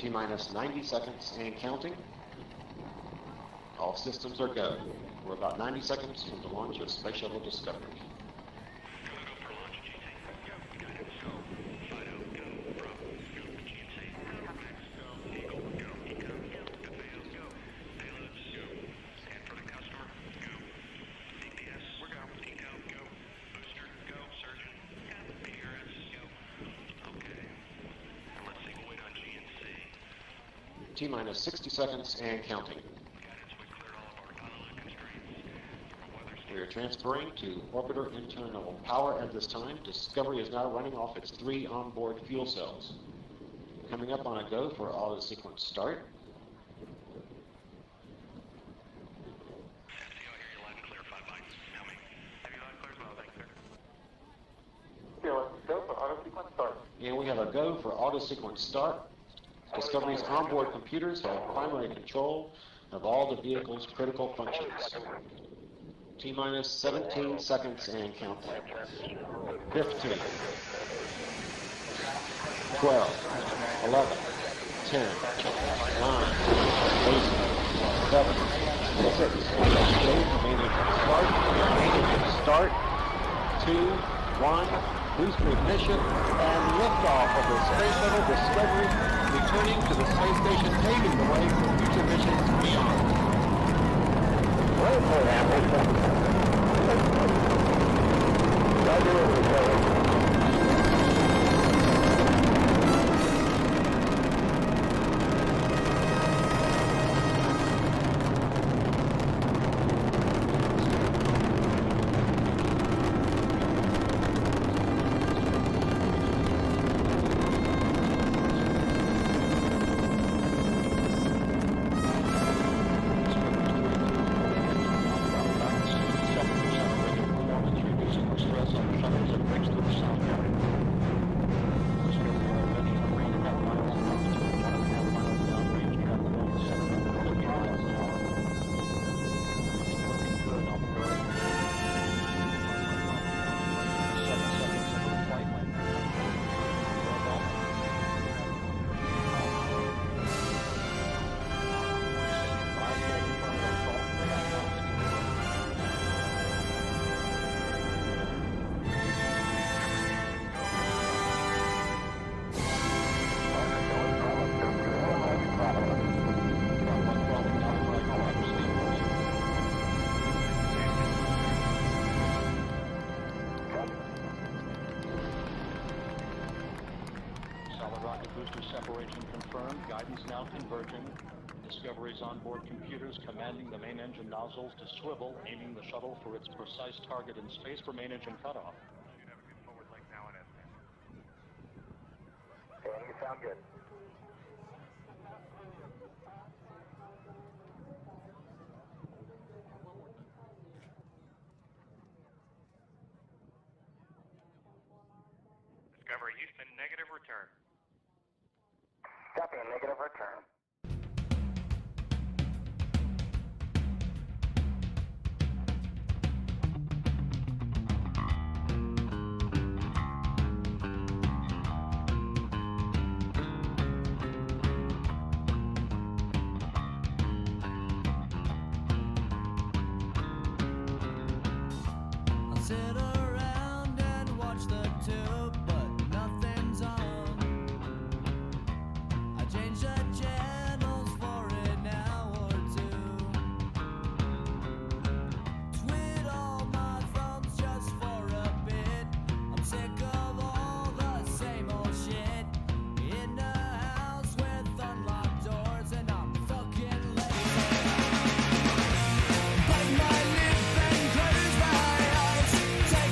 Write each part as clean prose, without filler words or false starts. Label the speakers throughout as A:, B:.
A: T-minus 90 seconds and counting. All systems are go. We're about 90 seconds from the launch of Space Shuttle Discovery. T-minus 60 seconds and counting. We are transferring to orbiter internal power at this time. Discovery is now running off its 3 onboard fuel cells. Coming up on a go for auto sequence start. And we have a go for auto sequence start. Discovery's onboard computers have primary control of all the vehicle's critical functions. T-minus 17 seconds and counting. 15, 12, 11, 10, 9, 8, 7, 6, start, 2, 1, booster ignition, and liftoff of the Space Shuttle Discovery, returning to the space station, paving the way for future missions beyond.
B: Separation confirmed. Guidance now converging. Discovery's onboard computers commanding the main engine nozzles to swivel, aiming the shuttle for its precise target in space for main engine cutoff.
C: Dan, you sound good.
D: Discovery Houston, negative return.
C: Copy, a negative return.
E: I sit around and watch the tube, but nothing's on. I change the channels for an hour or two. Tweet all my thumbs just for a bit. I'm sick of all the same old shit. In a house with unlocked doors, and I'm fucking lazy. Bite my lip and close my eyes. Take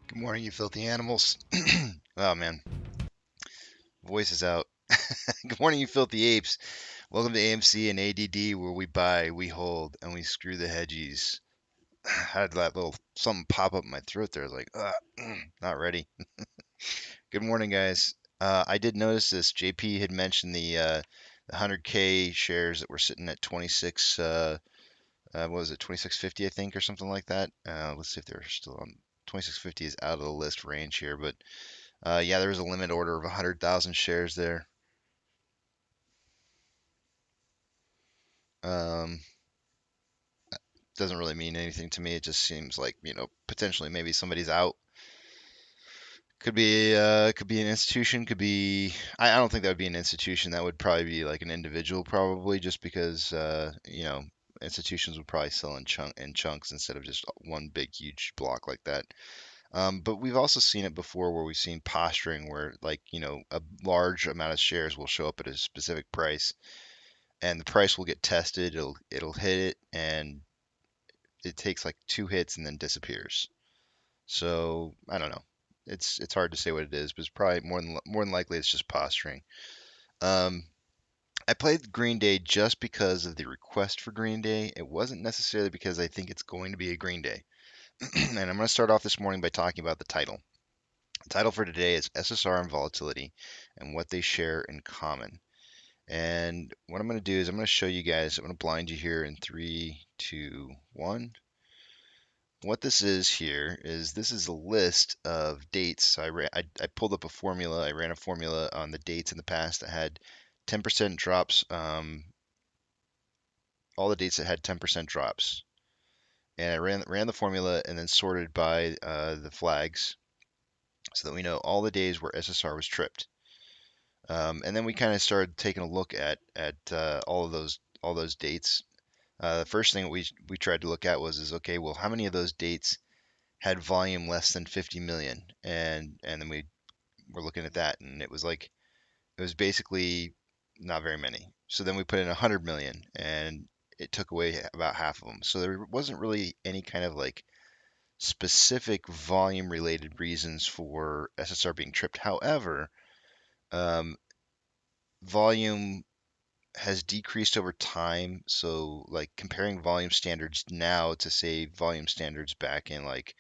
C: Good morning, you filthy animals. Oh man, voice is out. Good morning, you filthy apes. Welcome to AMC and ADD, where we buy, we hold, and we screw the hedgies. I had that little something pop up in my throat there. I was like, not ready. Good morning, guys. I did notice this. JP had mentioned the 100K shares that were sitting at 26. What was it, 2650, I think, or something like that. Let's see if they're still on. 2650 is out of the list range here, but yeah, there was a limit order of 100,000 shares there. Um, doesn't really mean anything to me. It just seems like, potentially maybe somebody's out. Could be an institution, could be, I don't think that would be an institution. That would probably be like an individual, probably, just because, institutions would probably sell in chunks instead of just one big huge block like that. But we've also seen it before where we've seen posturing where, like, a large amount of shares will show up at a specific price and the price will get tested. It'll hit it and it takes like 2 hits and then disappears. So I don't know. It's hard to say what it is, but it's probably more than likely it's just posturing. Um, I played Green Day just because of the request for Green Day. It wasn't necessarily because I think it's going to be a Green Day. And I'm going to start off this morning by talking about the title. The title for today is SSR and Volatility and what they share in common. And what I'm going to do is I'm going to show you guys, I'm going to blind you here in 3, 2, 1. What this is here is this is a list of dates. So I pulled up a formula. I ran a formula on the dates in the past that had 10% drops, all the dates that had 10% drops. And I ran the formula and then sorted by the flags so that we know all the days where SSR was tripped. And then we kind of started taking a look at all those dates. The first thing we tried to look at was okay, well, how many of those dates had volume less than 50 million? And then we were looking at that, and it was basically not very many. So then we put in 100 million, and it took away about half of them. So there wasn't really any kind of like specific volume related reasons for SSR being tripped. However, volume has decreased over time. So like comparing volume standards now to say volume standards back in like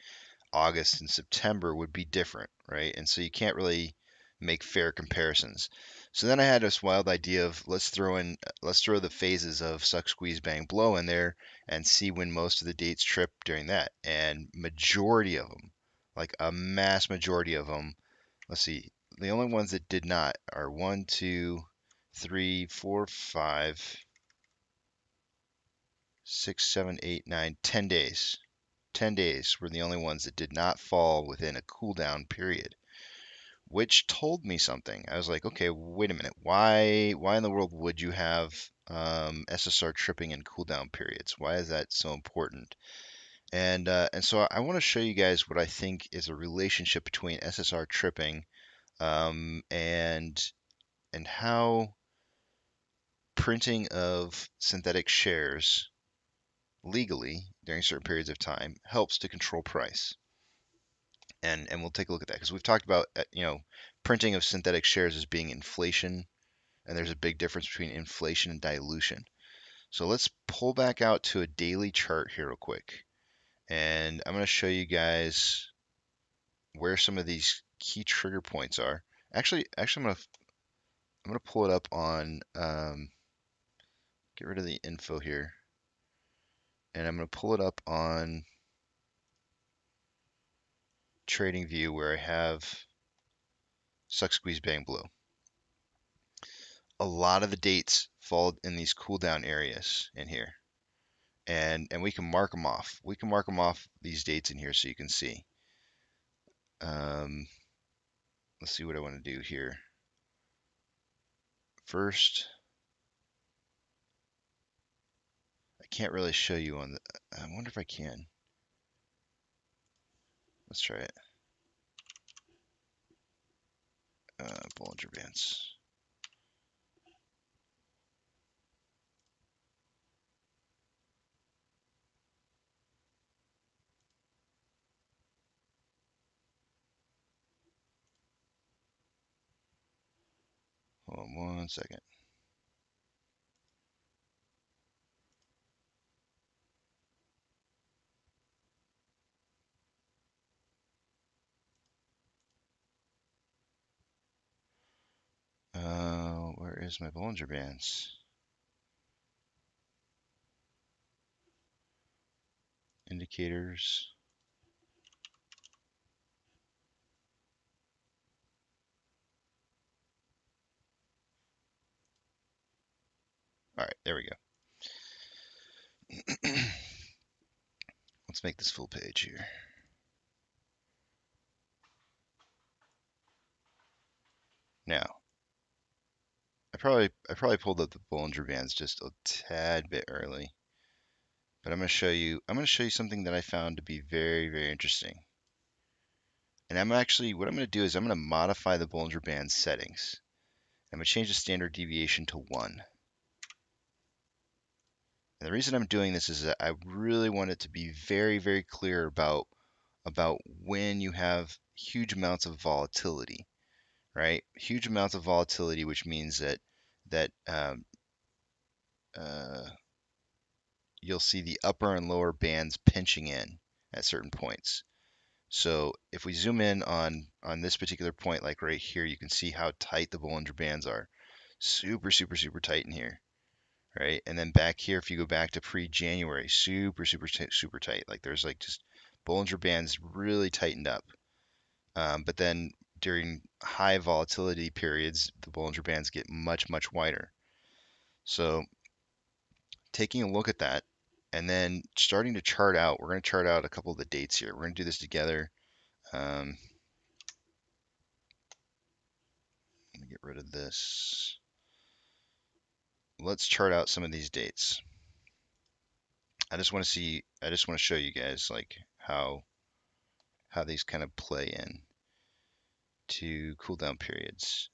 C: August and September would be different, right? And so you can't really make fair comparisons. So then I had this wild idea of let's throw the phases of suck, squeeze, bang, blow in there and see when most of the dates trip during that. And majority of them, like a mass majority of them, let's see, the only ones that did not are 1, 2, 3, 4, 5, 6, 7, 8, 9, 10 days. 10 days were the only ones that did not fall within a cooldown period, which told me something. I was like, okay, wait a minute. Why in the world would you have SSR tripping in cooldown periods? Why is that so important? And so I want to show you guys what I think is a relationship between SSR tripping and how printing of synthetic shares legally during certain periods of time helps to control price. And we'll take a look at that because we've talked about printing of synthetic shares as being inflation, and there's a big difference between inflation and dilution. So let's pull back out to a daily chart here real quick, and I'm going to show you guys where some of these key trigger points are. Actually, I'm gonna pull it up on get rid of the info here, and I'm gonna pull it up on Tradingview where I have suck, squeeze, bang, blow. A lot of the dates fall in these cooldown areas in here, and we can mark them off. We can mark them off these dates in here so you can see. Let's see what I want to do here. First, I can't really show you on the. I wonder if I can. Let's try it. Bollinger Bands. 1 second. Where is my Bollinger Bands? Indicators. All right, there we go. Let's make this full page here. Now, I probably pulled up the Bollinger Bands just a tad bit early, but I'm going to show you something that I found to be very, very interesting. And what I'm going to do is I'm going to modify the Bollinger Band settings. I'm going to change the standard deviation to 1. And the reason I'm doing this is that I really want it to be very, very clear about when you have huge amounts of volatility, right? Huge amounts of volatility, which means that you'll see the upper and lower bands pinching in at certain points. So if we zoom in on this particular point, like right here, you can see how tight the Bollinger Bands are. Super, super, super tight in here. Right, and then back here, if you go back to pre-January, super, super, super tight. Like there's like just Bollinger Bands really tightened up. But then during high volatility periods, the Bollinger Bands get much, much wider. So taking a look at that, and then starting to chart out, we're going to chart out a couple of the dates here. We're going to do this together. Let me get rid of this. Let's chart out some of these dates. I just want to show you guys like how these kind of play in to cooldown periods.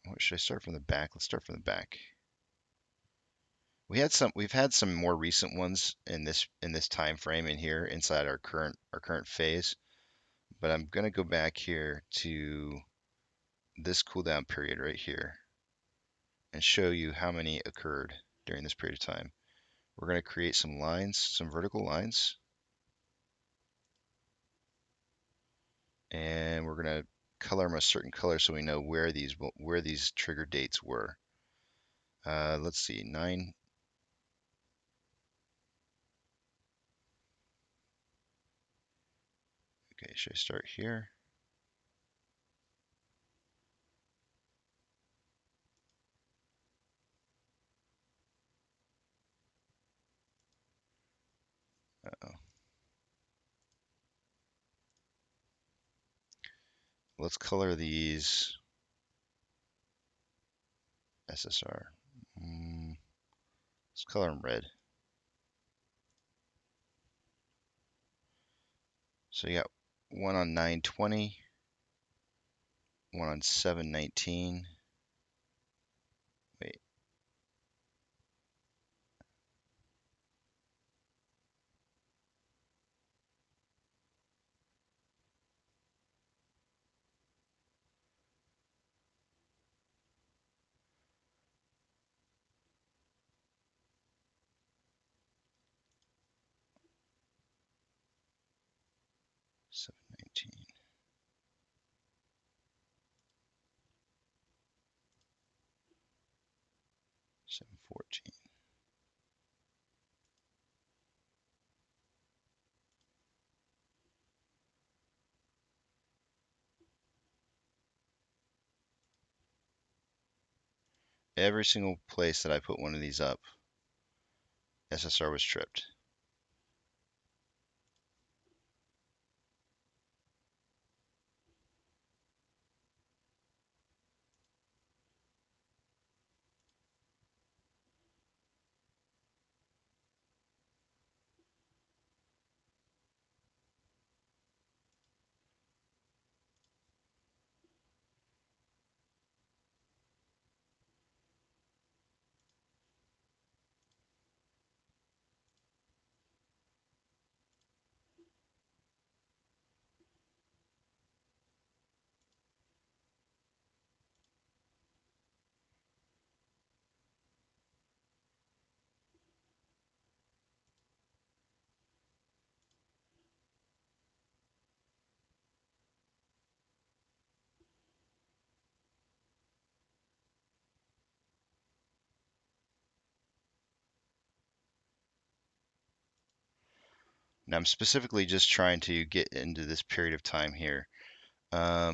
C: What should I start from the back? Let's start from the back. We've had some more recent ones in this time frame in here inside our current phase, but I'm going to go back here to this cooldown period right here and show you how many occurred during this period of time. We're going to create some lines, some vertical lines, and we're going to color them a certain color so we know where these trigger dates were. Let's see, 9. Okay, should I start here? Uh-oh. Let's color these SSR. Let's color them red. So you got one on 920, one on 719. Wait. Seven 714. Every single place that I put one of these up, SSR was tripped. Now I'm specifically just trying to get into this period of time here. Let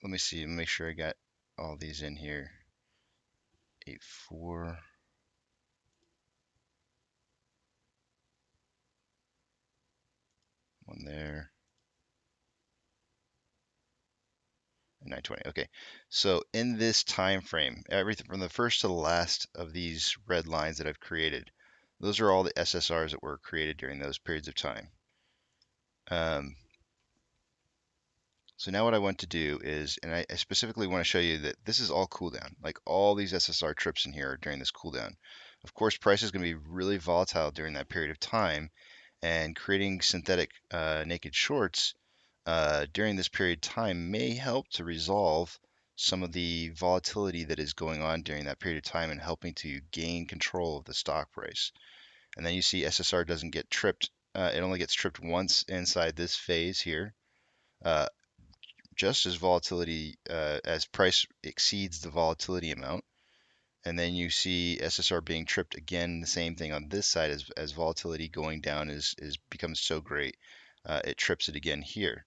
C: me see, make sure I got all these in here. 8.4. One there. And 920. Okay. So in this time frame, everything from the first to the last of these red lines that I've created, those are all the SSRs that were created during those periods of time. So now what I want to do is, and I specifically want to show you that this is all cooldown. Like all these SSR trips in here are during this cooldown. Of course, price is going to be really volatile during that period of time, and creating synthetic naked shorts during this period of time may help to resolve some of the volatility that is going on during that period of time and helping to gain control of the stock price. And then you see SSR doesn't get tripped. It only gets tripped once inside this phase here. Just as volatility, as price exceeds the volatility amount. And then you see SSR being tripped again, the same thing on this side as volatility going down becomes so great, it trips it again here.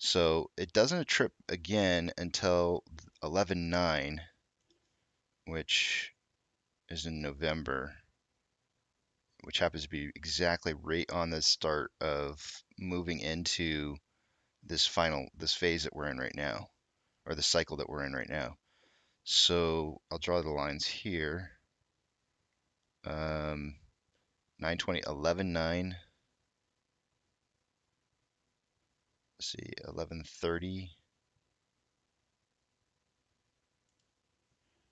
C: So it doesn't trip again until 11/9, which is in November, which happens to be exactly right on the start of moving into this phase that we're in right now, or the cycle that we're in right now. So I'll draw the lines here. 920, 11/9. Let's see, 11/30.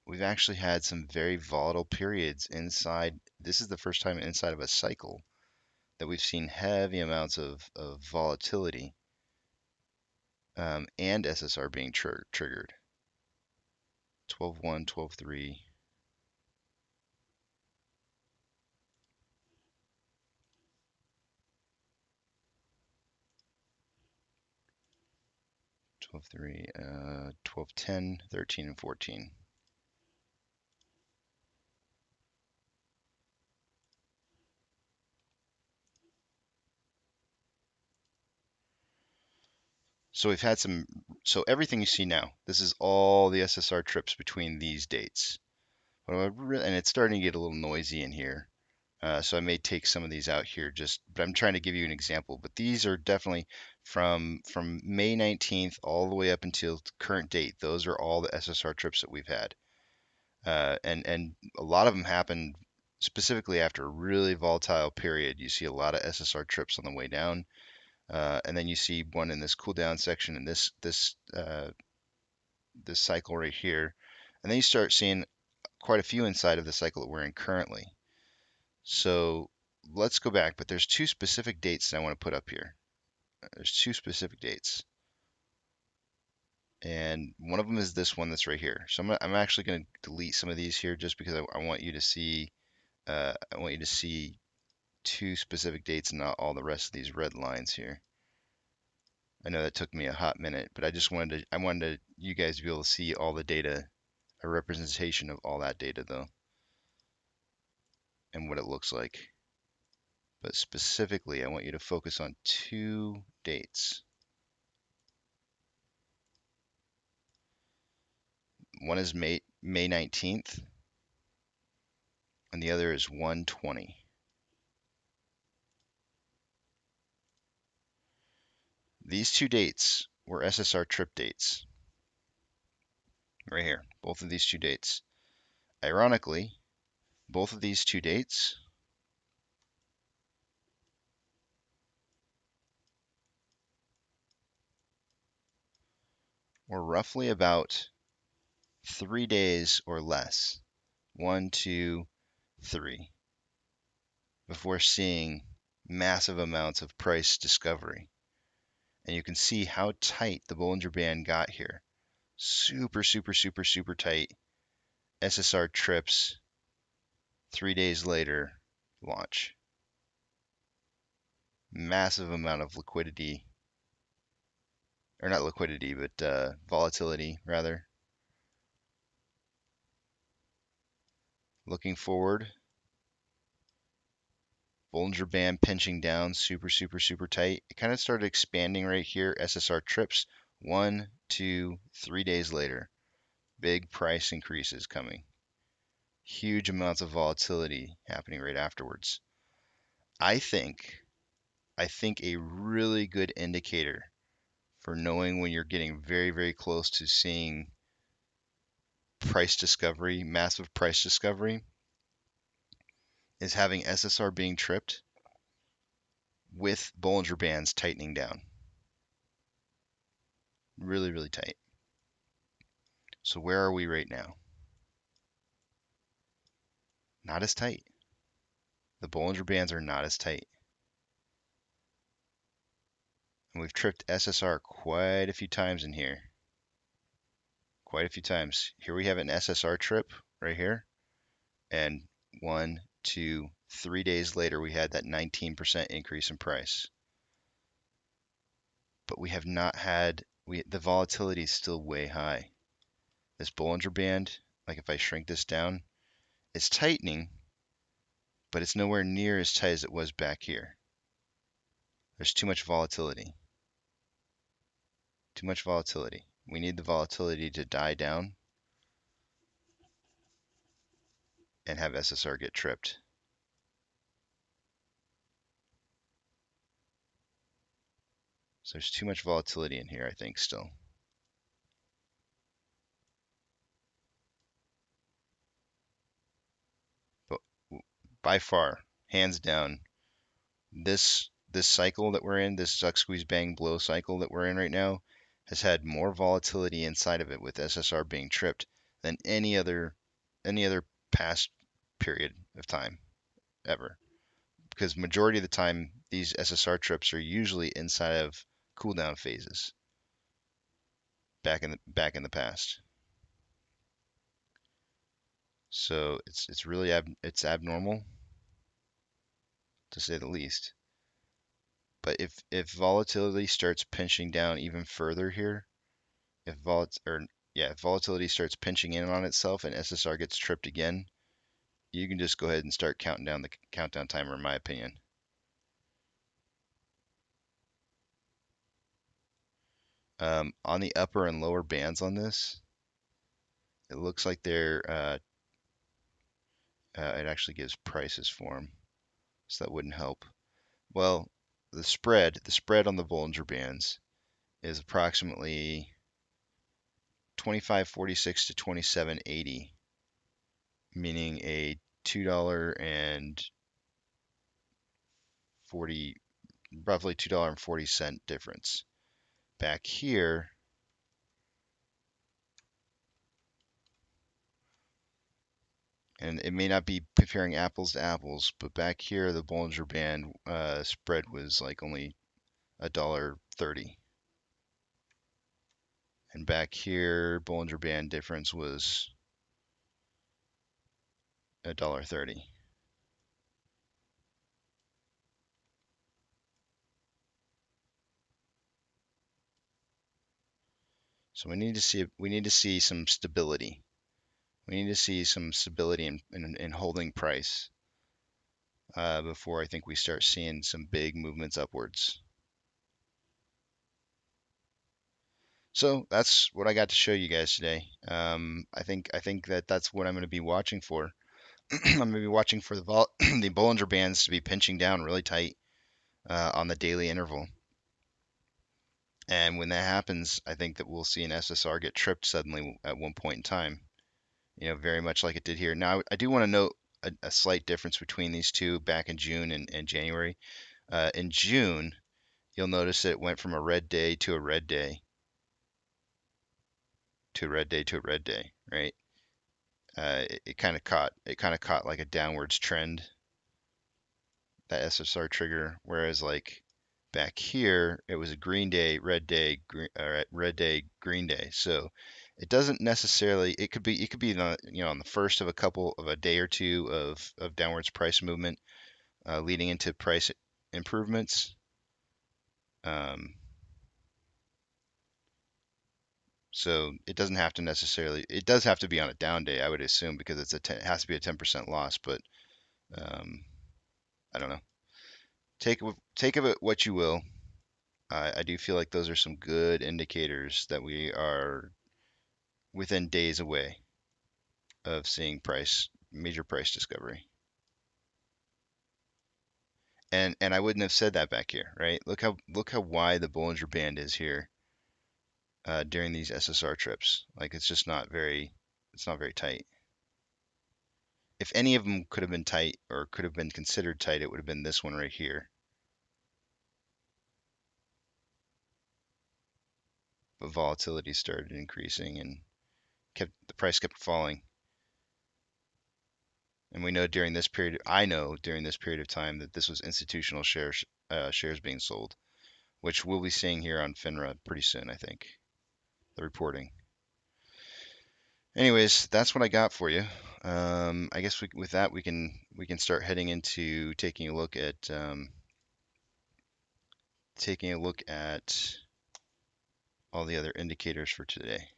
C: We've actually had some very volatile periods inside. This is the first time inside of a cycle that we've seen heavy amounts of volatility and SSR being triggered. 12/1, 12/3. 12/3, 12/10, 13, and 14. So we've had some, so everything you see now, this is all the SSR trips between these dates. And it's starting to get a little noisy in here. So I may take some of these out here but I'm trying to give you an example. But these are definitely from May 19th all the way up until current date. Those are all the SSR trips that we've had. And a lot of them happen specifically after a really volatile period. You see a lot of SSR trips on the way down. And then you see one in this cool down section in this cycle right here. And then you start seeing quite a few inside of the cycle that we're in currently. So let's go back, but there's two specific dates that I want to put up here. There's two specific dates. And one of them is this one that's right here. So I'm actually going to delete some of these here just because I want you to see two specific dates and not all the rest of these red lines here. I know that took me a hot minute, but I wanted you guys to be able to see all the data, a representation of all that data though, and what it looks like. But specifically, I want you to focus on two dates. One is May 19th, and the other is 1/20. These two dates were SSR trip dates. Right here, both of these two dates. Ironically, both of these two dates were roughly about 3 days or less, 1, 2, 3, before seeing massive amounts of price discovery. And you can see how tight the Bollinger Band got here. Super, super, super, super tight. SSR trips, 3 days later, launch. Massive amount of liquidity, or not liquidity, but volatility rather. Looking forward, Bollinger Band pinching down super, super, super tight. It kind of started expanding right here. SSR trips 1, 2, 3 days later. Big price increases coming. Huge amounts of volatility happening right afterwards. I think a really good indicator for knowing when you're getting very, very close to seeing price discovery, massive price discovery, is having SSR being tripped with Bollinger Bands tightening down. Really, really tight. So where are we right now? Not as tight. The Bollinger Bands are not as tight. And we've tripped SSR quite a few times in here. Quite a few times. Here we have an SSR trip right here. And 1, 2, 3 days later, we had that 19% increase in price. But we have not had, the volatility is still way high. This Bollinger Band, like if I shrink this down, it's tightening, but it's nowhere near as tight as it was back here. There's too much volatility. Too much volatility. We need the volatility to die down and have SSR get tripped. So there's too much volatility in here, I think, still. But by far, hands down, this cycle that we're in, this suck, squeeze, bang, blow cycle that we're in right now, has had more volatility inside of it with SSR being tripped than any other past period of time ever. Because majority of the time, these SSR trips are usually inside of cool down phases back in the past. So it's really it's abnormal, to say the least. But if volatility starts pinching down even further here, if volatility starts pinching in on itself and SSR gets tripped again, you can just go ahead and start counting down the countdown timer, in my opinion. On the upper and lower bands on this, it looks like they're it actually gives prices for them, so that wouldn't help. Well, the spread on the Bollinger Bands is approximately 25.46 to 27.80, meaning a roughly $2.40 difference. Back here, and it may not be comparing apples to apples, but back here the Bollinger Band spread was like only $1.30. And back here, Bollinger Band difference was $1.30. So we need to see some stability. We need to see some stability in holding price before I think we start seeing some big movements upwards. So that's what I got to show you guys today. I think that's what I'm going to be watching for. I'm going to be watching for the the Bollinger Bands to be pinching down really tight on the daily interval. And when that happens, I think that we'll see an SSR get tripped suddenly at one point in time. You know, very much like it did here. Now, I do want to note a slight difference between these two back in June and January. In June, you'll notice that it went from a red day to a red day to a red day to a red day, right? It kind of caught like a downwards trend, that SSR trigger, whereas like back here it was a green day, red day, red day, green day. So it doesn't necessarily, it could be on the first of a day or two of downwards price movement leading into price improvements. So it doesn't have to necessarily, it does have to be on a down day, I would assume, because it has to be a 10% loss, but I don't know. take of it what you will. I do feel like those are some good indicators that we are within days away of seeing major price discovery. And I wouldn't have said that back here, right? Look how wide the Bollinger Band is here during these SSR trips. Like it's not very tight. If any of them could have been tight or could have been considered tight, it would have been this one right here. But volatility started increasing and the price kept falling. And we know during this period, I know during this period of time that this was institutional shares being sold, which we'll be seeing here on FINRA pretty soon, I think, the reporting. Anyways, that's what I got for you. I guess with that we can start heading into taking a look at all the other indicators for today.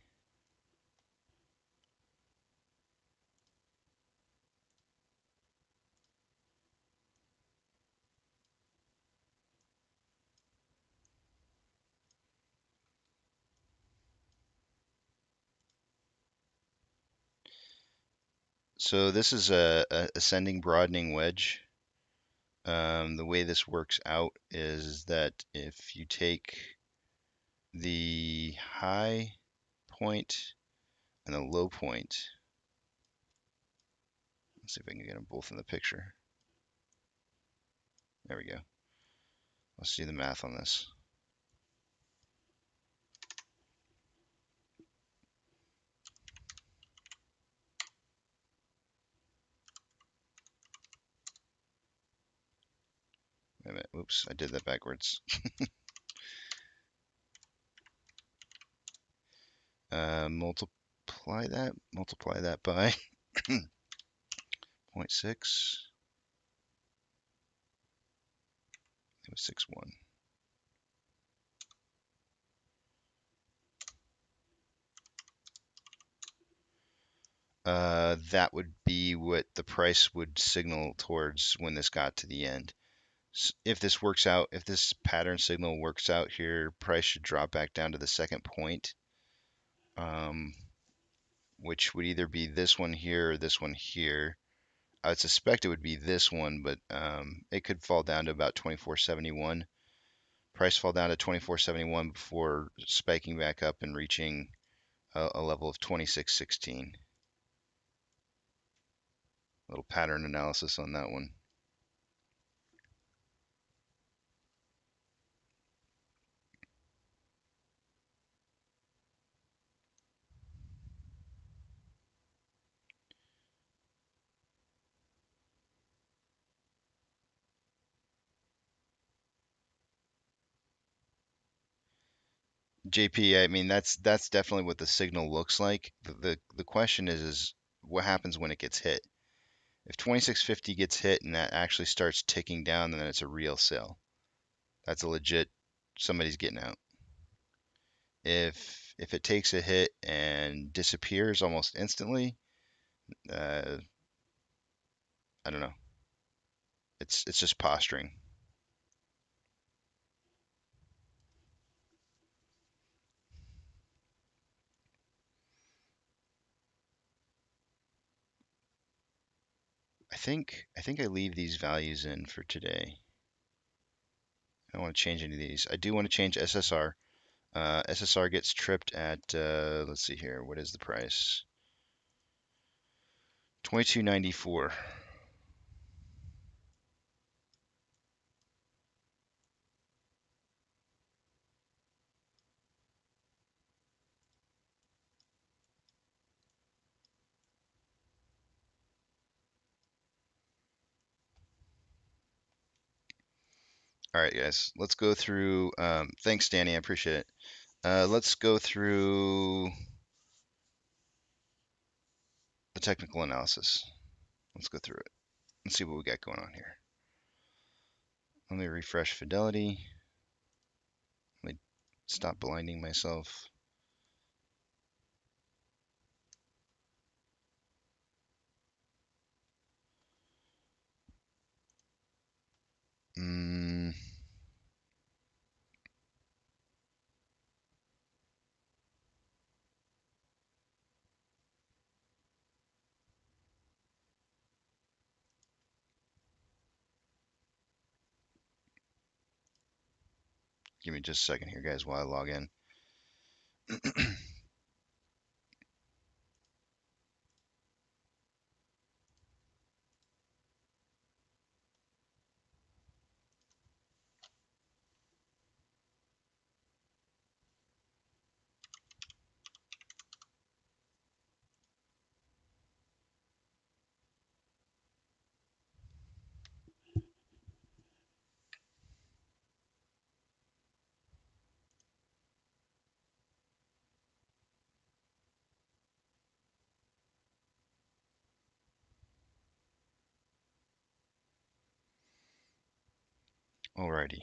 C: So this is a ascending broadening wedge. The way this works out is that if you take the high point and the low point, let's see if I can get them both in the picture. There we go. Let's do the math on this. Wait a minute. Oops, I did that backwards. Multiply that by 0.6. It was 6.1. That would be what the price would signal towards when this got to the end. If this works out, if this pattern signal works out here, price should drop back down to the second point, which would either be this one here or this one here. I would suspect it would be this one, but it could fall down to about 24.71. Price fall down to 24.71 before spiking back up and reaching a level of 26.16. Little pattern analysis on that one. JP, I mean that's definitely what the signal looks like. The question is what happens when it gets hit? If 26.50 gets hit and that actually starts ticking down, then it's a real sell. That's a legit somebody's getting out. If it takes a hit and disappears almost instantly, I don't know. It's just posturing. I think I leave these values in for today. I don't want to change any of these. I do want to change SSR. SSR gets tripped at let's see here. What is the price? 22.94. All right, guys, let's go through. Thanks, Danny. I appreciate it. Let's go through the technical analysis. Let's go through it and see what we got going on here. Let me refresh Fidelity. Let me stop blinding myself. Give me just a second here, guys, while I log in. Alrighty.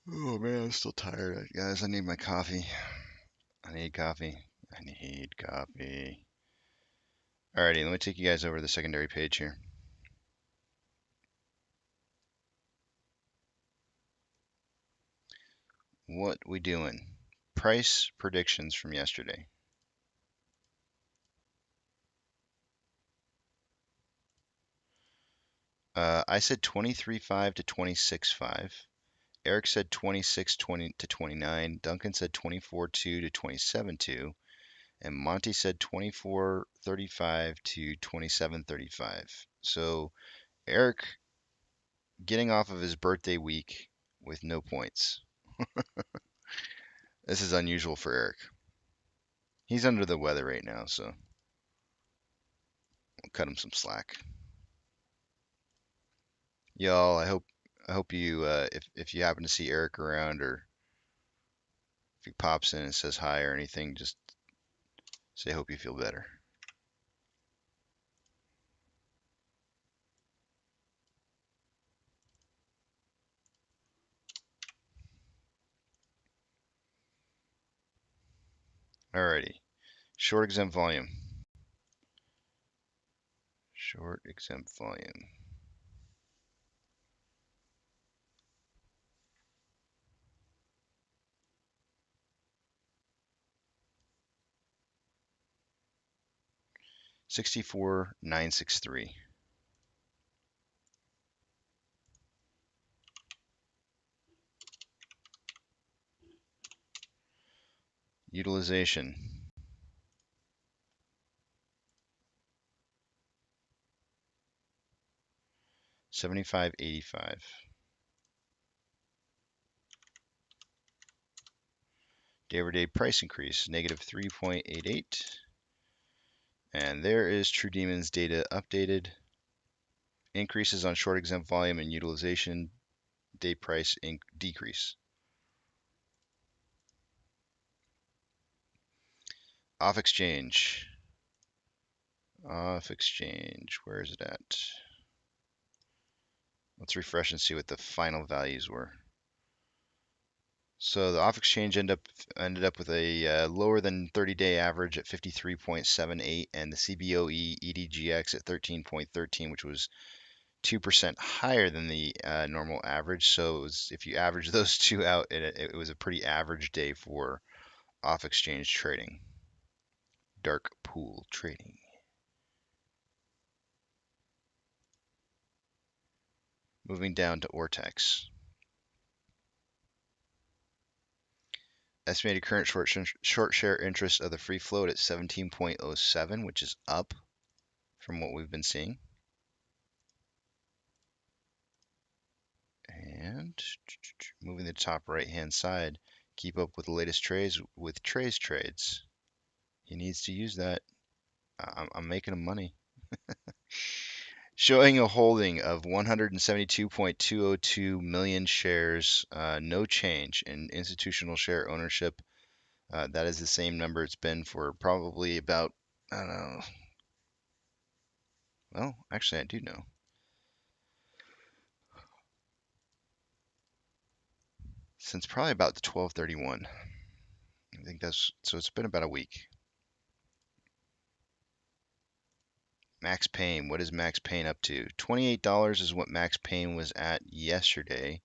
C: Oh man, I'm still tired, guys. I need my coffee. I need coffee. I need coffee. Alrighty, let me take you guys over to the secondary page here. What we doing? Price predictions from yesterday. I said 23.5 to 26.5. Eric said 26.20 to 29. Duncan said 24.2 to 27.2. And Monty said 24.35 to 27.35. So Eric getting off of his birthday week with no points. This is unusual for Eric. He's under the weather right now, so we'll cut him some slack. Y'all, I hope you if you happen to see Eric around, or if he pops in and says hi or anything, just say hope you feel better. Alrighty. Short exempt volume. Short exempt volume. $64,963. Utilization. $75.85. Day-over-day price increase, negative 3.88. And there is True Demons data updated. Increases on short exempt volume and utilization. Day price decrease. Off exchange. Off exchange. Where is it at? Let's refresh and see what the final values were. So the off exchange ended up with a lower than 30-day average at 53.78, and the CBOE EDGX at 13.13, which was 2% higher than the normal average. So it was, if you average those two out, it was a pretty average day for off exchange trading. Dark pool trading. Moving down to Ortex. Estimated current short share interest of the free float at 17.07, which is up from what we've been seeing. And moving to the top right hand side, keep up with the latest trades with Trey's trades. He needs to use that. I'm making him money. Showing a holding of 172.202 million shares, no change in institutional share ownership. That is the same number it's been for probably about, I don't know. Well, actually, I do know. Since probably about the 12/31. I think that's, so it's been about a week. Max Payne, what is Max Payne up to? $28 is what Max Payne was at yesterday.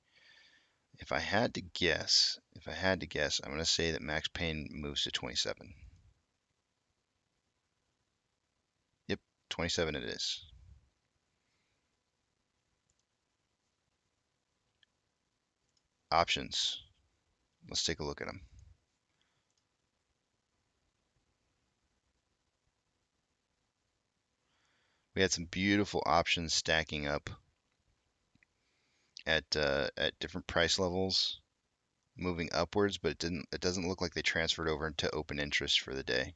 C: If I had to guess, I'm going to say that Max Payne moves to 27. Yep, 27 it is. Options. Let's take a look at them. We had some beautiful options stacking up at different price levels, moving upwards, but it doesn't look like they transferred over into open interest for the day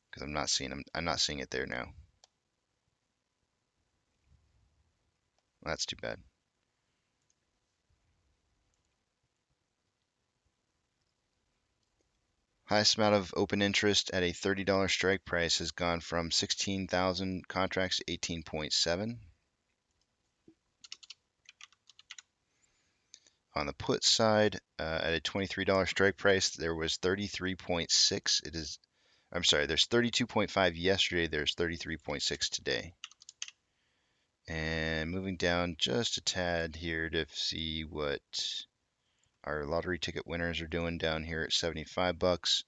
C: because I'm not seeing them. I'm not seeing it there now. That's too bad. Highest amount of open interest at a $30 strike price has gone from 16,000 contracts to 18.7. On the put side, at a $23 strike price, there was 33.6. I'm sorry, there's 32.5 yesterday, there's 33.6 today. And moving down just a tad here to see what our lottery ticket winners are doing down here at 75 bucks.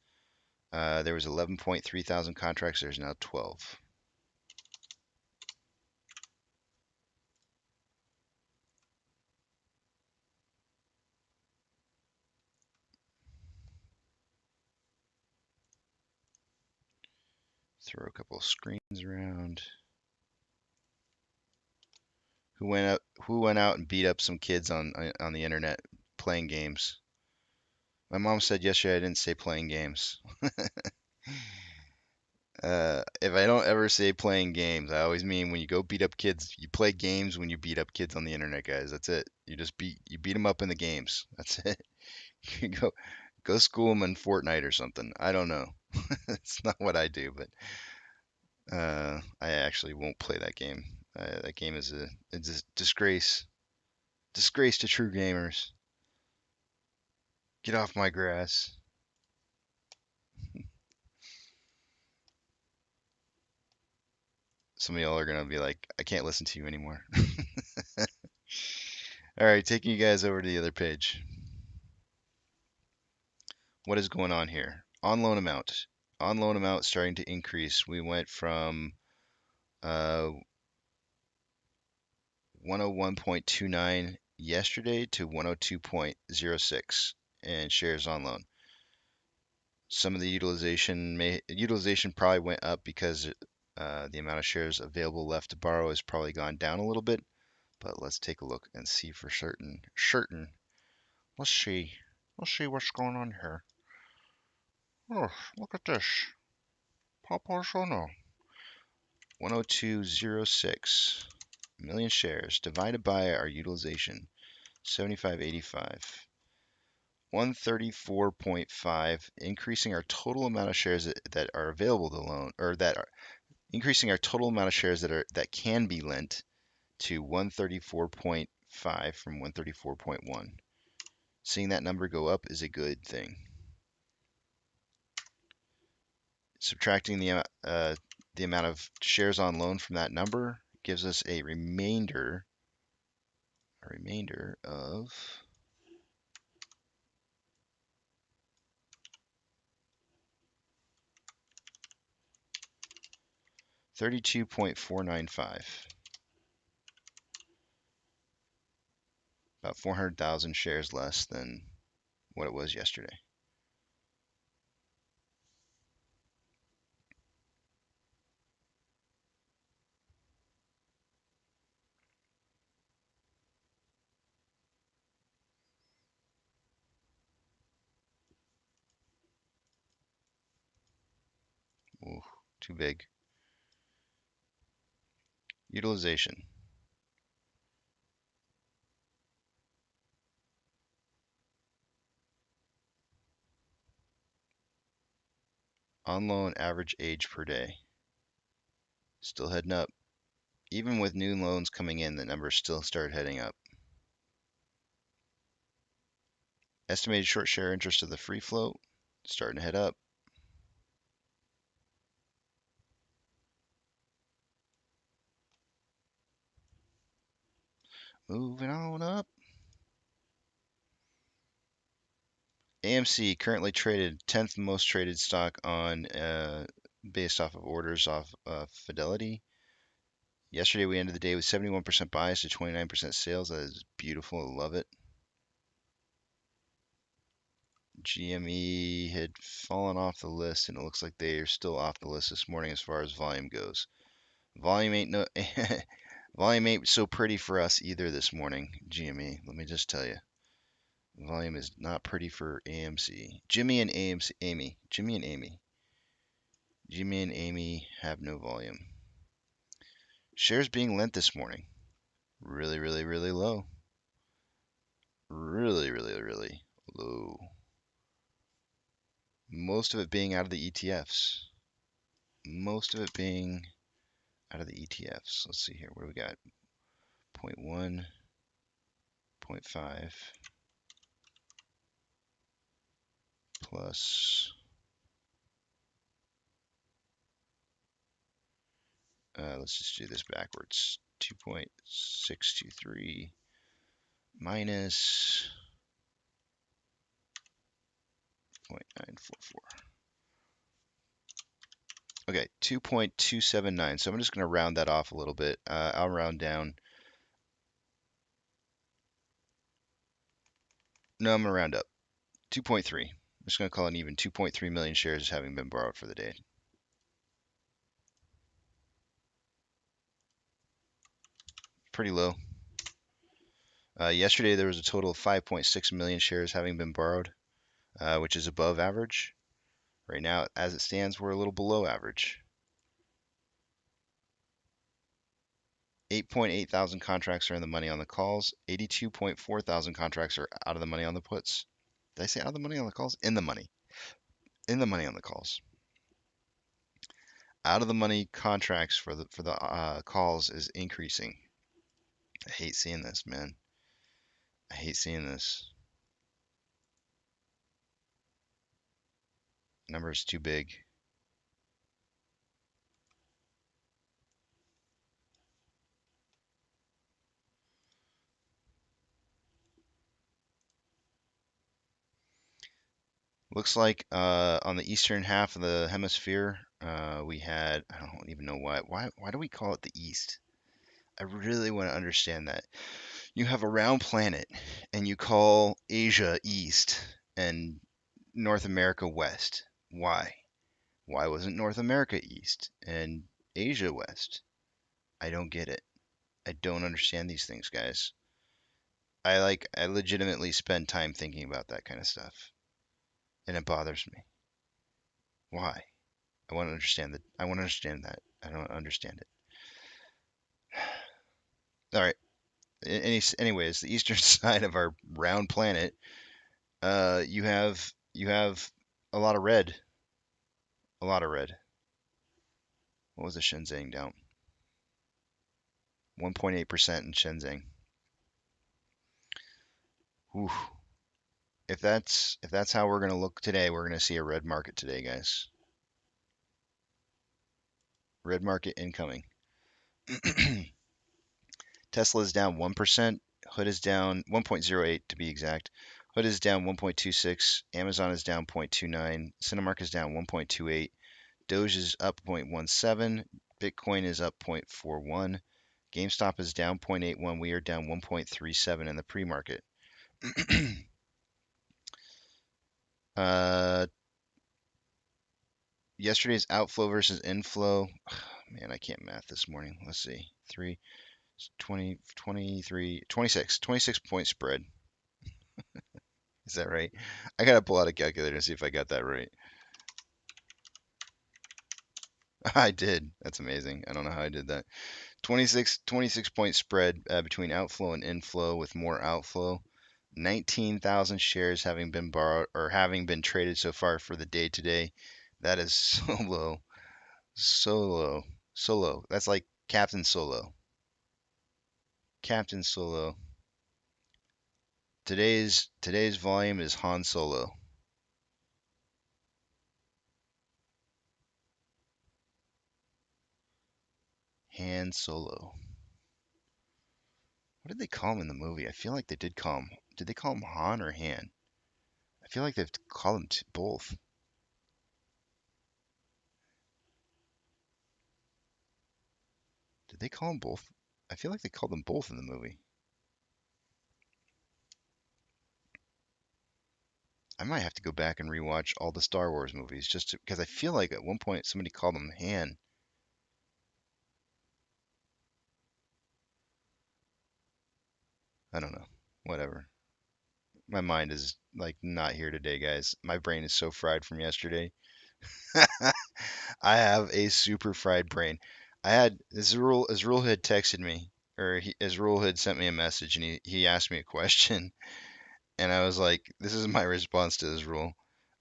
C: There was 11.3 thousand contracts, there's now 12. Throw a couple of screens around. Who went out and beat up some kids on the internet playing games? My mom said yesterday I didn't say playing games. If I don't ever say playing games, I always mean when you go beat up kids, you play games when you beat up kids on the internet, guys. That's it. You beat them up in the games. That's it. You go school them in Fortnite or something. I don't know. It's not what I do, but I actually won't play that game. That game is a disgrace. Disgrace to true gamers. Get off my grass. Some of y'all are gonna be like, I can't listen to you anymore. All right, taking you guys over to the other page. What is going on here? On loan amount. On loan amount starting to increase. We went from 101.29 yesterday to 102.06 in shares on loan. Some of the utilization probably went up because the amount of shares available left to borrow has probably gone down a little bit. But let's take a look and see for certain. Let's see. Let's see what's going on here. Oh, look at this. Papa Sono. 102.06 million shares divided by our utilization, 75.85. 134.5, increasing our total amount of shares that are available to loan, or that are increasing our total amount of shares that can be lent to 134.5 from 134.1. Seeing that number go up is a good thing. Subtracting the amount of shares on loan from that number gives us a remainder of 32.495. About 400,000 shares less than what it was yesterday. Ooh, too big. Utilization. On loan average age per day. Still heading up. Even with new loans coming in, the numbers still start heading up. Estimated short share interest of the free float, starting to head up. Moving on up. AMC currently traded 10th most traded stock on based off of orders off Fidelity. Yesterday we ended the day with 71% buys to 29% sales. That is beautiful. I love it. GME had fallen off the list, and it looks like they are still off the list this morning as far as volume goes. Volume ain't no volume ain't so pretty for us either this morning, GME. Let me just tell you. Volume is not pretty for AMC. Jimmy and AMC, Amy. Jimmy and Amy. Jimmy and Amy have no volume. Shares being lent this morning. Really, really, really low. Really, really, really low. Most of it being out of the ETFs. Most of it being out of the ETFs. Let's see here. What do we got? 0.1, 0.5 plus let's just do this backwards. 2.623 minus 0.944. Okay, 2.279. So I'm just going to round that off a little bit. I'll round down. No, I'm going to round up. 2.3. I'm just going to call it even. 2.3 million shares having been borrowed for the day. Pretty low. Yesterday there was a total of 5.6 million shares having been borrowed, which is above average. Right now, as it stands, we're a little below average. 8.8 thousand contracts are in the money on the calls. 82.4 thousand contracts are out of the money on the puts. Did I say out of the money on the calls? In the money. In the money on the calls. Out of the money contracts for the calls is increasing. I hate seeing this, man. I hate seeing this. Number is too big. Looks like on the eastern half of the hemisphere, we had, I don't even know why. Why do we call it the East? I really want to understand that. You have a round planet and you call Asia East and North America West. Why? Why wasn't North America East and Asia West? I don't get it. I don't understand these things, guys. I legitimately spend time thinking about that kind of stuff. And it bothers me. Why? I want to understand that. I want to understand that. I don't understand it. All right. Anyways, the eastern side of our round planet, you have a lot of red. A lot of red. What was the Shenzhen down? 1.8% in Shenzhen. Whew. If that's how we're gonna look today, we're gonna see a red market today, guys. Red market incoming. Tesla is down 1%. Hood is down 1.08 to be exact. Hood is down 1.26. Amazon is down 0.29. Cinemark is down 1.28. Doge is up 0.17. Bitcoin is up 0.41. GameStop is down 0.81. We are down 1.37 in the pre-market. Yesterday's outflow versus inflow. Man, I can't math this morning. Let's see. 20, 23, 26 point spread. Is that right? I gotta pull out a calculator and see if I got that right. I did. That's amazing. I don't know how I did that. 26 point spread between outflow and inflow with more outflow. 19,000 shares having been borrowed or having been traded so far for the day today. That is so low. So low. So low. That's like Captain Solo. Captain Solo. Today's volume is Han Solo. Han Solo. What did they call him in the movie? I feel like they did call him. Did they call him Han or Han? I feel like they've called him both. Did they call him both? I feel like they called them both in the movie. I might have to go back and rewatch all the Star Wars movies just because I feel like at one point somebody called him Han. I don't know. Whatever. My mind is like not here today, guys. My brain is so fried from yesterday. I have a super fried brain. I had Azrul had texted me, or Azrul had sent me a message, and he asked me a question, and I was like, "This is my response to Azrul."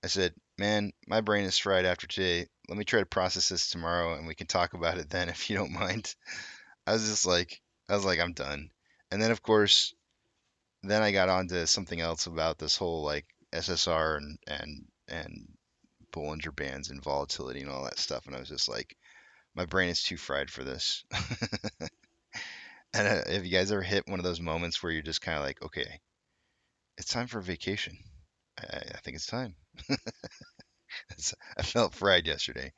C: I said, "Man, my brain is fried after today. Let me try to process this tomorrow, and we can talk about it then, if you don't mind." I was just like, I'm done. And then of course, then I got on to something else about this whole like SSR and Bollinger Bands and volatility and all that stuff, and I was just like, my brain is too fried for this. And have you guys ever hit one of those moments where you're just kind of like, okay, it's time for a vacation. I think it's time. I felt fried yesterday,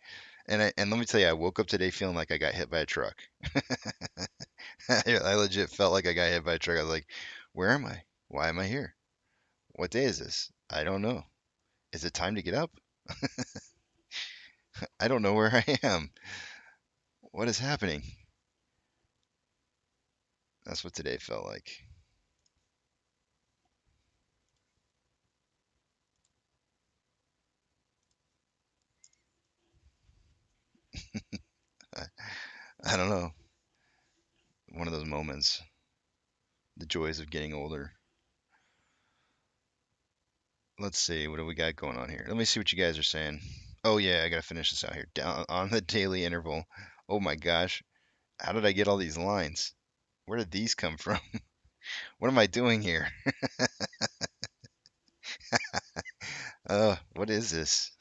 C: and let me tell you, I woke up today feeling like I got hit by a truck. I legit felt like I got hit by a truck. I was like, where am I? Why am I here? What day is this? I don't know. Is it time to get up? I don't know where I am. What is happening? That's what today felt like. I, I don't know. One of those moments. The joys of getting older. Let's see. What do we got going on here? Let me see what you guys are saying. Oh, yeah. I got to finish this out here. Down on the daily interval. Oh, my gosh. How did I get all these lines? Where did these come from? What am I doing here? What is this?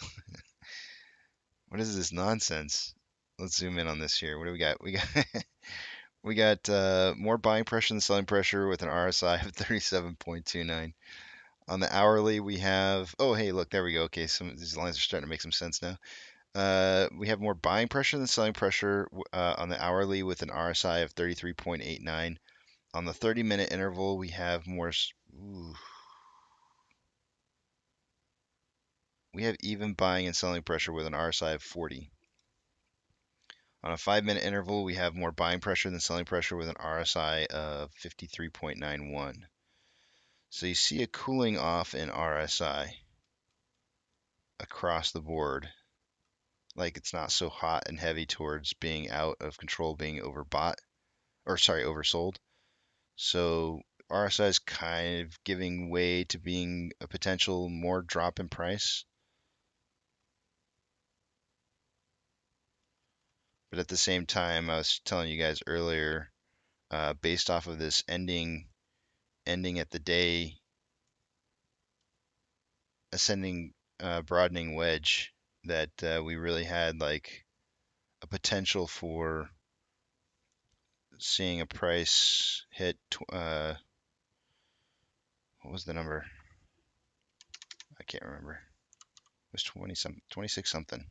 C: What is this nonsense? Let's zoom in on this here. What do we got? We got more buying pressure than selling pressure with an RSI of 37.29. On the hourly, we have, oh, hey, look, there we go. Okay, some of these lines are starting to make some sense now. We have more buying pressure than selling pressure on the hourly with an RSI of 33.89. On the 30-minute interval, we have more. Ooh, we have even buying and selling pressure with an RSI of 40. On a 5-minute interval, we have more buying pressure than selling pressure with an RSI of 53.91. So you see a cooling off in RSI across the board. Like it's not so hot and heavy towards being out of control, being overbought, or sorry, oversold. So RSI is kind of giving way to being a potential more drop in price. But at the same time, I was telling you guys earlier, based off of this ending at the day, ascending, broadening wedge, that we really had like a potential for seeing a price hit. What was the number? I can't remember. It was 20 some, 26 something.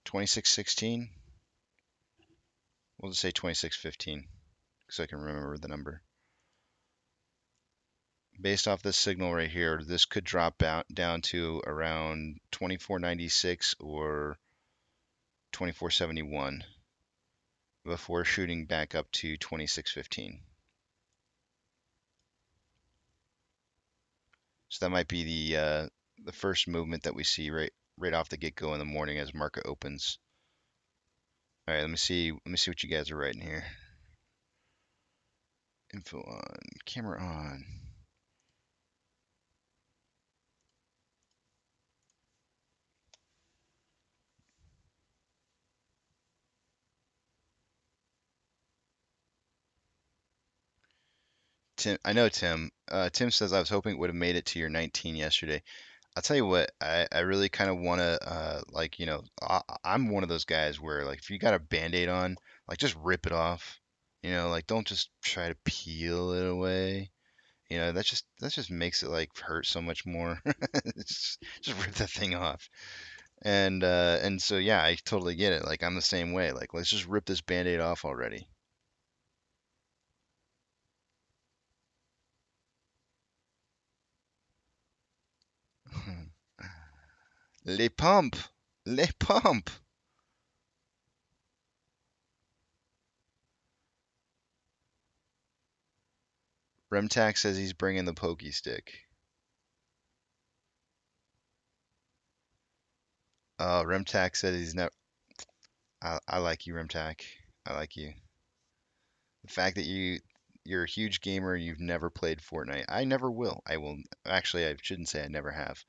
C: 2616. We'll just say 2615 because I can remember the number. Based off this signal right here, this could drop down to around 2496 or 2471 before shooting back up to 2615. So that might be the first movement that we see right off the get-go in the morning as market opens. All right, let me see what you guys are writing here. Info on, camera on. Tim, I know Tim. Tim says I was hoping it would have made it to your 19 yesterday. I'll tell you what, I really kind of want to, like, I'm one of those guys where, like, if you got a band-aid on, like, just rip it off. Like, don't just try to peel it away. That just makes it, like, hurt so much more. Just rip the thing off. And so yeah, I totally get it. Like I'm the same way. Like let's just rip this band-aid off already. Les pump, les pump. Remtax says he's bringing the pokey stick. Remtax says he's not. I like you, Remtac. I like you. The fact that you're a huge gamer and you've never played Fortnite. I never will. I will actually. I shouldn't say I never have.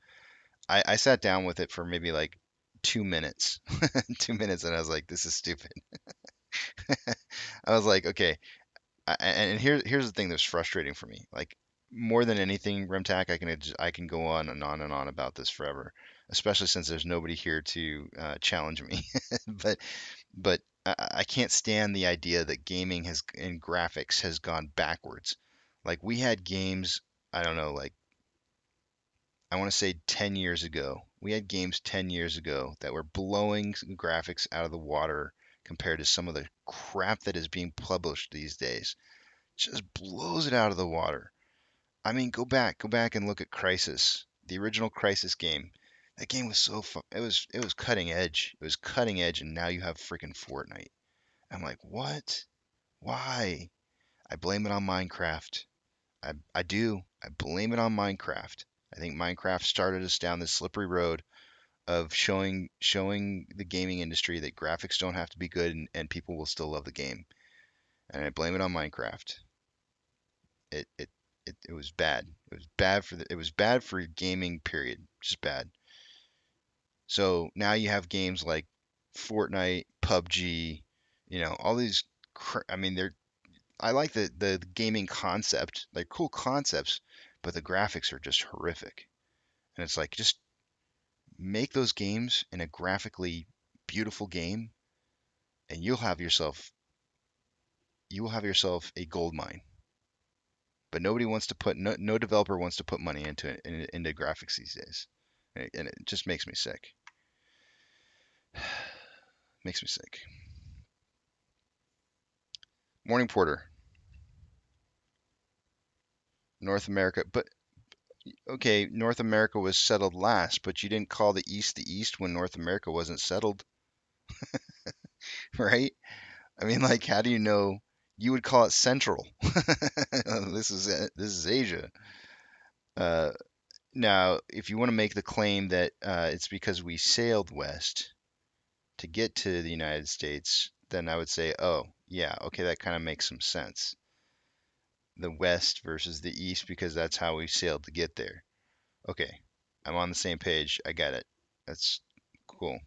C: I sat down with it for maybe like 2 minutes, 2 minutes, and I was like, this is stupid. I was like, okay. And here's the thing that's frustrating for me. Like more than anything, Remtac, I can go on and on and on about this forever, especially since there's nobody here to challenge me. but but I can't stand the idea that gaming has in graphics has gone backwards. Like we had games, I don't know, like I want to say 10 years ago. We had games 10 years ago that were blowing graphics out of the water compared to some of the crap that is being published these days. Just blows it out of the water. I mean, go back and look at Crisis, the original Crisis game. That game was so fun. It was cutting edge. It was cutting edge, and now you have freaking Fortnite. I'm like, what? Why? I blame it on Minecraft. I do. I blame it on Minecraft. I think Minecraft started us down this slippery road of showing the gaming industry that graphics don't have to be good and people will still love the game. And I blame it on Minecraft. It it it was bad. It was bad for gaming period. Just bad. So now you have games like Fortnite, PUBG, all these I mean I like the gaming concept. They're cool concepts, but the graphics are just horrific. And it's like just make those games in a graphically beautiful game and you will have yourself a gold mine. But nobody wants to put no developer wants to put money into graphics these days. And it just makes me sick. Makes me sick. Morning Porter, North America, but okay, North America was settled last, but you didn't call the East when North America wasn't settled, right? I mean, like, how do you know? You would call it Central. This is Asia. Uh, Now, if you want to make the claim that it's because we sailed west to get to the United States, then I would say, oh, yeah, okay, that kind of makes some sense. The west versus the east because that's how we sailed to get there. Okay, I'm on the same page. I get it. That's cool.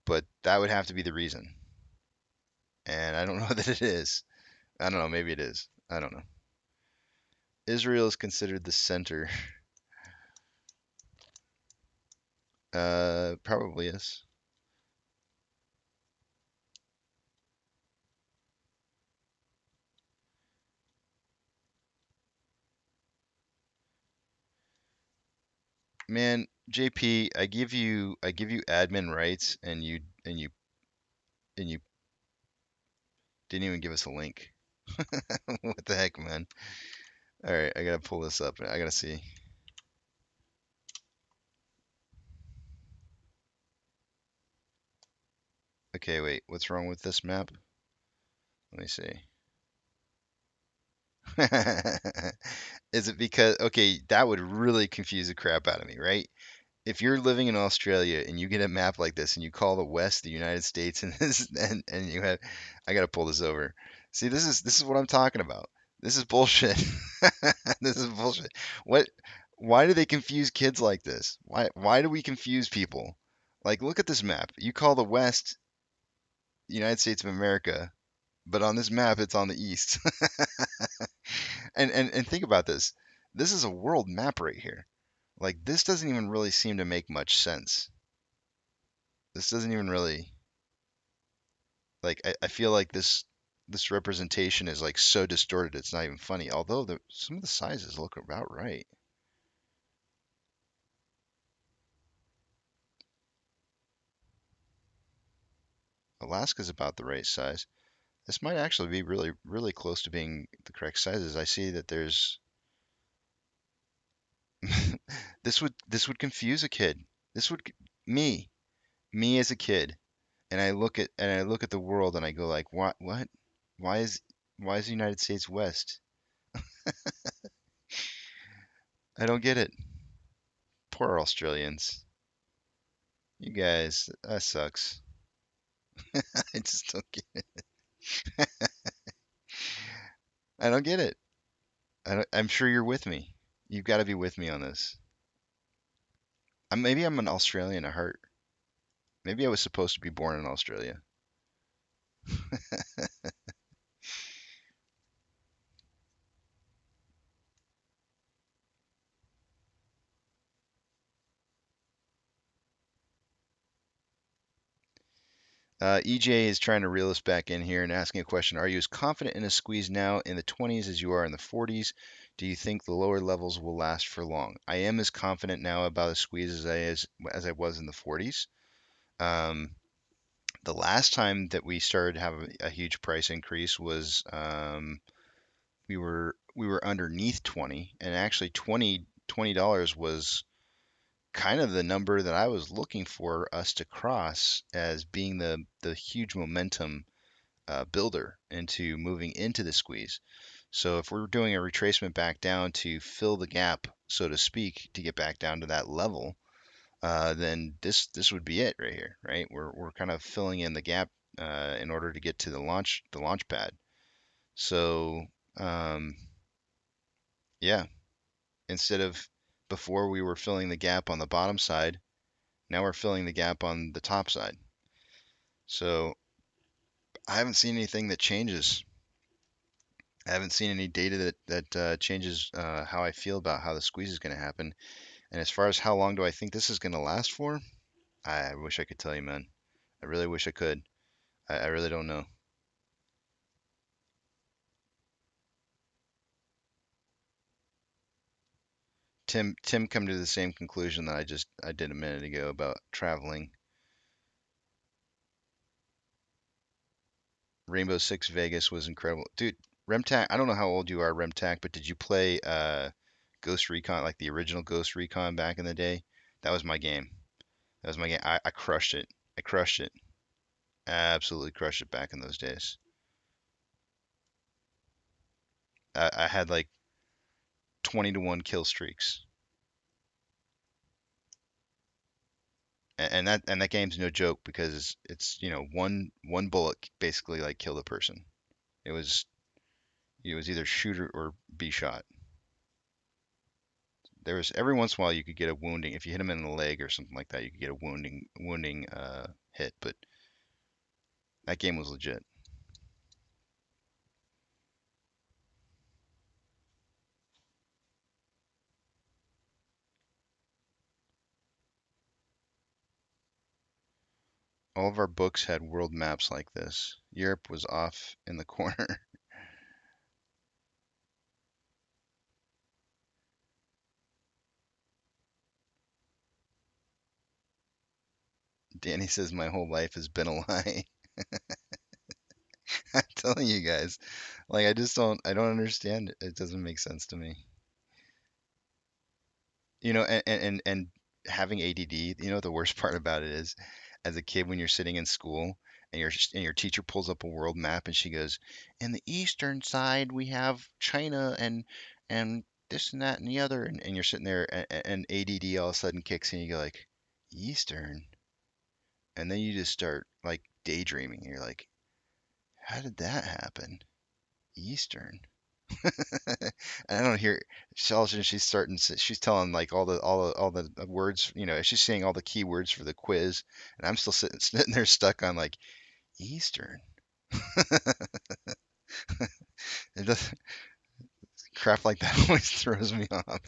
C: But that would have to be the reason. And I don't know that it is. I don't know. Maybe it is. I don't know. Israel is considered the center. Probably is. Man, JP, I give you admin rights and you didn't even give us a link. What the heck, man? All right, I gotta pull this up. I gotta see. Okay, wait, what's wrong with this map? Let me see. Is it because, okay, that would really confuse the crap out of me, right? If you're living in Australia and you get a map like this and you call the West the United States and and you have, I gotta pull this over. See, this is what I'm talking about. This is bullshit. This is bullshit. What? Why do they confuse kids like this? Why do we confuse people? Like, look at this map. You call the West the United States of America, but on this map it's on the East. And think about this. This is a world map right here. Like this doesn't even really seem to make much sense. This doesn't even really like I feel like this representation is like so distorted it's not even funny. Although some of the sizes look about right. Alaska's about the right size. This might actually be really, really close to being the correct sizes. I see that there's this would confuse a kid. This would me me as a kid, and I look at the world and I go like, what? Why is why is the United States west? I don't get it. Poor Australians. You guys, that sucks. I just don't get it. I don't get it. I'm sure you're with me. You've got to be with me on this. Maybe I'm an Australian at heart. Maybe I was supposed to be born in Australia. EJ is trying to reel us back in here and asking a question. Are you as confident in a squeeze now in the 20s as you are in the 40s? Do you think the lower levels will last for long? I am as confident now about a squeeze as I was in the 40s. Um, the last time that we started having a huge price increase was we were underneath 20, and actually $20 was kind of the number that I was looking for us to cross as being the huge momentum builder into moving into the squeeze. So if we're doing a retracement back down to fill the gap, so to speak, to get back down to that level, then this would be it right here, right? We're kind of filling in the gap in order to get to the launch pad. So yeah, instead of before we were filling the gap on the bottom side, now we're filling the gap on the top side. So I haven't seen anything that changes. I haven't seen any data that changes how I feel about how the squeeze is going to happen. And as far as how long do I think this is going to last for, I wish I could tell you, man. I really wish I could. I really don't know. Tim come to the same conclusion that I did a minute ago about traveling. Rainbow Six Vegas was incredible, dude. Remtac, I don't know how old you are, Remtac, but did you play Ghost Recon, like the original Ghost Recon back in the day? That was my game. That was my game. I crushed it. I crushed it. Absolutely crushed it back in those days. I had like 20-to-1 kill streaks, and that game's no joke because it's one bullet basically like killed a person. It was either shoot or be shot. There was every once in a while you could get a wounding if you hit him in the leg or something like that. You could get a wounding hit, but that game was legit. All of our books had world maps like this. Europe was off in the corner. Danny says my whole life has been a lie. I'm telling you guys, like I don't understand it. It doesn't make sense to me. And having ADD, you know what the worst part about it is, as a kid when you're sitting in school and your teacher pulls up a world map and she goes, "In the eastern side we have China and this and that and the other," and you're sitting there and ADD all of a sudden kicks in, and you go like, "Eastern," and then you just start like daydreaming. You're like, "How did that happen? Eastern." And I don't hear she's starting she's telling like all the words, she's saying all the key words for the quiz, and I'm still sitting there stuck on like Eastern. It does, crap like that always throws me off.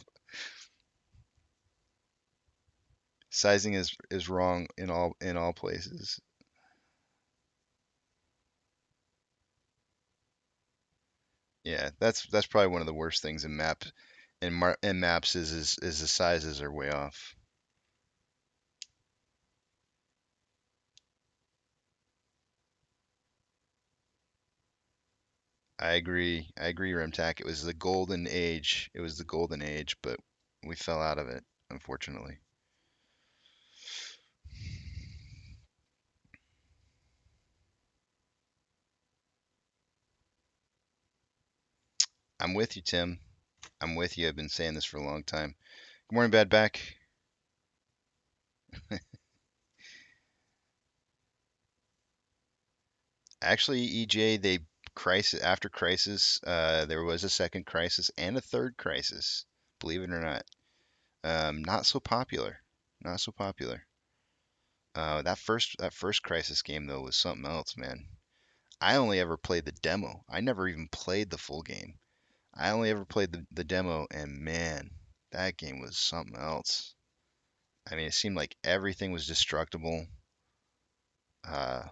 C: Sizing is wrong in all places. Yeah, that's probably one of the worst things in maps is the sizes are way off. I agree. I agree, Remtac. It was the golden age. It was the golden age, but we fell out of it, unfortunately. I'm with you, Tim. I'm with you. I've been saying this for a long time. Good morning, Bad Back. Actually, EJ, they crisis after crisis, there was a second crisis and a third crisis. Believe it or not, not so popular. Not so popular. That first crisis game though was something else, man. I only ever played the demo. I never even played the full game. I only ever played the demo, and man, that game was something else. I mean, it seemed like everything was destructible. Uh,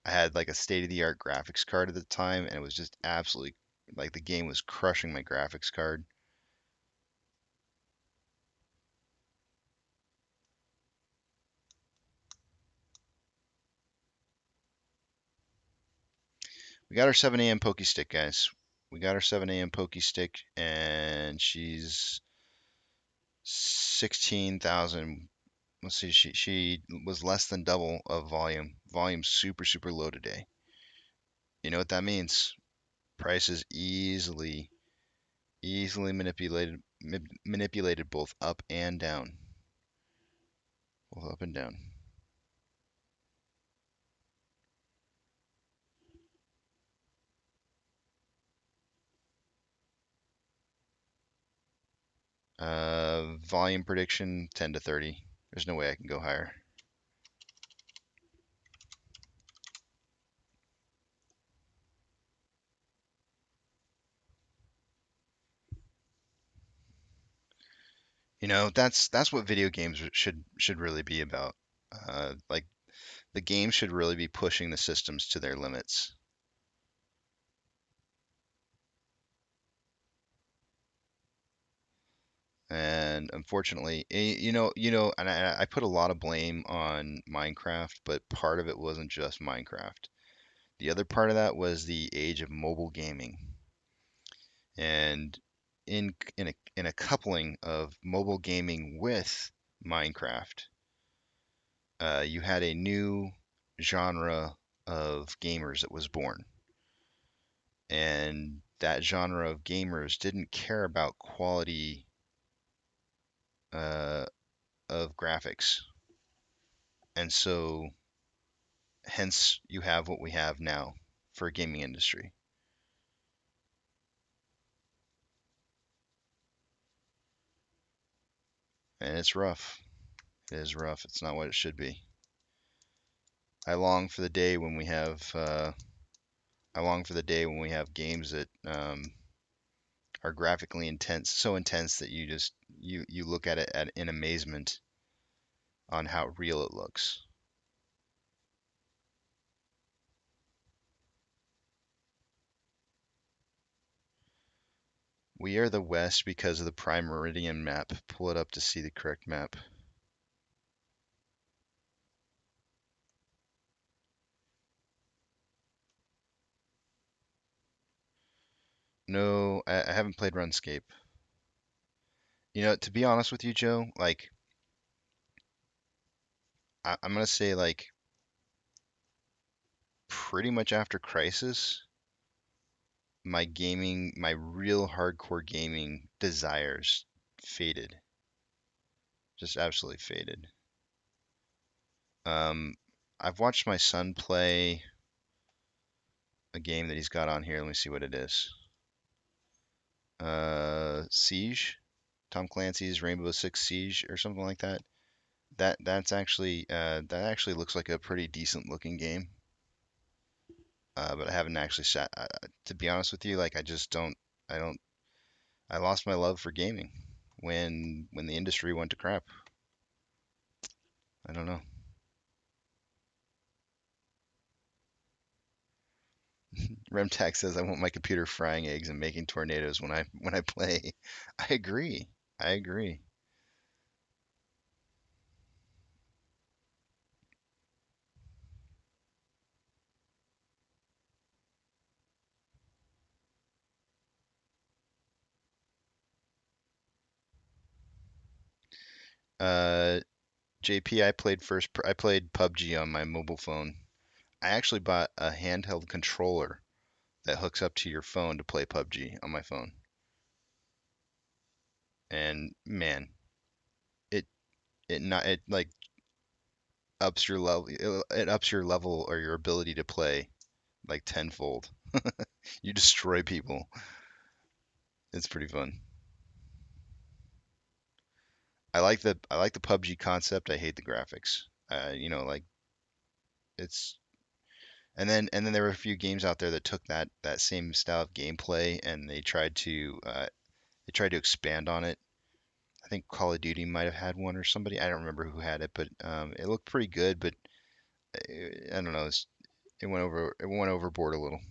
C: I had like a state-of-the-art graphics card at the time, and it was just absolutely like the game was crushing my graphics card. We got our 7 a.m. Poke Stick, guys. We got our 7 a.m. Poke Stick, and she's 16,000. Let's see, she was less than double of volume. Volume's super low today. You know what that means? Price is easily manipulated both up and down. Both up and down. Volume prediction 10 to 30. There's no way I can go higher. You know, that's what video games should really be about. Like the game should really be pushing the systems to their limits. And unfortunately, and I put a lot of blame on Minecraft, but part of it wasn't just Minecraft. The other part of that was the age of mobile gaming. And in a coupling of mobile gaming with Minecraft, you had a new genre of gamers that was born. And that genre of gamers didn't care about quality uh, of graphics. And so, hence, you have what we have now for a gaming industry. And it's rough. It is rough. It's not what it should be. I long for the day when we have games that are graphically intense, so intense that you look at it in amazement on how real it looks. We are the West because of the Prime Meridian map. Pull it up to see the correct map. No, I haven't played RuneScape. You know, to be honest with you, Joe, like I'm gonna say like pretty much after Crisis, my real hardcore gaming desires faded. Just absolutely faded. Um, I've watched my son play a game that he's got on here. Let me see what it is. Siege, Tom Clancy's Rainbow Six Siege or something like that. That actually looks like a pretty decent looking game. But I haven't actually sat. To be honest with you, like I just don't. I don't. I lost my love for gaming when the industry went to crap. I don't know. Remtax says I want my computer frying eggs and making tornadoes when I play. I agree. I agree. JP, I played PUBG on my mobile phone. I actually bought a handheld controller that hooks up to your phone to play PUBG on my phone. And man, it it like ups your level. It ups your level or your ability to play like tenfold. You destroy people. It's pretty fun. I like the PUBG concept. I hate the graphics. Like it's and then there were a few games out there that took that same style of gameplay and they tried to expand on it. I think Call of Duty might have had one or somebody. I don't remember who had it, but it looked pretty good. But I don't know. It went overboard a little.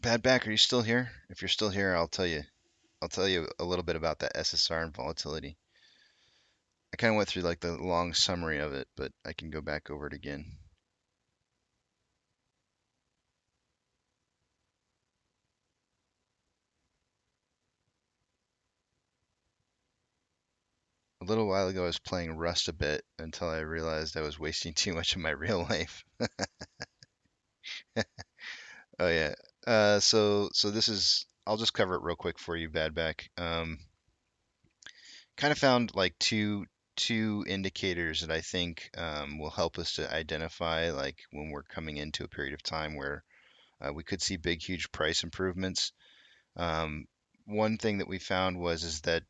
C: Bad back, are you still here? If you're still here, I'll tell you a little bit about that SSR and volatility. I kind of went through like the long summary of it, but I can go back over it again. A little while ago, I was playing Rust a bit until I realized I was wasting too much of my real life. Oh yeah. So this is. I'll just cover it real quick for you, Badback. Kind of found like two indicators that I think will help us to identify like when we're coming into a period of time where we could see big, huge price improvements. Um, One thing that we found was is that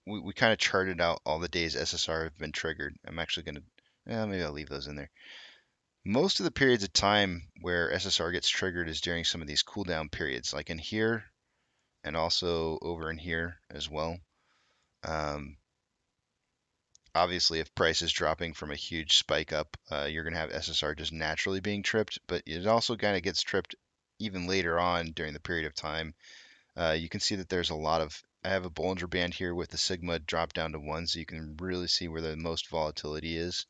C: we kind of charted out all the days SSR have been triggered. I'm actually gonna, maybe I'll leave those in there. Most of the periods of time where SSR gets triggered is during some of these cooldown periods, like in here and also over in here as well. Um, Obviously, if price is dropping from a huge spike up, you're going to have SSR just naturally being tripped, but it also kind of gets tripped even later on during the period of time. You can see that there's a lot of, I have a Bollinger Band here with the Sigma drop down to 1, so you can really see where the most volatility is.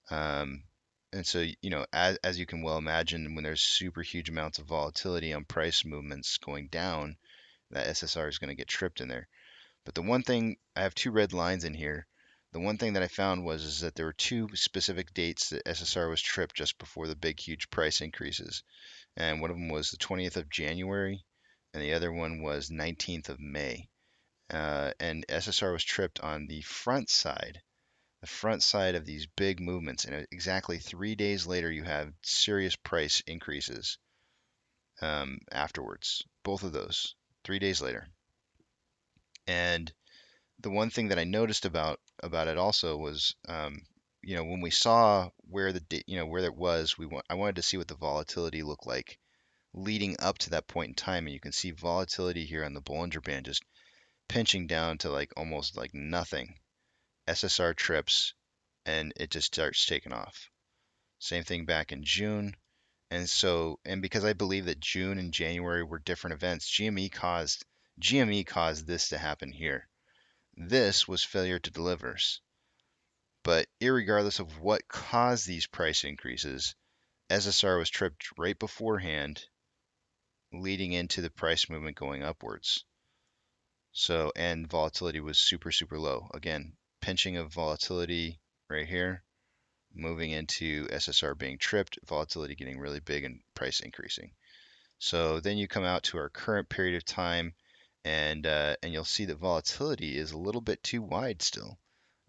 C: Um, and so, as you can well imagine, when there's super huge amounts of volatility on price movements going down, that SSR is going to get tripped in there. But the one thing, I have two red lines in here. The one thing that I found was is that there were two specific dates that SSR was tripped just before the big, huge price increases. And one of them was the 20th of January, and the other one was 19th of May. And SSR was tripped on the front side of these big movements. And exactly 3 days later, you have serious price increases afterwards. Both of those, 3 days later. And the one thing that I noticed about it also was, when we saw where where it was, I wanted to see what the volatility looked like leading up to that point in time, and you can see volatility here on the Bollinger Band just pinching down to like almost like nothing. SSR trips, and it just starts taking off. Same thing back in June. And because I believe that June and January were different events, GME caused this to happen here. This was failure to deliver. But irregardless of what caused these price increases, SSR was tripped right beforehand, leading into the price movement going upwards. So, and volatility was super, super low. Again, pinching of volatility right here, moving into SSR being tripped, volatility getting really big and price increasing. So then you come out to our current period of time, and you'll see that volatility is a little bit too wide still.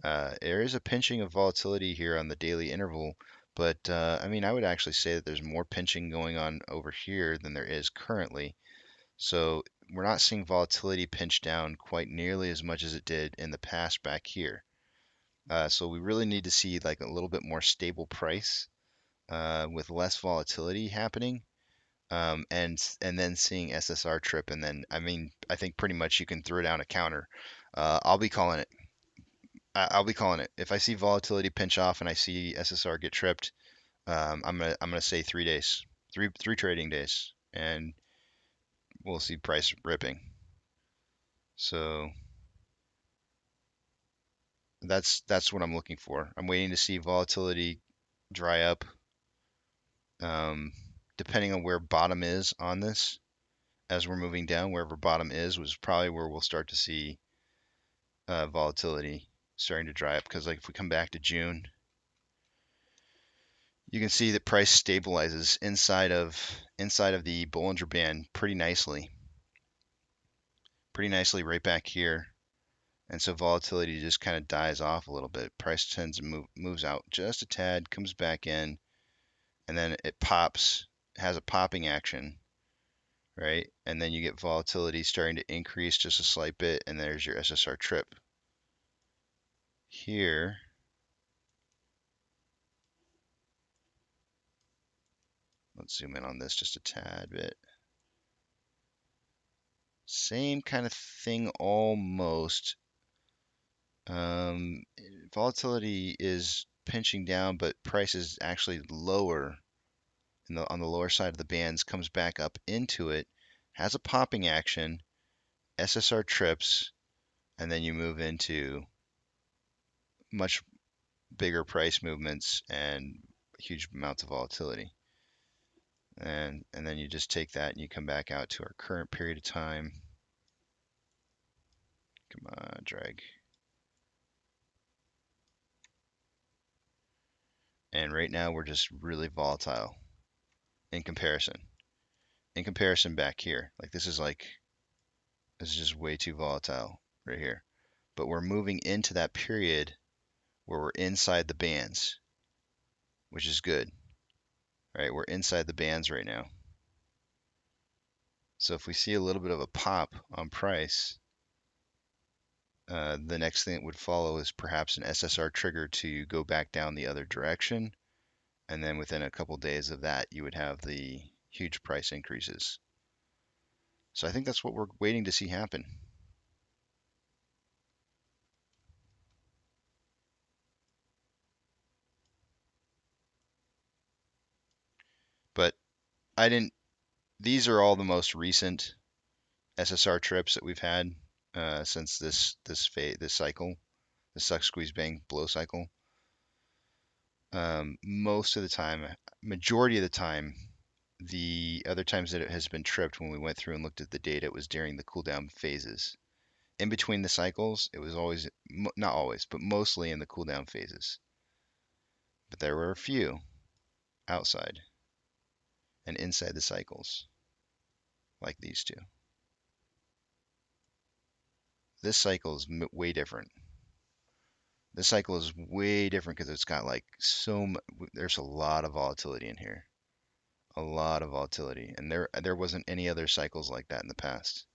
C: There is a pinching of volatility here on the daily interval, but I mean, I would actually say that there's more pinching going on over here than there is currently. So we're not seeing volatility pinch down quite nearly as much as it did in the past back here. So we really need to see like a little bit more stable price with less volatility happening, and then seeing SSR trip, and then I mean I think pretty much you can throw down a counter. I'll be calling it. I'll be calling it. If I see volatility pinch off and I see SSR get tripped, I'm gonna say 3 days, three trading days, and we'll see price ripping. So That's what I'm looking for. I'm waiting to see volatility dry up. Depending on where bottom is on this, as we're moving down, wherever bottom is was probably where we'll start to see volatility starting to dry up. Because like if we come back to June, you can see that price stabilizes inside of the Bollinger Band pretty nicely right back here. And so volatility just kind of dies off a little bit. Price tends to moves out just a tad, comes back in, and then it pops, has a popping action, right? And then you get volatility starting to increase just a slight bit, and there's your SSR trip. Here, let's zoom in on this just a tad bit. Same kind of thing almost. Volatility is pinching down, but price is actually lower on the lower side of the bands, comes back up into it, has a popping action, SSR trips, and then you move into much bigger price movements and huge amounts of volatility. And then you just take that and you come back out to our current period of time. Come on, drag. And right now we're just really volatile in comparison. In comparison back here, like this is just way too volatile right here. But we're moving into that period where we're inside the bands, which is good. Right? We're inside the bands right now. So if we see a little bit of a pop on price, the next thing that would follow is perhaps an SSR trigger to go back down the other direction. And then within a couple days of that, you would have the huge price increases. So I think that's what we're waiting to see happen. But these are all the most recent SSR trips that we've had since this cycle, the suck, squeeze, bang, blow cycle. Most of the time, majority of the time, the other times that it has been tripped when we went through and looked at the data, it was during the cool down phases. In between the cycles, it was always, not always, but mostly in the cool down phases. But there were a few outside and inside the cycles, like these two. This cycle is way different. This cycle is way different because it's got like there's a lot of volatility in here. A lot of volatility. And there wasn't any other cycles like that in the past.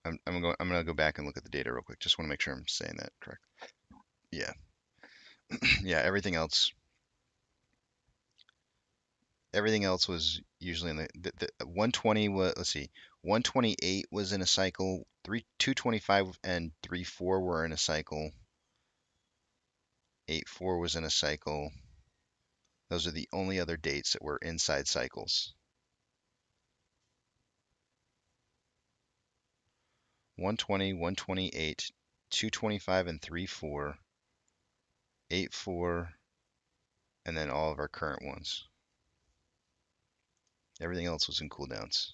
C: I'm gonna go back and look at the data real quick. Just want to make sure I'm saying that correct. Yeah. Yeah, everything else was usually in the 120 was, let's see, 128 was in a cycle, 225 and 34 were in a cycle, 84 was in a cycle. Those are the only other dates that were inside cycles. 120, 128, 225 and 34, 84, and then all of our current ones. Everything else was in cooldowns.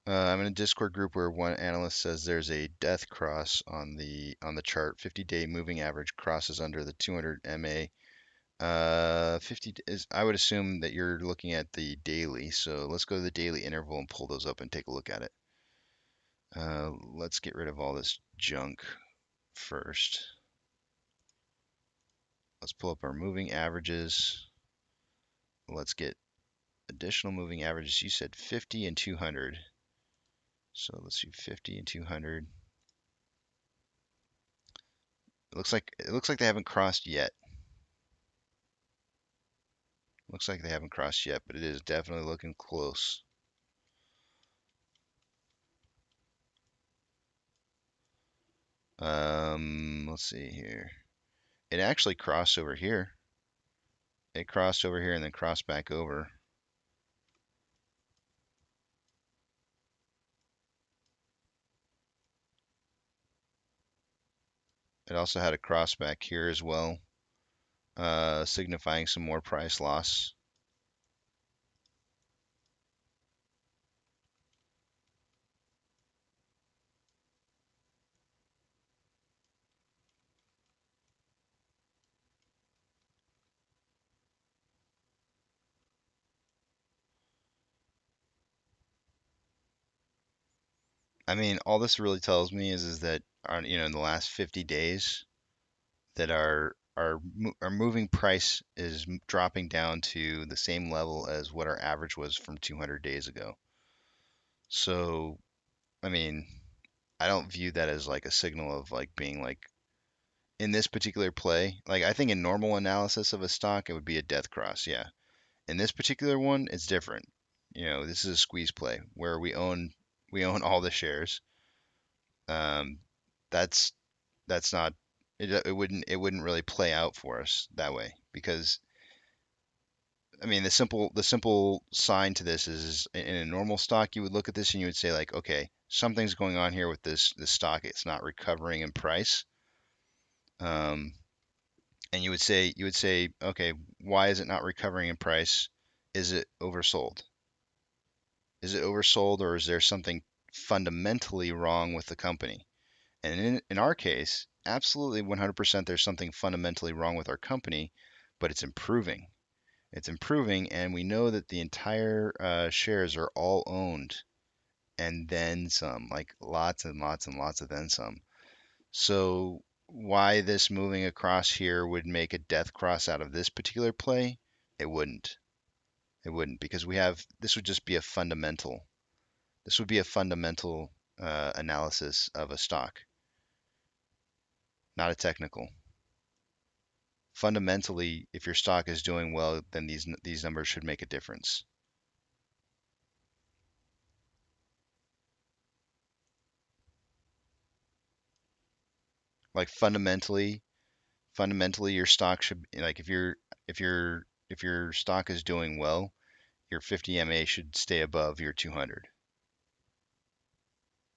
C: I'm in a Discord group where one analyst says there's a death cross on the chart. 50-day moving average crosses under the 200 MA. 50 is, I would assume that you're looking at the daily. So let's go to the daily interval and pull those up and take a look at it. Let's get rid of all this junk first. Let's pull up our moving averages. Let's get additional moving averages. You said 50 and 200. So let's do 50 and 200. It looks like they haven't crossed yet. Looks like they haven't crossed yet, but it is definitely looking close. Let's see here. It actually crossed over here. It crossed over here and then crossed back over. It also had a cross back here as well, signifying some more price loss. I mean, all this really tells me is that in the last 50 days that our moving price is dropping down to the same level as what our average was from 200 days ago. So, I mean, I don't view that as like a signal of like being like in this particular play. Like I think in normal analysis of a stock, it would be a death cross. Yeah. In this particular one, it's different. This is a squeeze play where we own all the shares. Um, that's that's not it wouldn't really play out for us that way because I mean the simple sign to this is in a normal stock you would look at this and you would say like, okay, something's going on here with this stock. It's not recovering in price. Um, and you would say, okay, why is it not recovering in price? Is it oversold? Is it oversold, or is there something fundamentally wrong with the company? And in our case, absolutely 100% there's something fundamentally wrong with our company, but it's improving. It's improving, and we know that the entire shares are all owned and then some, like lots and lots and lots of then some. So why this moving across here would make a death cross out of this particular play? It wouldn't. It wouldn't because this would just be a fundamental. This would be a fundamental analysis of a stock, not a technical. Fundamentally, if your stock is doing well, then these numbers should make a difference. Like fundamentally, your stock should like if your stock is doing well, your 50 MA should stay above your 200.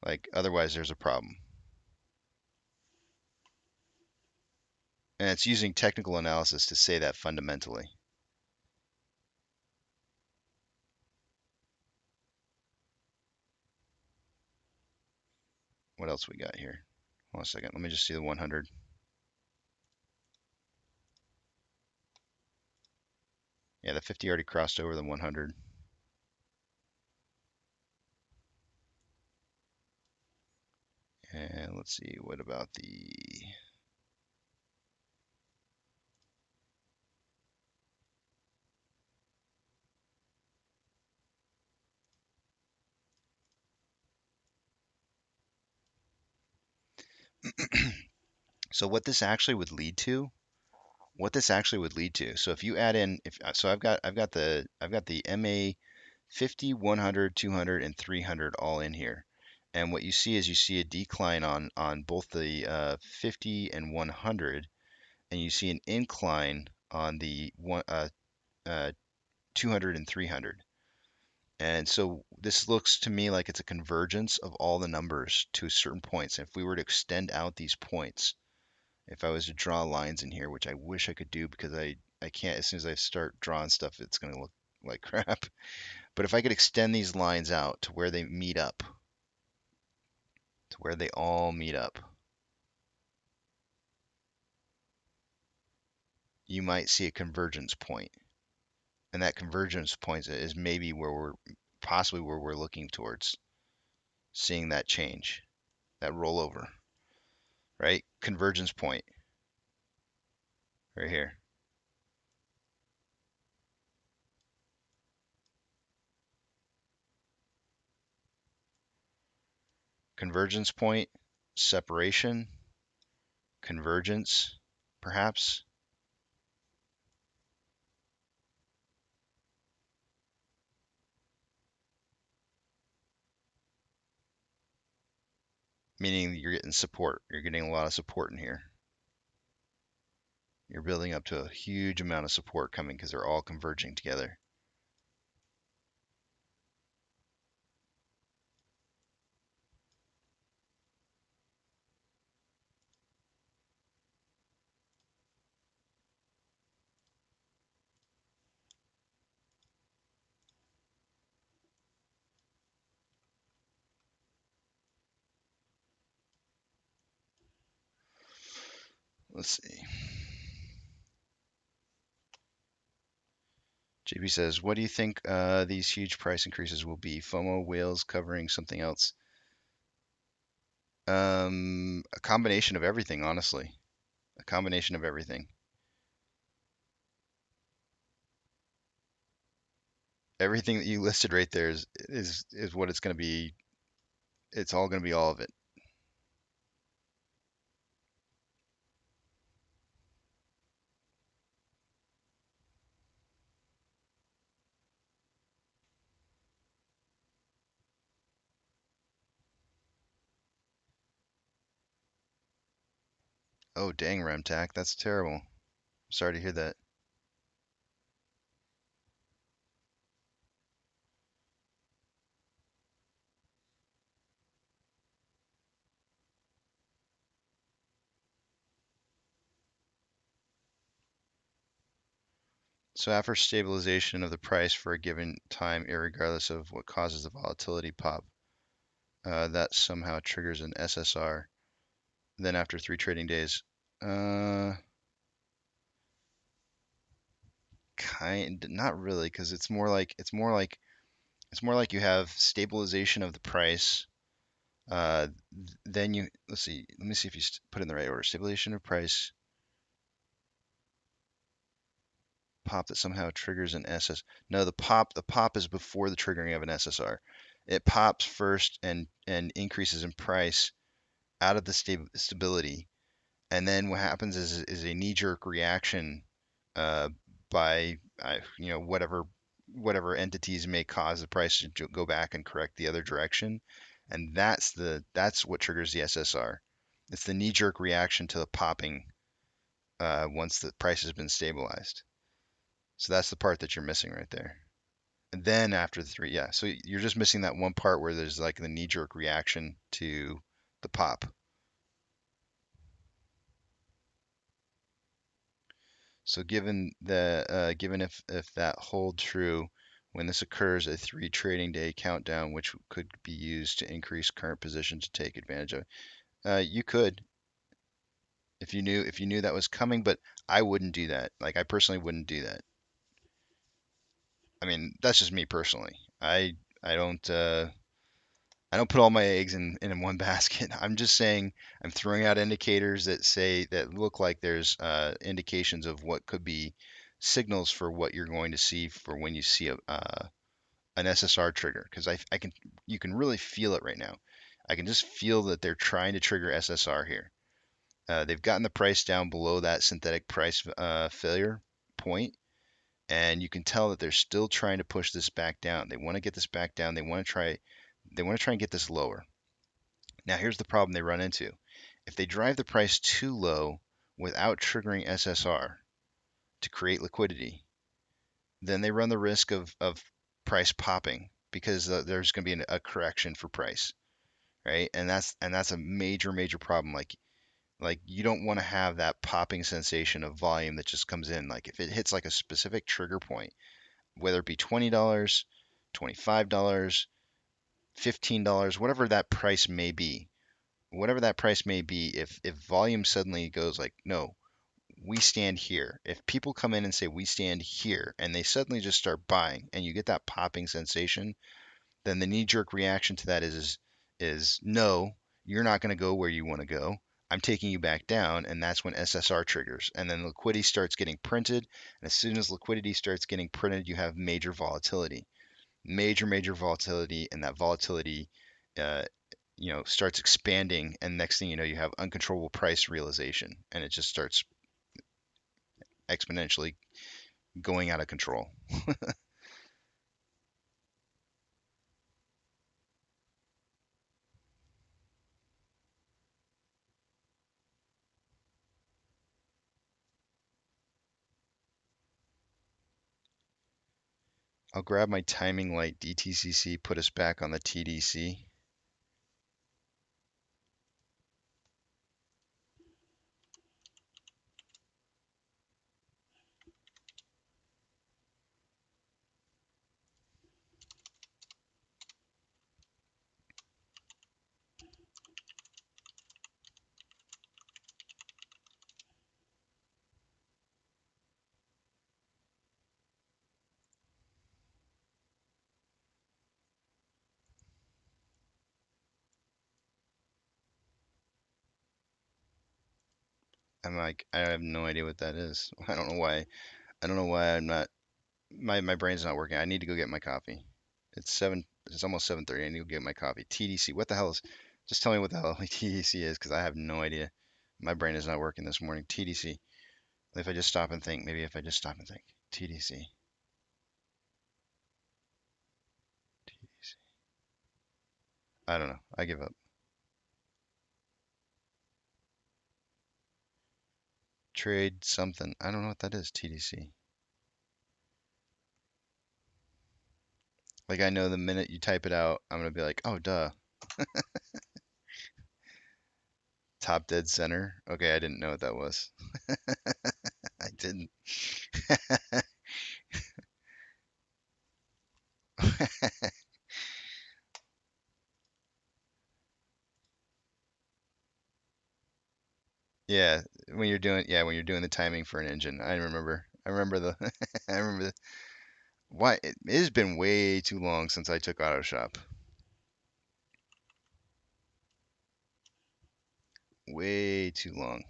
C: Like otherwise there's a problem. And it's using technical analysis to say that fundamentally. What else we got here? Hold on a second. Let me just see the 100. Yeah, the 50 already crossed over the 100. And let's see, what about the so what this actually would lead to, so if you add in, I've got the MA 50, 100, 200, and 300 all in here. And what you see is you see a decline on both the 50 and 100, and you see an incline on the 200 and 300. And so this looks to me like it's a convergence of all the numbers to certain points. And if we were to extend out these points, if I was to draw lines in here, which I wish I could do because I can't, as soon as I start drawing stuff, it's going to look like crap. But if I could extend these lines out to where they meet up, to where they all meet up, you might see a convergence point. And that convergence point is maybe possibly where we're looking towards, seeing that change, that rollover, right? Convergence point right here. Convergence point, separation, convergence, perhaps. meaning you're getting support. You're getting a lot of support in here. You're building up to a huge amount of support coming because they're all converging together. Let's see. JP says, what do you think these huge price increases will be? FOMO, whales covering something else? A combination of everything, honestly. A combination of everything. Everything that you listed right there is what it's going to be. It's all going to be all of it. Oh, dang, Remtac, that's terrible. Sorry to hear that. So after stabilization of the price for a given time, irregardless of what causes the volatility pop, that somehow triggers an SSR. Then after 3 trading days, not really, because it's more like you have stabilization of the price. Then let's see. Let me see if you put it in the right order. Stabilization of price, pop that somehow triggers an SS. No, the pop is before the triggering of an SSR. It pops first and increases in price out of the stability, and then what happens is a knee-jerk reaction uh, by whatever entities may cause the price to go back and correct the other direction, and that's what triggers the SSR. It's the knee-jerk reaction to the popping once the price has been stabilized. So that's the part that you're missing right there. And then after the 3, yeah. So you're just missing that one part where there's like the knee-jerk reaction to the pop. So given if that holds true, when this occurs, a 3 trading day countdown, which could be used to increase current position to take advantage of. You could, if you knew that was coming, but I wouldn't do that. Like I personally wouldn't do that. I mean, that's just me personally. I don't put all my eggs in one basket. I'm just saying I'm throwing out indicators that look like there's indications of what could be signals for what you're going to see for when you see an SSR trigger, because you can really feel it right now. I can just feel that they're trying to trigger SSR here. They've gotten the price down below that synthetic price failure point, and you can tell that they're still trying to push this back down. They want to get this back down. They want to try and get this lower. Now, here's the problem they run into. If they drive the price too low without triggering SSR to create liquidity, then they run the risk of price popping because there's going to be a correction for price, right? And that's a major problem. Like you don't want to have that popping sensation of volume that just comes in. Like if it hits like a specific trigger point, whether it be $20, $25, $15, whatever that price may be, if volume suddenly goes like, no, we stand here. If people come in and say we stand here and they suddenly just start buying and you get that popping sensation, then the knee-jerk reaction to that is no, you're not going to go where you want to go. I'm taking you back down, and that's when SSR triggers. And then liquidity starts getting printed. And as soon as liquidity starts getting printed, you have major volatility. Major volatility, and that volatility uh, starts expanding, and next thing you know, you have uncontrollable price realization, and it just starts exponentially going out of control. I'll grab my timing light DTCC, put us back on the TDC. I'm like, I have no idea what that is. I don't know why. I don't know why I'm not. My brain's not working. I need to go get my coffee. It's seven. It's almost 7:30. I need to go get my coffee. TDC. What the hell is? Just tell me what the hell TDC is, because I have no idea. My brain is not working this morning. TDC. If I just stop and think, maybe if I just stop and think. TDC. TDC. I don't know. I give up. Trade something. I don't know what that is. TDC. Like I know the minute you type it out, I'm gonna be like, oh duh. Top dead center. Okay, I didn't know what that was. I didn't. Yeah, when you're doing the timing for an engine. I remember. I remember the I remember the, why it has been way too long since I took auto shop. Way too long.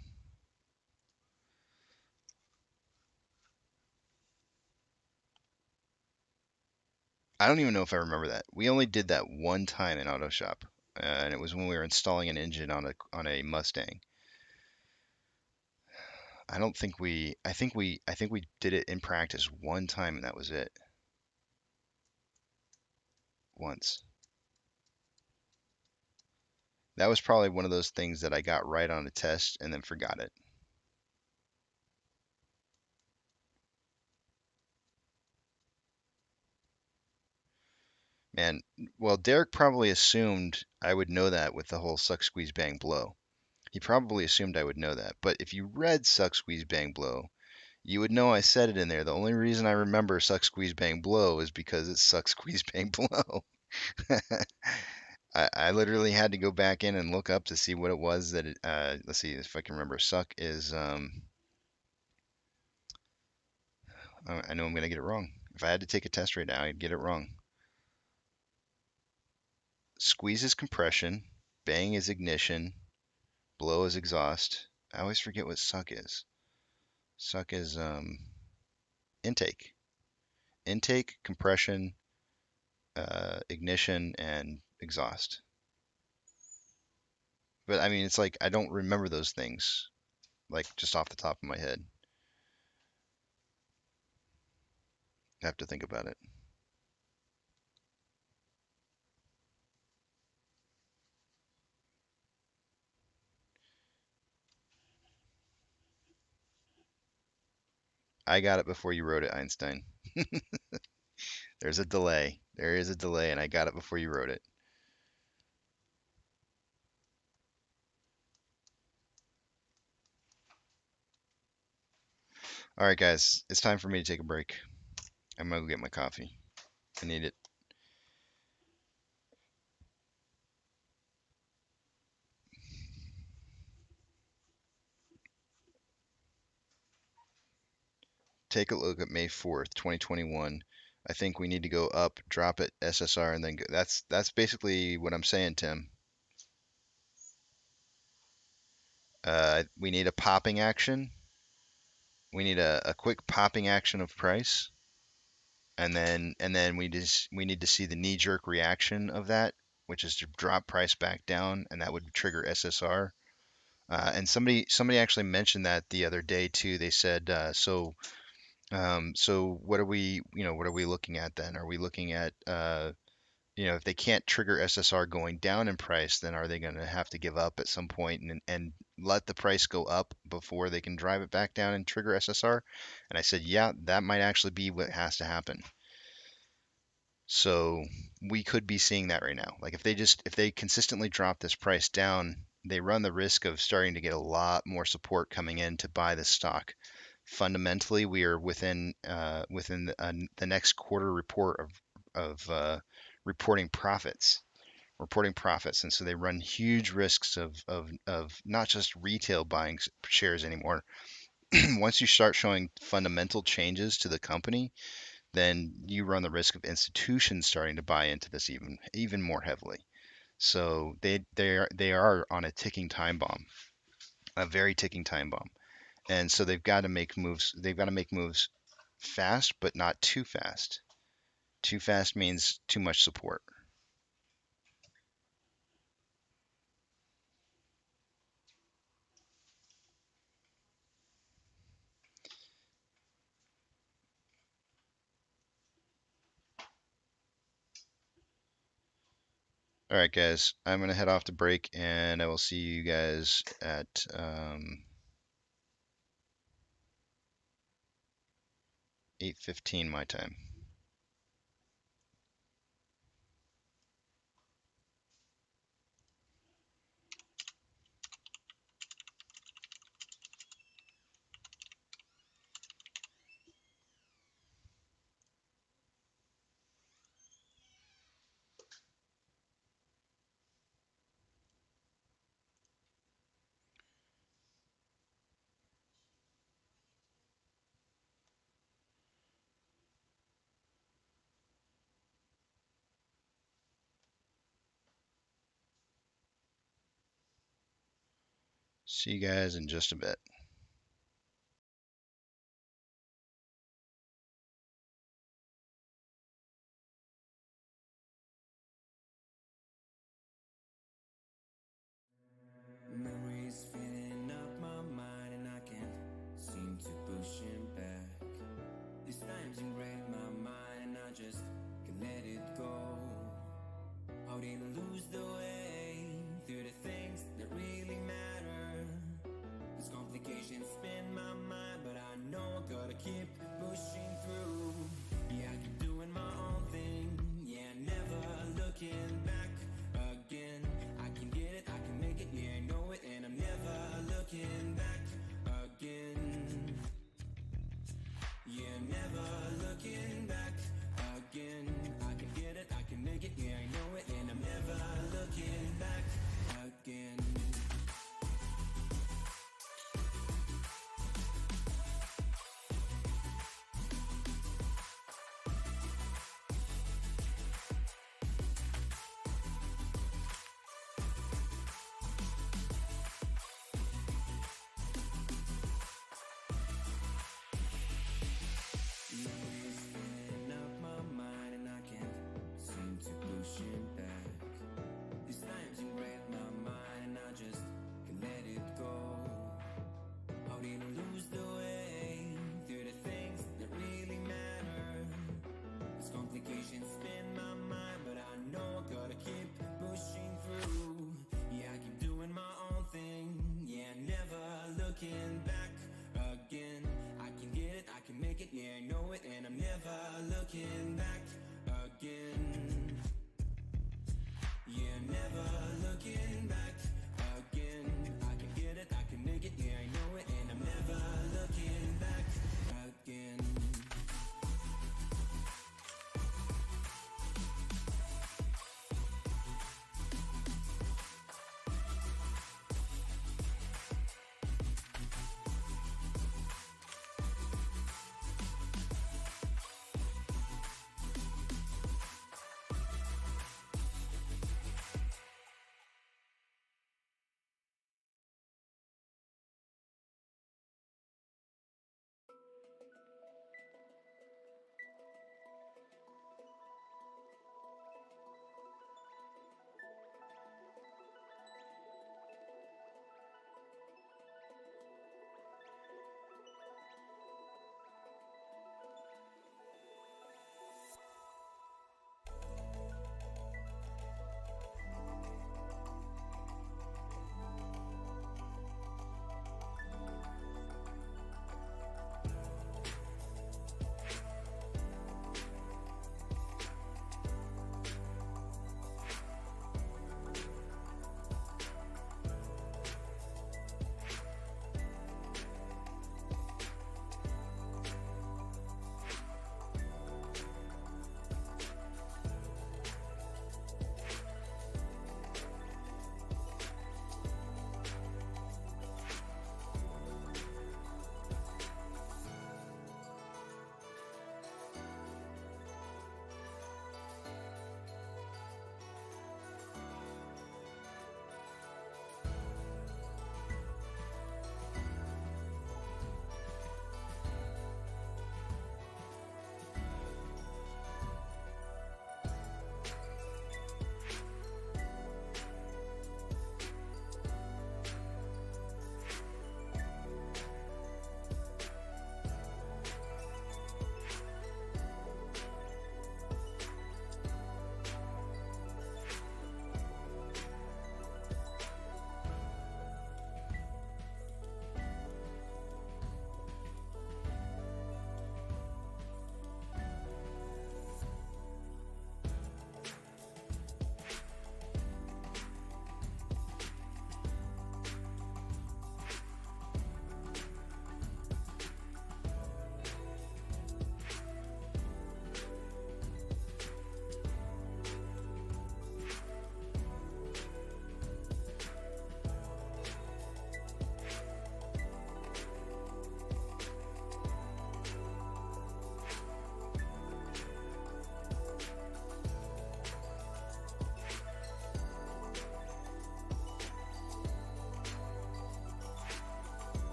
C: I don't even know if I remember that. We only did that one time in auto shop, and it was when we were installing an engine on a Mustang. I don't think we I think we did it in practice one time and that was it. Once. That was probably one of those things that I got right on a test and then forgot it. Man, well, Derek probably assumed I would know that with the whole suck, squeeze, bang, blow. He probably assumed I would know that. But if you read suck, squeeze, bang, blow, you would know I said it in there. The only reason I remember suck, squeeze, bang, blow is because it's suck, squeeze, bang, blow. I literally had to go back in and look up to see what it was that let's see if I can remember. Suck is I know I'm gonna get it wrong. If I had to take a test right now, I'd get it wrong. Squeeze is compression, bang is ignition, blow is exhaust. I always forget what suck is. Suck is intake. Intake, compression, ignition, and exhaust. But I mean, it's like I don't remember those things, like just off the top of my head. I have to think about it. I got it before you wrote it, Einstein. There's a delay. There is a delay, and I got it before you wrote it. All right, guys, it's time for me to take a break. I'm gonna go get my coffee. I need it. Take a look at May 4th, 2021. I think we need to go up, drop it, SSR, and then go. That's basically what I'm saying, Tim. We need a popping action. We need a quick popping action of price, and then we need to see the knee-jerk reaction of that, which is to drop price back down, and that would trigger SSR. And somebody actually mentioned that the other day too. They said, so what are we, what are we looking at then? Are we looking at, if they can't trigger SSR going down in price, then are they going to have to give up at some point and let the price go up before they can drive it back down and trigger SSR? And I said, yeah, that might actually be what has to happen. So we could be seeing that right now. Like if they consistently drop this price down, they run the risk of starting to get a lot more support coming in to buy the stock. Fundamentally, we are within the next quarter report of reporting profits, and so they run huge risks of not just retail buying shares anymore. Once you start showing fundamental changes to the company, then you run the risk of institutions starting to buy into this even more heavily. So they are on a ticking time bomb, a very ticking time bomb. And so they've got to make moves. They've got to make moves fast, but not too fast. Too fast means too much support. All right, guys, I'm gonna head off to break, and I will see you guys at 8:15 my time. See you guys in just a bit.
E: Memories filling up my mind and I can't seem to push him back. These times ingrained my mind, I just can't let it go. How did I lose the way through the things that really matter? It's complicated.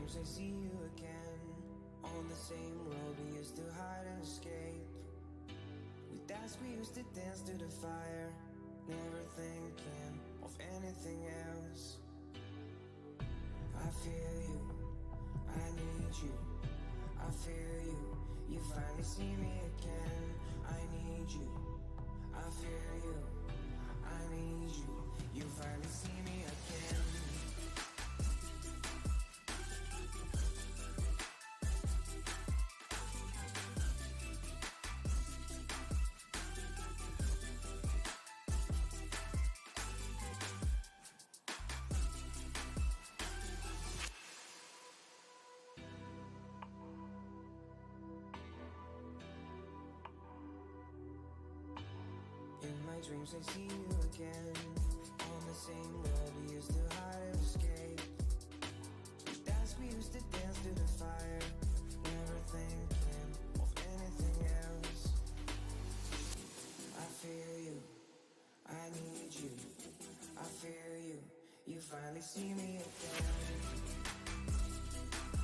E: dreams I see you again. On the same road we used to hide and escape. With that we used to dance to the fire, never thinking of anything else. I feel you, I need you. I feel you, you finally see me again. I need you, I feel you, I need you. You finally see me again. In my dreams I see you again. On the same road we used to hide and escape. That's we used to dance to the fire, never thinking of anything else. I feel you, I need you. I feel you, you finally see me again.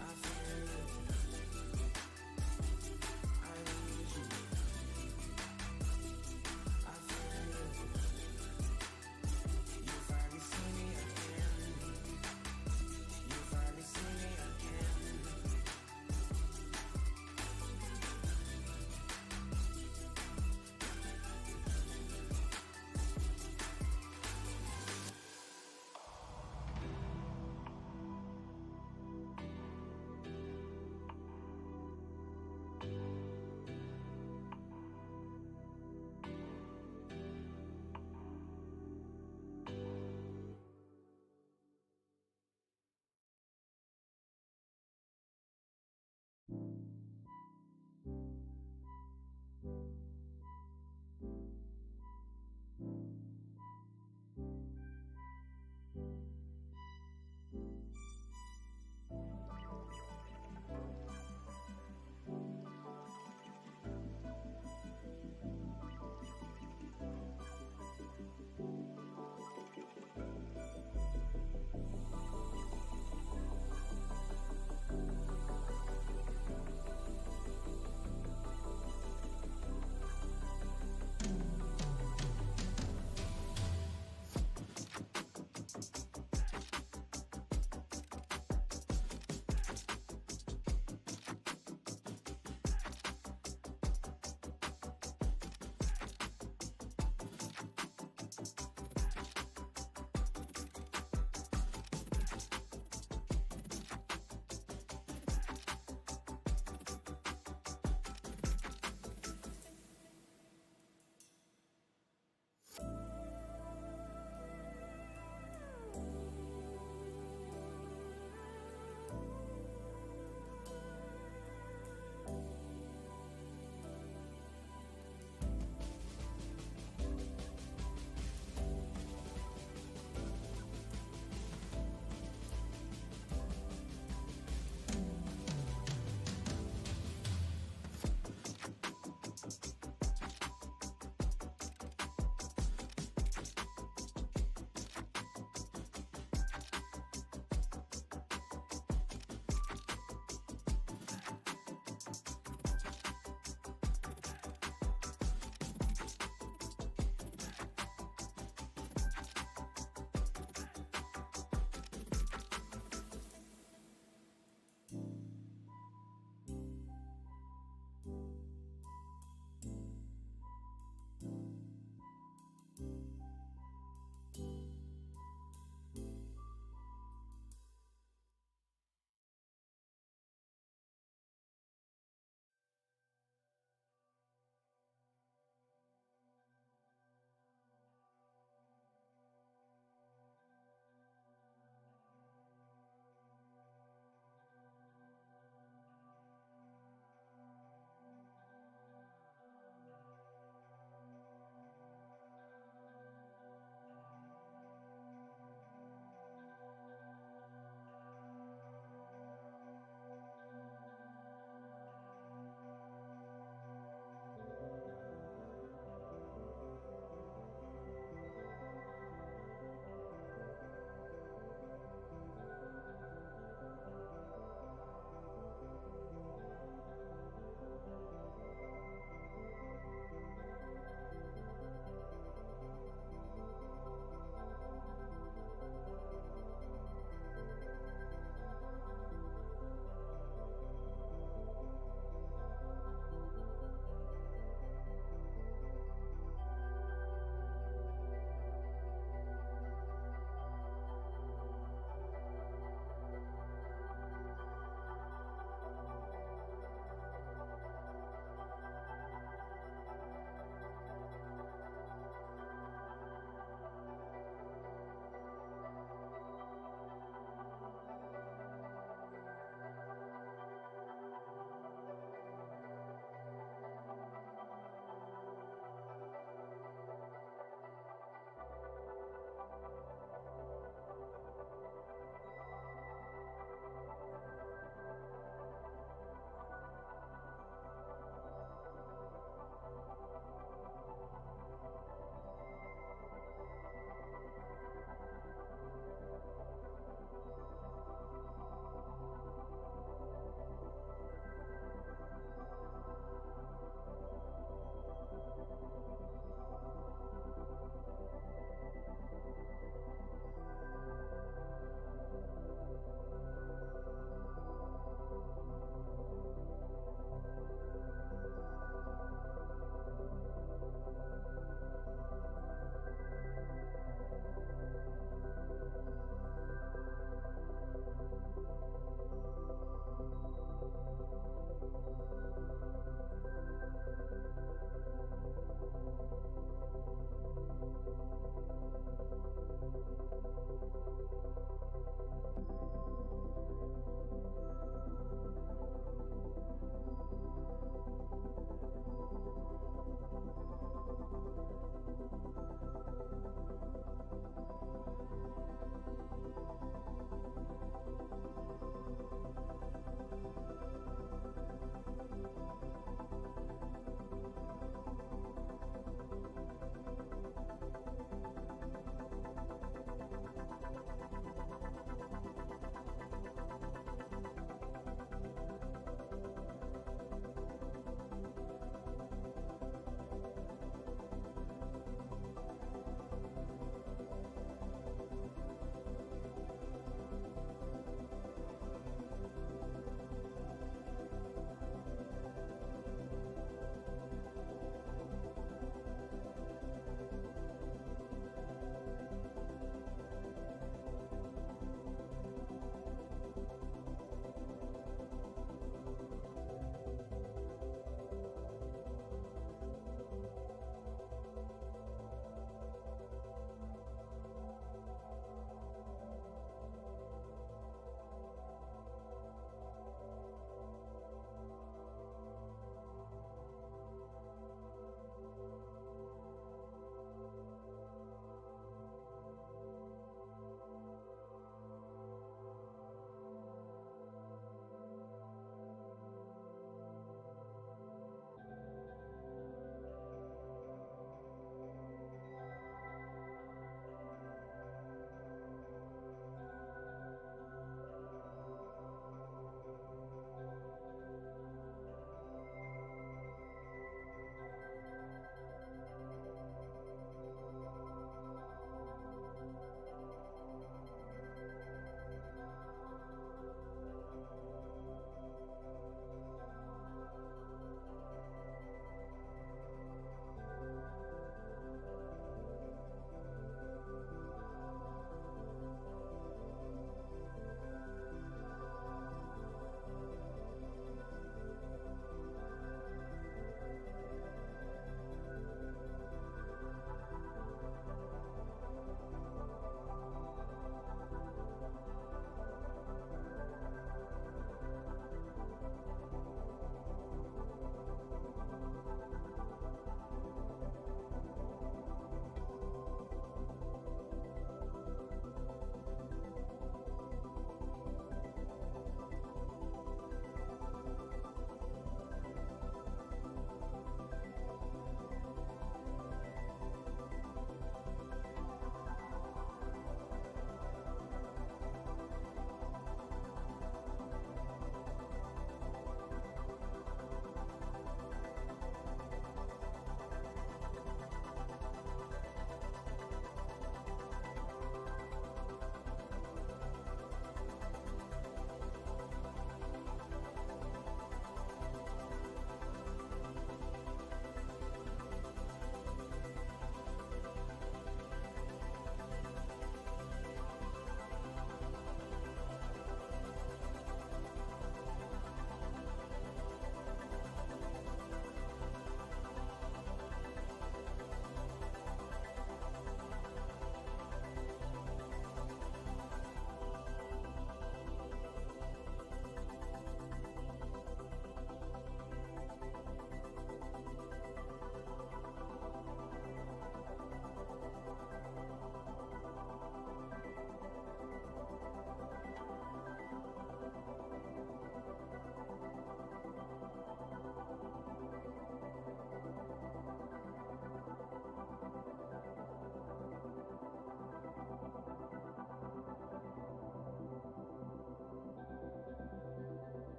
E: I feel you, I need you. I feel you, you finally see me again. You finally see me again.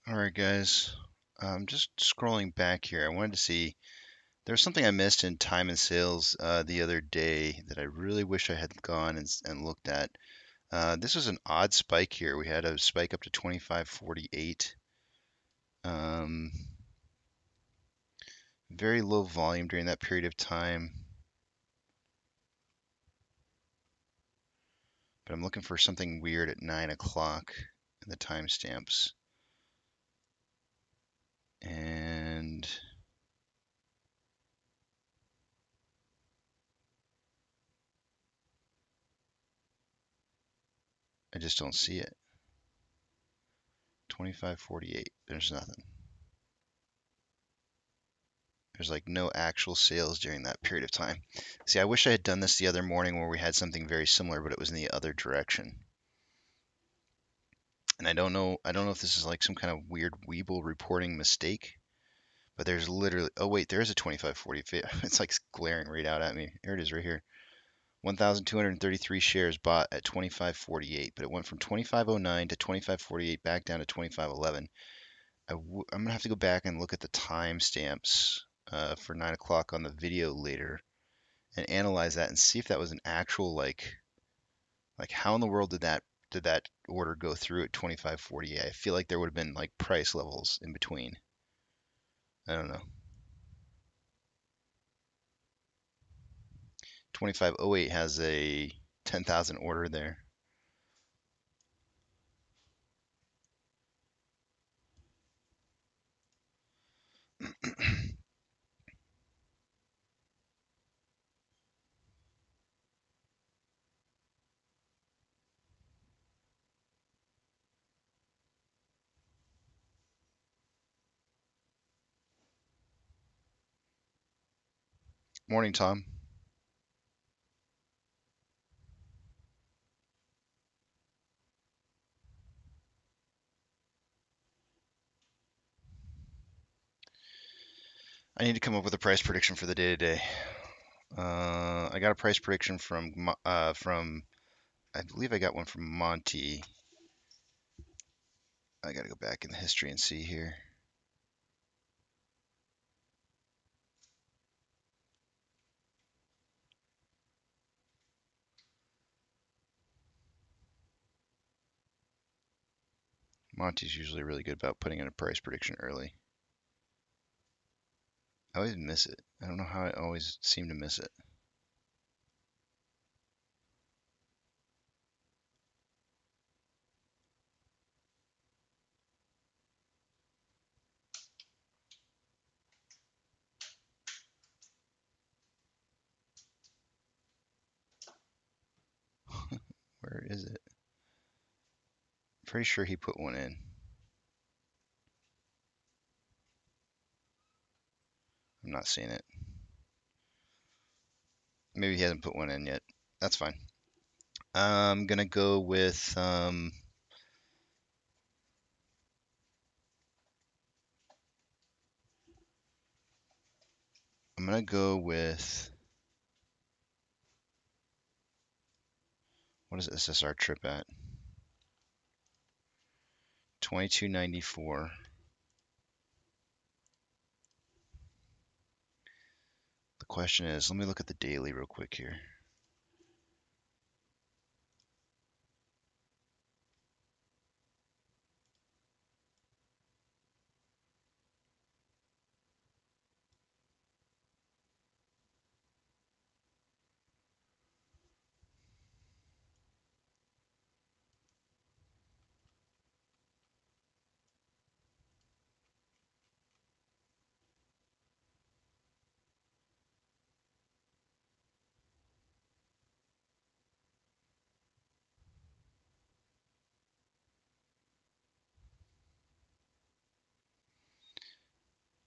C: All right, guys. I'm just scrolling back here. I wanted to see there's something I missed in time and sales the other day that I really wish I had gone and looked at. This was an odd spike here. We had a spike up to 25.48. Very low volume during that period of time. But I'm looking for something weird at 9 o'clock in the timestamps. And I just don't see it. 25.48. There's nothing. There's like no actual sales during that period of time. See, I wish I had done this the other morning where we had something very similar, but it was in the other direction. And I don't know if this is like some kind of weird Webull reporting mistake, but there's literally, oh wait, there is a 25.40. It's like glaring right out at me. Here it is right here. 1,233 shares bought at 25.48, but it went from 25.09 to 25.48 back down to 25.11. I'm gonna have to go back and look at the timestamps for 9 o'clock on the video later and analyze that and see if that was an actual like how in the world did that order go through at 25.48? I feel like there would have been like price levels in between. I don't know. 25.08 has a 10,000 order there. Morning, Tom. I need to come up with a price prediction for the day today. I got a price prediction from I believe I got one from Monty. I got to go back in the history and see here. Monty's usually really good about putting in a price prediction early. I always miss it. I don't know how I always seem to miss it. Where is it? Pretty sure he put one in. I'm not seeing it. Maybe he hasn't put one in yet. That's fine. I'm gonna go with I'm gonna go with what is SSR trip at? 2294. The question is, let me look at the daily real quick here.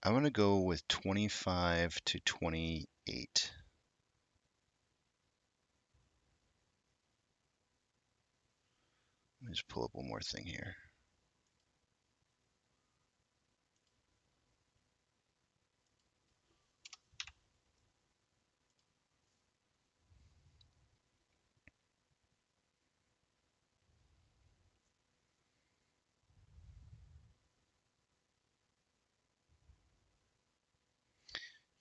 C: I'm gonna go with 25 to 28. Let me just pull up one more thing here.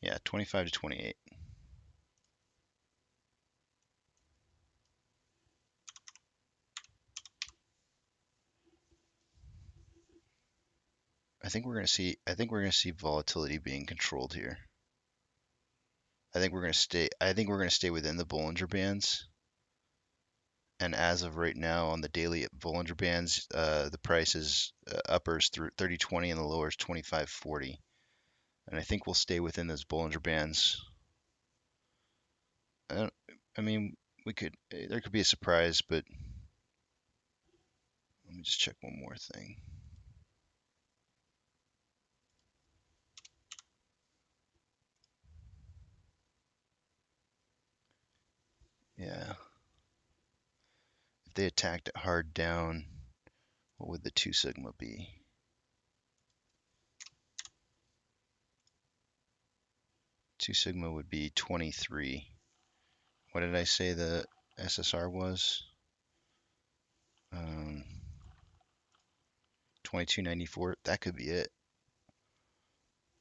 C: Yeah, 25 to 28. I think we're going to see volatility being controlled here. I think we're going to stay within the Bollinger Bands. And as of right now on the daily Bollinger Bands, the price is uppers through 30.20 and the lowers 25.40. And I think we'll stay within those Bollinger Bands. I mean, there could be a surprise, but let me just check one more thing. Yeah. If they attacked it hard down, what would the 2 sigma be? 2 sigma would be 23. What did I say the SSR was? 2294. That could be it.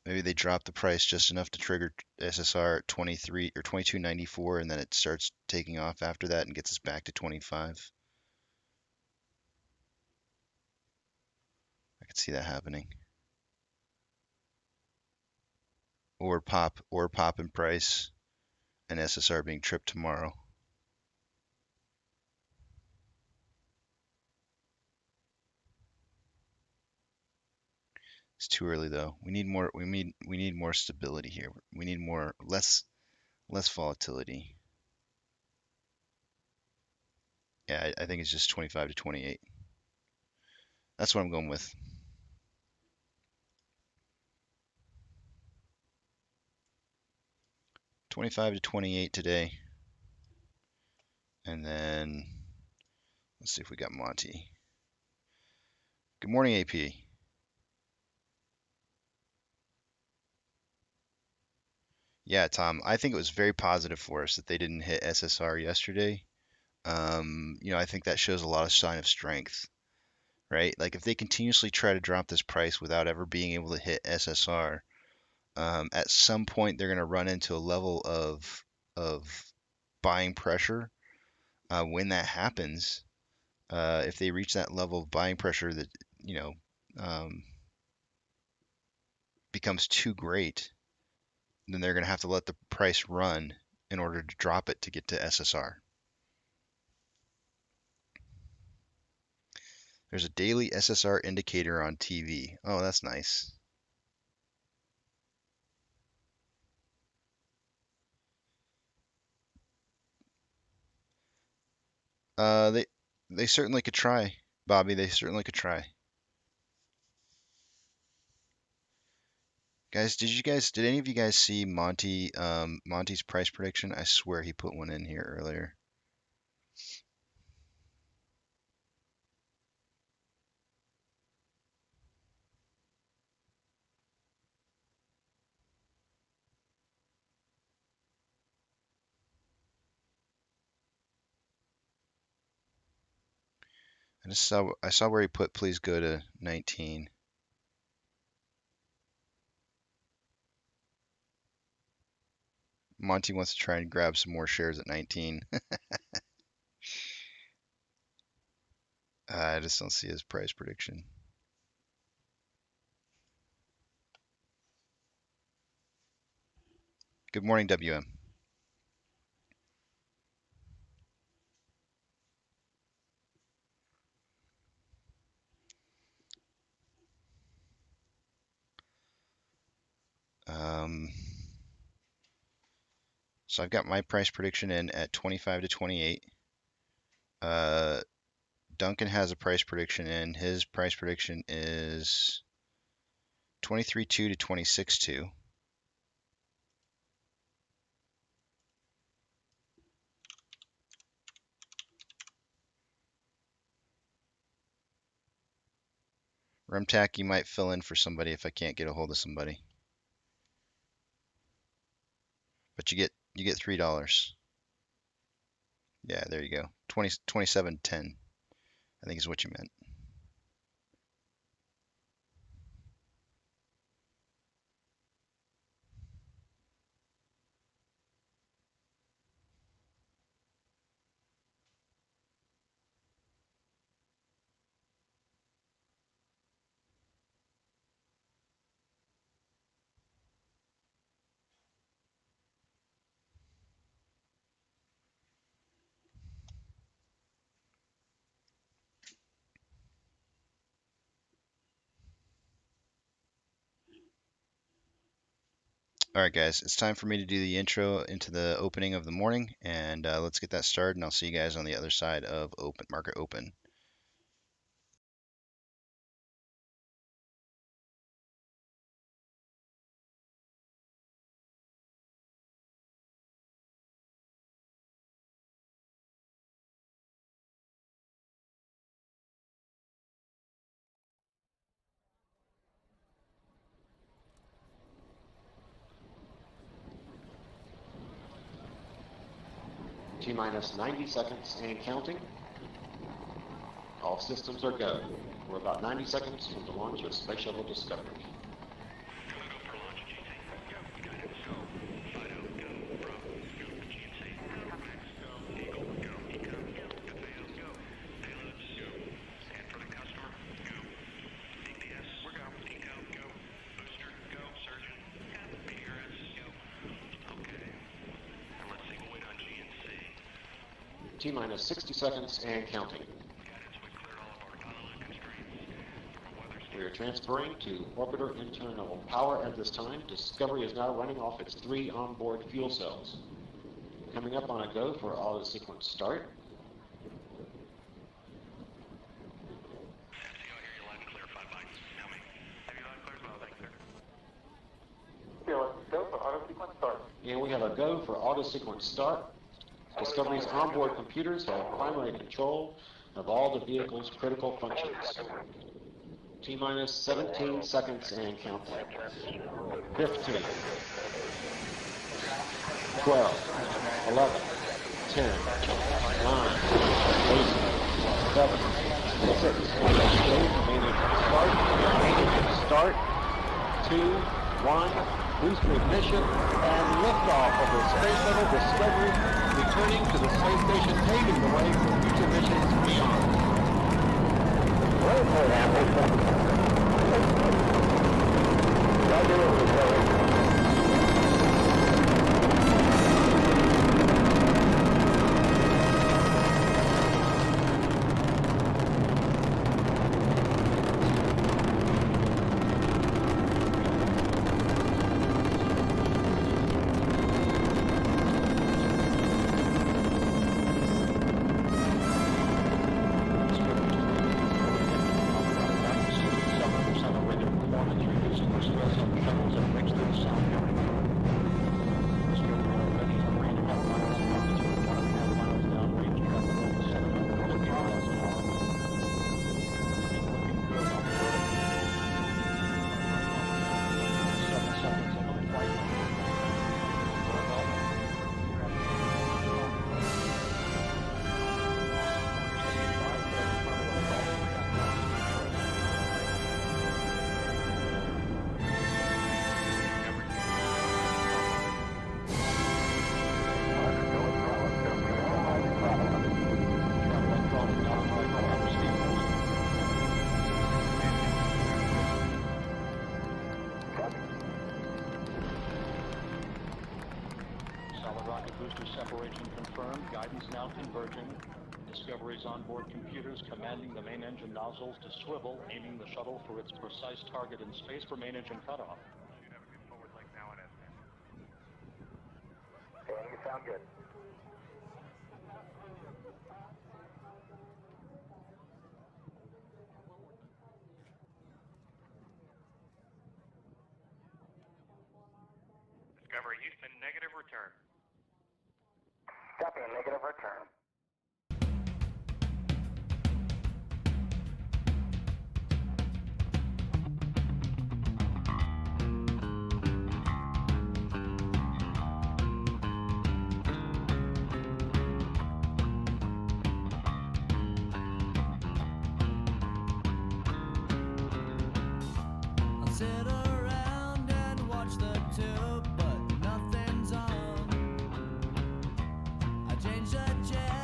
C: Maybe they drop the price just enough to trigger SSR at 23 or 2294, and then it starts taking off after that and gets us back to 25. I could see that happening. Or pop in price and SSR being tripped tomorrow. It's too early though. We need more stability here. We need less volatility. Yeah, I think it's just 25 to 28. That's what I'm going with. $25 to 28 today. And then let's see if we got Monty. Good morning, AP. Yeah, Tom, I think it was very positive for us that they didn't hit SSR yesterday. I think that shows a lot of sign of strength, right? Like if they continuously try to drop this price without ever being able to hit SSR, at some point they're going to run into a level of buying pressure. When that happens, if they reach that level of buying pressure that um, becomes too great, then they're going to have to let the price run in order to drop it to get to SSR. There's a daily SSR indicator on TV. Oh, that's nice. They certainly could try, Bobby. They certainly could try. Guys, did any of you guys see Monty's price prediction? I swear he put one in here earlier. I saw where he put please go to 19. Monty wants to try and grab some more shares at 19. I just don't see his price prediction. Good morning, WM. So I've got my price prediction in at 25 to 28. Duncan has a price prediction in. His price prediction is 23.2 to 26.2. Remtac, you might fill in for somebody if I can't get a hold of somebody. But you get $3. Yeah, there you go. 27.10, I think is what you meant. All right, guys, it's time for me to do the intro into the opening of the morning, and let's get that started, and I'll see you guys on the other side of market open.
A: T-minus 90 seconds and counting. All systems are go. We're about 90 seconds from the launch of Space Shuttle Discovery. T-minus 60 seconds and counting. We are transferring to orbiter internal power at this time. Discovery is now running off its 3 onboard fuel cells. Coming up on a go for auto sequence start. And we have a go for auto sequence start. Discovery's onboard computers have primary control of all the vehicle's critical functions. T-minus 17 seconds and counting. 15, 12, 11, 10, 9, 8, 7, 6, start, 2, 1, booster ignition, and liftoff of the Space Shuttle Discovery, returning to the space station, paving the way for future missions beyond.
B: Separation confirmed. Guidance now converging. Discovery's onboard computers commanding the main engine nozzles to swivel, aiming the shuttle for its precise target in space for main engine cutoff.
D: Should have a good forward leg now in estimate.
F: Dan, you sound good.
D: Discovery Houston, negative return.
F: Copy, a negative return.
E: I'll sit around and watch the tube, but nothing's on. I change the jet.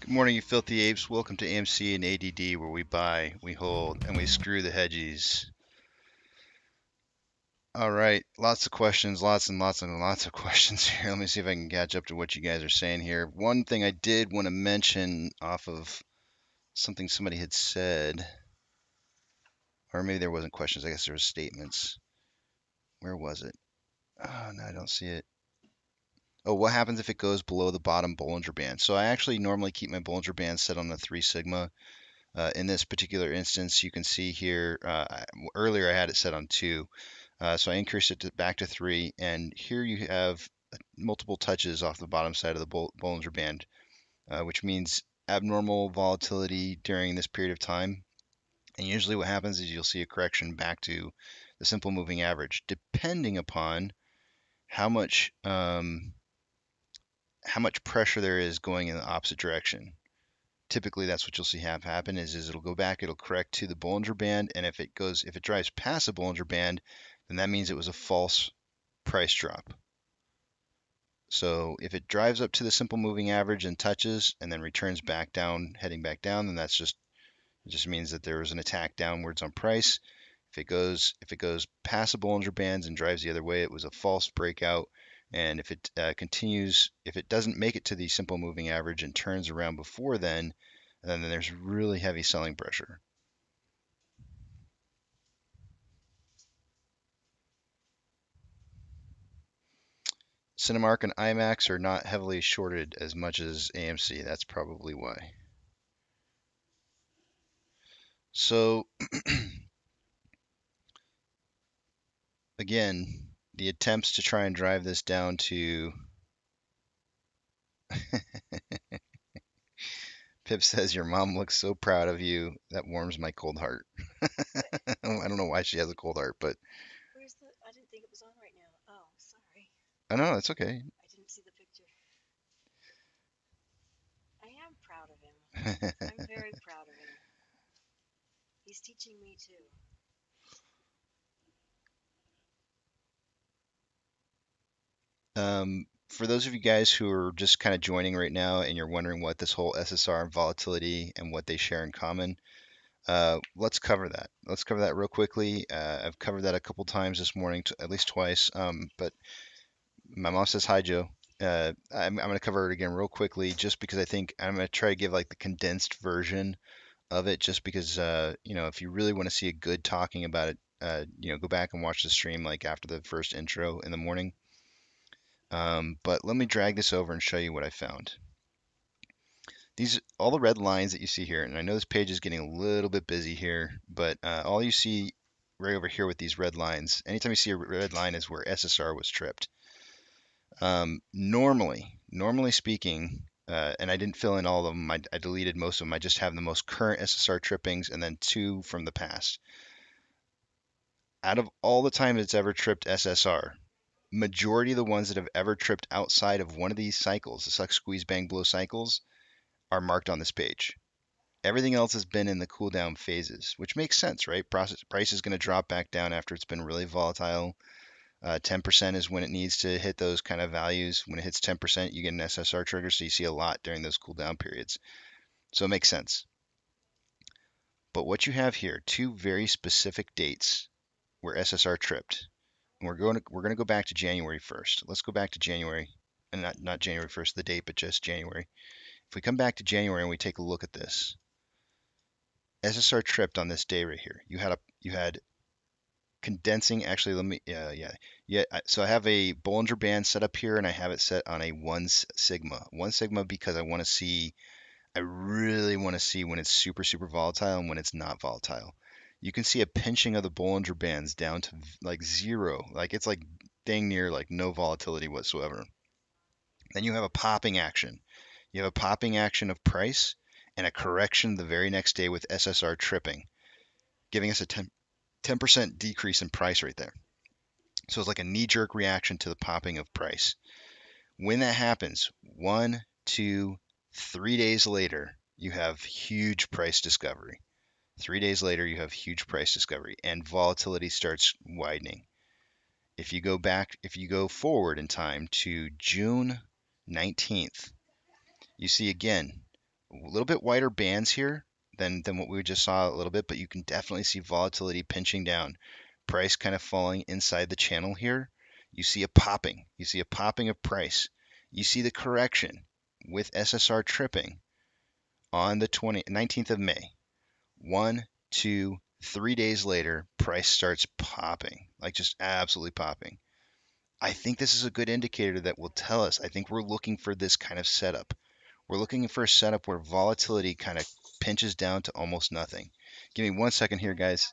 C: Good morning, you filthy apes. Welcome to AMC and ADD, where we buy, we hold, and we screw the hedgies. All right, lots of questions, lots and lots and lots of questions here. Let me see if I can catch up to what you guys are saying here. One thing I did want to mention off of something somebody had said, or maybe there wasn't questions. I guess there was statements. Where was it? Oh, no, I don't see it. Oh, what happens if it goes below the bottom Bollinger Band? So I actually normally keep my Bollinger Band set on the 3 sigma. In this particular instance, you can see here, earlier I had it set on 2. So I increased it back to 3, and here you have multiple touches off the bottom side of the Bollinger Band, which means abnormal volatility during this period of time. And usually what happens is you'll see a correction back to the simple moving average, depending upon how much pressure there is going in the opposite direction. Typically that's what you'll see happen is it'll go back, it'll correct to the Bollinger Band, and if it drives past the Bollinger Band, then that means it was a false price drop. So if it drives up to the simple moving average and touches and then returns back down, heading back down, then it just means that there was an attack downwards on price. If it goes past the Bollinger Bands and drives the other way, it was a false breakout. And if it if it doesn't make it to the simple moving average and turns around before then there's really heavy selling pressure. Cinemark and IMAX are not heavily shorted as much as AMC. That's probably why. So again, the attempts to try and drive this down to Pip says your mom looks so proud of you. That warms my cold heart. I don't know why she has a cold heart, but
G: Where's the? I didn't think it was on right now. Oh, sorry.
C: I know it's okay.
G: I didn't see the picture. I am proud of him. I'm very proud of him. He's teaching me too.
C: For those of you guys who are just kind of joining right now and you're wondering what this whole SSR and volatility and what they share in common, let's cover that. Let's cover that real quickly. I've covered that a couple times this morning, at least twice. But my mom says hi, Joe. I'm going to cover it again real quickly, just because I think I'm going to try to give like the condensed version of it, just because if you really want to see a good talking about it, go back and watch the stream like after the first intro in the morning. But let me drag this over and show you what I found. All the red lines that you see here, and I know this page is getting a little bit busy here, but all you see right over here with these red lines, anytime you see a red line is where SSR was tripped. Normally speaking, and I didn't fill in all of them, I deleted most of them. I just have the most current SSR trippings and then 2 from the past. Out of all the time it's ever tripped SSR, majority of the ones that have ever tripped outside of one of these cycles, the suck, squeeze, bang, blow cycles, are marked on this page. Everything else has been in the cool down phases, which makes sense, right? Price is going to drop back down after it's been really volatile. 10% is when it needs to hit those kind of values. When it hits 10%, you get an SSR trigger, so you see a lot during those cool down periods. So it makes sense. But what you have here, 2 very specific dates where SSR tripped. And we're going to go back to January 1st. Let's go back to January, and not January 1st, the date, but just January. If we come back to January and we take a look at this, SSR tripped on this day right here. You had condensing. Actually, let me So I have a Bollinger Band set up here, and I have it set on a 1 sigma. 1 sigma because I really want to see when it's super volatile and when it's not volatile. You can see a pinching of the Bollinger Bands down to like 0. Like it's like dang near like no volatility whatsoever. Then you have a popping action. You have a popping action of price and a correction the very next day with SSR tripping, giving us a 10% decrease in price right there. So it's like a knee-jerk reaction to the popping of price. When that happens, 1, 2, 3 days later, you have huge price discovery. 3 days later, you have huge price discovery, and volatility starts widening. If you go forward in time to June 19th, you see again A little bit wider bands here than what we just saw a little bit, but you can definitely see volatility pinching down. Price kind of falling inside the channel here. You see a popping. You see a popping of price. You see the correction with SSR tripping on the 19th of May. 1, 2, 3 days later, price starts popping, like just absolutely popping. I think this is a good indicator that will tell us. I think we're looking for this kind of setup. We're looking for a setup where volatility kind of pinches down to almost nothing. Give me 1 second here, guys.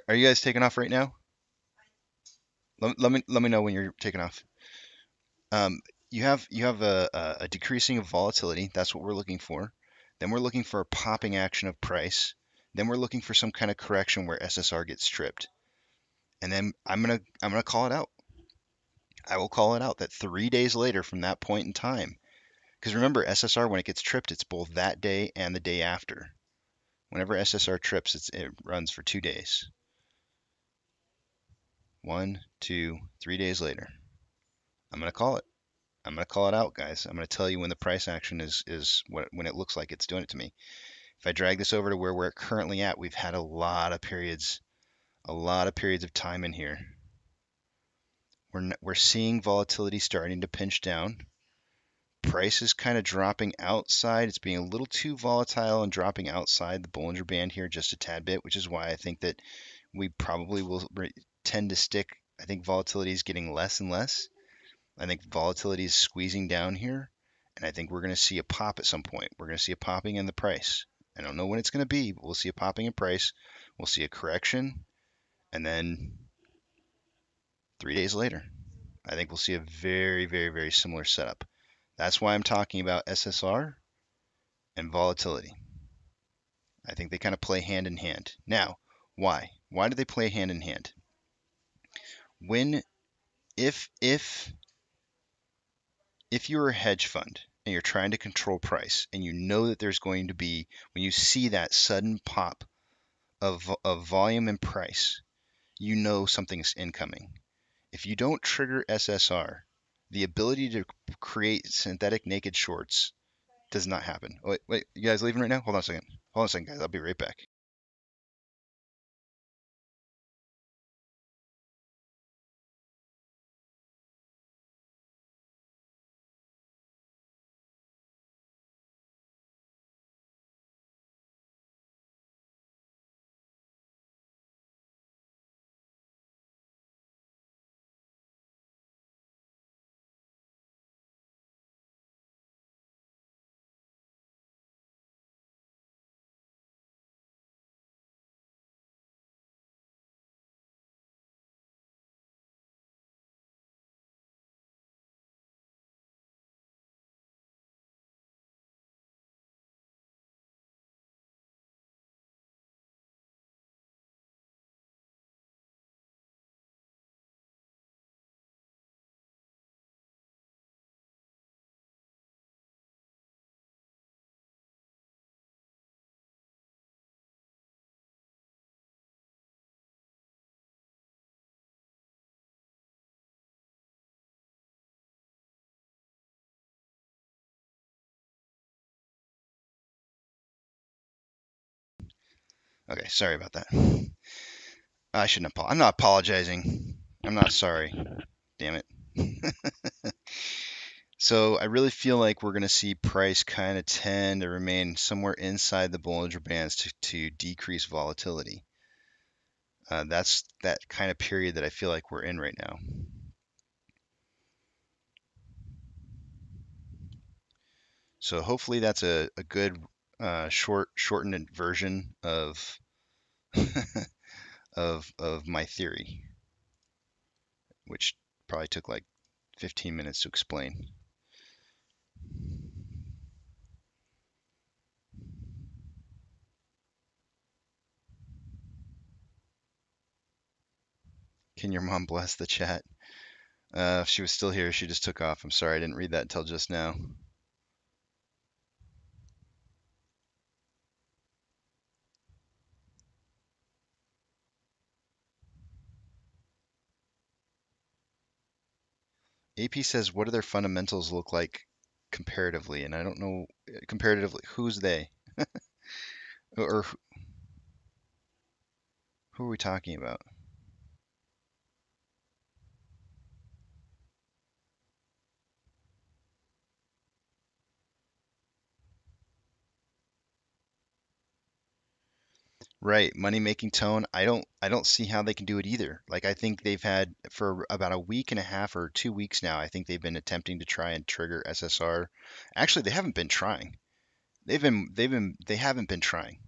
C: Are you guys taking off right now? Let me know when you're taking off. You have a decreasing of volatility. That's what we're looking for. Then we're looking for a popping action of price. Then we're looking for some kind of correction where SSR gets stripped. And then I'm gonna call it out. I will call it out that 3 days later from that point in time. Because remember, SSR, when it gets tripped, it's both that day and the day after. Whenever SSR trips, it runs for 2 days. 1, 2, 3 days later. I'm going to call it. I'm going to call it out, guys. I'm going to tell you when the price action is when it looks like it's doing it to me. If I drag this over to where we're currently at, we've had a lot of periods of time in here. We're seeing volatility starting to pinch down. Price is kind of dropping outside. It's being a little too volatile and dropping outside the Bollinger Band here just a tad bit, which is why I think that we probably will tend to stick. I think volatility is getting less and less. I think volatility is squeezing down here, and I think we're going to see a pop at some point. We're going to see a popping in the price. I don't know when it's going to be, but we'll see a popping in price. We'll see a correction, and then 3 days later, I think we'll see a very, very, very similar setup. That's why I'm talking about SSR and volatility. I think they kind of play hand in hand. Now, why? Why do they play hand in hand? If you're a hedge fund and you're trying to control price and you know that there's going to be, when you see that sudden pop of volume and price, you know something's incoming. If you don't trigger SSR, the ability to create synthetic naked shorts does not happen. Wait, you guys leaving right now? Hold on a second. Hold on a second, guys. I'll be right back. Okay, sorry about that. I shouldn't apologize. I'm not apologizing. I'm not sorry. Damn it. So I really feel like we're going to see price kind of tend to remain somewhere inside the Bollinger Bands to decrease volatility. That's that kind of period that I feel like we're in right now. So hopefully that's a good shortened version of of my theory, which probably took like 15 minutes to explain. Can your mom bless the chat? If she was still here, she just took off. I'm sorry, I didn't read that until just now. AP says, what do their fundamentals look like comparatively, and I don't know comparatively who's they or who are we talking about? Right, money making tone. I don't see how they can do it either. Like I think they've had for about a week and a half or 2 weeks now, I think they've been attempting to try and trigger SSR. Actually, they haven't been trying. They haven't been trying.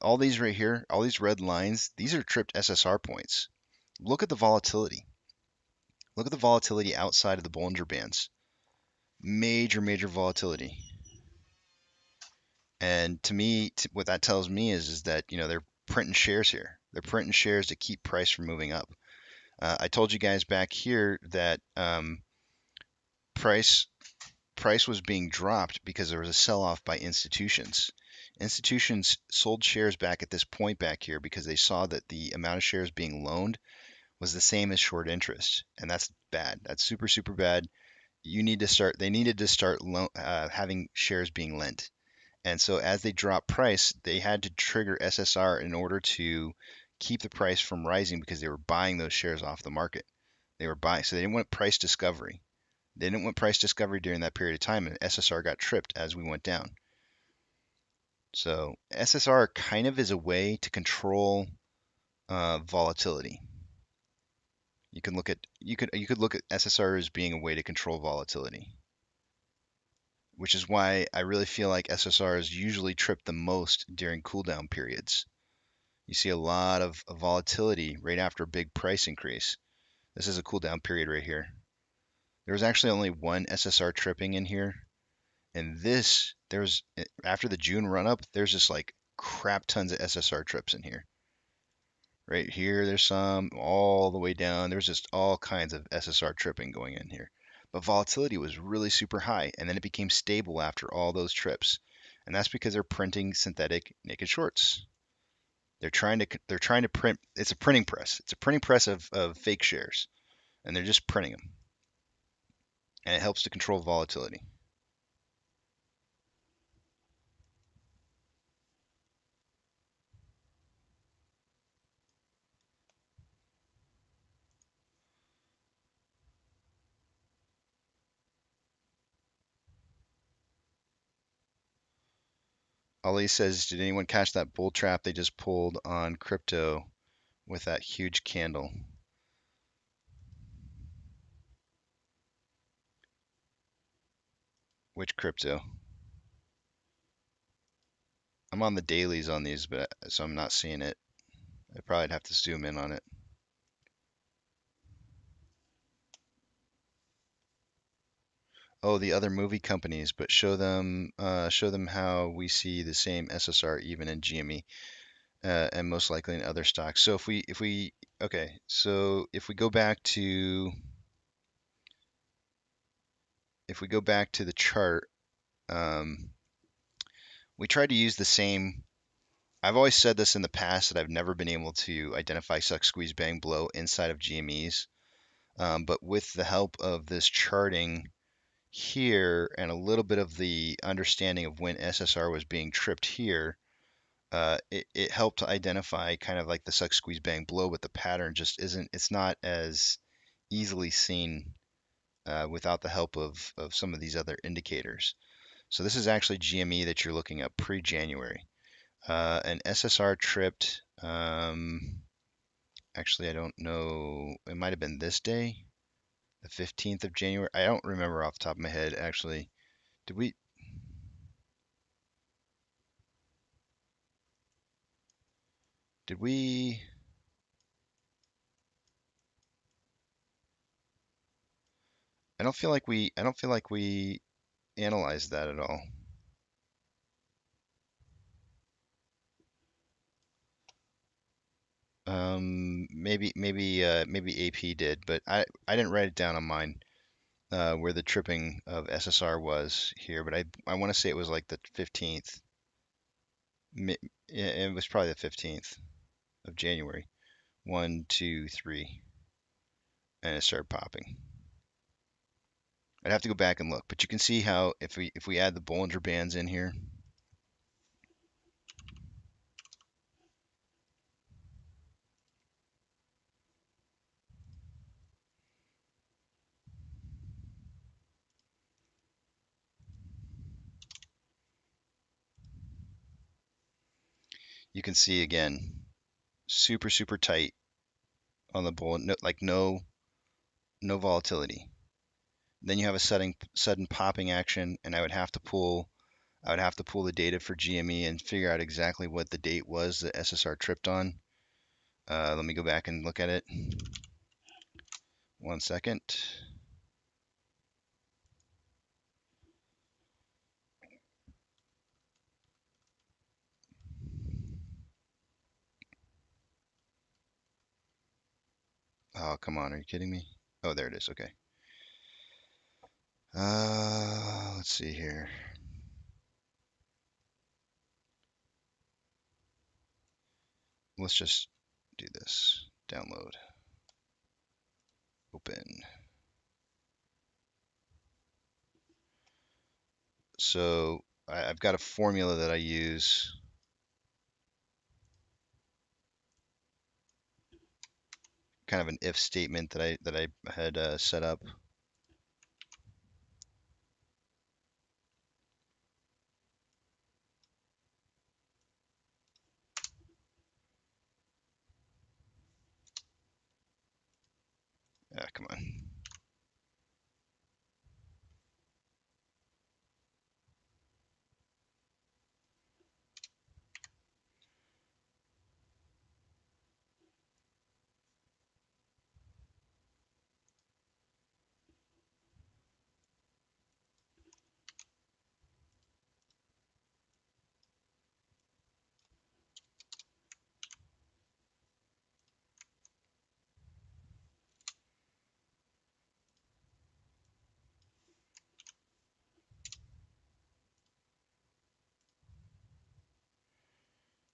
C: All these right here, all these red lines, these are tripped SSR points. Look at the volatility. Look at the volatility outside of the Bollinger Bands. Major volatility. And to me, what that tells me is that, they're printing shares here. They're printing shares to keep price from moving up. I told you guys back here that price was being dropped because there was a sell-off by institutions. Institutions sold shares back at this point back here because they saw that the amount of shares being loaned was the same as short interest, and that's bad. That's super bad. They needed to start having shares being lent. And so as they dropped price, they had to trigger SSR in order to keep the price from rising because they were buying those shares off the market. They were buying, so they didn't want price discovery. They didn't want price discovery during that period of time, and SSR got tripped as we went down. So SSR kind of is a way to control volatility. You could look at SSR as being a way to control volatility, which is why I really feel like SSR is usually tripped the most during cooldown periods. You see a lot of volatility right after a big price increase. This is a cooldown period right here. There was actually only one SSR tripping in here, and there's after the June run up, there's just like crap tons of SSR trips in here. Right here, there's some all the way down. There's just all kinds of SSR tripping going in here. But volatility was really super high, and then it became stable after all those trips. And that's because they're printing synthetic naked shorts. They're trying to print. It's a printing press. It's a printing press of fake shares, and they're just printing them. And it helps to control volatility. Ali says, did anyone catch that bull trap they just pulled on crypto with that huge candle? Which crypto? I'm on the dailies on these, but so I'm not seeing it. I'd probably have to zoom in on it. Oh, the other movie companies, but show them how we see the same SSR even in GME, and most likely in other stocks. So okay, so if we go back to the chart, we tried to use the same. I've always said this in the past that I've never been able to identify suck, squeeze, bang, blow inside of GMEs. But with the help of this charting here and a little bit of the understanding of when SSR was being tripped here, it helped to identify kind of like the suck, squeeze, bang, blow, but the pattern just it's not as easily seen without the help of some of these other indicators. So this is actually GME that you're looking at pre-January. An SSR tripped, actually, I don't know, it might have been this day, the 15th of January. I don't remember off the top of my head, actually. Did we? Did we? I don't feel like we analyzed that at all. Maybe AP did, but I didn't write it down on mine where the tripping of SSR was here, but I want to say it was like the 15th. It was probably the 15th of January. 1, 2, 3, and it started popping. I'd have to go back and look, but you can see how if we add the Bollinger Bands in here, you can see again, super tight on the bull, no, like no volatility. Then you have a sudden popping action, and I would have to pull the data for GME and figure out exactly what the date was that SSR tripped on. Let me go back and look at it. 1 second. Oh, come on, are you kidding me? Oh, there it is, okay. Let's see here. Let's just do this. Download. Open. So I've got a formula that I use. Kind of an if statement that I had set up. Ah, come on.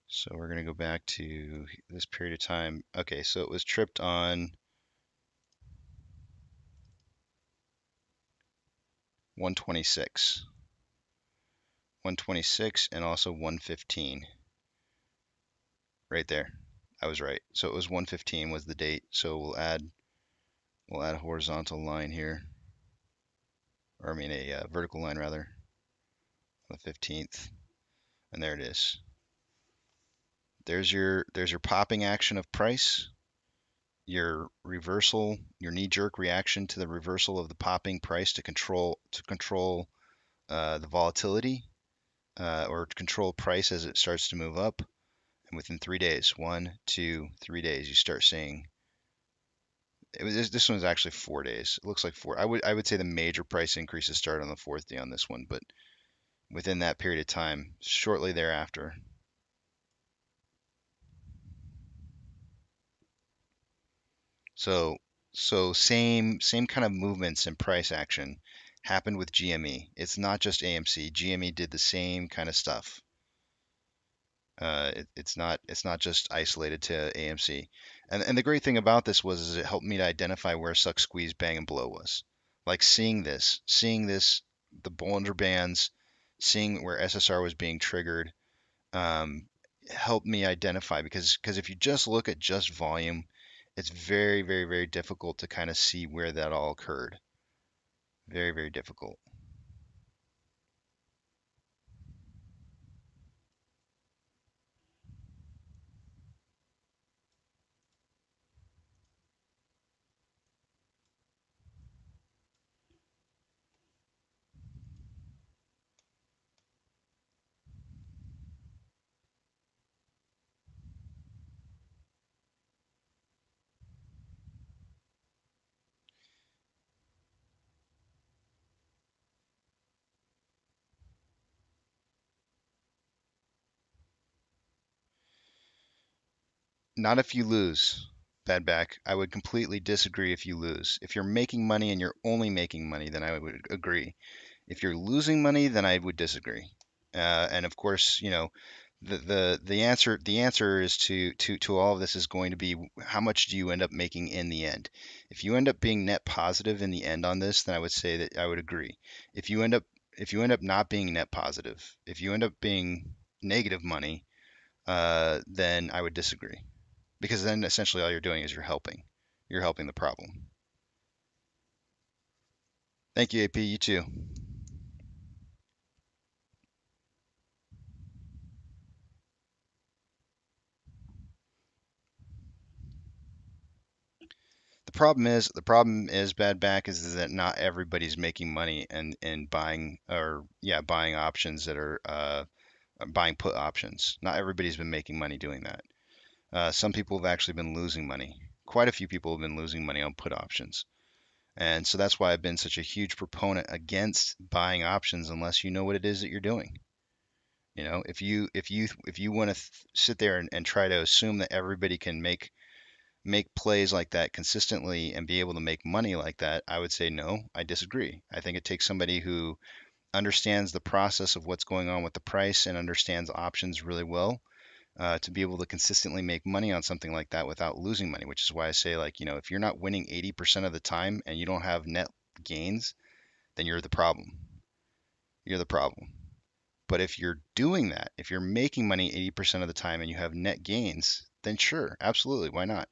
C: So we're going to go back to this period of time. Okay, so it was tripped on 126. 126 and also 115. Right there. I was right. So it was 115 was the date. So we'll add a horizontal line here. Or I mean a vertical line rather. On the 15th. And there it is. There's your popping action of price, your reversal, your knee-jerk reaction to the reversal of the popping price to control the volatility or control price as it starts to move up. And within 3 days, 1, 2, 3 days, you start seeing. This one's actually 4 days. It looks like 4. I would say the major price increases start on the 4th day on this one, but within that period of time, shortly thereafter. So same kind of movements in price action happened with GME. It's not just AMC. GME did the same kind of stuff. It's not just isolated to AMC. And the great thing about this is it helped me to identify where suck, squeeze, bang, and blow was. Like seeing this, the Bollinger Bands, seeing where SSR was being triggered, helped me identify because if you just look at just volume, it's very difficult to kind of see where that all occurred. Very difficult. Not if you lose, bad back. I would completely disagree if you lose. If you're making money and you're only making money, then I would agree. If you're losing money, then I would disagree. And of course, the answer is to all of this is going to be how much do you end up making in the end. If you end up being net positive in the end on this, then I would say that I would agree. If you end up not being net positive, if you end up being negative money, then I would disagree, because then essentially all you're doing is you're helping the problem. Thank you, AP. You too. The problem is bad back is that not everybody's making money and buying options that are buying put options. Not everybody's been making money doing that. Some people have actually been losing money. Quite a few people have been losing money on put options. And so that's why I've been such a huge proponent against buying options unless you know what it is that you're doing. If you want to sit there and try to assume that everybody can make plays like that consistently and be able to make money like that, I would say no, I disagree. I think it takes somebody who understands the process of what's going on with the price and understands options really well, to be able to consistently make money on something like that without losing money, which is why I say, like, if you're not winning 80% of the time and you don't have net gains, then you're the problem. You're the problem. But if you're doing that, if you're making money 80% of the time and you have net gains, then sure, absolutely, why not?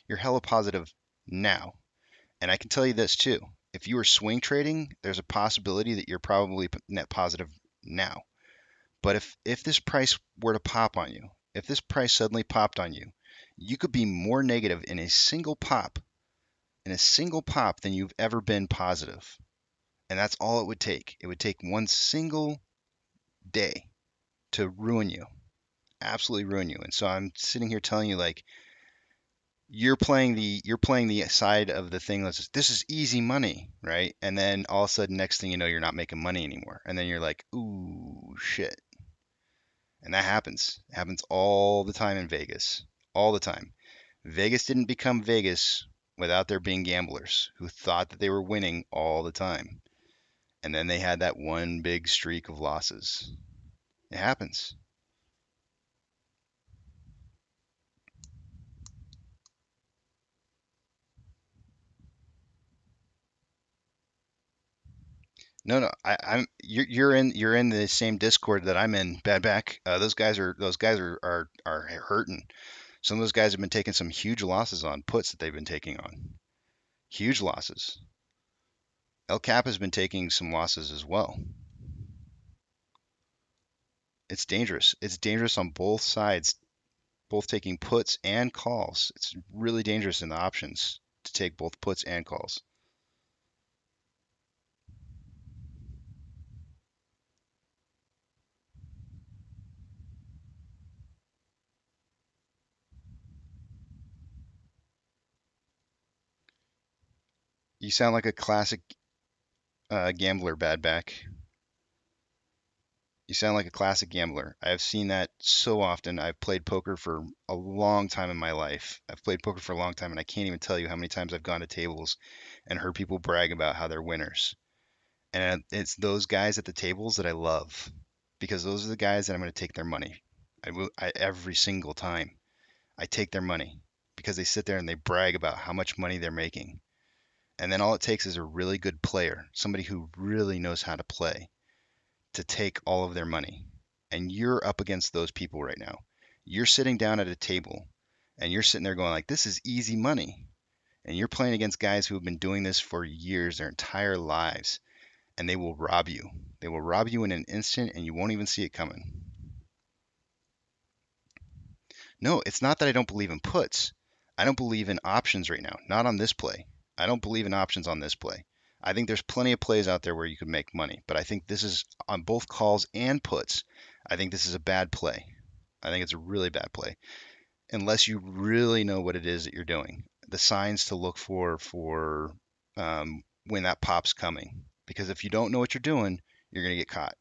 C: You're hella positive now. And I can tell you this too. If you are swing trading, there's a possibility that you're probably net positive now. But if this price were to pop on you, if this price suddenly popped on you, you could be more negative in a single pop than you've ever been positive. And that's all it would take. It would take one single day to ruin you, absolutely ruin you. And so I'm sitting here telling you, like, you're playing the side of the thing that's just, this is easy money, right? And then all of a sudden, next thing you know, you're not making money anymore. And then you're like, ooh, shit. And that happens. It happens all the time in Vegas. All the time. Vegas didn't become Vegas without there being gamblers who thought that they were winning all the time. And then they had that one big streak of losses. It happens. No, no, you're in the same Discord that I'm in, Bad Back. Those guys are hurting. Some of those guys have been taking some huge losses on puts that they've been taking on. Huge losses. El Cap has been taking some losses as well. It's dangerous. It's dangerous on both sides, both taking puts and calls. It's really dangerous in the options to take both puts and calls. You sound like a classic gambler, Bad Back. You sound like a classic gambler. I have seen that so often. I've played poker for a long time in my life. I've played poker for a long time, and I can't even tell you how many times I've gone to tables and heard people brag about how they're winners. And it's those guys at the tables that I love, because those are the guys that I'm going to take their money. Every single time I take their money, because they sit there and they brag about how much money they're making. And then all it takes is a really good player, somebody who really knows how to play, to take all of their money. And you're up against those people right now. You're sitting down at a table and you're sitting there going like, this is easy money. And you're playing against guys who have been doing this for years, their entire lives, and they will rob you. They will rob you in an instant and you won't even see it coming. No, it's not that I don't believe in puts. I don't believe in options right now, not on this play. I don't believe in options on this play. I think there's plenty of plays out there where you could make money, but I think this is on both calls and puts. I think this is a bad play. I think it's a really bad play unless you really know what it is that you're doing. The signs to look for when that pop's coming. Because if you don't know what you're doing, you're going to get caught.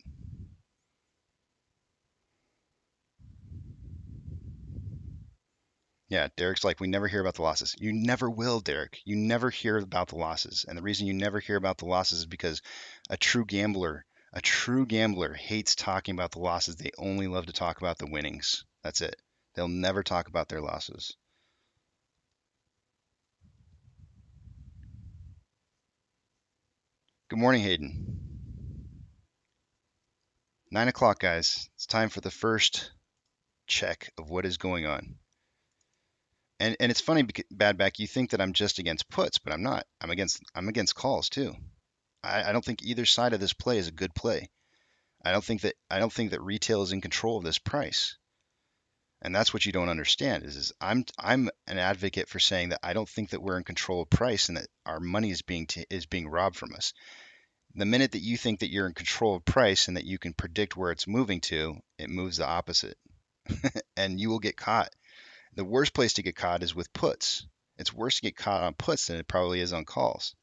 C: Yeah, Derek's like, we never hear about the losses. You never will, Derek. You never hear about the losses. And the reason you never hear about the losses is because a true gambler hates talking about the losses. They only love to talk about the winnings. That's it. They'll never talk about their losses. Good morning, Hayden. 9 o'clock, guys. It's time for the first check of what is going on. And it's funny, because, Badback, you think that I'm just against puts, but I'm not. I'm against calls too. I don't think either side of this play is a good play. I don't think that retail is in control of this price. And that's what you don't understand is I'm an advocate for saying that I don't think that we're in control of price and that our money is being robbed from us. The minute that you think that you're in control of price and that you can predict where it's moving to, it moves the opposite. And you will get caught. The worst place to get caught is with puts. It's worse to get caught on puts than it probably is on calls.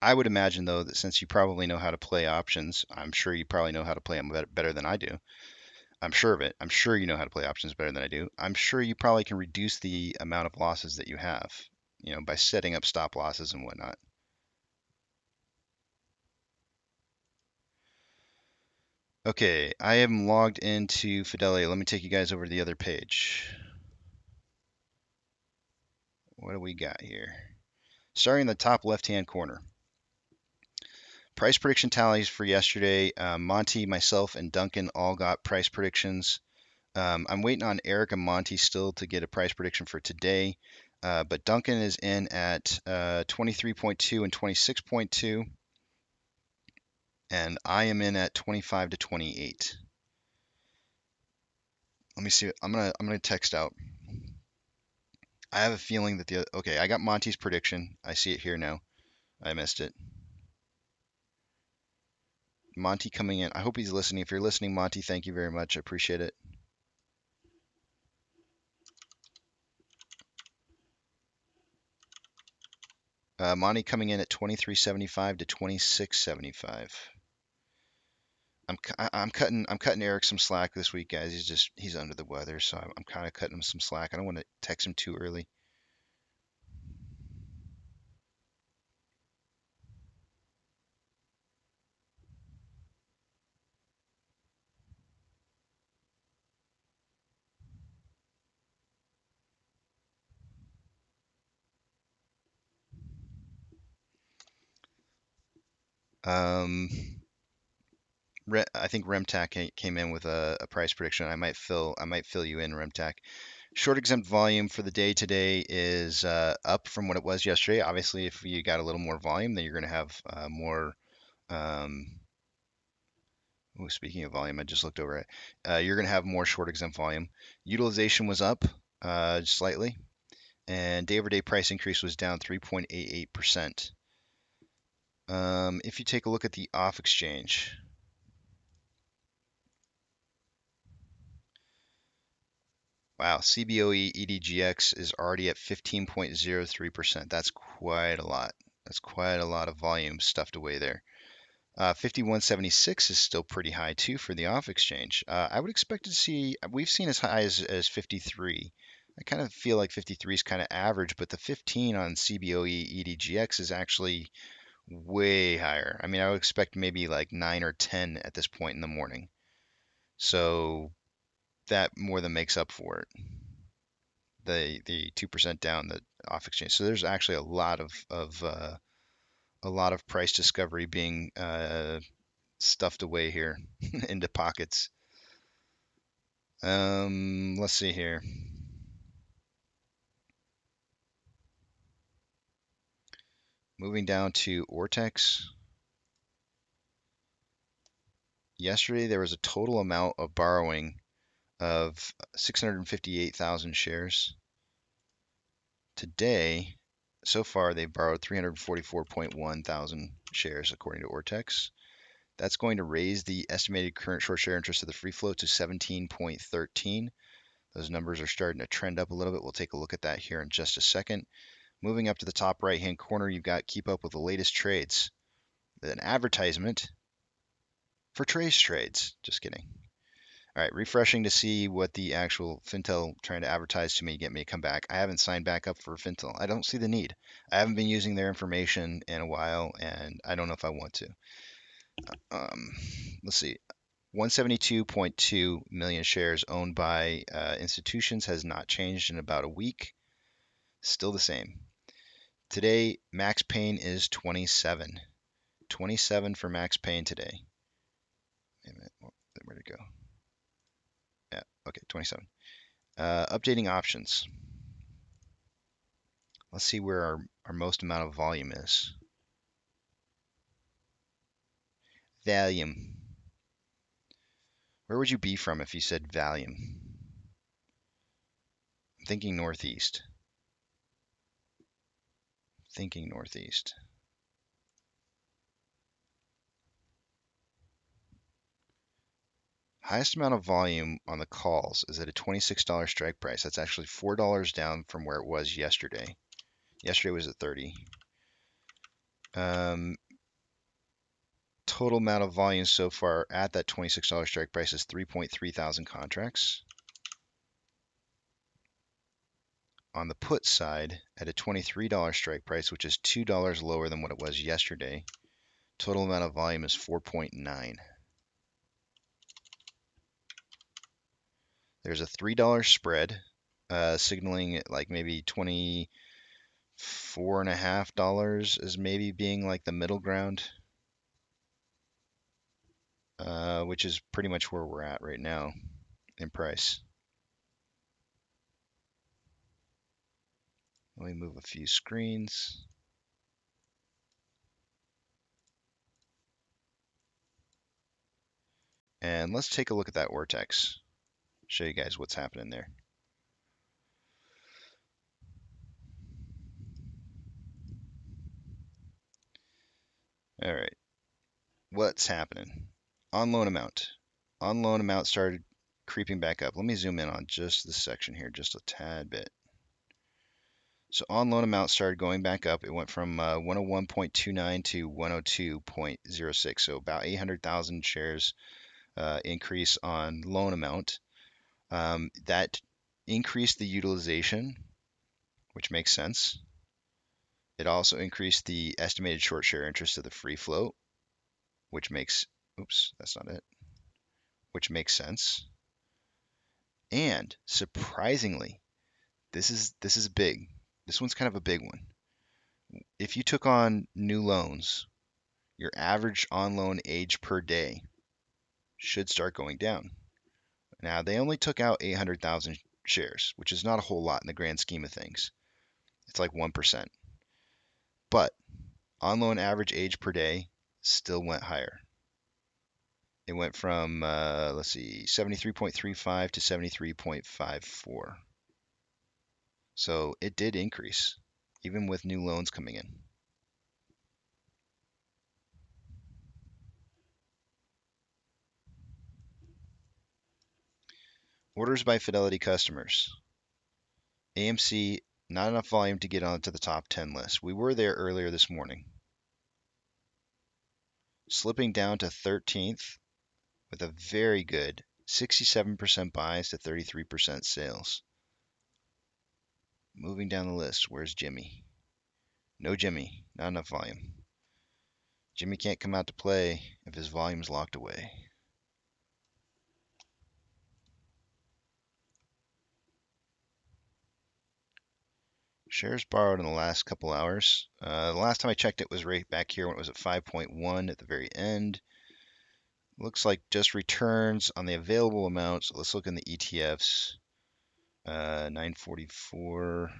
C: I would imagine, though, that since you probably know how to play options, I'm sure you probably know how to play them better than I do. I'm sure of it. I'm sure you know how to play options better than I do. I'm sure you probably can reduce the amount of losses that you have, by setting up stop losses and whatnot. Okay, I am logged into Fidelity. Let me take you guys over to the other page. What do we got here? Starting in the top left-hand corner. Price prediction tallies for yesterday. Monty, myself, and Duncan all got price predictions. I'm waiting on Eric and Monty still to get a price prediction for today. But Duncan is in at 23.2 and 26.2. And I am in at 25 to 28. Let me see. I'm gonna text out. I have a feeling that okay, I got Monty's prediction. I see it here now. I missed it. Monty coming in. I hope he's listening. If you're listening, Monty, thank you very much. I appreciate it. Monty coming in at 23.75 to 26.75. I'm cutting Eric some slack this week, guys. He's under the weather, so I'm kind of cutting him some slack. I don't want to text him too early. I think Remtac came in with a price prediction. I might fill you in, Remtac. Short exempt volume for the day today is up from what it was yesterday. Obviously, if you got a little more volume, then you're going to have more. Speaking of volume, I just looked over it. You're going to have more short exempt volume. Utilization was up slightly, and day-over-day price increase was down 3.88%. If you take a look at the off exchange, wow, CBOE EDGX is already at 15.03%. That's quite a lot. That's quite a lot of volume stuffed away there. 5176 is still pretty high too for the off exchange. I would expect to see, we've seen as high as 53. I kind of feel like 53 is kind of average, but the 15 on CBOE EDGX is actually way higher. I mean, I would expect maybe like 9 or 10 at this point in the morning. So that more than makes up for it. The 2% down the off exchange. So there's actually a lot of price discovery being stuffed away here into pockets. Let's see here. Moving down to Ortex. Yesterday there was a total amount of borrowing of 658,000 shares. Today, so far, they've borrowed 344.1 thousand shares according to Ortex. That's going to raise the estimated current short share interest of the free float to 17.13. Those numbers are starting to trend up a little bit. We'll take a look at that here in just a second. Moving up to the top right-hand corner, you've got keep up with the latest trades. An advertisement for trace trades. Just kidding. All right, refreshing to see what the actual Fintel trying to advertise to me, get me to come back. I haven't signed back up for Fintel. I don't see the need. I haven't been using their information in a while, and I don't know if I want to. Let's see. 172.2 million shares owned by institutions has not changed in about a week. Still the same. Today, Max Payne is 27. 27 for Max Payne today. Wait a minute. Where'd it go? Yeah, okay, 27. Updating options. Let's see where our most amount of volume is. Valium. Where would you be from if you said Valium? I'm thinking northeast. Thinking northeast. Highest amount of volume on the calls is at a $26 strike price. That's actually $4 down from where it was yesterday. Yesterday was at 30. Total amount of volume so far at that $26 strike price is 3.3 thousand contracts. On the put side, at a $23 strike price, which is $2 lower than what it was yesterday, total amount of volume is 4.9. There's a $3 spread, signaling like maybe $24.50 as maybe being like the middle ground, which is pretty much where we're at right now in price. Let me move a few screens. And let's take a look at that vortex. Show you guys what's happening there. All right, what's happening? On loan amount. On loan amount started creeping back up. Let me zoom in on just this section here, just a tad bit. So on loan amount started going back up. It went from 101.29 to 102.06. So about 800,000 shares increase on loan amount. That increased the utilization, which makes sense. It also increased the estimated short share interest of the free float, which makes, oops, that's not it, which makes sense. And surprisingly, this is big. This one's kind of a big one. If you took on new loans, your average on loan age per day should start going down. Now, they only took out 800,000 shares, which is not a whole lot in the grand scheme of things. It's like 1%. But on loan average age per day still went higher. It went from, let's see, 73.35 to 73.54. So it did increase, even with new loans coming in. Orders by Fidelity customers. AMC, not enough volume to get onto the top 10 list. We were there earlier this morning. Slipping down to 13th with a very good 67% buys to 33% sales. Moving down the list, where's Jimmy? No Jimmy, not enough volume. Jimmy can't come out to play if his volume's locked away. Shares borrowed in the last couple hours. The last time I checked it was right back here when it was at 5.1 at the very end. Looks like just returns on the available amounts. Let's look in the ETFs. 944.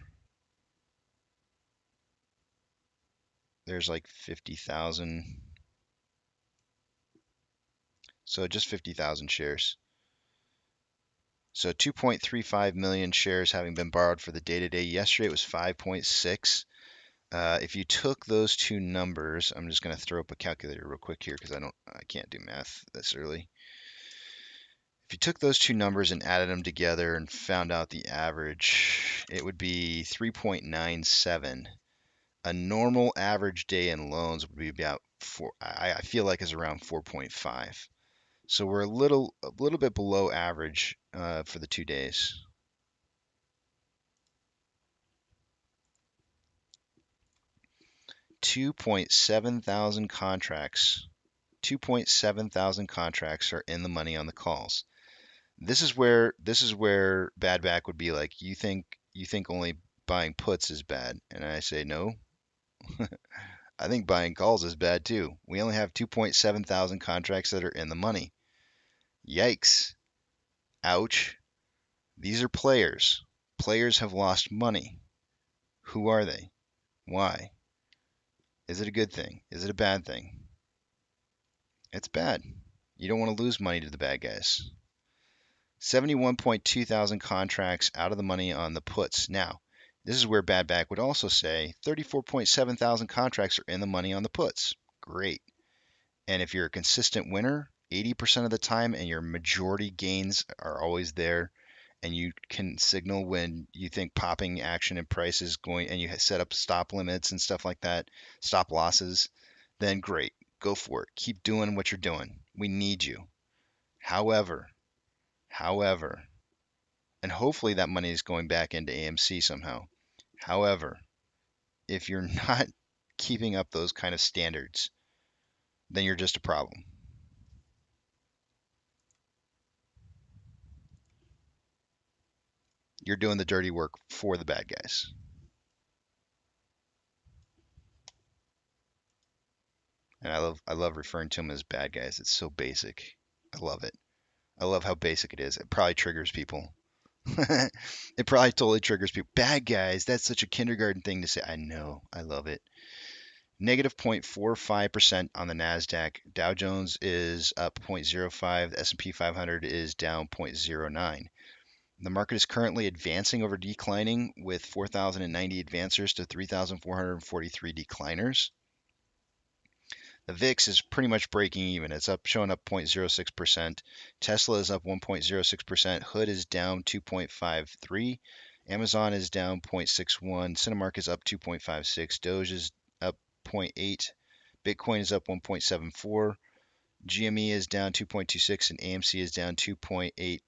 C: There's like 50,000. So just 50,000 shares. So 2.35 million shares having been borrowed for the day-to-day. Yesterday it was 5.6. If you took those two numbers, I'm just going to throw up a calculator real quick here because I can't do math this early. If you took those two numbers and added them together and found out the average, it would be 3.97. A normal average day in loans would be about I feel like is around 4.5. So we're a little bit below average for the 2 days. $2.7 thousand contracts. 2.7 thousand contracts are in the money on the calls. This is where bad back would be like, you think only buying puts is bad, and I say no. I think buying calls is bad too. We only have 2.7 thousand contracts that are in the money. Yikes. Ouch. These are players. Players have lost money. Who are they? Why? Is it a good thing? Is it a bad thing? It's bad. You don't want to lose money to the bad guys. 71.2 thousand contracts out of the money on the puts. Now, this is where bad back would also say 34.7 thousand contracts are in the money on the puts. Great. And if you're a consistent winner, 80% of the time, and your majority gains are always there, and you can signal when you think popping action and price is going, and you set up stop limits and stuff like that, stop losses, then great. Go for it. Keep doing what you're doing. We need you. However, and hopefully that money is going back into AMC somehow. However, if you're not keeping up those kind of standards, then you're just a problem. You're doing the dirty work for the bad guys. And I love referring to them as bad guys. It's so basic. I love it. I love how basic it is. It probably triggers people. It probably totally triggers people. Bad guys, that's such a kindergarten thing to say. I know. I love it. Negative 0.45% on the NASDAQ. Dow Jones is up 0.05. The S&P 500 is down 0.09. The market is currently advancing over declining with 4,090 advancers to 3,443 decliners. The VIX is pretty much breaking even. It's up, showing up 0.06%. Tesla is up 1.06%. Hood is down 2.53. Amazon is down 0.61. Cinemark is up 2.56. Doge is up 0.8. Bitcoin is up 1.74. GME is down 2.26, and AMC is down 2.81.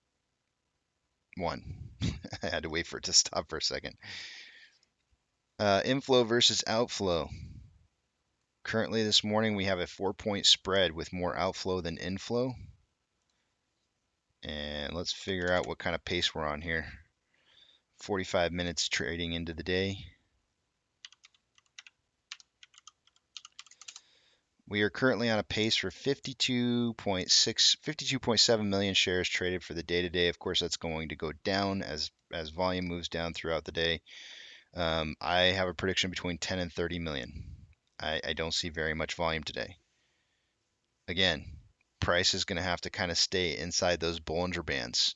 C: I had to wait for it to stop for a second. Inflow versus outflow. Currently this morning we have a 4-point spread with more outflow than inflow. And let's figure out what kind of pace we're on here. 45 minutes trading into the day. We are currently on a pace for 52.7 million shares traded for the day today. Of course, that's going to go down as volume moves down throughout the day. I have a prediction between 10 and 30 million. I don't see very much volume today. Again, price is going to have to kind of stay inside those Bollinger Bands.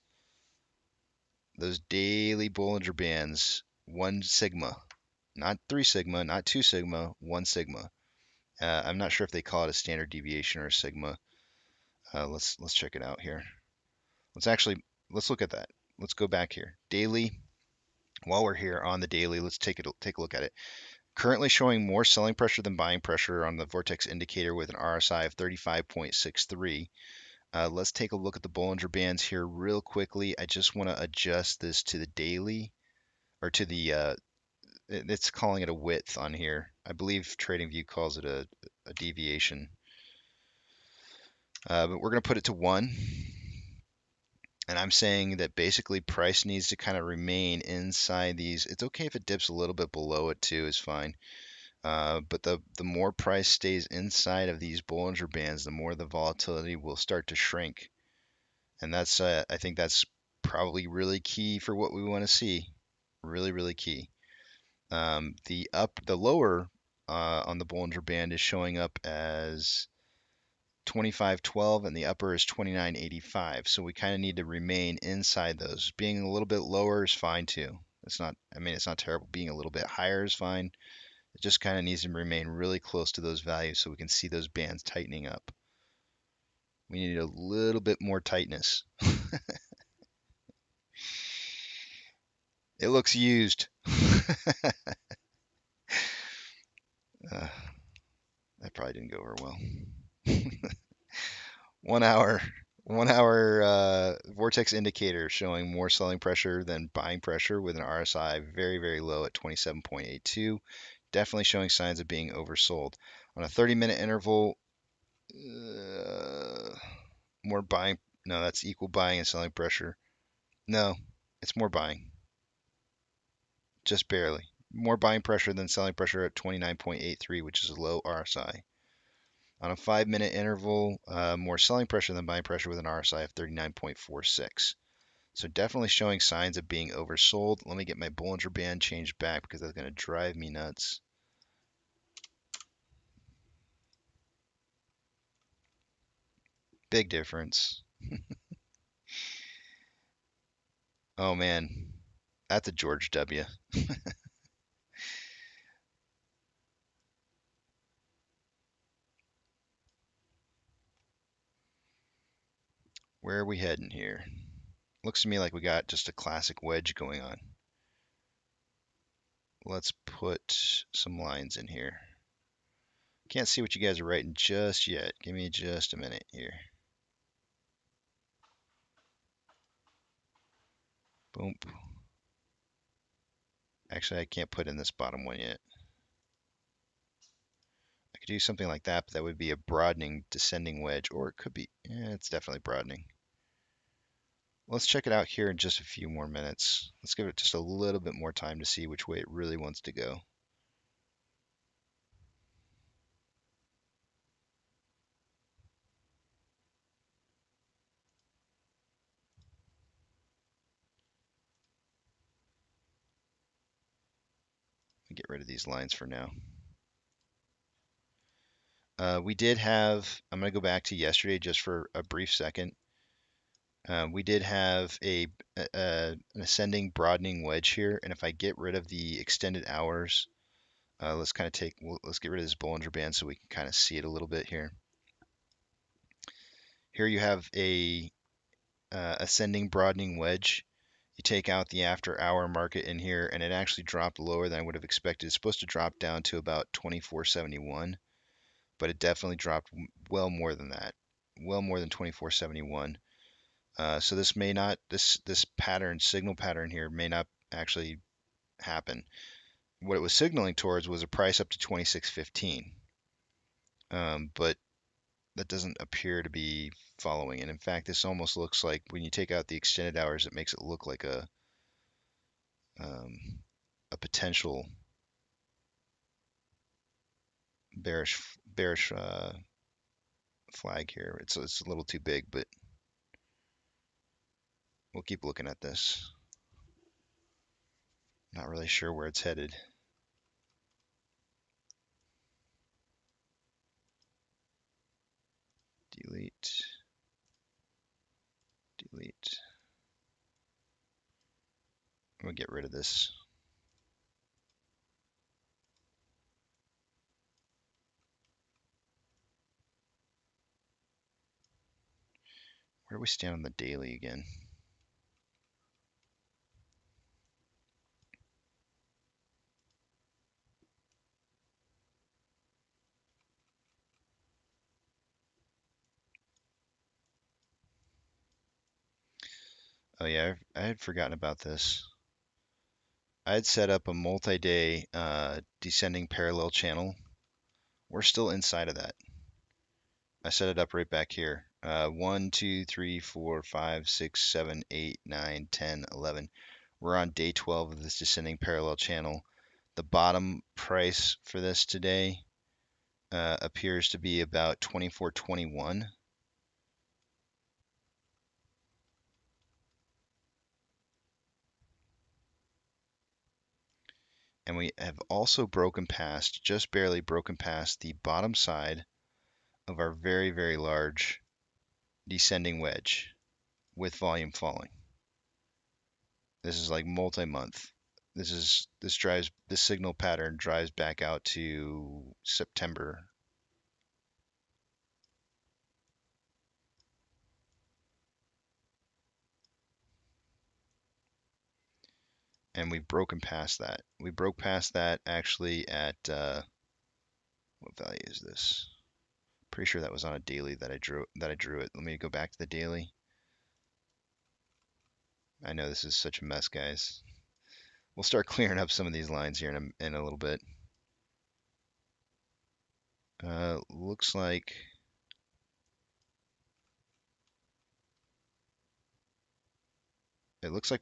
C: Those daily Bollinger Bands, 1 sigma. Not 3 sigma, not 2 sigma, 1 sigma. I'm not sure if they call it a standard deviation or a sigma. Let's check it out here. Let's look at that. Let's go back here. Daily. While we're here on the daily, let's take a look at it. Currently showing more selling pressure than buying pressure on the Vortex indicator with an RSI of 35.63. Let's take a look at the Bollinger Bands here real quickly. I just want to adjust this to the daily, or to the, it's calling it a width on here. I believe Tradingview calls it a deviation. But we're going to put it to 1. And I'm saying that basically price needs to kind of remain inside these. It's okay if it dips a little bit below it too, is fine. But the more price stays inside of these Bollinger Bands, the more the volatility will start to shrink. And that's I think that's probably really key for what we want to see. Really, really key. The lower on the Bollinger Band is showing up as 25.12, and the upper is 29.85. So we kind of need to remain inside those. Being a little bit lower is fine too. It's not terrible. Being a little bit higher is fine. It just kind of needs to remain really close to those values so we can see those bands tightening up. We need a little bit more tightness. It looks used. That probably didn't go over well. 1 hour. 1 hour vortex indicator showing more selling pressure than buying pressure with an RSI very, very low at 27.82. Definitely showing signs of being oversold. On a 30-minute interval, more buying. No, that's equal buying and selling pressure. No, it's more buying. Just barely. More buying pressure than selling pressure at 29.83, which is a low RSI. On a 5-minute interval, more selling pressure than buying pressure with an RSI of 39.46. So definitely showing signs of being oversold. Let me get my Bollinger Band changed back because that's going to drive me nuts. Big difference. Oh man, that's a George W. Where are we heading here? Looks to me like we got just a classic wedge going on. Let's put some lines in here. Can't see what you guys are writing just yet. Give me just a minute here. Boom. Actually, I can't put in this bottom one yet. I could do something like that, but that would be a broadening descending wedge, or it could be, it's definitely broadening. Let's check it out here in just a few more minutes. Let's give it just a little bit more time to see which way it really wants to go. Get rid of these lines for now. We did have, I'm going to go back to yesterday just for a brief second. We did have an ascending broadening wedge here, and if I get rid of the extended hours, let's get rid of this Bollinger Band so we can kind of see it a little bit here. Here you have a ascending broadening wedge. You take out the after hour market in here, and it actually dropped lower than I would have expected. It's supposed to drop down to about 24.71, but it definitely dropped well more than that, well more than 24.71. So this may not, this signal pattern here may not actually happen. What it was signaling towards was a price up to 26.15, but that doesn't appear to be following. And in fact, this almost looks like when you take out the extended hours, it makes it look like a potential bearish flag here. It's a little too big, but we'll keep looking at this. Not really sure where it's headed. Delete. Delete. I'm gonna get rid of this. Where do we stand on the daily again? Oh yeah, I had forgotten about this. I had set up a multi-day descending parallel channel. We're still inside of that. I set it up right back here. 1, 2, 3, 4, 5, 6, 7, 8, 9, 10, 11. We're on day 12 of this descending parallel channel. The bottom price for this today appears to be about 24.21. And we have also broken past, just barely broken past the bottom side of our very, very large descending wedge with volume falling. This is like multi-month. This signal pattern drives back out to September. And we've broken past that. We broke past that actually at what value is this? Pretty sure that was on a daily that I drew it. Let me go back to the daily. I know this is such a mess, guys. We'll start clearing up some of these lines here in a little bit. Looks like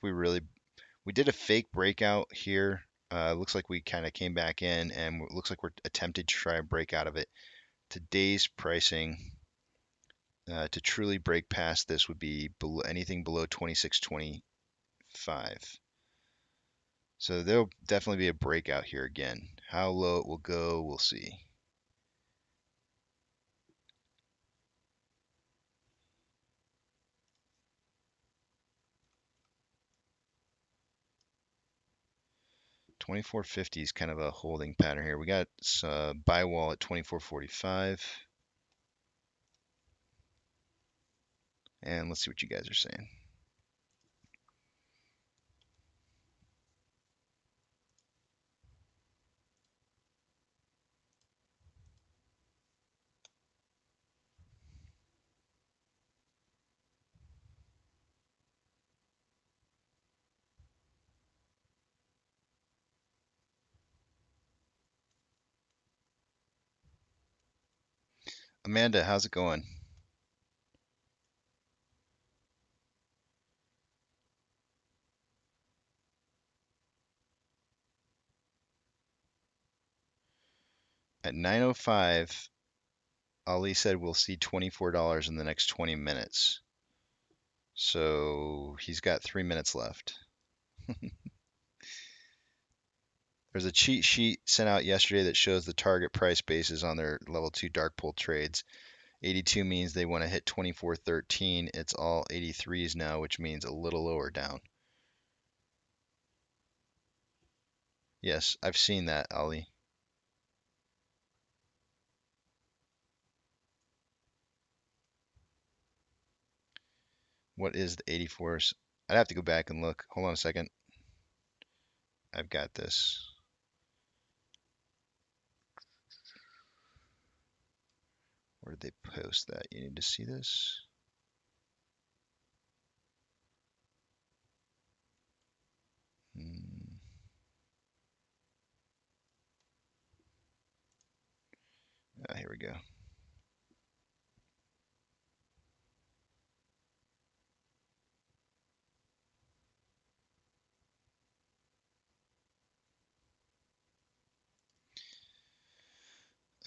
C: we did a fake breakout here. Looks like we kind of came back in, and looks like we're attempted to try and break out of it. Today's pricing to truly break past this would be anything below 26.25. So there'll definitely be a breakout here again. How low it will go, we'll see. $24.50 is kind of a holding pattern here. We got buy wall at 24.45. And let's see what you guys are saying. Amanda, how's it going? At 9:05, Ali said we'll see $24 in the next 20 minutes. So he's got 3 minutes left. There's a cheat sheet sent out yesterday that shows the target price bases on their level 2 dark pool trades. 82 means they want to hit 24.13. It's all 83s now, which means a little lower down. Yes, I've seen that, Ali. What is the 84s? I'd have to go back and look. Hold on a second. I've got this. Where did they post that? You need to see this. Here we go.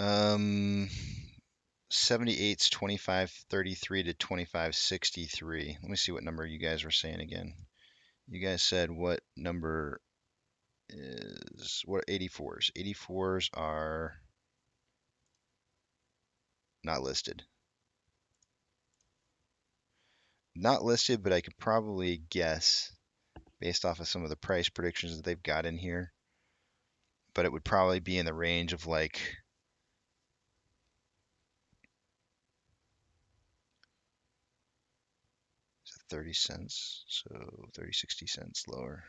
C: Um, 78's 25.33 to 25.63. Let me see what number you guys were saying again. You guys said what number is what 84s? 84s are not listed. Not listed, but I could probably guess based off of some of the price predictions that they've got in here. But it would probably be in the range of like 30 cents, so 30, 60 cents lower.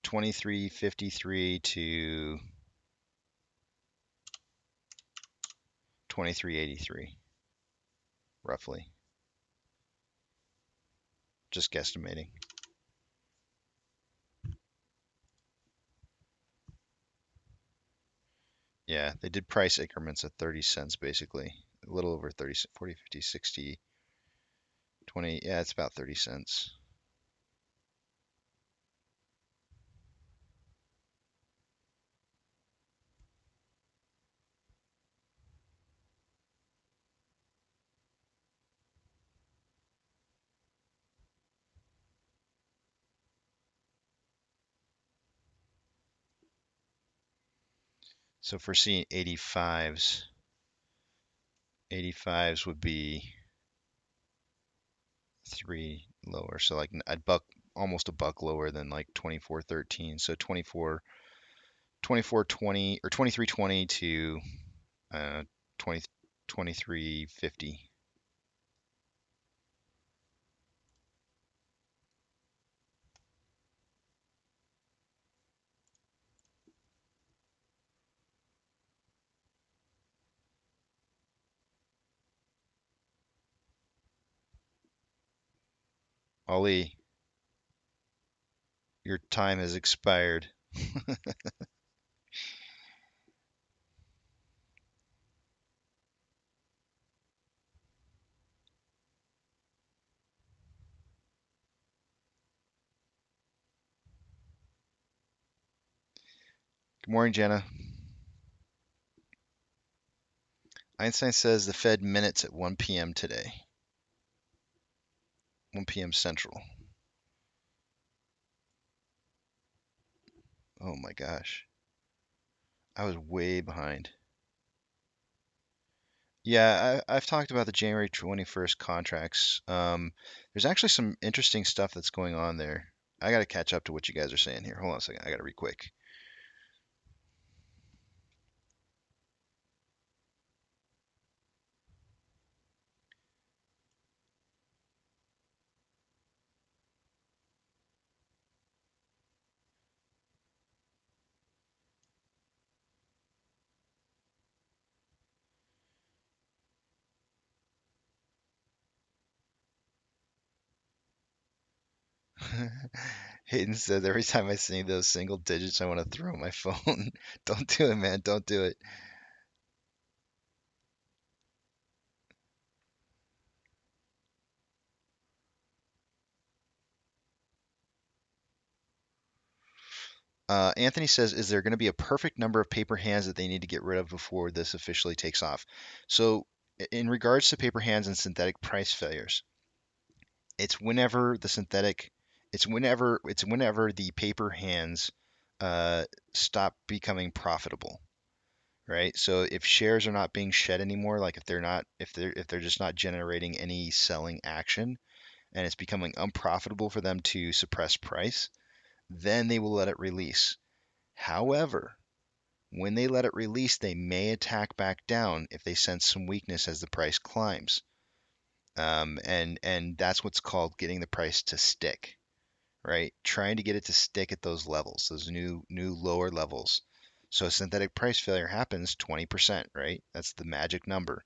C: $23.53 to $23.83, roughly. Just guesstimating. Yeah, they did price increments of 30 cents basically. A little over 30, 40, 50, 60, 20. Yeah, it's about 30 cents. So if we're seeing 85s, 85s would be 3 lower. So like a buck, almost a buck lower than like 24.13. So 24.20 or 23.20 to 20 23.50. Ali, your time has expired. Good morning, Jenna. Einstein says the Fed minutes at 1 p.m. today. 1 p.m. Central. Oh my gosh. I was way behind. Yeah, I've talked about the January 21st contracts. There's actually some interesting stuff that's going on there. I got to catch up to what you guys are saying here. Hold on a second. I got to read quick. Hayden says every time I see those single digits, I want to throw my phone. Don't do it, man. Don't do it. Anthony says, is there going to be a perfect number of paper hands that they need to get rid of before this officially takes off? So, in regards to paper hands and synthetic price failures, it's whenever the synthetic, it's whenever the paper hands stop becoming profitable, right? So if shares are not being shed anymore, like if they're just not generating any selling action and it's becoming unprofitable for them to suppress price, then they will let it release. However, when they let it release, they may attack back down if they sense some weakness as the price climbs. And that's what's called getting the price to stick, right? Trying to get it to stick at those levels, those new lower levels. So a synthetic price failure happens 20%, right? That's the magic number.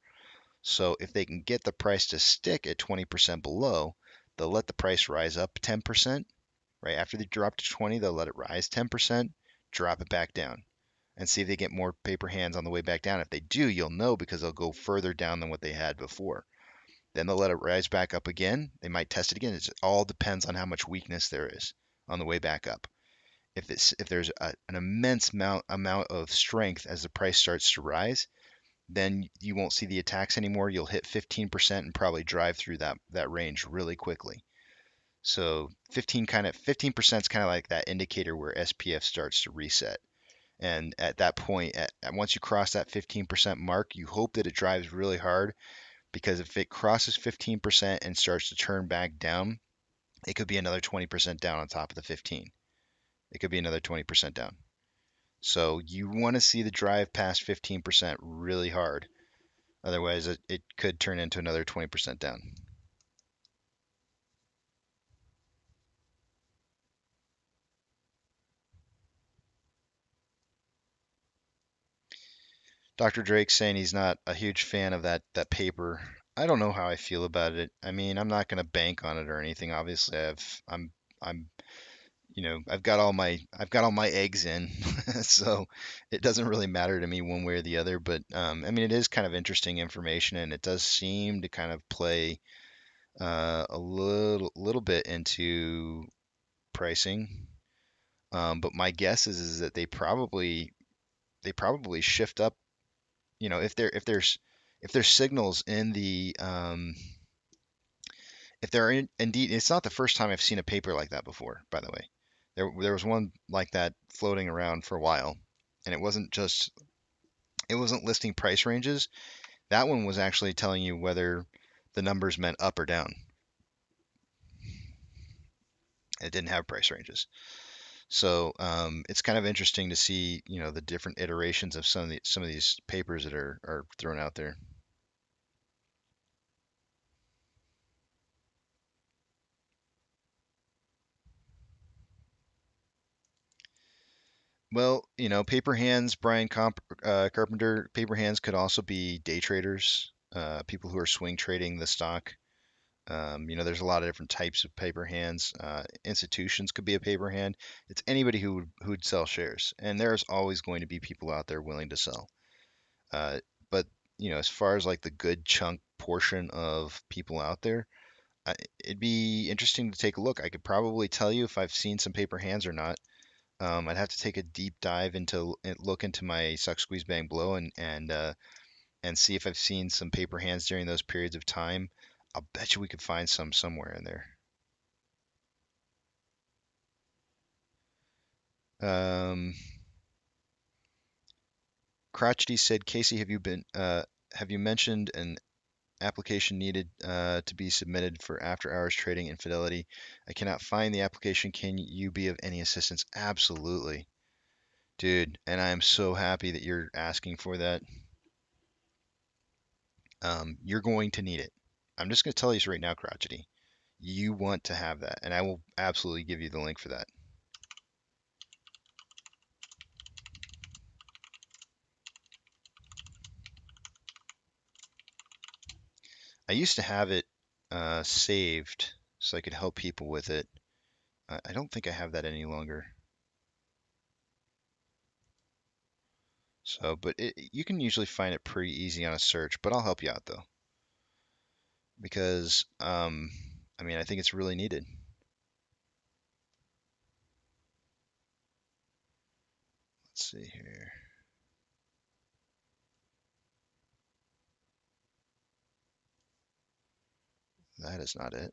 C: So if they can get the price to stick at 20% below, they'll let the price rise up 10%, right? After they drop to 20, they'll let it rise 10%, drop it back down, and see if they get more paper hands on the way back down. If they do, you'll know because they'll go further down than what they had before. Then they'll let it rise back up again. They might test it again. It all depends on how much weakness there is on the way back up. If there's an immense amount of strength as the price starts to rise, then you won't see the attacks anymore. You'll hit 15% and probably drive through that range really quickly. So 15% is kind of like that indicator where SPF starts to reset. And at that point, once you cross that 15% mark, you hope that it drives really hard, because if it crosses 15% and starts to turn back down, it could be another 20% down on top of the 15. It could be another 20% down. So you want to see the drive past 15% really hard. Otherwise, it could turn into another 20% down. Dr. Drake's saying he's not a huge fan of that paper. I don't know how I feel about it. I mean, I'm not going to bank on it or anything. Obviously, I'm I've got all my eggs in, so it doesn't really matter to me one way or the other. But I mean, it is kind of interesting information, and it does seem to kind of play a little bit into pricing. But my guess is that they probably shift up. If there's signals in the if there are indeed, it's not the first time I've seen a paper like that before, by the way. There was one like that floating around for a while, and it wasn't listing price ranges. That one was actually telling you whether the numbers meant up or down. It didn't have price ranges. So it's kind of interesting to see, the different iterations of some of these papers that are thrown out there. Well, paper hands, Brian Carpenter, paper hands could also be day traders, people who are swing trading the stock. There's a lot of different types of paper hands. Institutions could be a paper hand. It's anybody who'd sell shares, and there's always going to be people out there willing to sell. But as far as like the good chunk portion of people out there, it'd be interesting to take a look. I could probably tell you if I've seen some paper hands or not. I'd have to take a deep dive look into my suck squeeze bang blow and see if I've seen some paper hands during those periods of time. I'll bet you we could find some somewhere in there. Crotchety said, Casey, have you mentioned an application needed to be submitted for after hours trading infidelity? I cannot find the application. Can you be of any assistance? Absolutely, dude. And I am so happy that you're asking for that. You're going to need it. I'm just going to tell you right now, Crotchety. You want to have that, and I will absolutely give you the link for that. I used to have it saved so I could help people with it. I don't think I have that any longer. So, but you can usually find it pretty easy on a search, but I'll help you out though. Because, I think it's really needed. Let's see here. That is not it.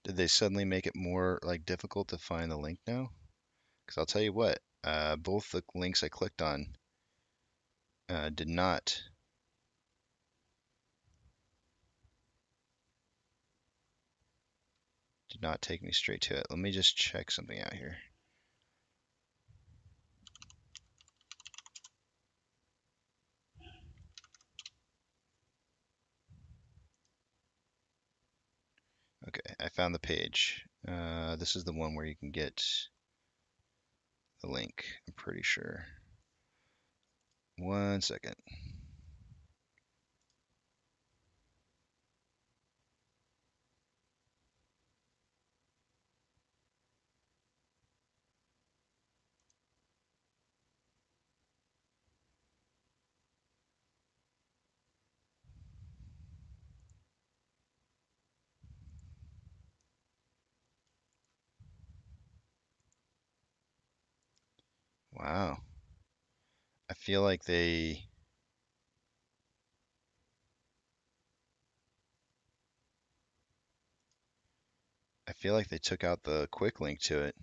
C: Did they suddenly make it more like difficult to find the link now? Because I'll tell you what, both the links I clicked on did not take me straight to it. Let me just check something out here. Okay, I found the page. This is the one where you can get the link, I'm pretty sure. 1 second. Wow. I feel like they took out the quick link to it.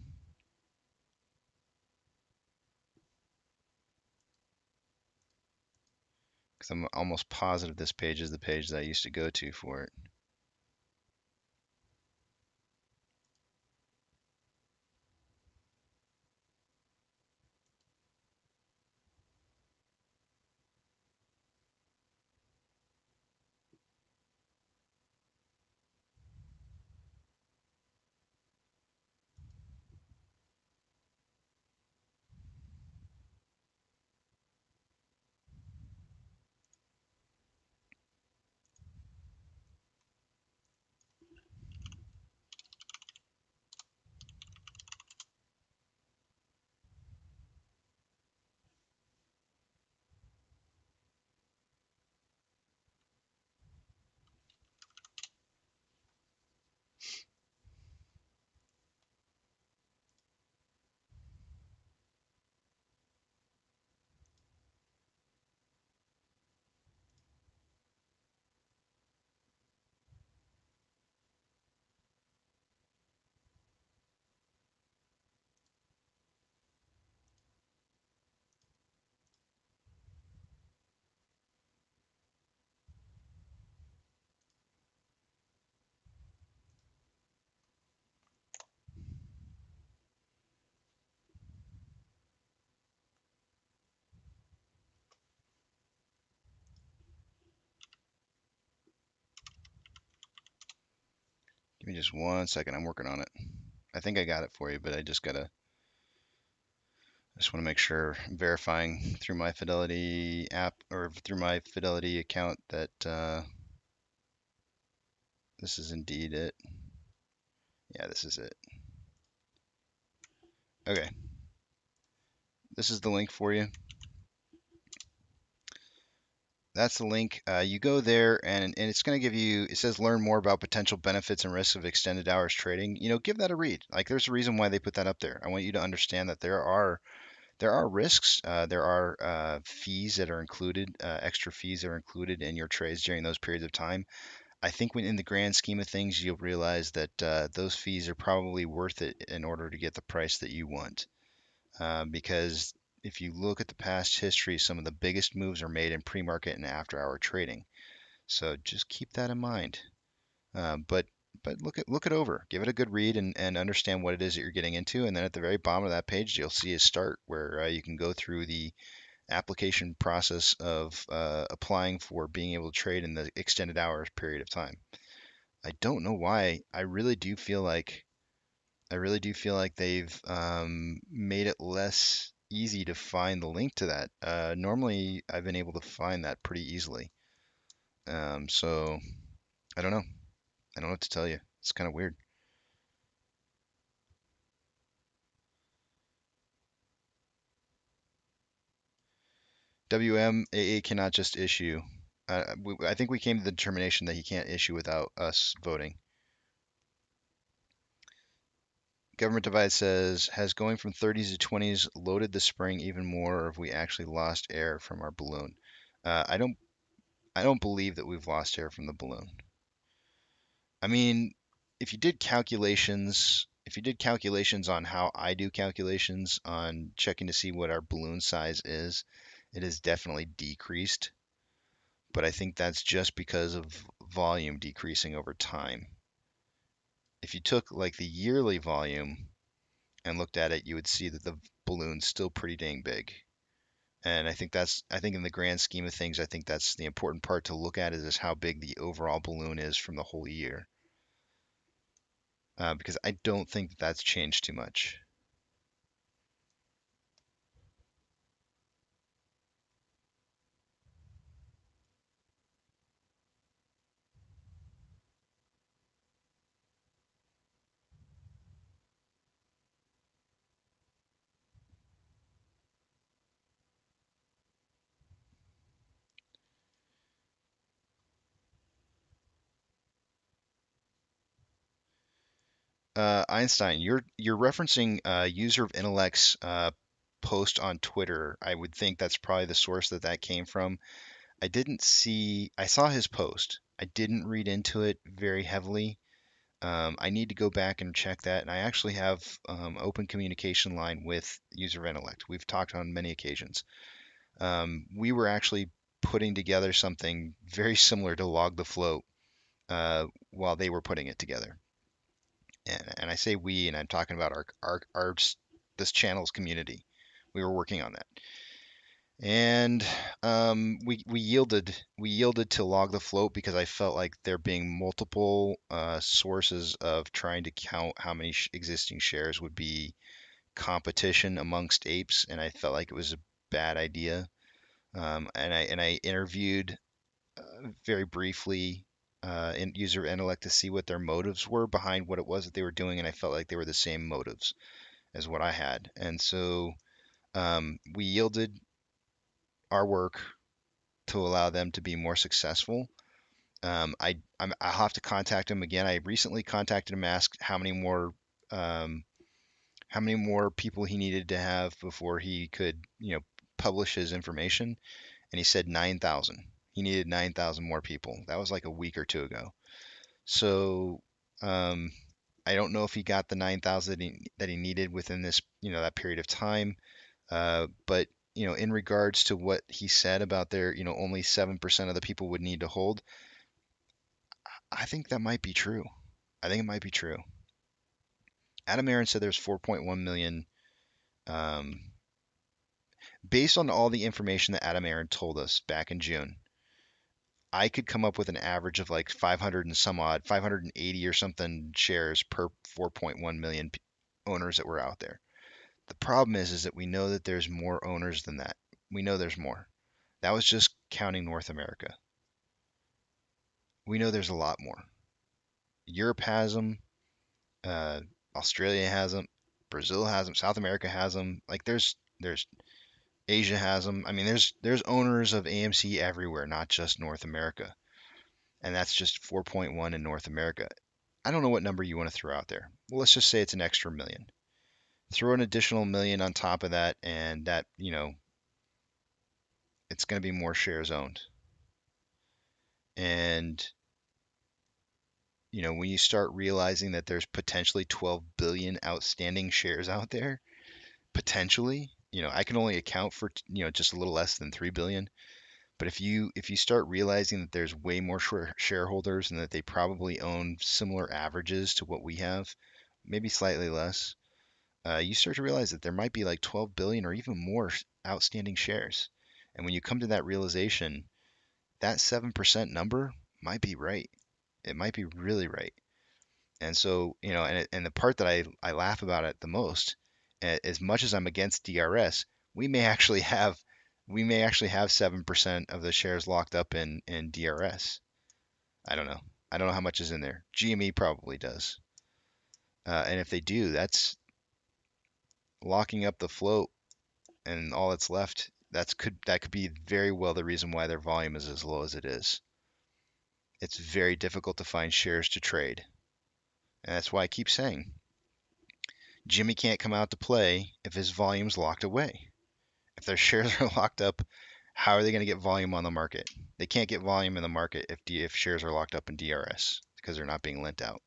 C: Because I'm almost positive this page is the page that I used to go to for it. Give me just 1 second. I'm working on it. I think I got it for you, but I just want to make sure I'm verifying through my Fidelity app or through my Fidelity account that this is indeed it. Yeah, this is it. Okay. This is the link for you. That's the link. You go there and it's going to give you, it says learn more about potential benefits and risks of extended hours trading. Give that a read. Like there's a reason why they put that up there. I want you to understand that there are risks. There are fees that are included, extra fees that are included in your trades during those periods of time. I think when in the grand scheme of things, you'll realize that those fees are probably worth it in order to get the price that you want. Because if you look at the past history, some of the biggest moves are made in pre-market and after-hour trading. So just keep that in mind. But look it over, give it a good read, and understand what it is that you're getting into. And then at the very bottom of that page, you'll see a start where you can go through the application process of applying for being able to trade in the extended hours period of time. I don't know why. I really do feel like they've made it less easy to find the link to that. Normally, I've been able to find that pretty easily. So I don't know. I don't know what to tell you. It's kind of weird. WMAA cannot just issue. I think we came to the determination that he can't issue without us voting. Government Divide says, has going from 30s to 20s loaded the spring even more, or have we actually lost air from our balloon? I don't believe that we've lost air from the balloon. I mean, if you did calculations on how I do calculations on checking to see what our balloon size is, it has definitely decreased. But I think that's just because of volume decreasing over time. If you took like the yearly volume and looked at it, you would see that the balloon's still pretty dang big. And I think in the grand scheme of things, I think that's the important part to look at is how big the overall balloon is from the whole year. Because I don't think that that's changed too much. Einstein, you're referencing User of Intellect's post on Twitter. I would think that's probably the source that came from. I saw his post. I didn't read into it very heavily. I need to go back and check that. And I actually have open communication line with User of Intellect. We've talked on many occasions. We were actually putting together something very similar to Log the Float while they were putting it together. And I say we, and I'm talking about our this channel's community. We were working on that, and we yielded to Log the Float because I felt like there being multiple sources of trying to count how many existing shares would be competition amongst apes, and I felt like it was a bad idea. And I interviewed very briefly in User Intellect to see what their motives were behind what it was that they were doing, and I felt like they were the same motives as what I had. And so we yielded our work to allow them to be more successful. I'll have to contact him again. I recently contacted him, asked how many more people he needed to have before he could, publish his information, and he said 9,000. He needed 9,000 more people. That was like a week or two ago. So I don't know if he got the 9,000 that he needed within this, that period of time. But in regards to what he said about there, only 7% of the people would need to hold, I think that might be true. I think it might be true. Adam Aaron said there's 4.1 million. Based on all the information that Adam Aaron told us back in June, I could come up with an average of like 500 and some odd, 580 or something shares per 4.1 million owners that were out there. The problem is that we know that there's more owners than that. We know there's more. That was just counting North America. We know there's a lot more. Europe has them. Australia has them. Brazil has them. South America has them. Like there's Asia has them. I mean, there's owners of AMC everywhere, not just North America. And that's just 4.1 in North America. I don't know what number you want to throw out there. Well, let's just say it's an extra million. Throw an additional million on top of that, and that, it's going to be more shares owned. And, when you start realizing that there's potentially 12 billion outstanding shares out there, potentially, I can only account for, just a little less than 3 billion. But if you start realizing that there's way more shareholders and that they probably own similar averages to what we have, maybe slightly less, you start to realize that there might be like 12 billion or even more outstanding shares. And when you come to that realization, that 7% number might be right. It might be really right. And so, and the part that I laugh about it the most, as much as I'm against DRS, we may actually have 7% of the shares locked up in DRS. I don't know. I don't know how much is in there. GME probably does. And if they do, that's locking up the float and all that's left. That could be very well the reason why their volume is as low as it is. It's very difficult to find shares to trade. And that's why I keep saying Jimmy can't come out to play if his volume's locked away. If their shares are locked up, how are they going to get volume on the market? They can't get volume in the market if shares are locked up in DRS because they're not being lent out.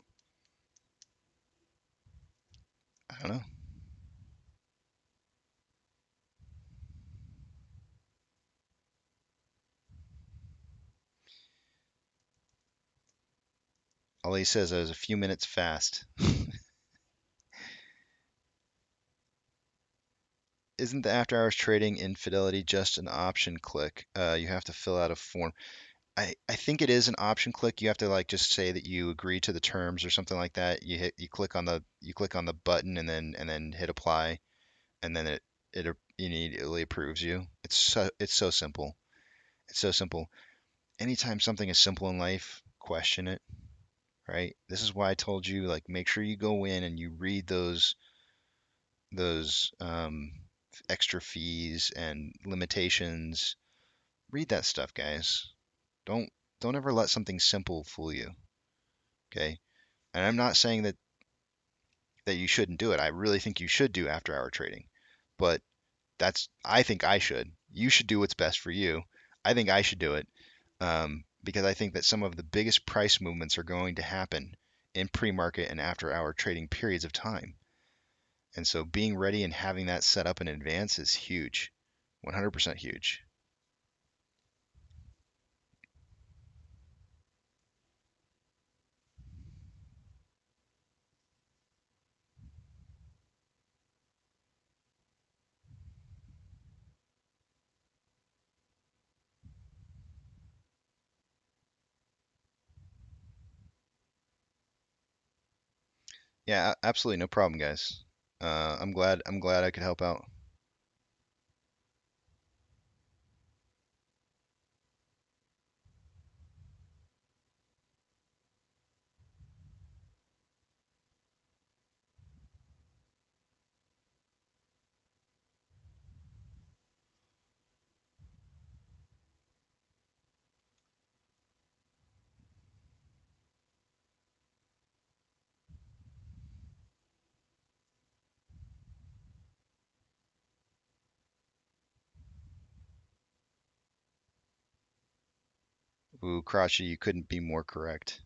C: I don't know. All he says is a few minutes fast. Isn't the after hours trading infidelity just an option click? You have to fill out a form. I think it is an option click. You have to like just say that you agree to the terms or something like that. You click on the button and then hit apply, and then it immediately approves you. It's so simple. It's so simple. Anytime something is simple in life, question it, right? This is why I told you like make sure you go in and you read those extra fees and limitations. Read that stuff, guys. Don't don't ever let something simple fool you. Okay? And I'm not saying that you shouldn't do it. I really think you should do after hour trading. But I think I should. You should do what's best for you. I think I should do it because I think that some of the biggest price movements are going to happen in pre-market and after hour trading periods of time. And so being ready and having that set up in advance is huge. 100% huge. Yeah, absolutely no problem, guys. I'm glad I could help out. Ooh, Crotchy, you couldn't be more correct.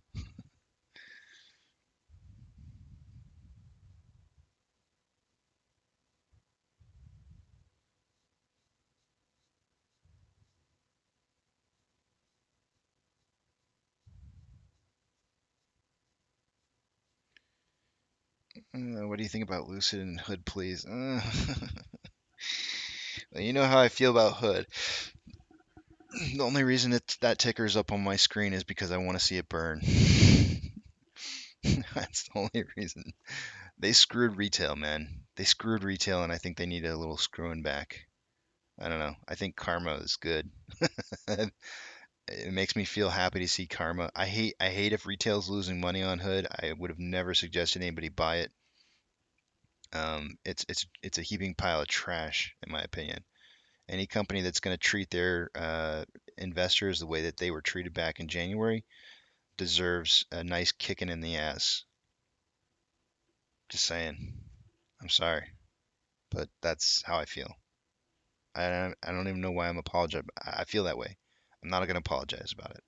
C: What do you think about Lucid and Hood, please? Well, you know how I feel about Hood. The only reason that ticker's up on my screen is because I want to see it burn. That's the only reason. They screwed retail, man. They screwed retail, and I think they need a little screwing back. I don't know. I think karma is good. It makes me feel happy to see karma. I hate if retail's losing money on Hood. I would have never suggested anybody buy it. It's a heaping pile of trash, in my opinion. Any company that's going to treat their investors the way that they were treated back in January deserves a nice kicking in the ass. Just saying. I'm sorry, but that's how I feel. I don't even know why I'm apologizing. I feel that way. I'm not going to apologize about it.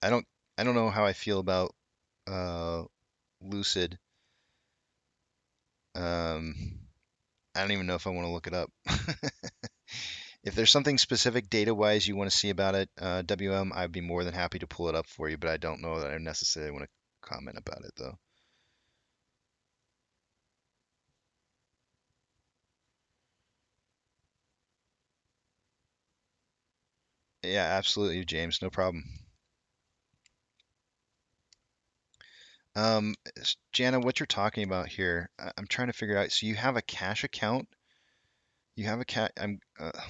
C: I don't I don't know how I feel about uh, Lucid. Um, I don't even know if I want to look it up. If there's something specific data-wise you want to see about it, WM, I'd be more than happy to pull it up for you, but I don't know that I necessarily want to comment about it though. Yeah, absolutely, James, no problem. Um, Jana, what you're talking about here, I'm trying to figure out. So you have a cash account. You have a cat. Let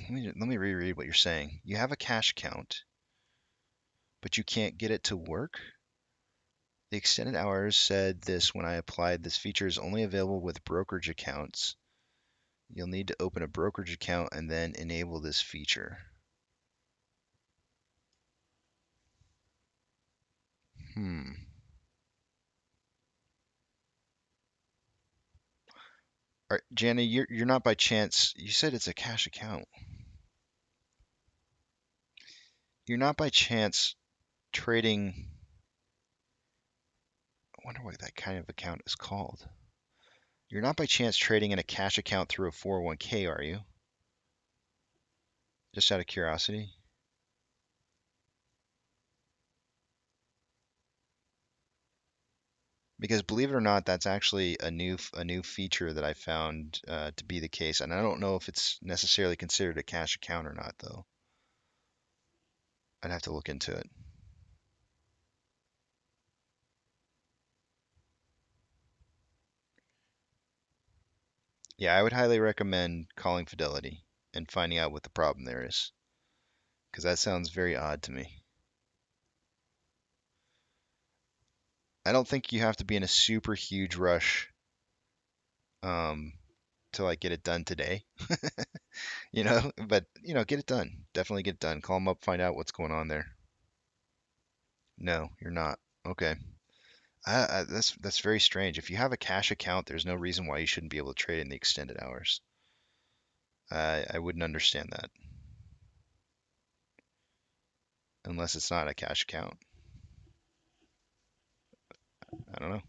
C: me reread what you're saying. You have a cash account, but you can't get it to work. The extended hours said this when I applied. This feature is only available with brokerage accounts. You'll need to open a brokerage account and then enable this feature. Hmm. All right, Jana, you're not by chance. You said it's a cash account. You're not by chance trading. I wonder what that kind of account is called. You're not by chance trading in a cash account through a 401k, are you? Just out of curiosity. Because believe it or not, that's actually a new feature that I found to be the case, and I don't know if it's necessarily considered a cash account or not, though. I'd have to look into it. Yeah, I would highly recommend calling Fidelity and finding out what the problem there is, because that sounds very odd to me. I don't think you have to be in a super huge rush um, to like get it done today, but get it done. Definitely get it done. Call them up, find out what's going on there. No, you're not. Okay. That's very strange. If you have a cash account, there's no reason why you shouldn't be able to trade in the extended hours. I wouldn't understand that unless it's not a cash account. I don't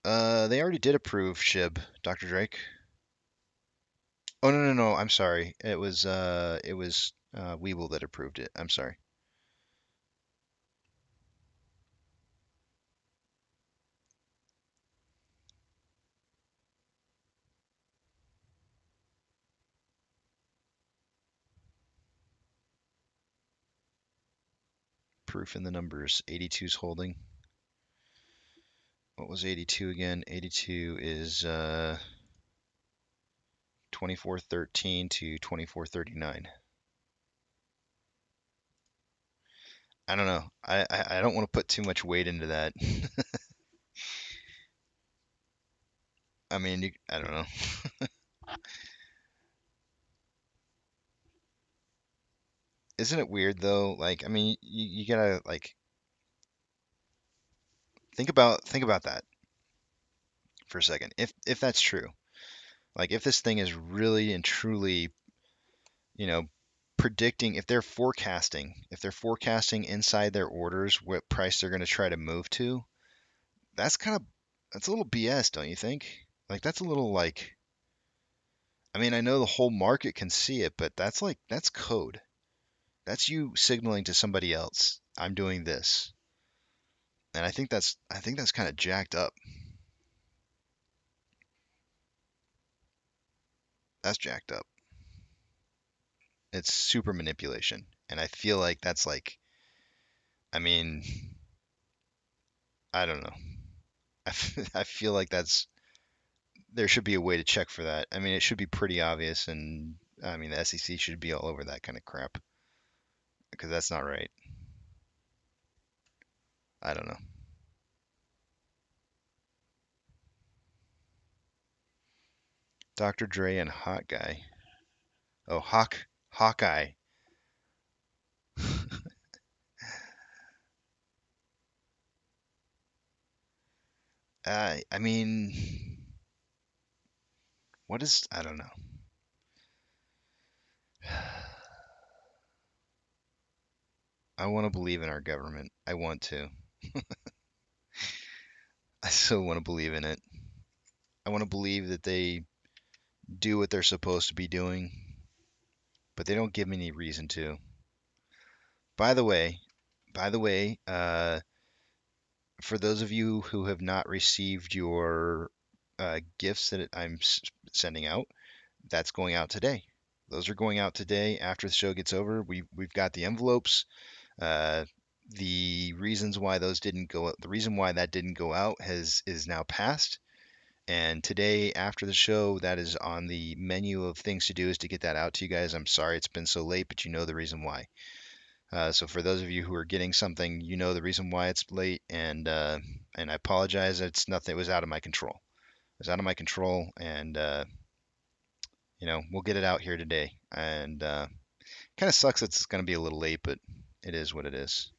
C: know. They already did approve SHIB, Dr. Drake. Oh no, no, no. I'm sorry. It was Webull that approved it. I'm sorry. Proof in the numbers. 82's holding. What was 82 again? 82 is 2413 to 2439. I don't know. I don't want to put too much weight into that. I mean, I don't know. Isn't it weird though? Like, I mean, you gotta like think about that for a second. If that's true, like if this thing is really and truly, you know, predicting, if they're forecasting inside their orders what price they're gonna try to move to, that's a little BS, don't you think? Like that's a little like, I mean, I know the whole market can see it, but that's code. That's you signaling to somebody else, I'm doing this. And I think that's kind of jacked up. That's jacked up. It's super manipulation. And I feel like that's like, I mean, I don't know. I feel like there should be a way to check for that. I mean, it should be pretty obvious, and I mean, the SEC should be all over that kind of crap because that's not right. I don't know. Dr. Dre and Hot Guy. Oh, Hawkeye. I mean, what is? I don't know. I want to believe in our government. I want to. I so want to believe in it. I want to believe that they do what they're supposed to be doing, but they don't give me any reason to. By the way, by the way, for those of you who have not received your gifts that I'm sending out, that's going out today. Those are going out today after the show gets over. We've got the envelopes. Uh, the reasons why those didn't go, the reason why that didn't go out is now passed. And today, after the show, that is on the menu of things to do is to get that out to you guys. I'm sorry it's been so late, but you know the reason why. So for those of you who are getting something, you know the reason why it's late, and I apologize. It's nothing. It was out of my control. It was out of my control, and we'll get it out here today. And kind of sucks it's going to be a little late, but it is what it is.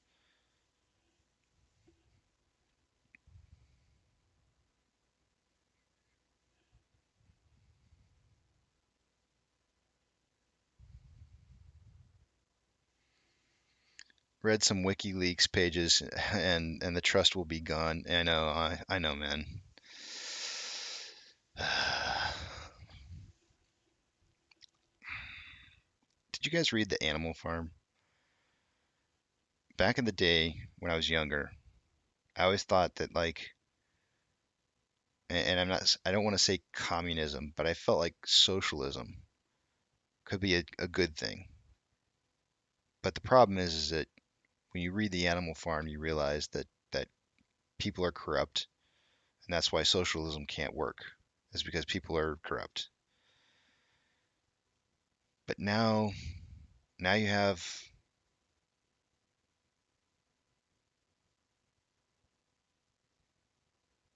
C: Read some WikiLeaks pages, and the trust will be gone. I know, man. Did you guys read The Animal Farm? Back in the day when I was younger, I always thought that like, and I don't want to say communism, but I felt like socialism could be a good thing. But the problem is that when you read The Animal Farm, you realize that people are corrupt, and that's why socialism can't work, is because people are corrupt. But now you have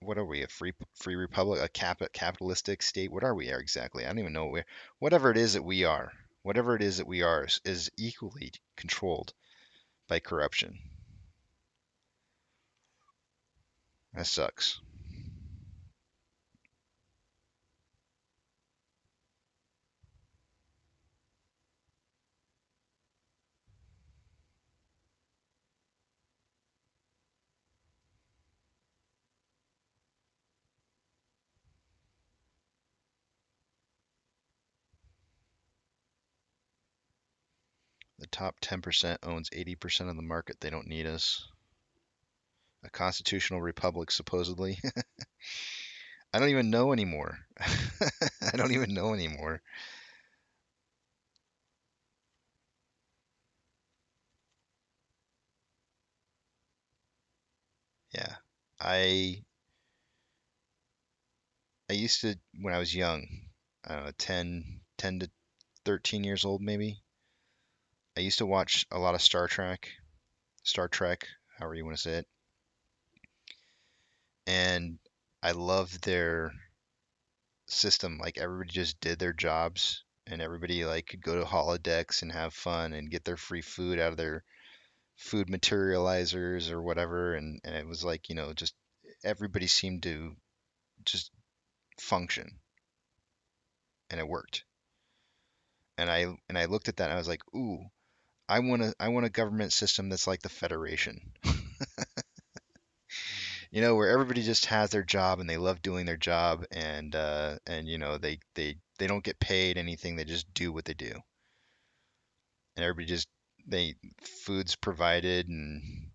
C: what are we, a free republic, a capitalistic state? What are we exactly? I don't even know what we're. Whatever it is that we are, whatever it is that we are, is equally controlled by corruption. That sucks. The top 10% owns 80% of the market. They don't need us. A constitutional republic, supposedly. I don't even know anymore. I don't even know anymore. Yeah. I I used to, when I was young, I don't know, 10 to 13 years old maybe. I used to watch a lot of Star Trek, however you want to say it. And I loved their system. Like everybody just did their jobs and everybody like could go to holodecks and have fun and get their free food out of their food materializers or whatever. And it was like, just everybody seemed to just function and it worked. And I looked at that and I was like, ooh, I want a government system that's like the Federation. Where everybody just has their job and they love doing their job and they don't get paid anything, they just do what they do. And everybody just they food's provided and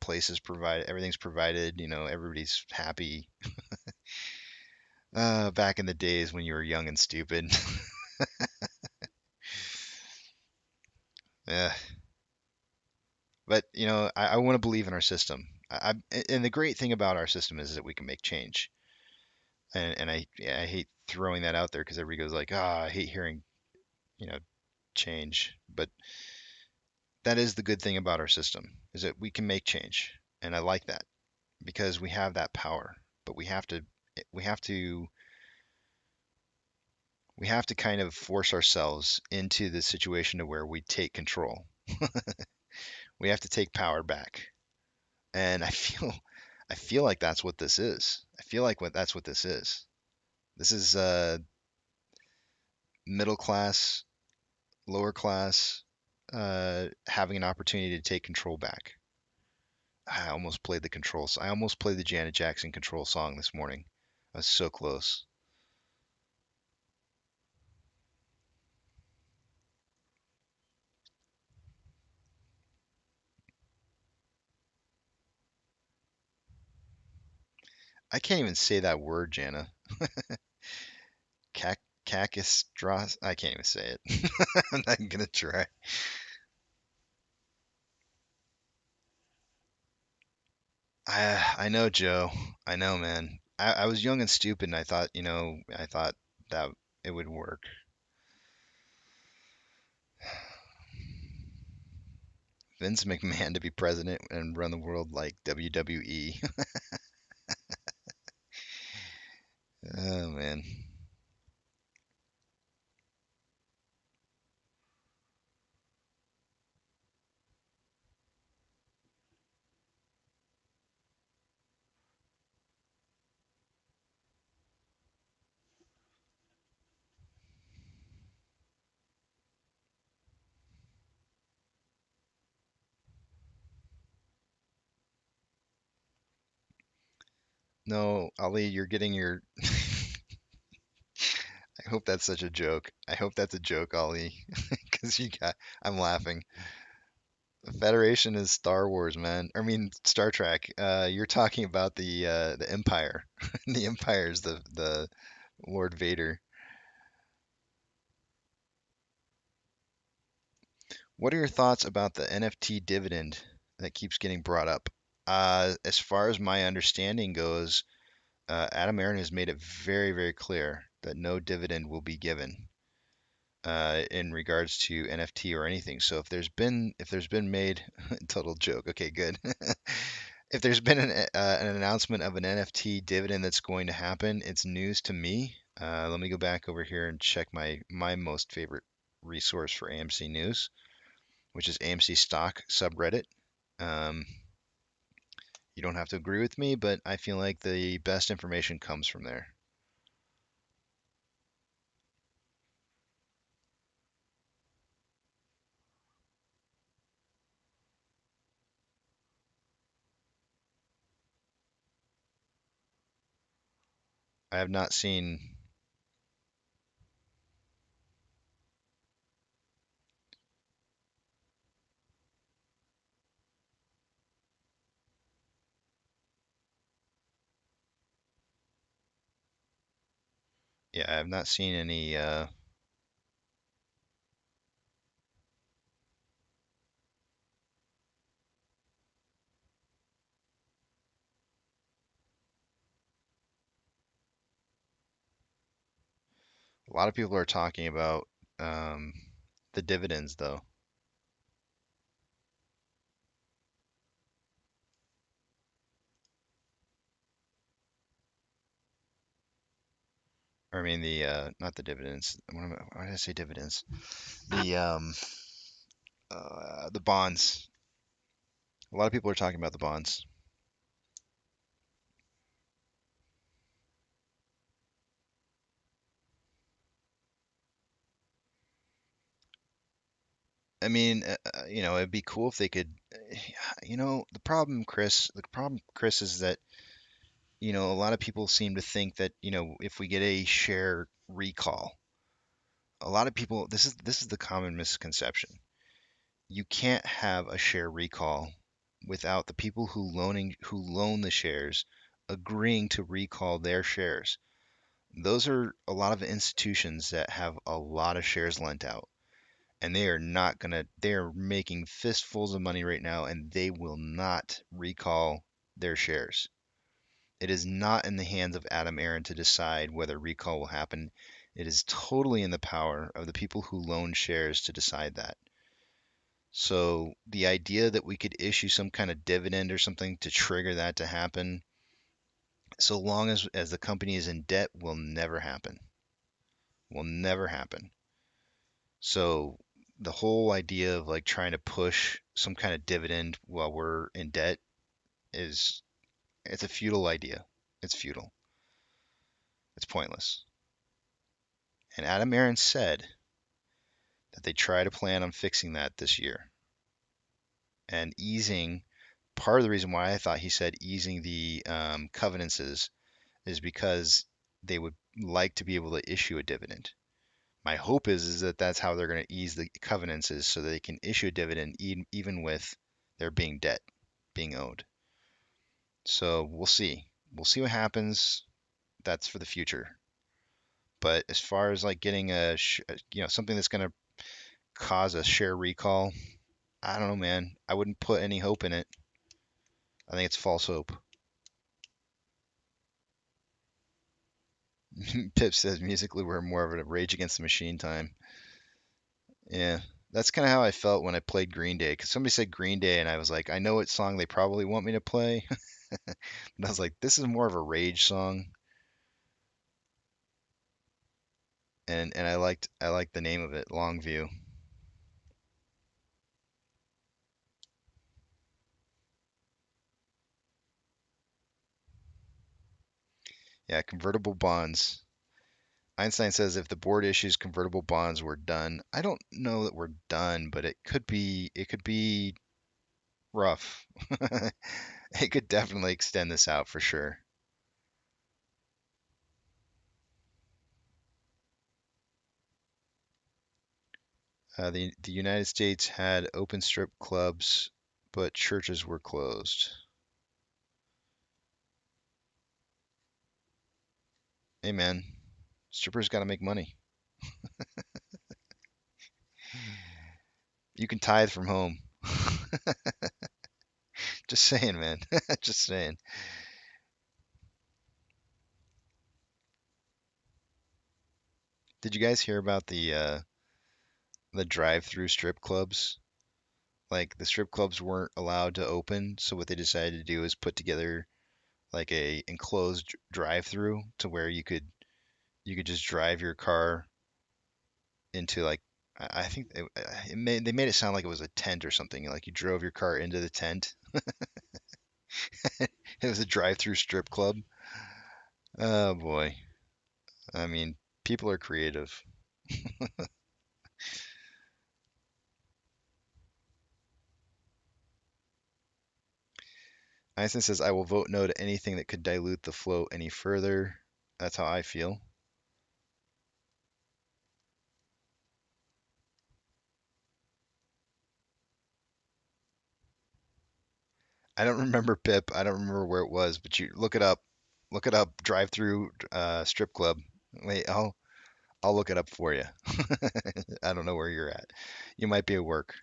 C: place is provided, everything's provided, everybody's happy. Back in the days when you were young and stupid. Yeah. But I want to believe in our system. And the great thing about our system is that we can make change. And I hate throwing that out there because everybody goes like, I hate hearing, you know, change. But that is the good thing about our system is that we can make change. And I like that because we have that power. But we have to we have to kind of force ourselves into the situation to where we take control. We have to take power back. And I feel like that's what this is. I feel like that's what this is. This is middle class, lower class, having an opportunity to take control back. I almost played the controls. I almost played the Janet Jackson control song this morning. I was so close. I can't even say that word, Jana. Cac Cacistros. I can't even say it. I'm not gonna try. I know, Joe. I know, man. I was young and stupid, and I thought that it would work. Vince McMahon to be president and run the world like WWE. Oh man. No, Ali, you're getting your. I hope that's such a joke. I hope that's a joke, Ali, because you got. I'm laughing. The Federation is Star Wars, man. I mean Star Trek. You're talking about the Empire. The Empire is the Lord Vader. What are your thoughts about the NFT dividend that keeps getting brought up? As far as my understanding goes, Adam Aaron has made it very, very clear that no dividend will be given in regards to NFT or anything. So if there's been made total joke. Okay, good. If there's been an announcement of an NFT dividend that's going to happen, it's news to me. Let me go back over here and check my most favorite resource for AMC news, which is AMC stock subreddit. Um, you don't have to agree with me, but I feel like the best information comes from there. I have not seen. Yeah, I have not seen any. A lot of people are talking about um, the dividends, though. Or I mean the not the dividends. Why did I say dividends? The the bonds. A lot of people are talking about the bonds. I mean, it'd be cool if they could. The problem, Chris, is that a lot of people seem to think that if we get a share recall, a lot of people. This is the common misconception. You can't have a share recall without the people who loan the shares agreeing to recall their shares. Those are a lot of institutions that have a lot of shares lent out, and they're making fistfuls of money right now, and they will not recall their shares. It is not in the hands of Adam Aaron to decide whether recall will happen. It is totally in the power of the people who loan shares to decide that. So the idea that we could issue some kind of dividend or something to trigger that to happen, so long as the company is in debt, will never happen. Will never happen. So the whole idea of like trying to push some kind of dividend while we're in debt it's a futile idea. It's futile. It's pointless. And Adam Aaron said that they try to plan on fixing that this year and easing. Part of the reason why I thought he said easing the covenants is because they would like to be able to issue a dividend. My hope is that that's how they're going to ease the covenants, is so that they can issue a dividend even with there being debt being owed. So we'll see. We'll see what happens. That's for the future. But as far as like getting something that's going to cause a share recall, I don't know, man. I wouldn't put any hope in it. I think it's false hope. Pip says musically we're more of a Rage Against the Machine time. Yeah, that's kind of how I felt when I played Green Day. Because somebody said Green Day, and I was like, I know what song they probably want me to play. But I was like, this is more of a Rage song. And I liked the name of it, Longview. Yeah, convertible bonds. Einstein says if the board issues convertible bonds, we're done. I don't know that we're done, but it could be rough. It could definitely extend this out for sure. The United States had open strip clubs, but churches were closed. Hey man, strippers got to make money. You can tithe from home. Just saying, man. Just saying. Did you guys hear about the drive-through strip clubs? Like the strip clubs weren't allowed to open, so what they decided to do is put together like a enclosed drive-through to where you could just drive your car into like I think they made it sound like it was a tent or something. Like you drove your car into the tent. It was a drive-through strip club. Oh boy. I mean, people are creative. Einstein says, I will vote no to anything that could dilute the flow any further. That's how I feel. I don't remember Pip. I don't remember where it was, but you look it up. Look it up. Drive-through strip club. Wait, I'll look it up for you. I don't know where you're at. You might be at work.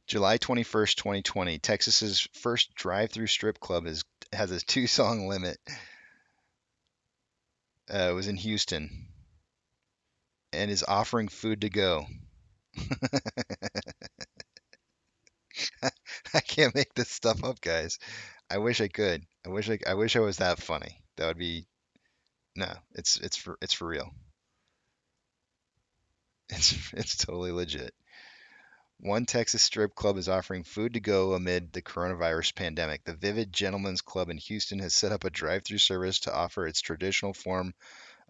C: July 21st, 2020. Texas's first drive-through strip club has a 2-song limit. It was in Houston and is offering food to go. I can't make this stuff up, guys. I wish I could. I wish I was that funny. That would be no. It's for real. It's totally legit. One Texas strip club is offering food to go amid the coronavirus pandemic. The Vivid Gentlemen's Club in Houston has set up a drive-through service to offer its traditional form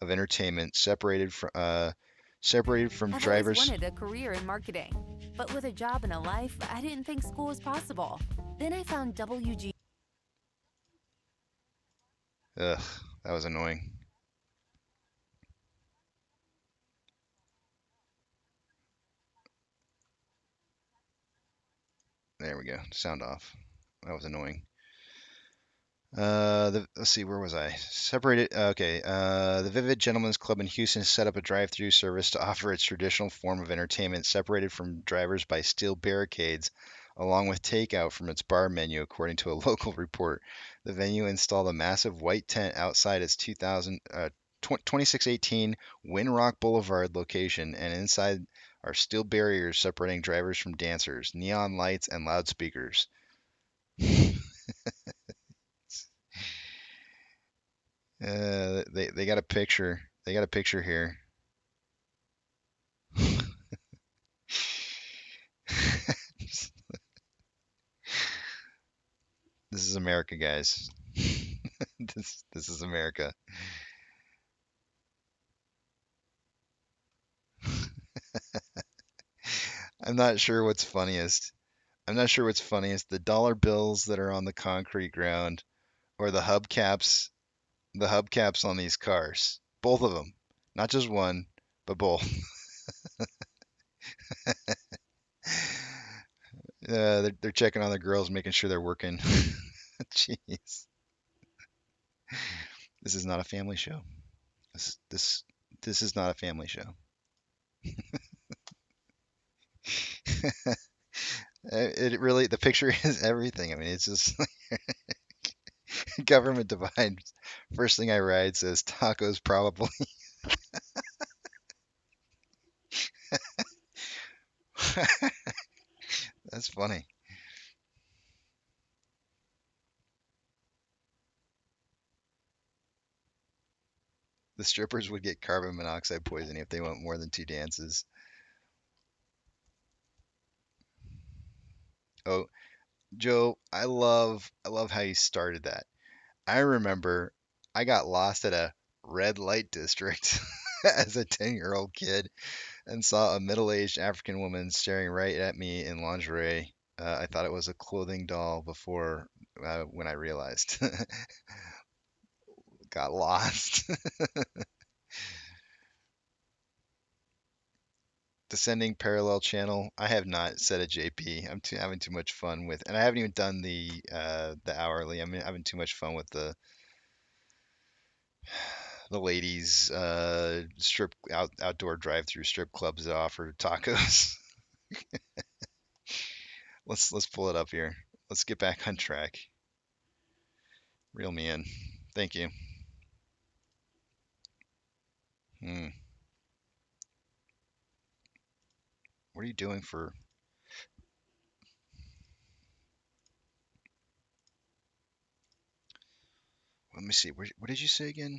C: of entertainment, separated from
H: I've
C: drivers.
H: always wanted a career in marketing, but with a job and a life, I didn't think school was possible. Then I found WG.
C: Ugh, that was annoying. There we go. Sound off. That was annoying. Let's see, where was I? Separated. Okay. The Vivid Gentlemen's Club in Houston has set up a drive-through service to offer its traditional form of entertainment, separated from drivers by steel barricades, along with takeout from its bar menu, according to a local report. The venue installed a massive white tent outside its 2618 Windrock Boulevard location, and inside are steel barriers separating drivers from dancers, neon lights, and loudspeakers. They got a picture. They got a picture here. This is America, guys. This is America. I'm not sure what's funniest. I'm not sure what's funniest, the dollar bills that are on the concrete ground or the hubcaps on these cars. Both of them. Not just one, but both. They're checking on the girls, making sure they're working. Jeez. This is not a family show. This this this is not a family show. It really, the picture is everything. I mean, it's just government divides. First thing I write says tacos probably. That's funny. The strippers would get carbon monoxide poisoning if they went more than 2 dances. Oh, Joe, I love how you started that. I remember I got lost at a red light district as a 10-year-old kid and saw a middle-aged African woman staring right at me in lingerie. I thought it was a clothing doll before when I realized. Got lost. Descending parallel channel. I have not set a JP. Having too much fun with, and I haven't even done the hourly. I'm having too much fun with the ladies outdoor drive-through strip clubs that offer tacos. Let's pull it up here. Let's get back on track. Reel me in. Thank you. Hmm. What are you doing for? Let me see. What did you say again?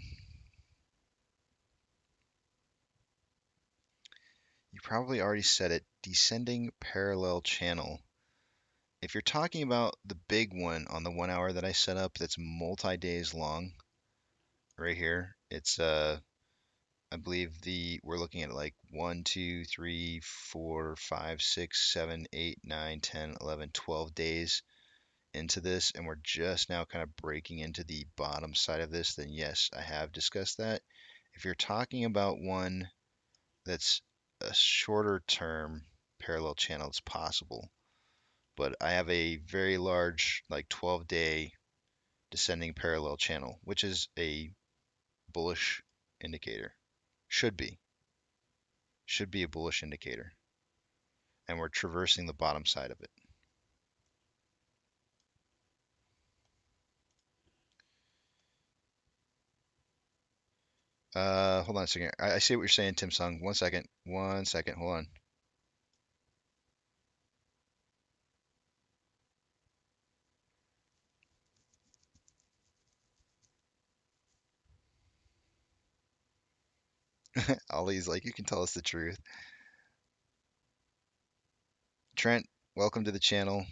C: You probably already said it. Descending parallel channel. If you're talking about the big one on the 1 hour that I set up, that's multi-days long, right here. It's I believe we're looking at like 1, 2, 3, 4, 5, 6, 7, 8, 9, 10, 11, 12 days into this, and we're just now kind of breaking into the bottom side of this, then yes, I have discussed that. If you're talking about one that's a shorter term parallel channel, it's possible. But I have a very large, like 12-day descending parallel channel, which is a bullish indicator. Should be. Should be a bullish indicator. And we're traversing the bottom side of it. Hold on a second. I see what you're saying, Tim Sung. 1 second. 1 second. Hold on. Ollie's like, you can tell us the truth. Trent, welcome to the channel.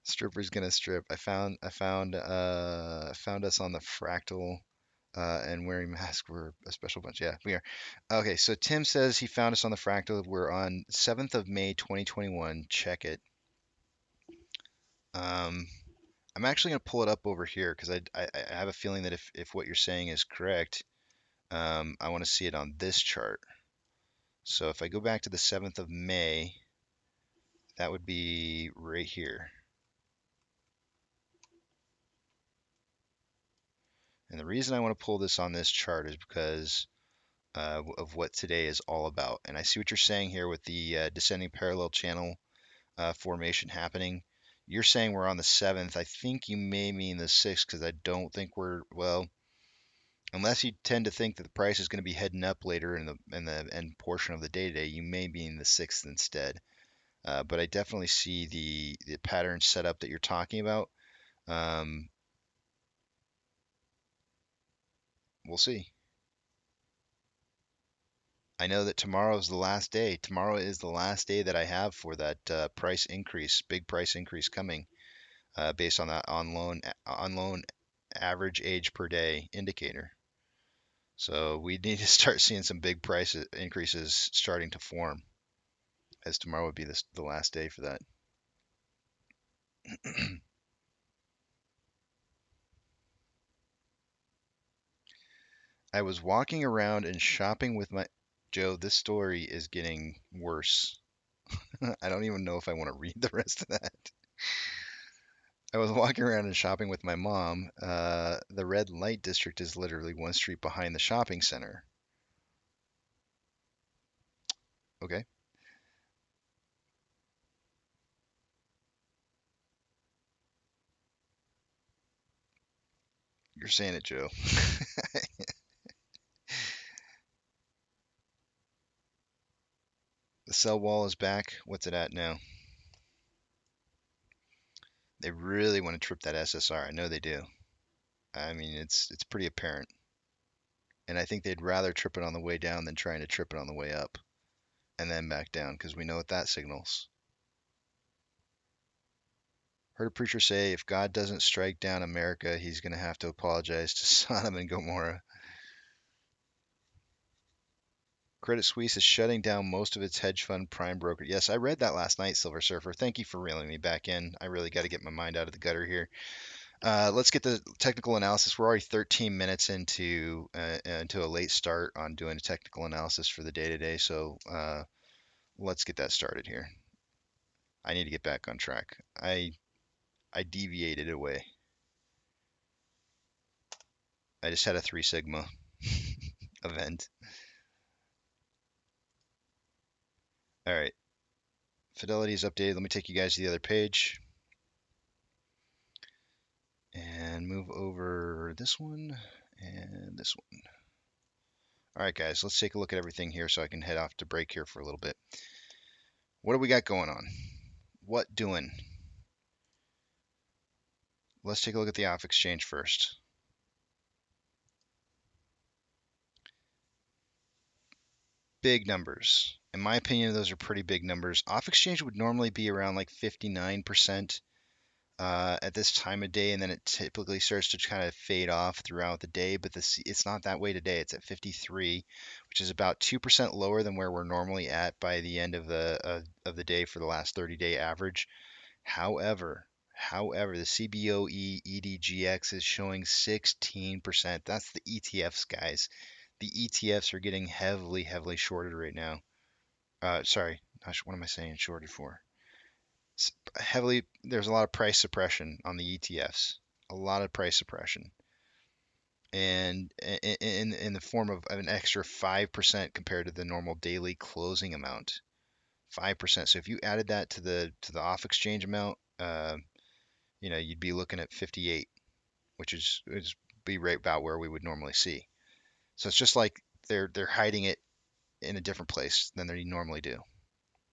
C: Stripper's gonna strip. I found us on the fractal and wearing masks were a special bunch. Yeah, we are. Okay, so Tim says he found us on the fractal. We're on 7th of May 2021. Check it. Um I'm actually going to pull it up over here because I have a feeling that if what you're saying is correct, I want to see it on this chart. So if I go back to the 7th of May, that would be right here. And the reason I want to pull this on this chart is because of what today is all about. And I see what you're saying here with the descending parallel channel formation happening. You're saying we're on the 7th. I think you may mean the 6th because I don't think we're, well, unless you tend to think that the price is going to be heading up later in the end portion of the day today, you may be in the 6th instead. But I definitely see the pattern setup that you're talking about. We'll see. I know that tomorrow is the last day. Tomorrow is the last day that I have for that price increase, big price increase coming, based on that on loan average age per day indicator. So we need to start seeing some big price increases starting to form, as tomorrow would be the last day for that. I was walking around and shopping with my Joe. This story is getting worse. I don't even know if I want to read the rest of that. I was walking around and shopping with my mom. The red light district is literally one street behind the shopping center. Okay. You're saying it, Joe. The sell wall is back. What's it at now? They really want to trip that SSR. I know they do. I mean, it's pretty apparent. And I think they'd rather trip it on the way down than trying to trip it on the way up and then back down because we know what that signals. Heard a preacher say if God doesn't strike down America, he's going to have to apologize to Sodom and Gomorrah. Credit Suisse is shutting down most of its hedge fund prime broker. Yes, I read that last night, Silver Surfer. Thank you for reeling me back in. I really got to get my mind out of the gutter here. Let's get the technical analysis. We're already 13 minutes into a late start on doing a technical analysis for the day today. So let's get that started here. I need to get back on track. I deviated away. I just had a 3 sigma event. All right. Fidelity is updated. Let me take you guys to the other page and move over this one and this one. All right, guys, let's take a look at everything here so I can head off to break here for a little bit. What do we got going on? What doing? Let's take a look at the off exchange first. Big numbers. In my opinion, those are pretty big numbers. Off exchange would normally be around like 59% at this time of day, and then it typically starts to kind of fade off throughout the day. But it's not that way today. It's at 53, which is about 2% lower than where we're normally at by the end of the day for the last 30-day average. However, the CBOE EDGX is showing 16%. That's the ETFs, guys. The ETFs are getting heavily shorted right now. Sorry, what am I saying shorted for? Heavily, there's a lot of price suppression on the ETFs. A lot of price suppression. And in the form of an extra 5% compared to the normal daily closing amount. 5%. So if you added that to the off exchange amount, you'd be looking at 58, which is be right about where we would normally see. So it's just like they're hiding it in a different place than they normally do.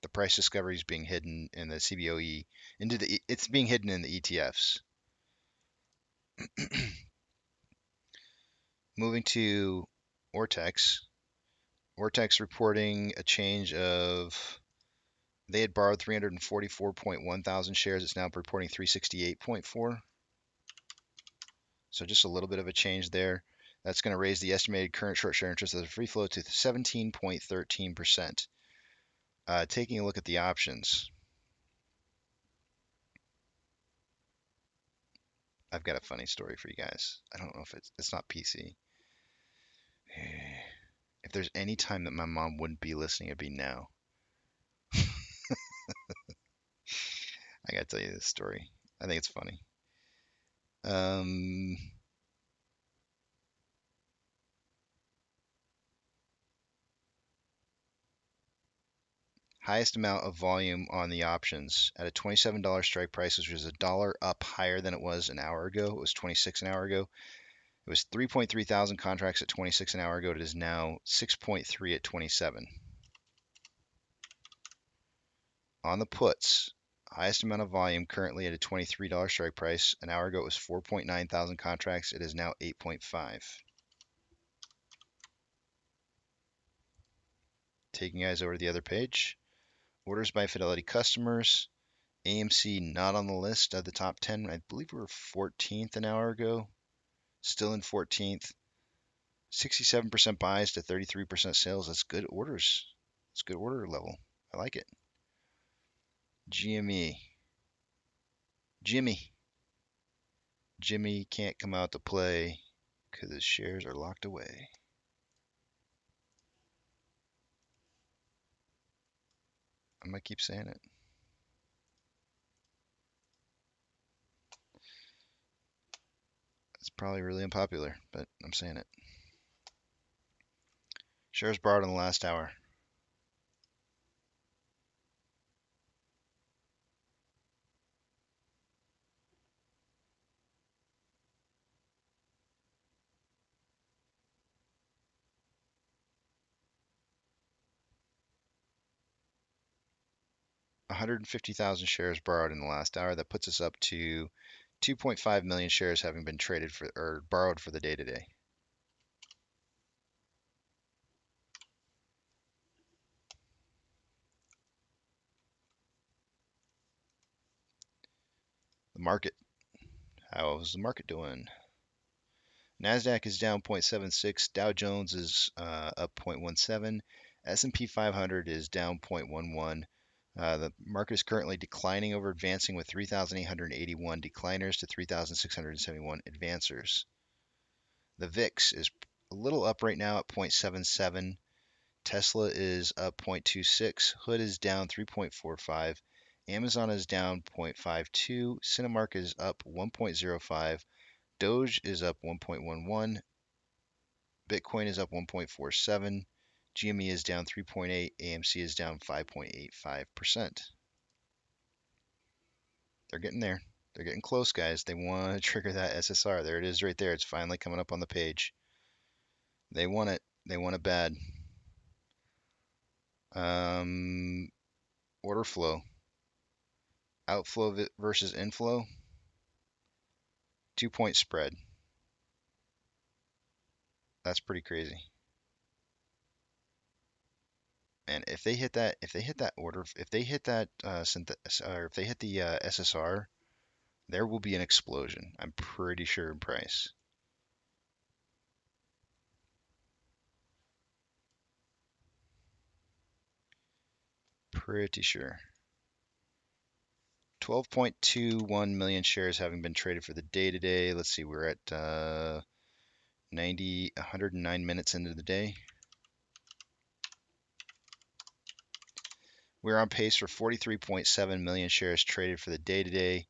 C: The price discovery is being hidden in the CBOE it's being hidden in the ETFs. Moving to Ortex. Ortex reporting a change of, they had borrowed 344.1 thousand shares. It's now reporting 368.4. So just a little bit of a change there. That's going to raise the estimated current short share interest of the free float to 17.13%. Taking a look at the options. I've got a funny story for you guys. I don't know if it's not PC. If there's any time that my mom wouldn't be listening, it'd be now. I gotta tell you this story. I think it's funny. Um, highest amount of volume on the options at a $27 strike price, which was $1 up higher than it was an hour ago. It was 26 an hour ago. It was 3.3 thousand contracts at 26 an hour ago. It is now 6.3 at 27. On the puts, highest amount of volume currently at a $23 strike price. An hour ago it was 4.9 thousand contracts. It is now 8.5. Taking you guys over to the other page. Orders by Fidelity customers. AMC not on the list of the top 10. I believe we were 14th an hour ago. Still in 14th. 67% buys to 33% sales. That's good orders. It's good order level. I like it. GME. Jimmy can't come out to play because his shares are locked away. I might keep saying it. It's probably really unpopular, but I'm saying it. Shares borrowed in the last hour. $150,000 shares borrowed in the last hour. That puts us up to 2.5 million shares having been traded for or borrowed for the day today. The market. How's the market doing? NASDAQ is down 0.76. Dow Jones is up 0.17. S&P 500 is down 0.11. The market is currently declining over advancing with 3,881 decliners to 3,671 advancers. The VIX is a little up right now at 0.77. Tesla is up 0.26. Hood is down 3.45. Amazon is down 0.52. Cinemark is up 1.05. Doge is up 1.11. Bitcoin is up 1.47. GME is down 3.8. AMC is down 5.85%. They're getting there. They're getting close, guys. They want to trigger that SSR. There it is right there. It's finally coming up on the page. They want it. They want it bad. Order flow. Outflow versus inflow. 2-point spread. That's pretty crazy. And if they hit that order, if they hit that or if they hit the SSR, there will be an explosion. I'm pretty sure in price. Pretty sure. 12.21 million shares having been traded for the day today. Let's see, we're at 109 minutes into the day. We're on pace for 43.7 million shares traded for the day today.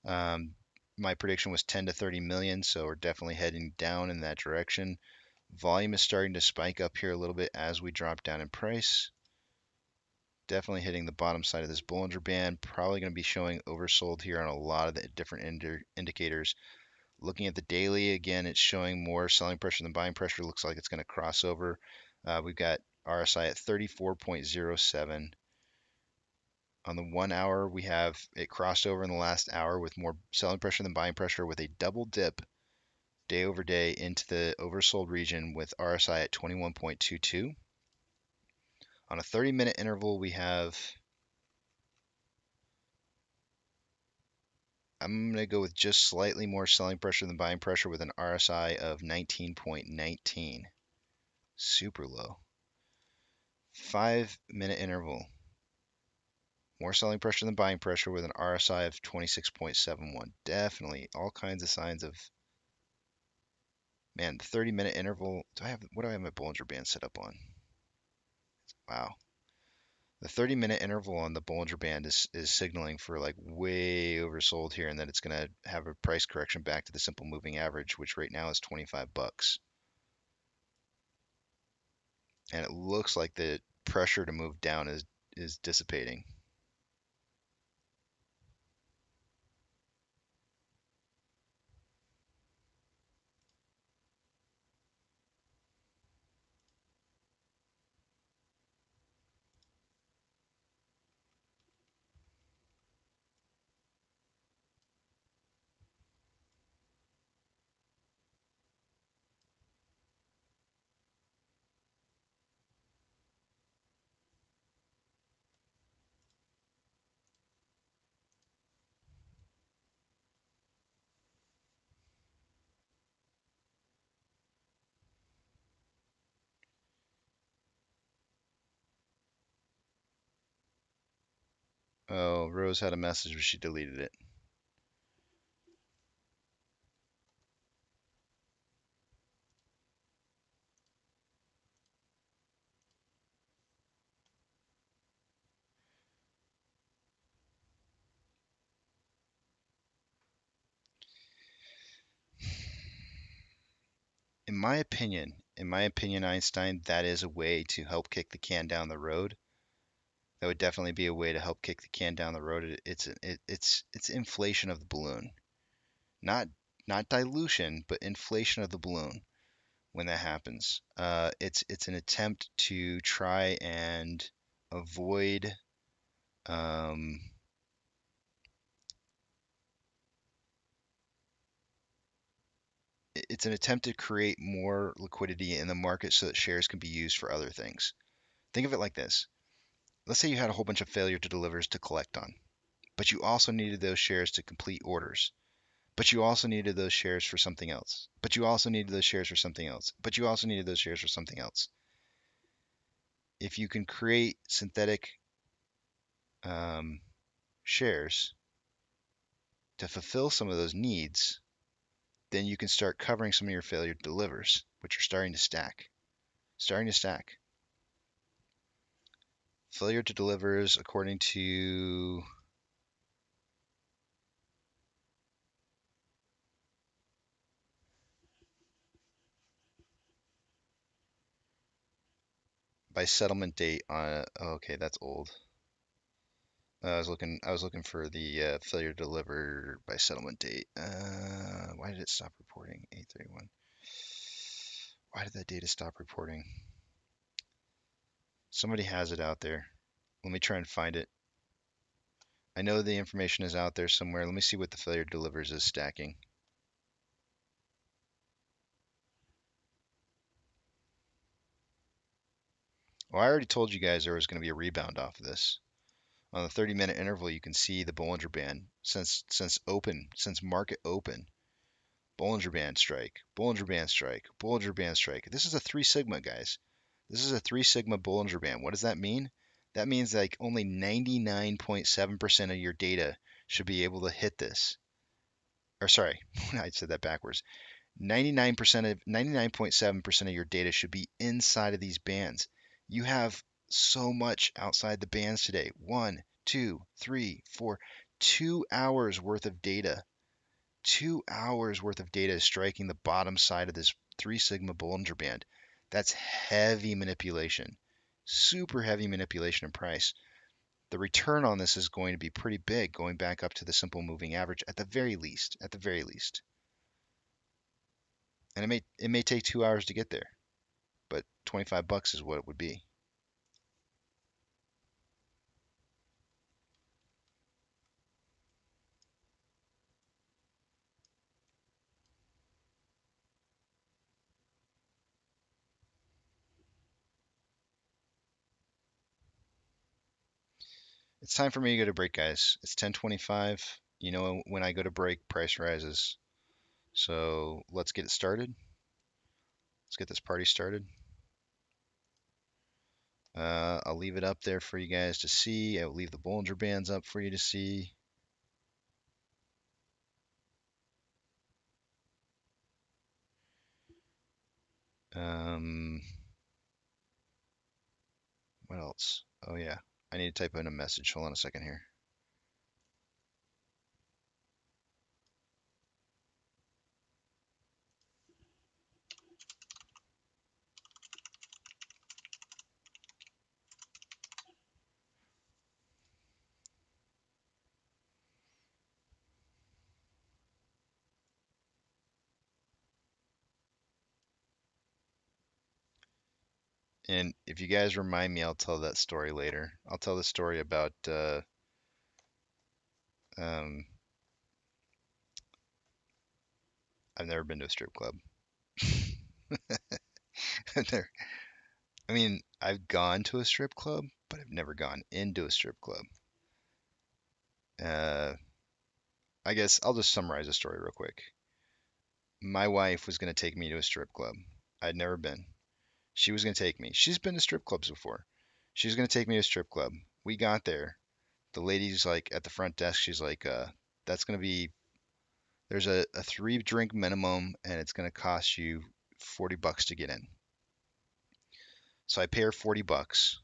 C: My prediction was 10 to 30 million, so we're definitely heading down in that direction. Volume is starting to spike up here a little bit as we drop down in price. Definitely hitting the bottom side of this Bollinger Band. Probably going to be showing oversold here on a lot of the different indicators. Looking at the daily, again, it's showing more selling pressure than buying pressure. Looks like it's going to cross over. We've got RSI at 34.07. On the 1 hour, we have it crossed over in the last hour with more selling pressure than buying pressure with a double dip day over day into the oversold region with RSI at 21.22. On a 30-minute interval, we have, I'm going to go with just slightly more selling pressure than buying pressure with an RSI of 19.19. Super low. 5-minute interval. More selling pressure than buying pressure with an RSI of 26.71. Definitely all kinds of signs of, man, the 30-minute interval. What do I have my Bollinger Band set up on? Wow. The 30-minute interval on the Bollinger Band is signaling for like way oversold here, and that it's going to have a price correction back to the simple moving average, which right now is 25 bucks. And it looks like the pressure to move down is dissipating. Oh, Rose had a message, but she deleted it. In my opinion, Einstein, that is a way to help kick the can down the road. That would definitely be a way to help kick the can down the road. It's inflation of the balloon, not dilution, but inflation of the balloon. When that happens, it's an attempt to try and avoid um, it's an attempt to create more liquidity in the market so that shares can be used for other things. Think of it like this. Let's say you had a whole bunch of failure to delivers to collect on, but you also needed those shares to complete orders. But you also needed those shares for something else. But you also needed those shares for something else. But you also needed those shares for something else. If you can create synthetic um, shares to fulfill some of those needs, then you can start covering some of your failure delivers, which are starting to stack. Starting to stack. Failure to delivers, according to by settlement date on. Oh, okay, that's old. I was looking for the failure to deliver by settlement date. Why did it stop reporting? 831. Why did that data stop reporting? Somebody has it out there. Let me try and find it. I know the information is out there somewhere. Let me see what the failure delivers is stacking. Well, I already told you guys there was going to be a rebound off of this. On the 30-minute interval, you can see the Bollinger Band since market open. Bollinger Band strike, Bollinger Band strike, Bollinger Band strike. This is a 3 sigma, guys. This is a 3 sigma Bollinger Band. What does that mean? That means like only 99.7% of your data should be able to hit this. Or sorry, I said that backwards. 99.7% of your data should be inside of these bands. You have so much outside the bands today. 1, 2, 3, 4, 2 hours worth of data. 2 hours worth of data is striking the bottom side of this 3 sigma Bollinger Band. That's heavy manipulation. Super heavy manipulation in price. The return on this is going to be pretty big, going back up to the simple moving average at the very least. At the very least. And it may take 2 hours to get there, but 25 bucks is what it would be. It's time for me to go to break, guys. It's 10:25. You know, when I go to break, price rises. So let's get it started. Let's get this party started. I'll leave it up there for you guys to see. I'll leave the Bollinger Bands up for you to see. Um, what else? Oh yeah, I need to type in a message. Hold on a second here. And if you guys remind me, I'll tell that story later. I'll tell the story about um, I've never been to a strip club. There, I mean, I've gone to a strip club, but I've never gone into a strip club. Uh, I guess I'll just summarize the story real quick. My wife was going to take me to a strip club. I'd never been. She was going to take me. She's been to strip clubs before. She was going to take me to a strip club. We got there. The lady's like at the front desk. She's like, that's going to be, there's a 3 drink minimum and it's going to cost you $40 to get in. So I pay her $40.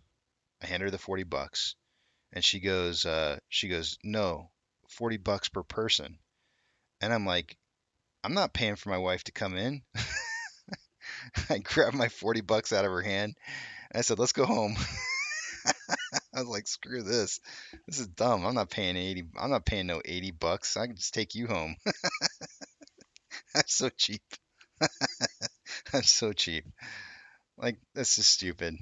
C: I hand her the $40 and she goes, no, $40 per person. And I'm like, I'm not paying for my wife to come in. I grabbed my $40 out of her hand and I said, let's go home. I was like, screw this. This is dumb. I'm not paying 80. I'm not paying no $80. I can just take you home. I'm so cheap. I'm so cheap. Like, this is stupid.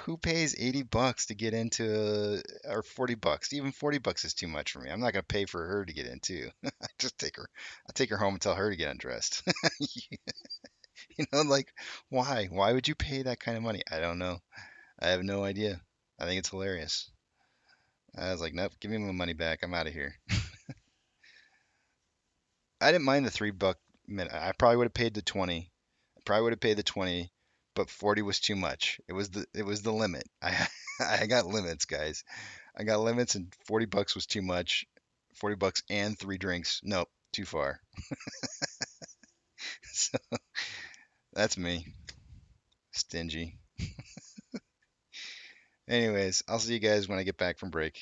C: Who pays $80 to get into, or $40? Even $40 is too much for me. I'm not gonna pay for her to get in too. Just take her. I'll take her home and tell her to get undressed. You know, like, why? Why would you pay that kind of money? I don't know. I have no idea. I think it's hilarious. I was like, nope, give me my money back. I'm out of here. I didn't mind the $3 minute. I probably would have paid the 20. I probably would have paid the 20, but 40 was too much. It was the limit. I got limits, guys. I got limits and $40 was too much. $40 and 3 drinks. Nope, too far. So that's me. Stingy. Anyways, I'll see you guys when I get back from break.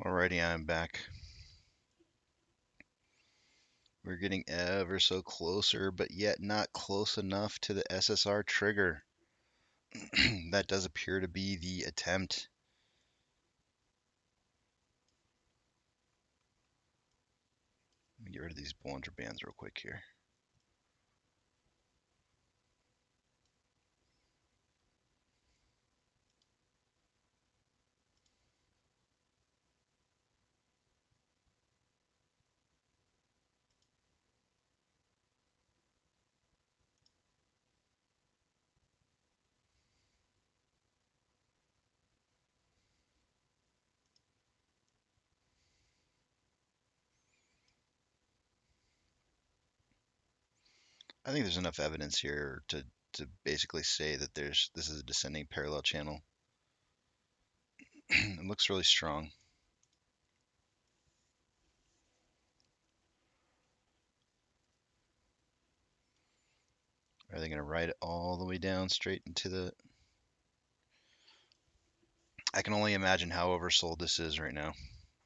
C: Alrighty, I'm back. We're getting ever so closer, but yet not close enough to the SSR trigger. That does appear to be the attempt. Let me get rid of these Bollinger Bands real quick here. I think there's enough evidence here to basically say that this is a descending parallel channel. It looks really strong. Are they going to ride it all the way down straight into the... I can only imagine how oversold this is right now.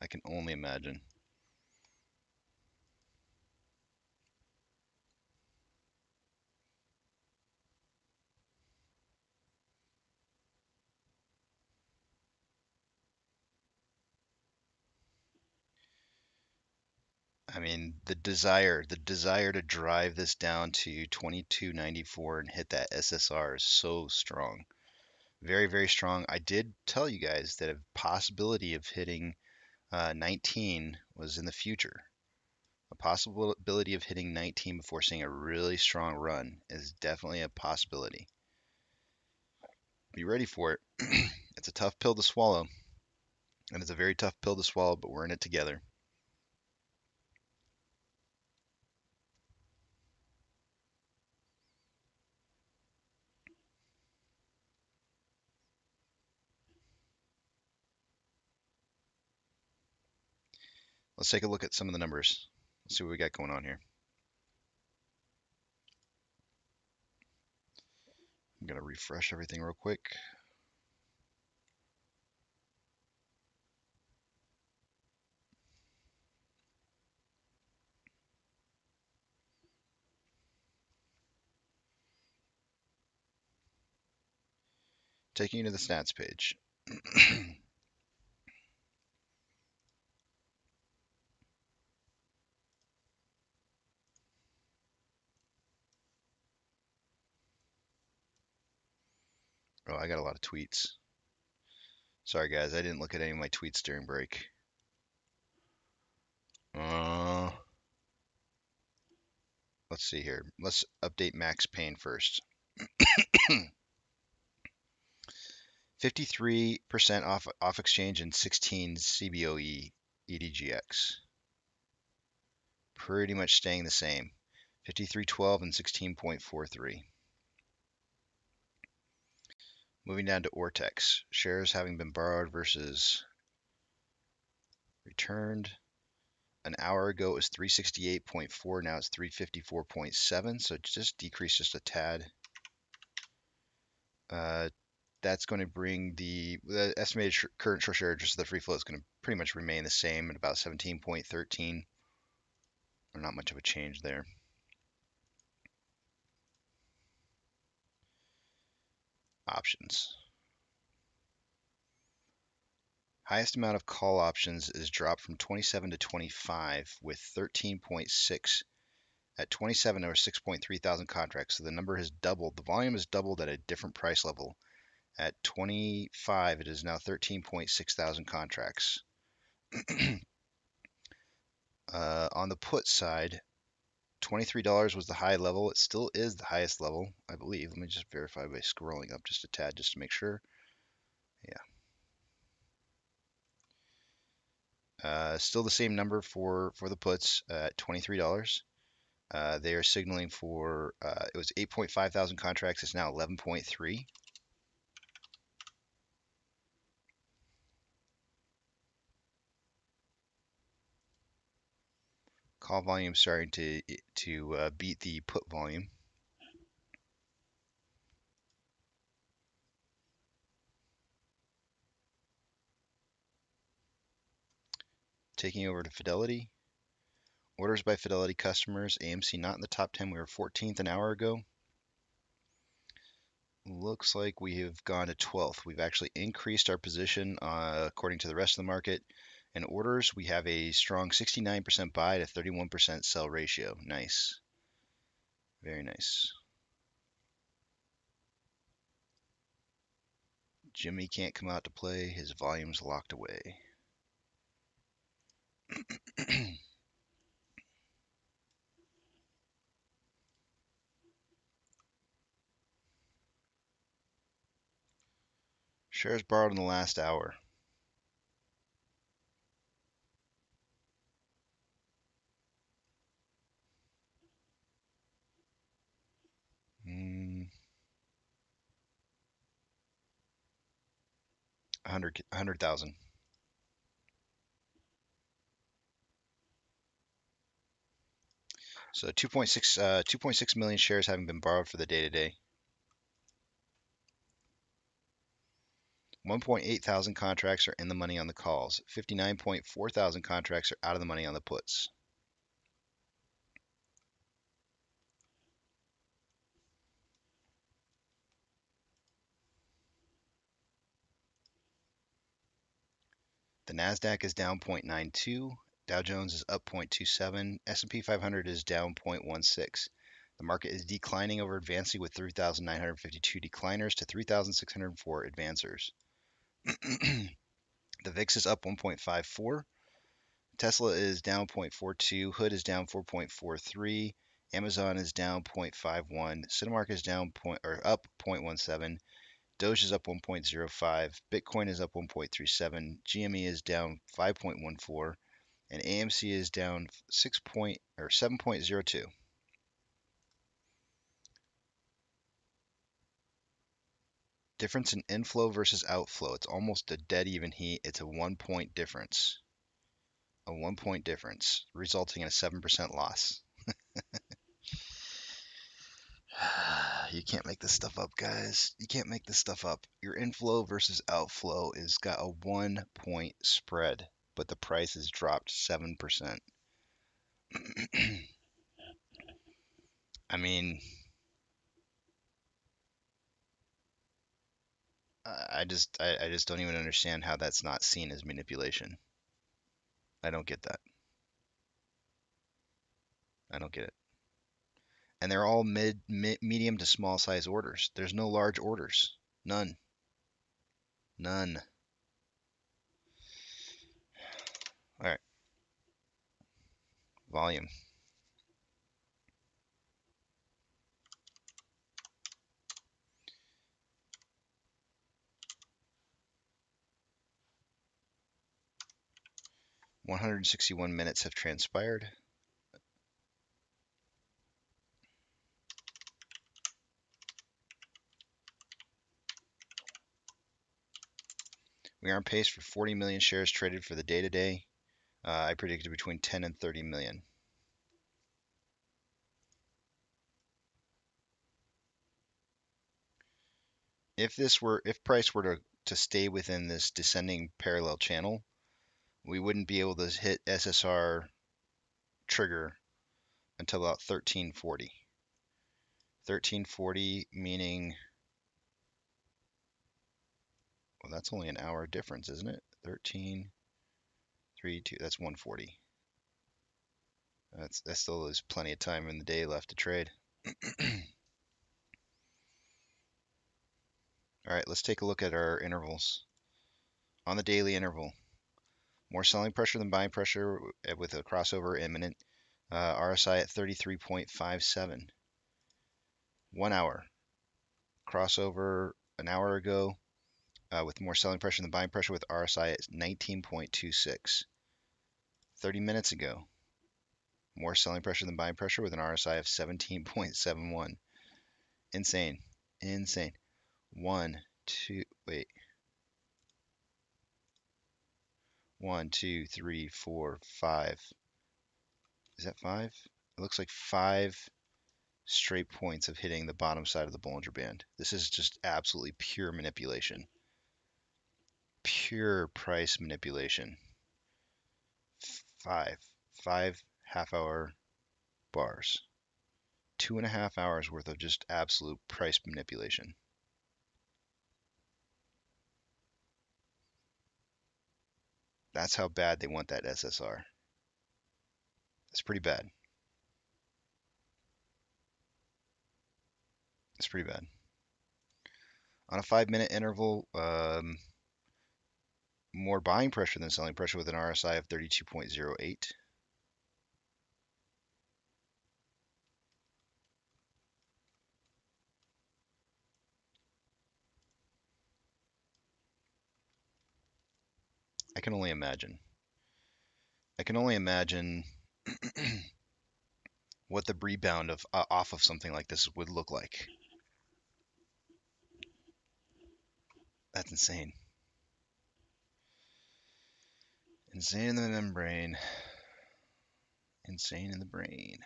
C: I can only imagine. I mean, the desire to drive this down to 22.94 and hit that SSR is so strong. Very, very strong. I did tell you guys that a possibility of hitting 19 was in the future. A possibility of hitting 19 before seeing a really strong run is definitely a possibility. Be ready for it. It's a tough pill to swallow, and it's a very tough pill to swallow, but we're in it together. Let's take a look at some of the numbers. Let's see what we got going on here. I'm going to refresh everything real quick. Taking you to the stats page. Oh, I got a lot of tweets. Sorry guys, I didn't look at any of my tweets during break. Let's see here. Let's update Max Payne first. 53% off exchange and 16 CBOE EDGX. Pretty much staying the same. 53.12 and 16.43. Moving down to Ortex. Shares having been borrowed versus returned. An hour ago it was 368.4, now it's 354.7, so it just decreased just a tad. That's going to bring the estimated current short share just the free float is going to pretty much remain the same at about 17.13. Not much of a change there. Options. Highest amount of call options is dropped from 27 to 25 with 13.6. At 27 there were 6.3 thousand contracts, so the number has doubled. The volume has doubled at a different price level. At 25 it is now 13.6 thousand contracts. On the put side, $23 was the high level. It still is the highest level, I believe. Let me just verify by scrolling up just a tad just to make sure. Yeah. Still the same number for the puts at $23. They are signaling for, it was 8.5 thousand contracts. It's now 11.3. Call volume starting to beat the put volume. taking over to Fidelity. Orders by Fidelity customers. AMC not in the top 10. We were 14th an hour ago. Looks like we have gone to 12th. We've actually increased our position according to the rest of the market. In orders, we have a strong 69% buy to 31% sell ratio. Nice. Very nice. Jimmy can't come out to play. His volume's locked away. Shares borrowed in the last hour. Hmm. 100,000. So 2.6 million shares having been borrowed for the day today. 1.8 thousand contracts are in the money on the calls. 59.4 thousand contracts are out of the money on the puts. The Nasdaq is down 0.92. Dow Jones is up 0.27. S&P 500 is down 0.16. The market is declining over advancing with 3,952 decliners to 3,604 advancers. The VIX is up 1.54. Tesla is down 0.42. Hood is down 4.43. Amazon is down 0.51. Cinemark is down up 0.17. Doge is up 1.05. Bitcoin is up 1.37. GME is down 5.14. And AMC is down 7.02. Difference in inflow versus outflow. It's almost a dead even heat. It's a 1 point difference. A 1 point difference, resulting in a 7% loss. You can't make this stuff up, guys. You can't make this stuff up. Your inflow versus outflow is got a 1 point spread, but the price has dropped 7%. I mean, I just don't even understand how that's not seen as manipulation. I don't get that. I don't get it. And they're all medium to small size orders. There's no large orders. None. None. All right. Volume. "161 minutes have transpired. We are on pace for 40 million shares traded for the day today. I predicted between 10 and 30 million. If price were to stay within this descending parallel channel, we wouldn't be able to hit SSR trigger until about 1340. 1340 meaning, well, that's only an hour difference, isn't it? 13, 3, 2, that's 140. That still is plenty of time in the day left to trade. All right, let's take a look at our intervals. On the daily interval, more selling pressure than buying pressure with a crossover imminent. RSI at 33.57. 1 hour. Crossover an hour ago with more selling pressure than buying pressure with RSI at 19.26. 30 minutes ago, more selling pressure than buying pressure with an RSI of 17.71. Insane. Insane. 1, 2, 3, 4, 5. Is that 5? It looks like 5 straight points of hitting the bottom side of the Bollinger Band. This is just absolutely pure manipulation. Pure price manipulation. Five half-hour bars. 2.5 hours worth of just absolute price manipulation. That's how bad they want that SSR. It's pretty bad. It's pretty bad. On a 5-minute interval, more buying pressure than selling pressure with an RSI of 32.08. I can only imagine. I can only imagine what the rebound of off of something like this would look like. That's insane. Insane in the membrane. Insane in the brain.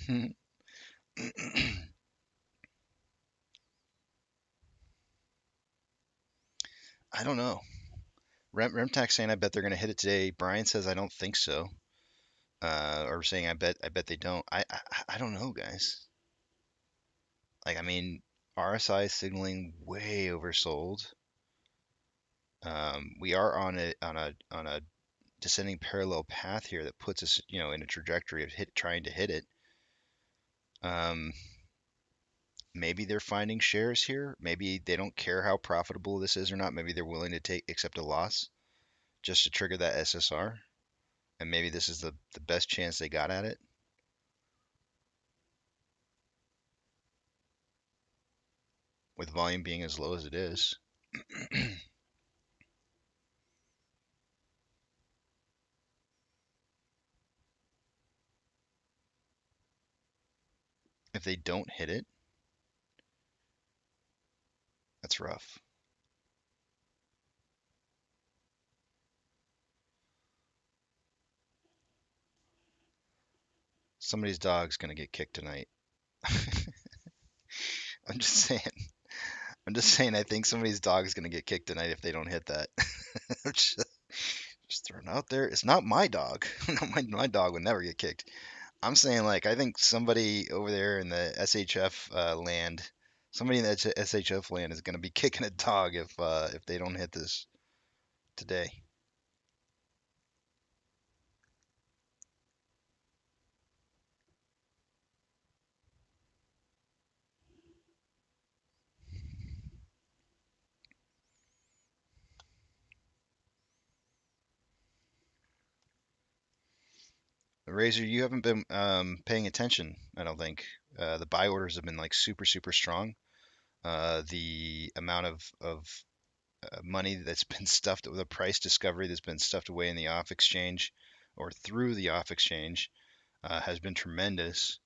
C: I don't know. Remtax saying I bet they're going to hit it today. Brian says I don't think so. Or saying I bet they don't. I don't know, guys. Like, I mean, RSI is signaling way oversold. We are on a descending parallel path here that puts us, in a trajectory of trying to hit it. Maybe they're finding shares here. Maybe they don't care how profitable this is or not. Maybe they're willing to accept a loss just to trigger that SSR. And maybe this is the best chance they got at it. With volume being as low as it is. If they don't hit it, that's rough. Somebody's dog's gonna get kicked tonight. I'm just saying. I'm just saying. I think somebody's dog's gonna get kicked tonight if they don't hit that. just throwing it out there. It's not my dog. my dog would never get kicked. I'm saying, like, I think somebody over there in the SHF land, somebody in the SHF land is gonna be kicking a dog if they don't hit this today. Razor, you haven't been paying attention, I don't think. The buy orders have been like super, super strong. The amount of money that's been stuffed, the price discovery that's been stuffed away in the off exchange or through the off exchange has been tremendous.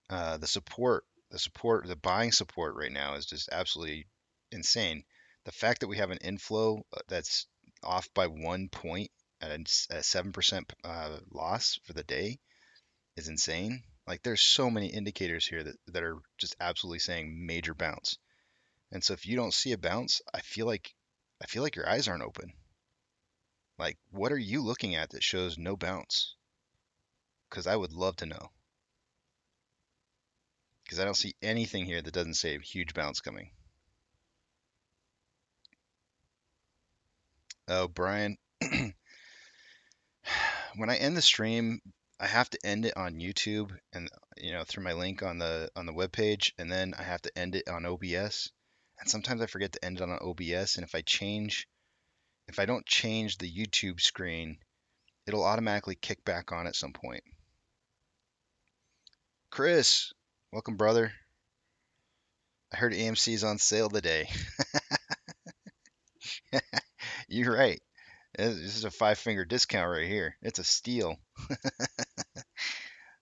C: The buying support right now is just absolutely insane. The fact that we have an inflow that's off by 1 point at a 7% loss for the day is insane. Like, there's so many indicators here that are just absolutely saying major bounce. And so if you don't see a bounce, I feel like your eyes aren't open. Like, what are you looking at that shows no bounce? Because I would love to know. Because I don't see anything here that doesn't say a huge bounce coming. Oh, Brian, when I end the stream, I have to end it on YouTube and through my link on the webpage, and then I have to end it on OBS. And sometimes I forget to end it on OBS, and if I don't change the YouTube screen, it'll automatically kick back on at some point. Chris, welcome, brother. I heard AMC's on sale today. You're right. This is a 5-finger discount right here. It's a steal.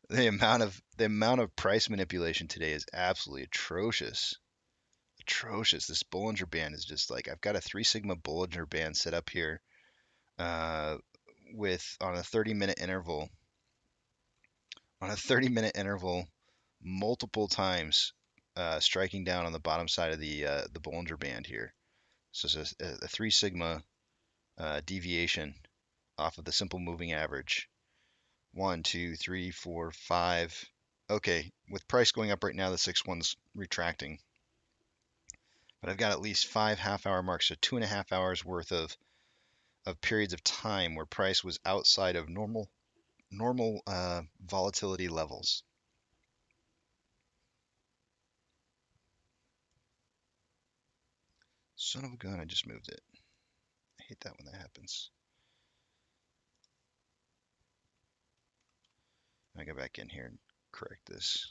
C: The amount of price manipulation today is absolutely atrocious. Atrocious. This Bollinger Band is just like, I've got a 3 sigma Bollinger Band set up here with on a 30-minute interval on a 30-minute interval multiple times, striking down on the bottom side of the Bollinger Band here. So it's a 3 sigma deviation off of the simple moving average. 1, 2, 3, 4, 5. Okay, with price going up right now, the 6-1's retracting. But I've got at least 5 half-hour marks, so 2.5 hours worth of periods of time where price was outside of normal volatility levels. Son of a gun, I just moved it. I hate that when that happens. I go back in here and correct this.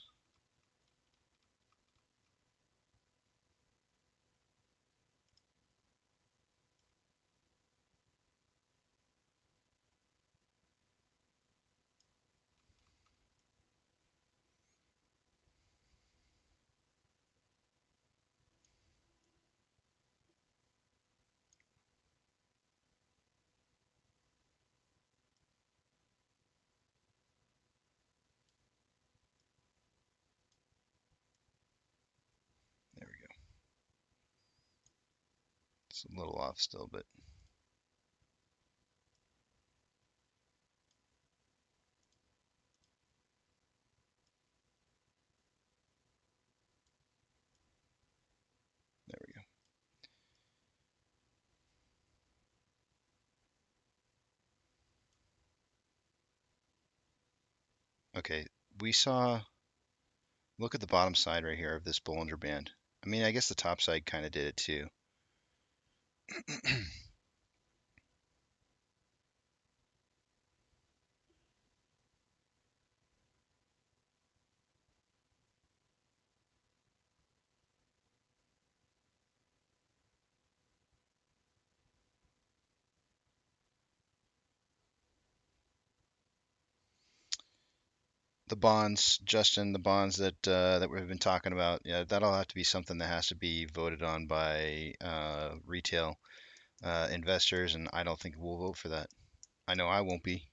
C: There we go. It's a little off still, but there we go. Okay, we saw, look at the bottom side right here of this Bollinger Band. I mean, I guess the top side kind of did it too. The bonds, Justin, the bonds that we've been talking about, yeah, that'll have to be something that has to be voted on by retail investors, and I don't think we'll vote for that. I know I won't be.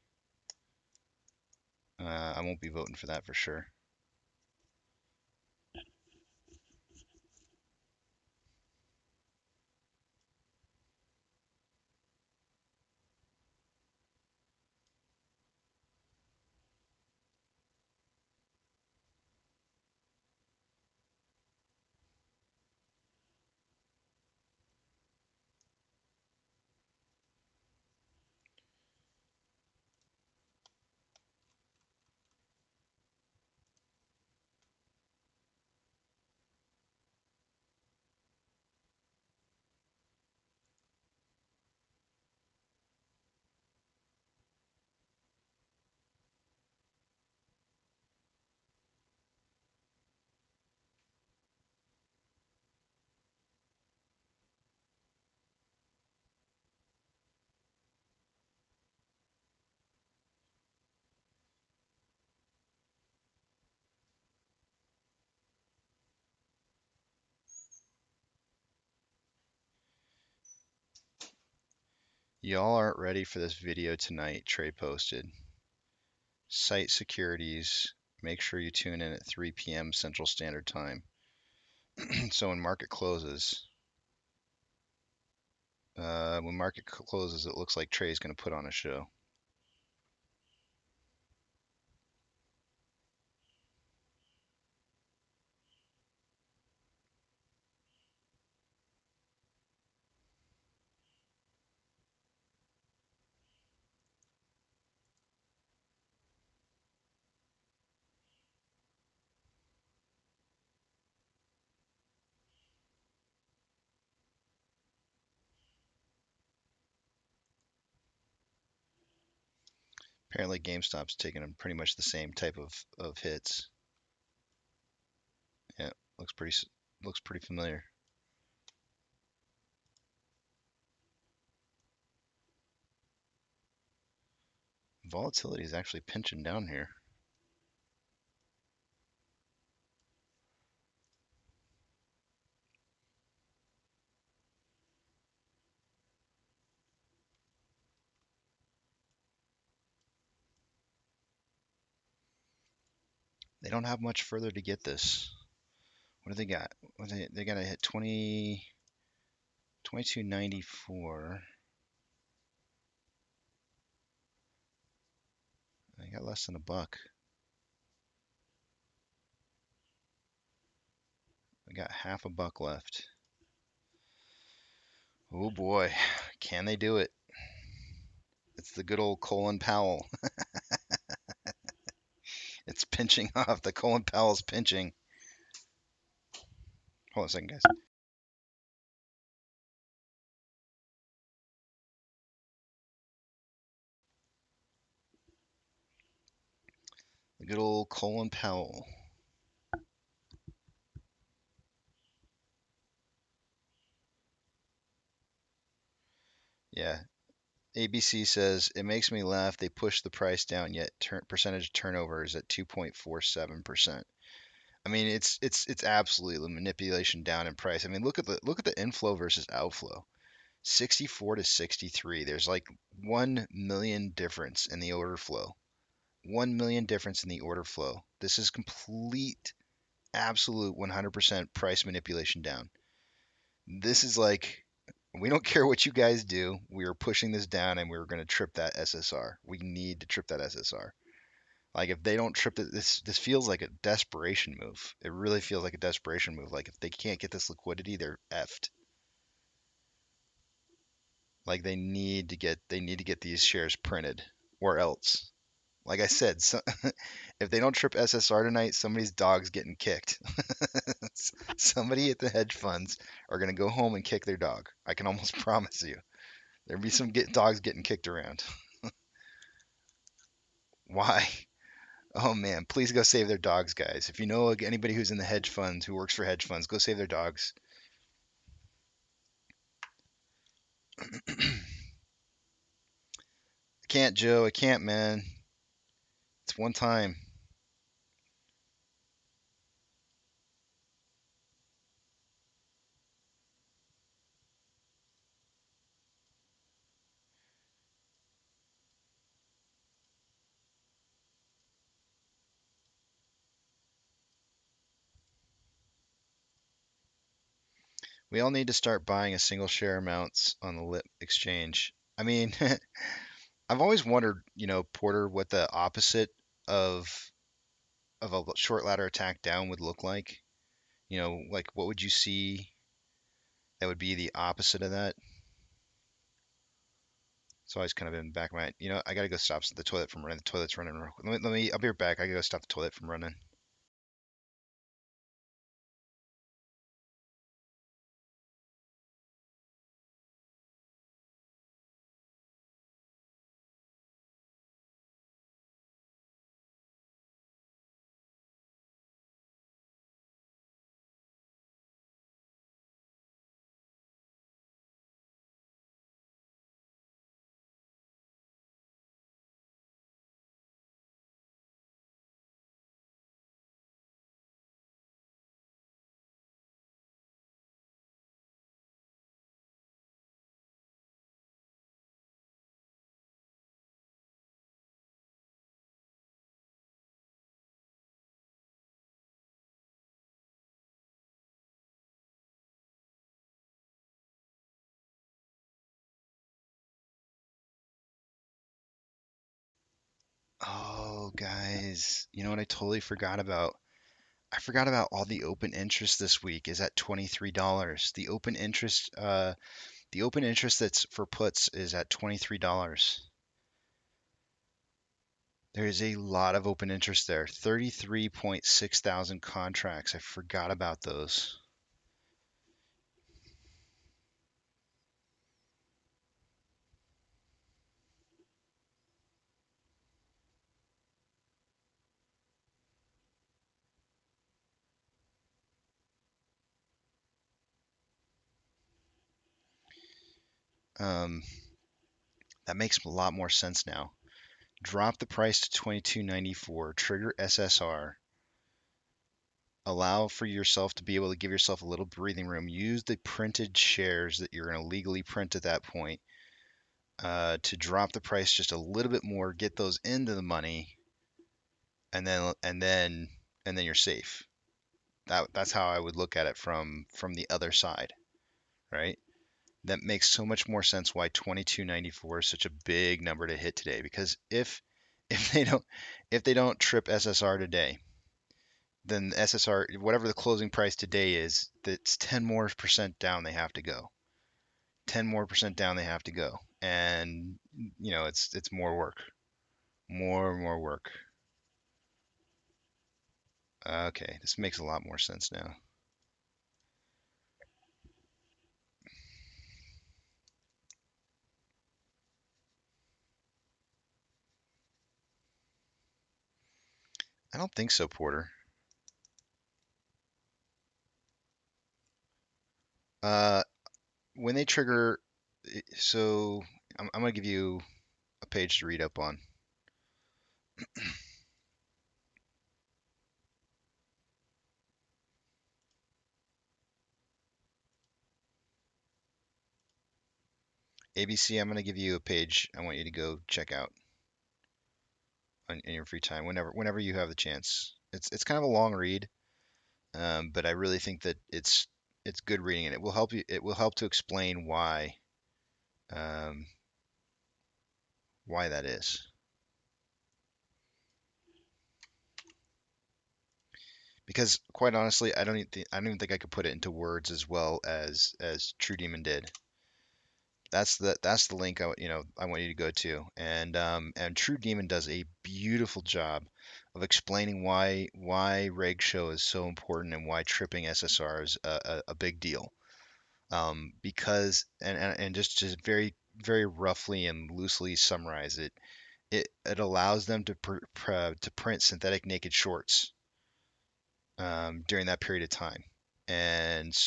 C: I won't be voting for that for sure. Y'all aren't ready for this video tonight, Trey posted. Site securities, make sure you tune in at 3 p.m. Central Standard Time. So when market closes, it looks like Trey's going to put on a show. Apparently GameStop's taking pretty much the same type of hits. Yeah, looks pretty familiar. Volatility is actually pinching down here. don't have much further to get this. What do they got? They got to hit 22.94. They got less than a buck. We got half a buck left. Oh boy, can they do it? It's the good old Colin Powell. It's pinching off. The Colin Powell's pinching. Hold on a second, guys. The good old Colin Powell. Yeah. ABC says, it makes me laugh. They push the price down, yet percentage turnover is at 2.47%. I mean, it's absolutely manipulation down in price. I mean, look at the inflow versus outflow. 64 to 63. There's like 1 million difference in the order flow. 1 million difference in the order flow. This is complete, absolute 100% price manipulation down. This is like, we don't care what you guys do. We are pushing this down and we're going to trip that SSR. We need to trip that SSR. Like if they don't trip it, this feels like a desperation move. It really feels like a desperation move. Like if they can't get this liquidity, they're effed. Like they need to get these shares printed or else. Like I said, if they don't trip SSR tonight, somebody's dog's getting kicked. Somebody at the hedge funds are going to go home and kick their dog. I can almost promise you. There'll be some dogs getting kicked around. Why? Oh man, please go save their dogs, guys. If you know anybody who's in the hedge funds, who works for hedge funds, go save their dogs. I can't, Joe. I can't, man. It's one time. We all need to start buying a single share amounts on the LIP exchange. I mean, I've always wondered, Porter, what the opposite of a short ladder attack down would look like. Like what would you see that would be the opposite of that? It's always kind of in the back of my mind. I gotta go stop the toilet from running. The toilet's running. I'll be right back. I gotta go stop the toilet from running. Oh, guys, you know what I totally forgot about? I forgot about all the open interest this week is at $23. The open interest that's for puts is at $23. There is a lot of open interest there. 33.6 thousand contracts. I forgot about those. That makes a lot more sense now. Drop the price to $22.94. Trigger SSR. Allow for yourself to be able to give yourself a little breathing room. Use the printed shares that you're going to legally print at that point to drop the price just a little bit more, get those into the money, and then and then you're safe. That's how I would look at it from the other side, right? That makes so much more sense why 2294 is such a big number to hit today, because if they don't if they don't trip SSR today, then the SSR, whatever the closing price today is, that's 10 more percent down they have to go. 10 more percent down they have to go. And it's more work. More work. Okay, this makes a lot more sense now. I don't think so, Porter. When they trigger, so I'm going to give you a page to read up on. ABC, I'm going to give you a page I want you to go check out in your free time, whenever you have the chance. It's kind of a long read, but I really think that it's good reading, and it will help you. It will help to explain um, why that is. Because quite honestly, I don't even think I could put it into words as well as True Demon did. That's the link I want you to go to, and True Demon does a beautiful job of explaining why reg show is so important and why tripping SSR is a big deal. Because and just to very roughly and loosely summarize it, it allows them to print synthetic naked shorts during that period of time, and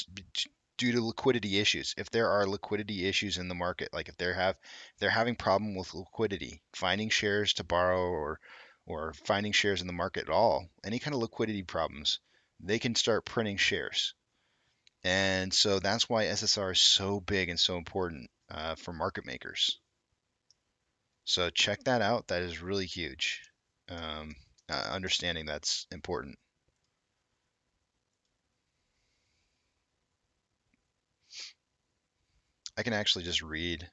C: due to liquidity issues. If there are liquidity issues in the market, like if they're having problem with liquidity, finding shares to borrow or finding shares in the market at all, any kind of liquidity problems, they can start printing shares. And so that's why SSR is so big and so important for market makers. So check that out. That is really huge. Understanding that's important. I can actually just read.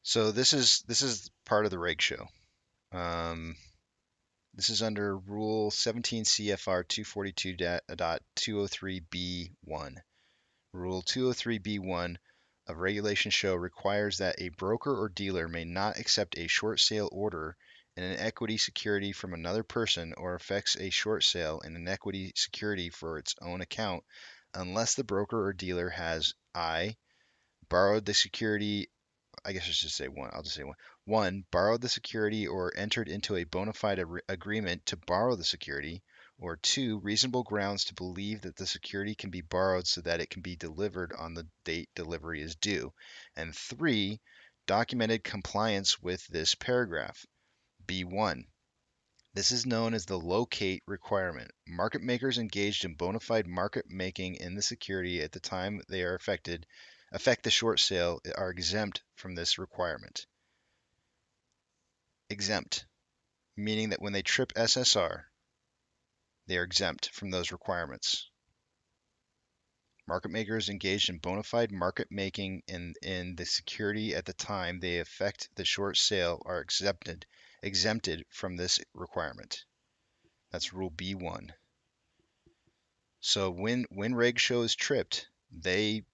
C: So this is part of the reg show. This is under Rule 17 CFR 242.203B1. Rule 203B1 of Regulation Show requires that a broker or dealer may not accept a short sale order in an equity security from another person or effects a short sale in an equity security for its own account unless the broker or dealer has borrowed the security. I guess I should say one. I'll just say one. One, borrowed the security or entered into a bona fide agreement to borrow the security. Or two, reasonable grounds to believe that the security can be borrowed so that it can be delivered on the date delivery is due. And three, documented compliance with this paragraph. B1. This is known as the locate requirement. Market makers engaged in bona fide market making in the security at the time they are affect the short sale are exempt from this requirement. Exempt, meaning that when they trip SSR, they are exempt from those requirements. Market makers engaged in bona fide market making in the security at the time they effect the short sale are exempted from this requirement. That's rule B1. So when reg show is tripped, they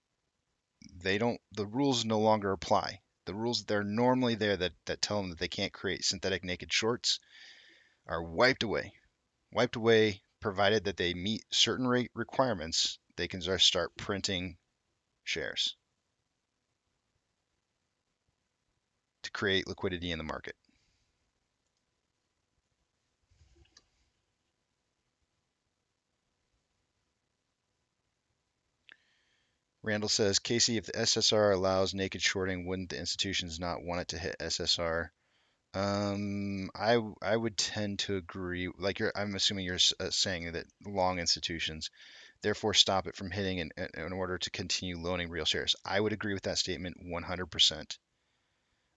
C: don't the rules no longer apply. The rules that are normally there that tell them that they can't create synthetic naked shorts are wiped away. Wiped away, provided that they meet certain requirements, they can start printing shares. to create liquidity in the market. Randall says, Casey, if the SSR allows naked shorting, wouldn't the institutions not want it to hit SSR? I would tend to agree. Like I'm assuming you're saying that long institutions therefore stop it from hitting in order to continue loaning real shares. I would agree with that statement 100%.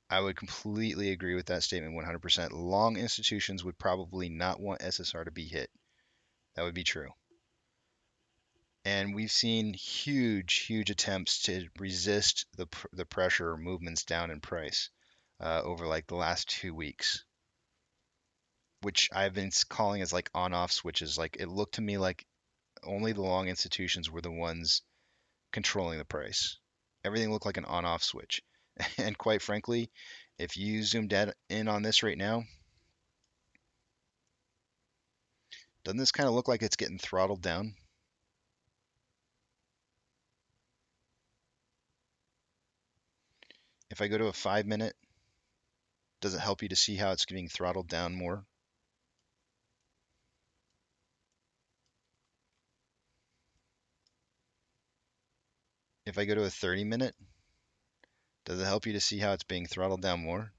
C: I would completely agree with that statement 100%. Long institutions would probably not want SSR to be hit. That would be true. And we've seen huge attempts to resist the pressure or movements down in price over like the last 2 weeks, which I've been calling as like on-off switches. Like it looked to me like only the long institutions were the ones controlling the price. Everything looked like an on-off switch. And quite frankly, if you zoomed in on this right now, doesn't this kind of look like it's getting throttled down? If I go to a 5-minute, does it help you to see how it's getting throttled down more? If I go to a 30-minute, does it help you to see how it's being throttled down more?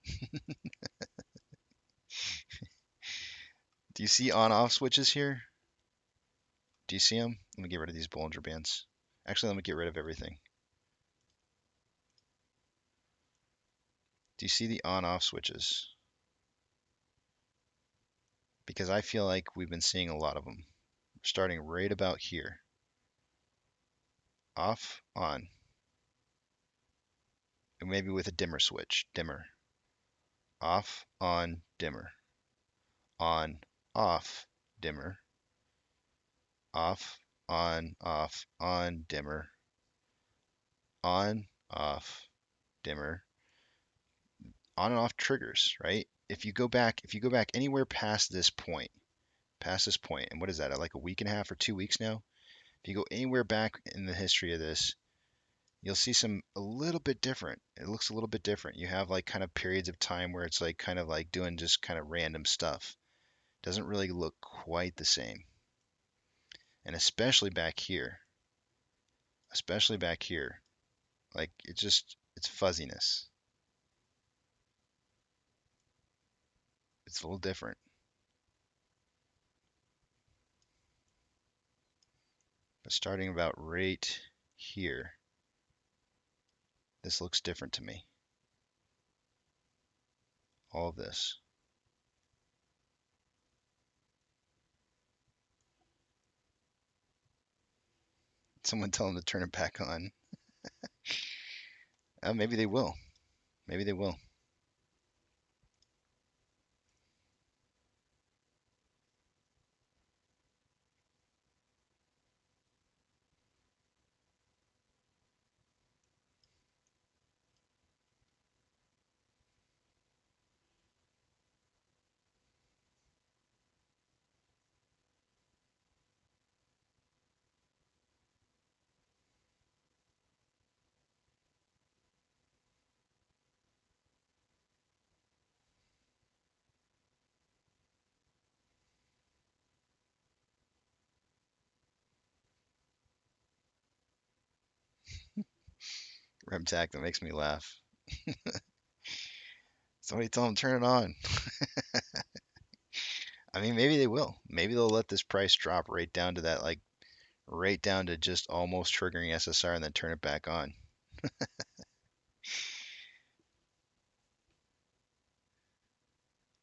C: Do you see on-off switches here? Do you see them? Let me get rid of these Bollinger Bands. Actually, let me get rid of everything. Do you see the on-off switches? Because I feel like we've been seeing a lot of them. Starting right about here. Off, on. And maybe with a dimmer switch. Dimmer. Off, on, dimmer. On, off, dimmer. Off, on, dimmer. On, off, dimmer. On and off triggers, right? If you go back anywhere past this point, and what is that, like a week and a half or 2 weeks now? If you go anywhere back in the history of this, you'll see a little bit different. It looks a little bit different. You have like kind of periods of time where it's like kind of like doing just kind of random stuff. Doesn't really look quite the same. And especially back here, like it's fuzziness. It's a little different. But starting about right here, this looks different to me. All of this. Someone tell them to turn it back on. Maybe they will. Maybe they will. Remtac, that makes me laugh. Somebody tell them to turn it on. I mean, maybe they will. Maybe they'll let this price drop right down to that, like right down to just almost triggering SSR and then turn it back on.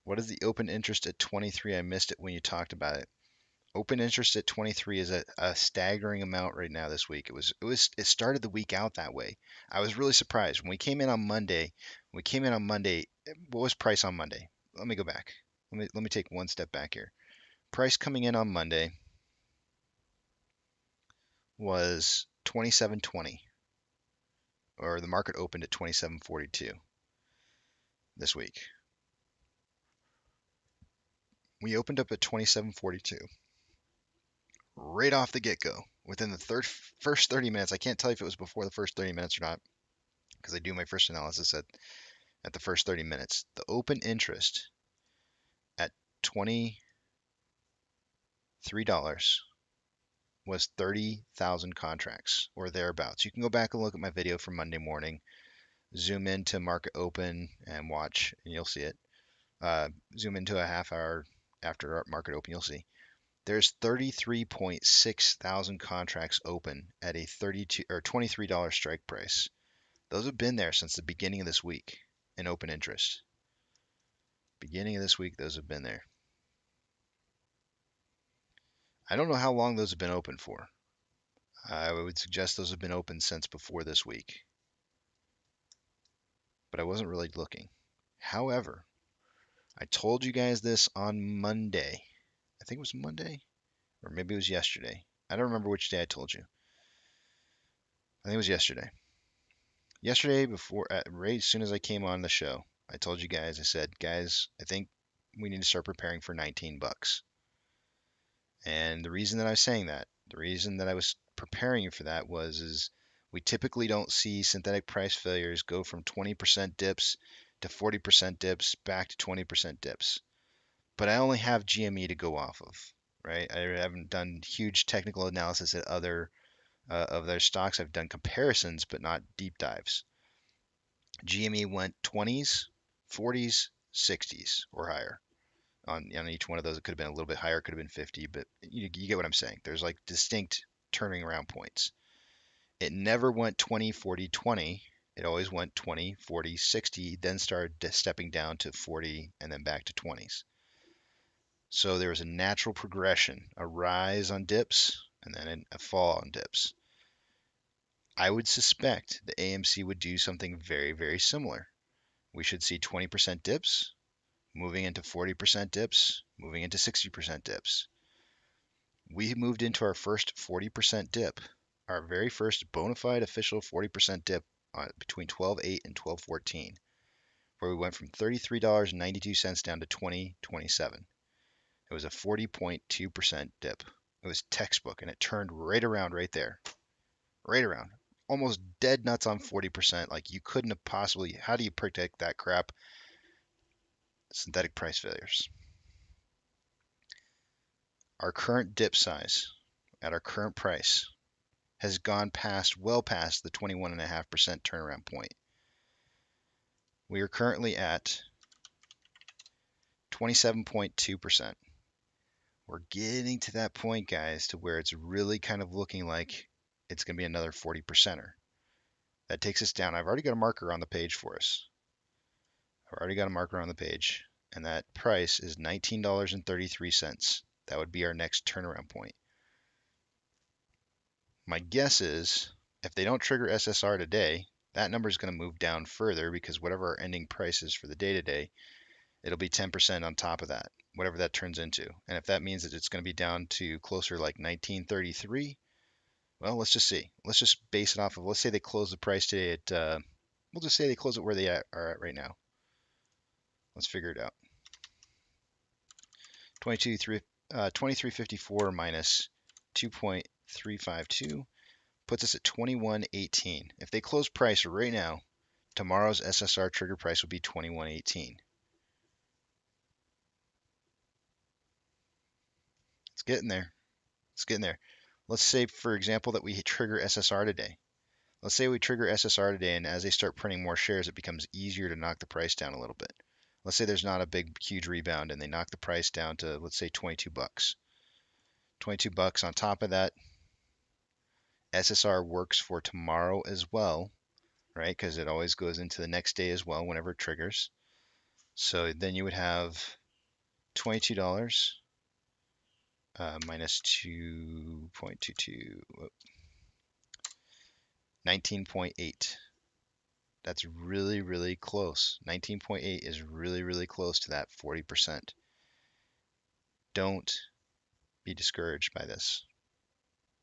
C: What is the open interest at 23? I missed it when you talked about it. Open interest at 23 is a staggering amount right now this week. It started the week out that way. I was really surprised when we came in on Monday. What was price on Monday? Let me go back. Let me take one step back here. Price coming in on Monday was 27.20, or the market opened at 27.42 this week. We opened up at 27.42 right off the get-go. Within the first 30 minutes, I can't tell you if it was before the first 30 minutes or not, because I do my first analysis at at the first 30 minutes. The open interest at $23 was 30,000 contracts or thereabouts. You can go back and look at my video from Monday morning, zoom into market open and watch, and you'll see it. Zoom into a half hour after market open, you'll see. There's 33.6 thousand contracts open at a $32 or $23 strike price. Those have been there since the beginning of this week in open interest. Beginning of this week, those have been there. I don't know how long those have been open for. I would suggest those have been open since before this week. But I wasn't really looking. However, I told you guys this on Monday. I think it was Monday, or maybe it was yesterday. I don't remember which day I told you. I think it was yesterday. Yesterday, right as soon as I came on the show, I told you guys, I said, guys, I think we need to start preparing for 19 bucks. And the reason that I was saying that, the reason that I was preparing you for that is we typically don't see synthetic price failures go from 20% dips to 40% dips back to 20% dips. But I only have GME to go off of, right? I haven't done huge technical analysis at other of their stocks. I've done comparisons, but not deep dives. GME went 20s, 40s, 60s or higher. On each one of those, it could have been a little bit higher, could have been 50, but you get what I'm saying. There's like distinct turning around points. It never went 20, 40, 20. It always went 20, 40, 60, then started stepping down to 40 and then back to 20s. So there was a natural progression, a rise on dips and then a fall on dips. I would suspect the AMC would do something very, very similar. We should see 20% dips, moving into 40% dips, moving into 60% dips. We moved into our first 40% dip, our very first bona fide official 40% dip between 12.8 and 12.14, where we went from $33.92 down to $20.27. It was a 40.2% dip. It was textbook, and it turned right around right there. Right around. Almost dead nuts on 40%. Like you couldn't have possibly, how do you predict that crap? Synthetic price failures. Our current dip size at our current price has gone well past the 21.5% turnaround point. We are currently at 27.2%. We're getting to that point, guys, to where it's really kind of looking like it's going to be another 40%er. That takes us down. I've already got a marker on the page for us. I've already got a marker on the page, and that price is $19.33. That would be our next turnaround point. My guess is if they don't trigger SSR today, that number is going to move down further because whatever our ending price is for the day today, it'll be 10% on top of that, whatever that turns into. And if that means that it's going to be down to closer like 1933, well, let's just see. Let's just base it off of, let's say they close the price today at, we'll just say they close it where they are at right now. Let's figure it out. 2354 minus 2.352 puts us at 21.18. If they close price right now, tomorrow's SSR trigger price would be 21.18. It's getting there. It's getting there. Let's say, for example, that we trigger SSR today. Let's say we trigger SSR today, and as they start printing more shares, it becomes easier to knock the price down a little bit. Let's say there's not a big, huge rebound, and they knock the price down to, let's say, 22 bucks. 22 bucks on top of that. SSR works for tomorrow as well, right? Because it always goes into the next day as well whenever it triggers. So then you would have $22 minus 2.22, 19.8. That's really, really close. 19.8 is really, really close to that 40%. Don't be discouraged by this.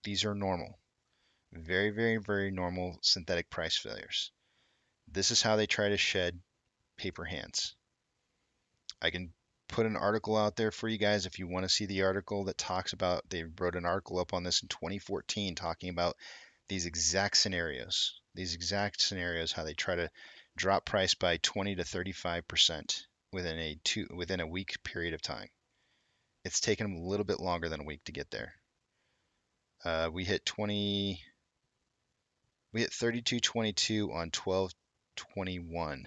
C: These are normal. Very, very, very normal synthetic price failures. This is how they try to shed paper hands. I can put an article out there for you guys if you want to see the article that talks about, they wrote an article up on this in 2014 talking about these exact scenarios, how they try to drop price by 20 to 35% within a week period of time. It's taken them a little bit longer than a week to get there. We hit 32.22 on 12/21.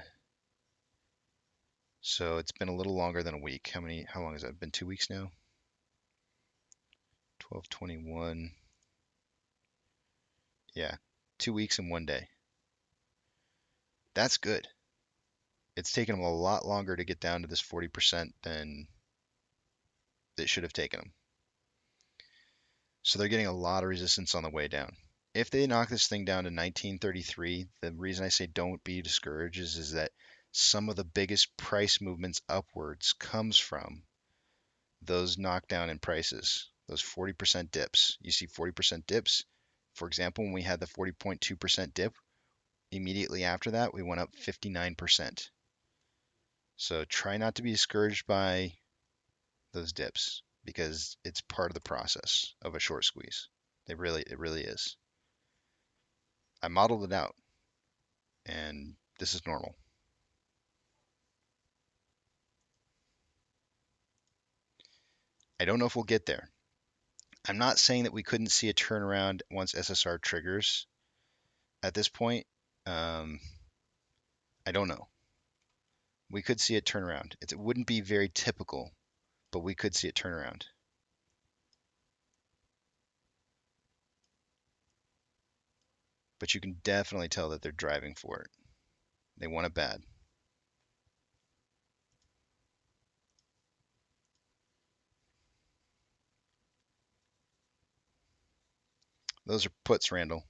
C: So it's been a little longer than a week. How long has that been? 2 weeks now? 12/21. Yeah, 2 weeks and 1 day. That's good. It's taken them a lot longer to get down to this 40% than it should have taken them. So they're getting a lot of resistance on the way down. If they knock this thing down to 1933, the reason I say don't be discouraged is that some of the biggest price movements upwards comes from those knockdown in prices, those 40% dips. You see 40% dips. For example, when we had the 40.2% dip, immediately after that, we went up 59%. So try not to be discouraged by those dips because it's part of the process of a short squeeze. It really is. I modeled it out, and this is normal. I don't know if we'll get there. I'm not saying that we couldn't see a turnaround once SSR triggers. At this point, I don't know. We could see it turn around. It wouldn't be very typical, but we could see it turn around. But you can definitely tell that they're driving for it. They want it bad. Those are puts, Randall.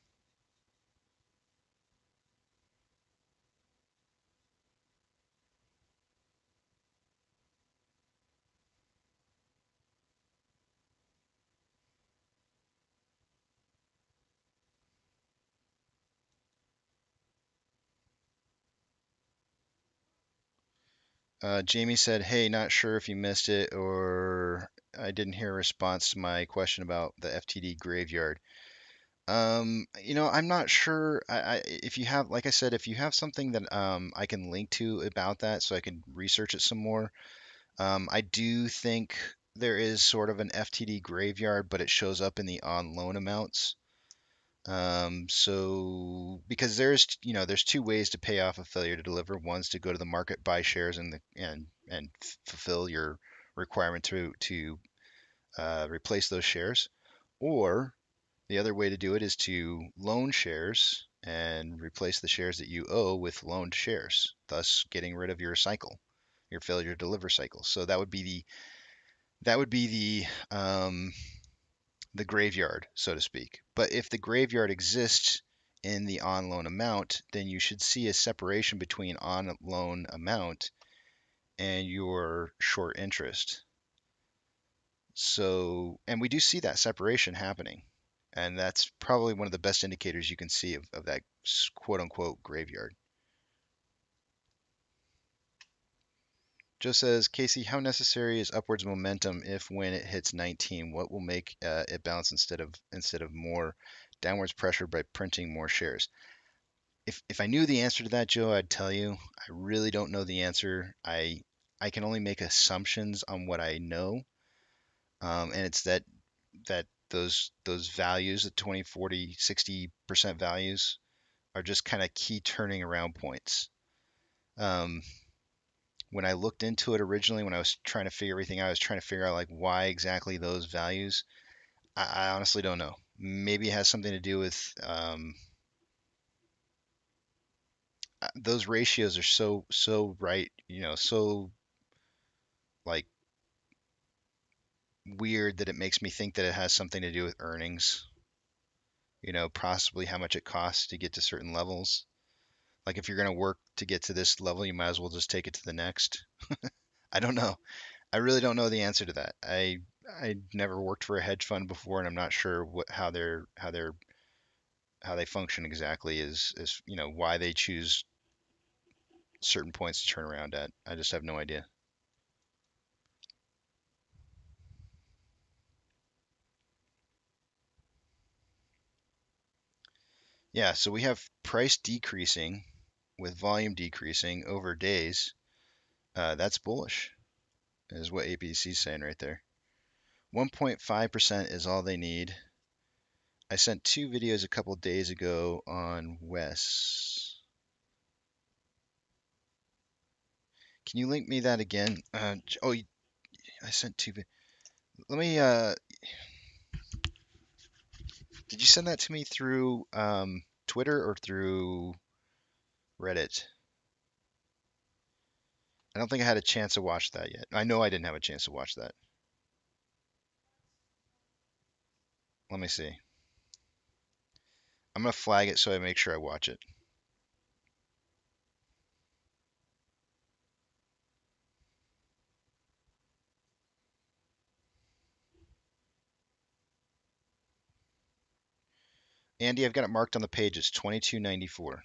C: Jamie said, hey, not sure if you missed it or I didn't hear a response to my question about the FTD graveyard. I'm not sure. If you have, like I said, if you have something that I can link to about that so I can research it some more. I do think there is sort of an FTD graveyard, but it shows up in the on loan amounts. So because there's two ways to pay off a failure to deliver. One's to go to the market, buy shares, and fulfill your requirement to replace those shares, or the other way to do it is to loan shares and replace the shares that you owe with loaned shares, thus getting rid of your cycle, your failure to deliver cycle. So that would be the graveyard, so to speak. But if the graveyard exists in the on loan amount, then you should see a separation between on loan amount and your short interest. So, and we do see that separation happening. And that's probably one of the best indicators you can see of that quote unquote graveyard. Joe says, Casey, how necessary is upwards momentum if when it hits 19? What will make it bounce instead of more downwards pressure by printing more shares? If I knew the answer to that, Joe, I'd tell you. I really don't know the answer. I can only make assumptions on what I know, and it's that those values, the 20, 40, 60% values, are just kind of key turning around points. When I looked into it originally, when I was trying to figure everything out, I was trying to figure out like why exactly those values. I honestly don't know. Maybe it has something to do with those ratios are so right, so like weird that it makes me think that it has something to do with earnings. Possibly how much it costs to get to certain levels. Like if you're going to work to get to this level, you might as well just take it to the next. I don't know. I really don't know the answer to that. I never worked for a hedge fund before, and I'm not sure how they function exactly. Is why they choose certain points to turn around at. I just have no idea. Yeah, so we have price decreasing with volume decreasing over days, that's bullish, is what APC is saying right there. 1.5% is all they need. I sent 2 videos a couple days ago on Wes. Can you link me that again? I sent 2. Let me. Did you send that to me through Twitter or through Reddit? I don't think I had a chance to watch that yet. I know I didn't have a chance to watch that. Let me see. I'm gonna flag it so I make sure I watch it. Andy, I've got it marked on the page. It's 22.94.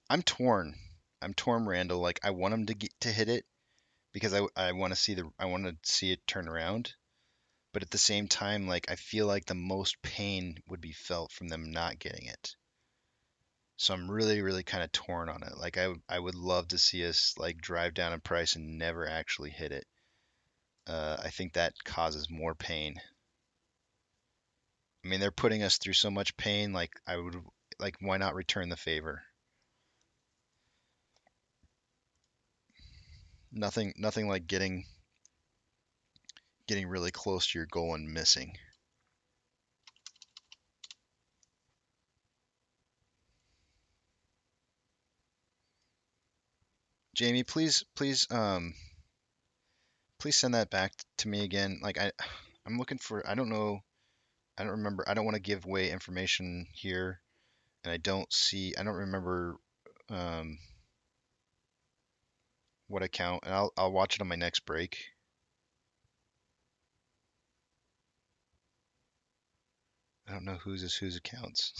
C: I'm torn. I'm torn, Randall. Like I want him to hit it because I want to see it turn around. But at the same time, like I feel like the most pain would be felt from them not getting it. So I'm really, really kind of torn on it. Like I would love to see us like drive down in price and never actually hit it. I think that causes more pain. I mean, they're putting us through so much pain. Like why not return the favor? Nothing like getting really close to your goal and missing. Jamie, please send that back to me again. Like I'm looking for, I don't know, I don't remember. I don't want to give away information here, and I don't remember um, what account, and I'll watch it on my next break. I don't know whose accounts.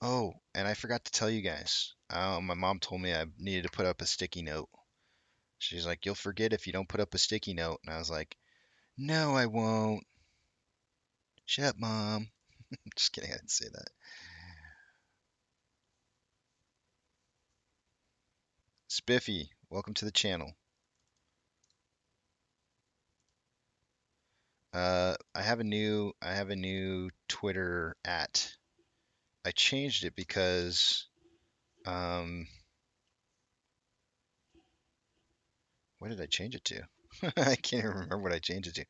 C: Oh, and I forgot to tell you guys. My mom told me I needed to put up a sticky note. She's like, "You'll forget if you don't put up a sticky note." And I was like, "No, I won't." Shut up, Mom. Just kidding, I didn't say that. Spiffy, welcome to the channel. I have a new Twitter @ I changed it because what did I change it to? I can't even remember what I changed it to.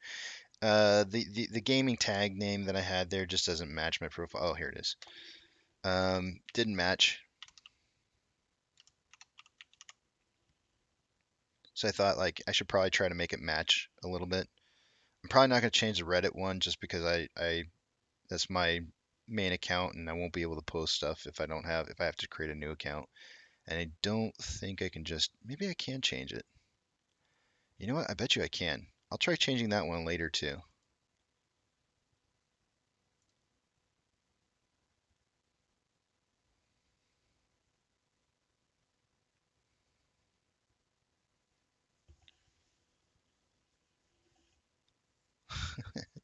C: The gaming tag name that I had there just doesn't match my profile. Oh, here it is. Didn't match. So I thought like I should probably try to make it match a little bit. I'm probably not going to change the Reddit one just because I that's my main account and I won't be able to post stuff if I have to create a new account. And I don't think I can maybe I can change it. You know what? I bet you I can. I'll try changing that one later too.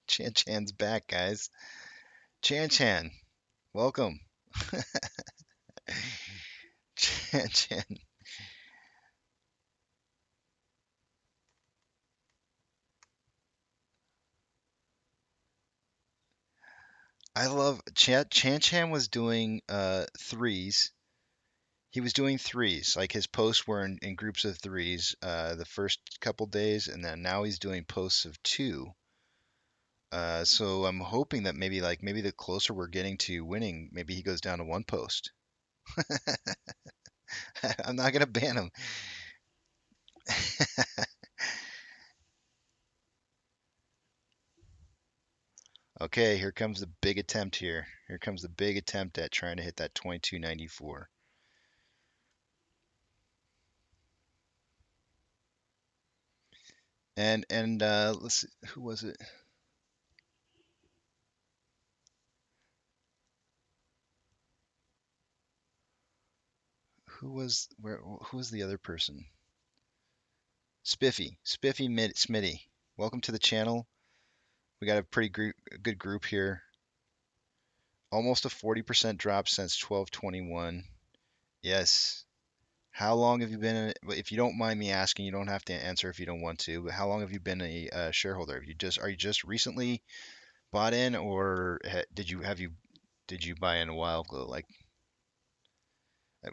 C: Chan Chan's back, guys. Chan Chan, welcome. Chan Chan. I love Chan Chan was doing threes. He was doing threes. Like his posts were in groups of threes the first couple days, and then now he's doing posts of two. So I'm hoping that maybe the closer we're getting to winning, maybe he goes down to one post. I'm not gonna ban him. Okay, here comes the big attempt here. Here comes the big attempt at trying to hit that 2294. And let's see, who was it? Who was the other person? Spiffy Smitty. Welcome to the channel. We got a good group here. Almost a 40% drop since 12/21. Yes. How long have you been in it? If you don't mind me asking, you don't have to answer if you don't want to, but how long have you been a shareholder? Are you just recently bought in, or did you buy in a while ago? Like,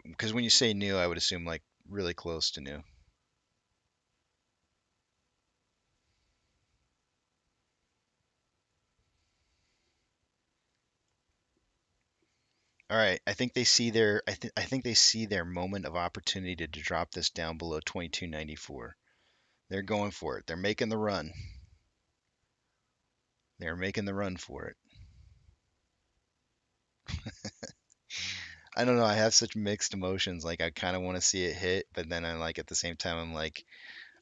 C: because when you say new, I would assume like really close to new. All right, I think they see their moment of opportunity to drop this down below 22.94. They're going for it. They're making the run. They're making the run for it. I don't know. I have such mixed emotions. Like I kind of want to see it hit, but then I'm like at the same time I'm like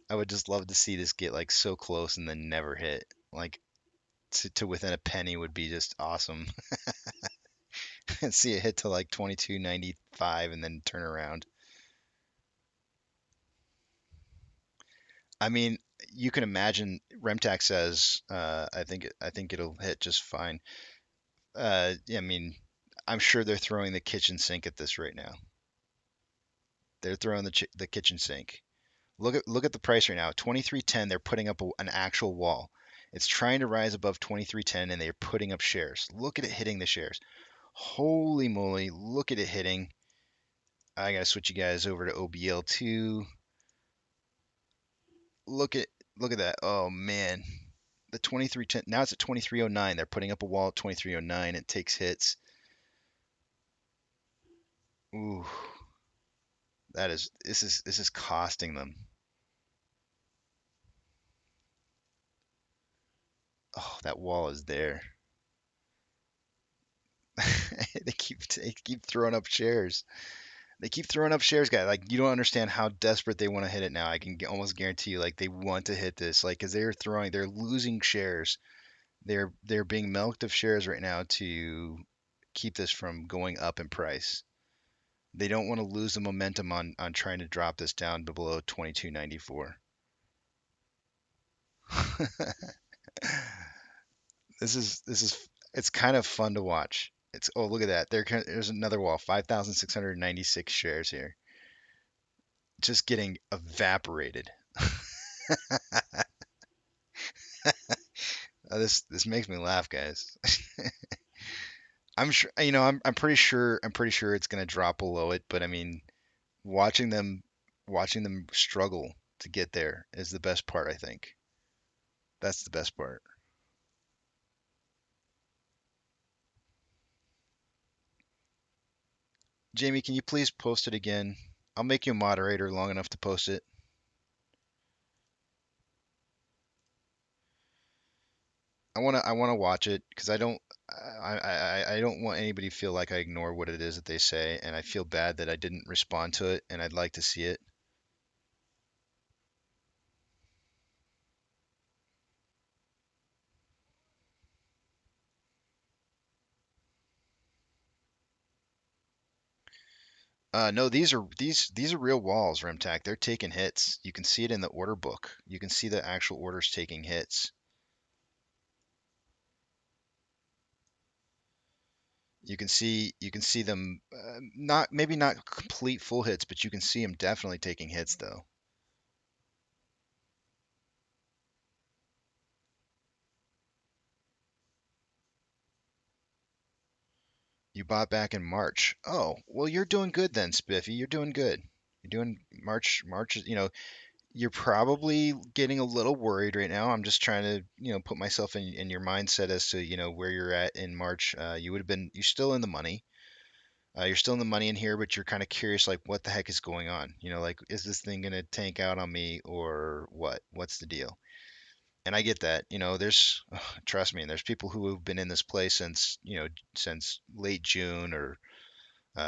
C: I would just love to see this get like so close and then never hit. Like to within a penny would be just awesome. And see it hit to like 22.95 and then turn around. I mean, you can imagine Remtac says I think it'll hit just fine. I mean, I'm sure they're throwing the kitchen sink at this right now. They're throwing the kitchen sink. Look at the price right now. 23.10. They're putting up an actual wall. It's trying to rise above 23.10, and they're putting up shares. Look at it hitting the shares. Holy moly! Look at it hitting. I gotta switch you guys over to OBL2. Look at look at that. Oh man, the 23.10. Now it's at 23.09. They're putting up a wall at 23.09. It takes hits. Ooh, this is costing them. Oh, that wall is there. They keep throwing up shares. They keep throwing up shares, guys. Like you don't understand how desperate they want to hit it now. I can almost guarantee you, like they want to hit this, like because they're losing shares. They're being milked of shares right now to keep this from going up in price. They don't want to lose the momentum on trying to drop this down to below 22.94. This is it's kind of fun to watch. It's oh look at that. There's another wall. 5,696 shares here. Just getting evaporated. This makes me laugh, guys. I'm sure I'm pretty sure it's gonna drop below it, but I mean watching them watching them struggle to get there is the best part, I think. That's the best part. Jamie, can you please post it again? I'll make you a moderator long enough to post it. I wanna watch it because I don't want anybody to feel like I ignore what it is that they say, and I feel bad that I didn't respond to it, and I'd like to see it. No, these are real walls, Remtac. They're taking hits. You can see it in the order book. You can see the actual orders taking hits. You can see them not maybe not complete full hits, but you can see them definitely taking hits though. You bought back in March. Oh, well, you're doing good then, Spiffy. You're doing good. You're doing March, you're probably getting a little worried right now. I'm just trying to, put myself in your mindset as to, where you're at in March. You're still in the money. You're still in the money in here, but you're kind of curious, like, what the heck is going on? Like, is this thing going to tank out on me or what? What's the deal? And I get that. Trust me, there's people who have been in this place since late June or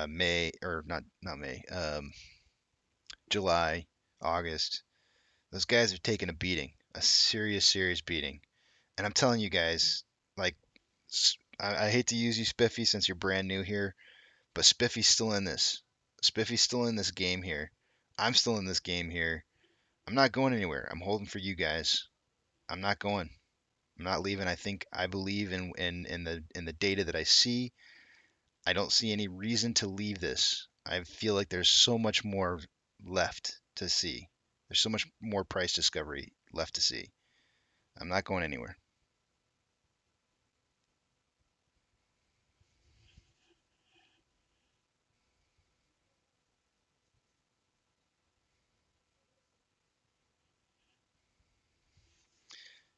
C: May, or not May, July, August. Those guys are taking a beating. a serious beating. And I'm telling you guys, like, I hate to use you, Spiffy, since you're brand new here, but Spiffy's still in this. Spiffy's still in this game here. I'm still in this game here. I'm not going anywhere. I'm holding for you guys. I'm not going. I'm not leaving. I believe in the data that I see. I don't see any reason to leave this. I feel like there's so much more left to see. There's so much more price discovery left to see. I'm not going anywhere.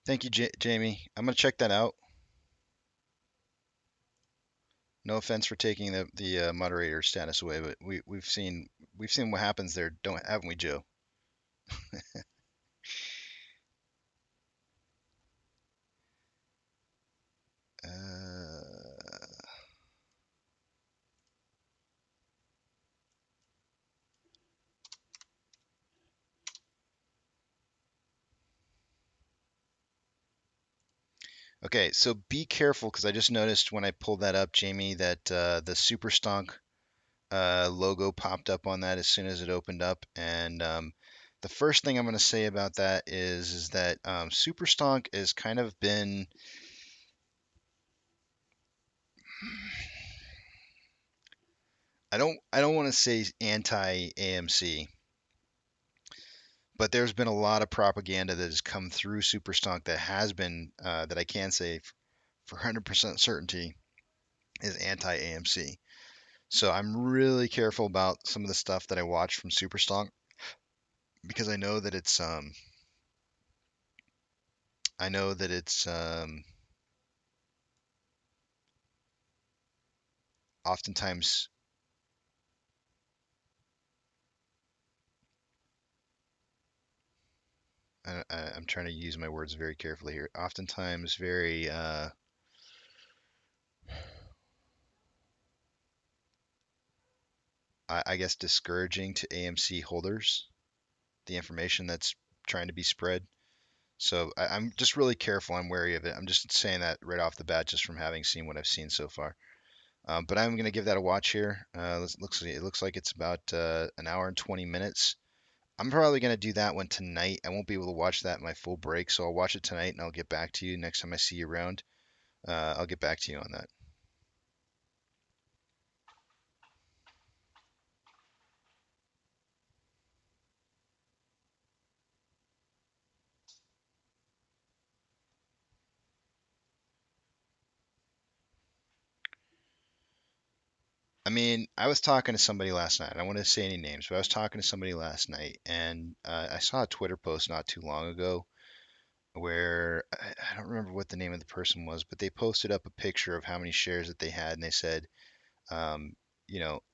C: Thank you, Jamie. I'm gonna check that out. No offense for taking the moderator status away, but we've seen what happens there, haven't we, Joe? Uh, okay, so be careful because I just noticed when I pulled that up, Jamie, that the Super Stonk logo popped up on that as soon as it opened up, and the first thing I'm going to say about that is that Super Stonk has kind of been I don't want to say anti AMC, but there's been a lot of propaganda that has come through Superstonk that has been that I can say for 100% certainty is anti AMC. So I'm really careful about some of the stuff that I watch from Superstonk because I know that it's oftentimes I'm trying to use my words very carefully here. Oftentimes very I guess discouraging to AMC holders, the information that's trying to be spread. So I'm just really careful. I'm wary of it. I'm just saying that right off the bat, just from having seen what I've seen so far. But I'm going to give that a watch here. It looks like it's about an hour and 20 minutes. I'm probably going to do that one tonight. I won't be able to watch that in my full break, so I'll watch it tonight and I'll get back to you next time I see you around. I'll get back to you on that. I mean, I was talking to somebody last night. I don't want to say any names, but I was talking to somebody last night, and I saw a Twitter post not too long ago where I don't remember what the name of the person was, but they posted up a picture of how many shares that they had, and they said, um,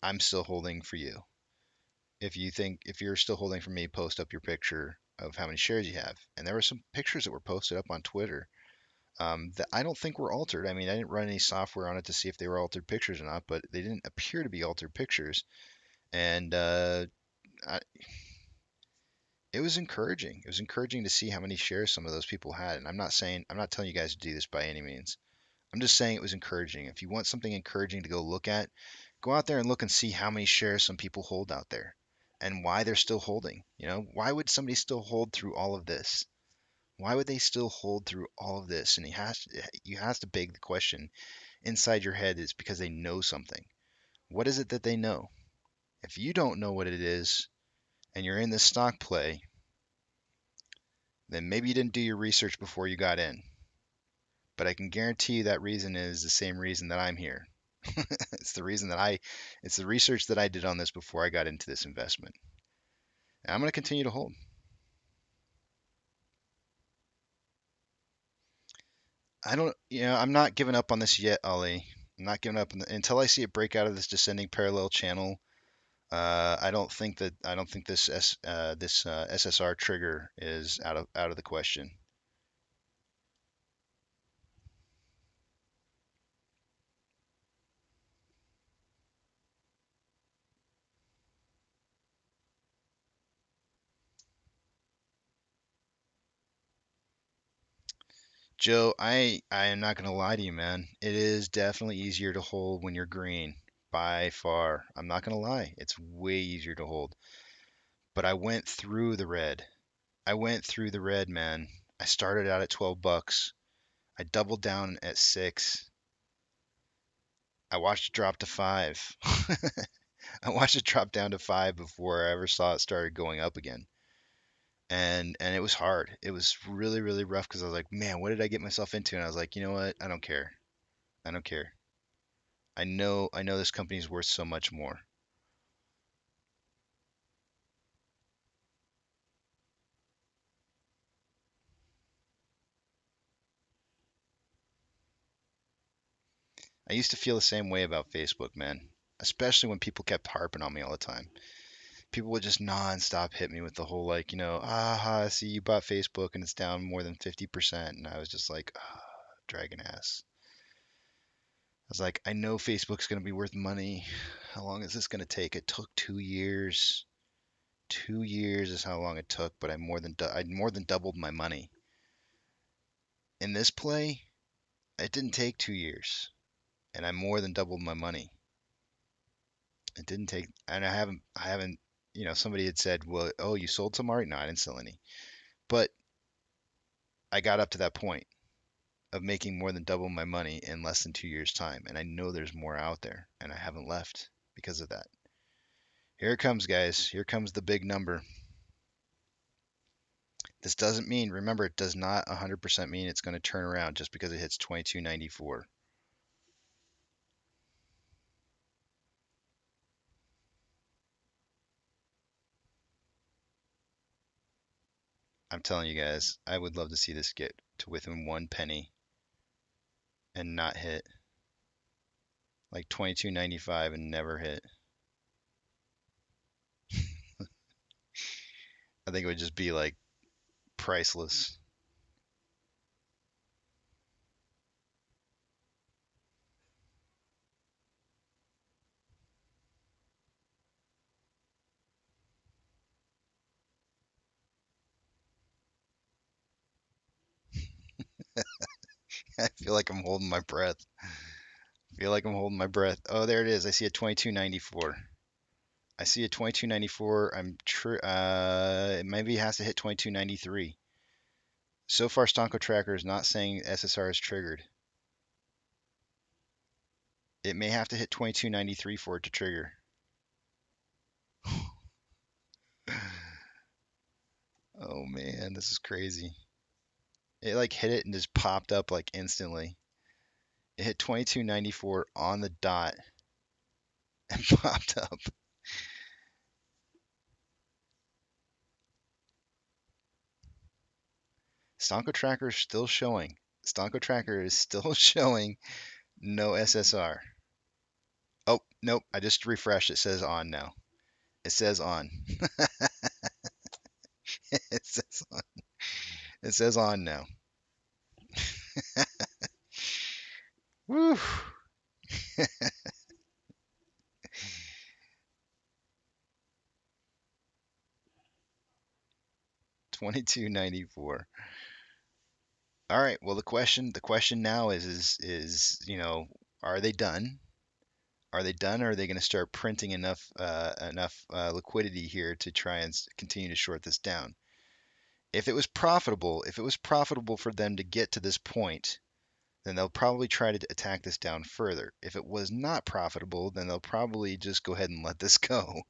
C: I'm still holding for you. If you're still holding for me, post up your picture of how many shares you have. And there were some pictures that were posted up on Twitter that I don't think were altered. I mean, I didn't run any software on it to see if they were altered pictures or not, but they didn't appear to be altered pictures. And it was encouraging. It was encouraging to see how many shares some of those people had. And I'm not telling you guys to do this by any means. I'm just saying it was encouraging. If you want something encouraging to go look at, go out there and look and see how many shares some people hold out there and why they're still holding. Why would somebody still hold through all of this? Why would they still hold through all of this? And you have to beg the question inside your head is because they know something. What is it that they know? If you don't know what it is and you're in this stock play, then maybe you didn't do your research before you got in. But I can guarantee you that reason is the same reason that I'm here. It's the research that I did on this before I got into this investment. And I'm going to continue to hold. I'm not giving up on this yet, Ali. I'm not giving up until I see it break out of this descending parallel channel. I don't think this SSR trigger is out of the question. Joe, I am not gonna lie to you, man. It is definitely easier to hold when you're green, by far. I'm not gonna lie. It's way easier to hold. But I went through the red. I went through the red, man. I started out at 12 bucks. I doubled down at 6. I watched it drop to 5. I watched it drop down to 5 before I ever saw it started going up again. And it was hard. It was really, really rough because I was like, man, what did I get myself into? And I was like, you know what? I don't care. I don't care. I know this company is worth so much more. I used to feel the same way about Facebook, man. Especially when people kept harping on me all the time. People would just nonstop hit me with the whole like, I see you bought Facebook and it's down more than 50%. And I was just like, dragon ass. I was like, I know Facebook's going to be worth money. How long is this going to take? It took 2 years. 2 years is how long it took, but I more than doubled my money. In this play, it didn't take 2 years, and I more than doubled my money. It didn't take, and I haven't. Somebody had said, well, oh, you sold some art? No, I didn't sell any, but I got up to that point of making more than double my money in less than 2 years' time, and I know there's more out there, and I haven't left because of that. Here it comes, guys. Here comes the big number. This doesn't mean, remember, it does not 100% mean it's going to turn around just because it hits 22.94. I'm telling you guys, I would love to see this get to within 1 penny and not hit like 22.95 and never hit. I think it would just be like priceless. I feel like I'm holding my breath. I feel like I'm holding my breath. Oh, there it is. I see a 22.94. I see a 22.94. Maybe it has to hit 22.93. So far, Stonko Tracker is not saying SSR is triggered. It may have to hit 22.93 for it to trigger. Oh man, this is crazy. It like hit it and just popped up like instantly. It hit 22.94 on the dot and popped up. Stonko Tracker is still showing. Stonko Tracker is still showing no SSR. Oh, nope. I just refreshed. It says on now. It says on. It says on. It says on now. Woo. 22.94. All right. Well, the question now is, are they done? Are they done, or are they going to start printing enough liquidity here to try and continue to short this down? If it was profitable for them to get to this point, then they'll probably try to attack this down further. If it was not profitable, then they'll probably just go ahead and let this go.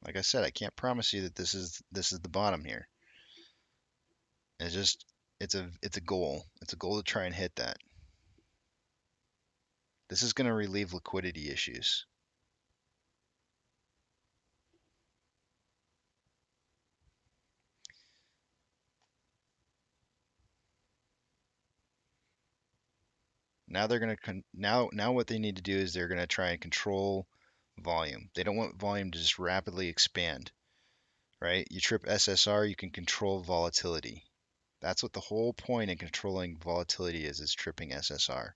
C: Like I said, I can't promise you that this is the bottom here. It's a goal. It's a goal to try and hit that. This is going to relieve liquidity issues. Now they're going to now what they need to do is they're going to try and control volume. They don't want volume to just rapidly expand, right? You trip SSR, you can control volatility. That's what the whole point in controlling volatility is tripping SSR.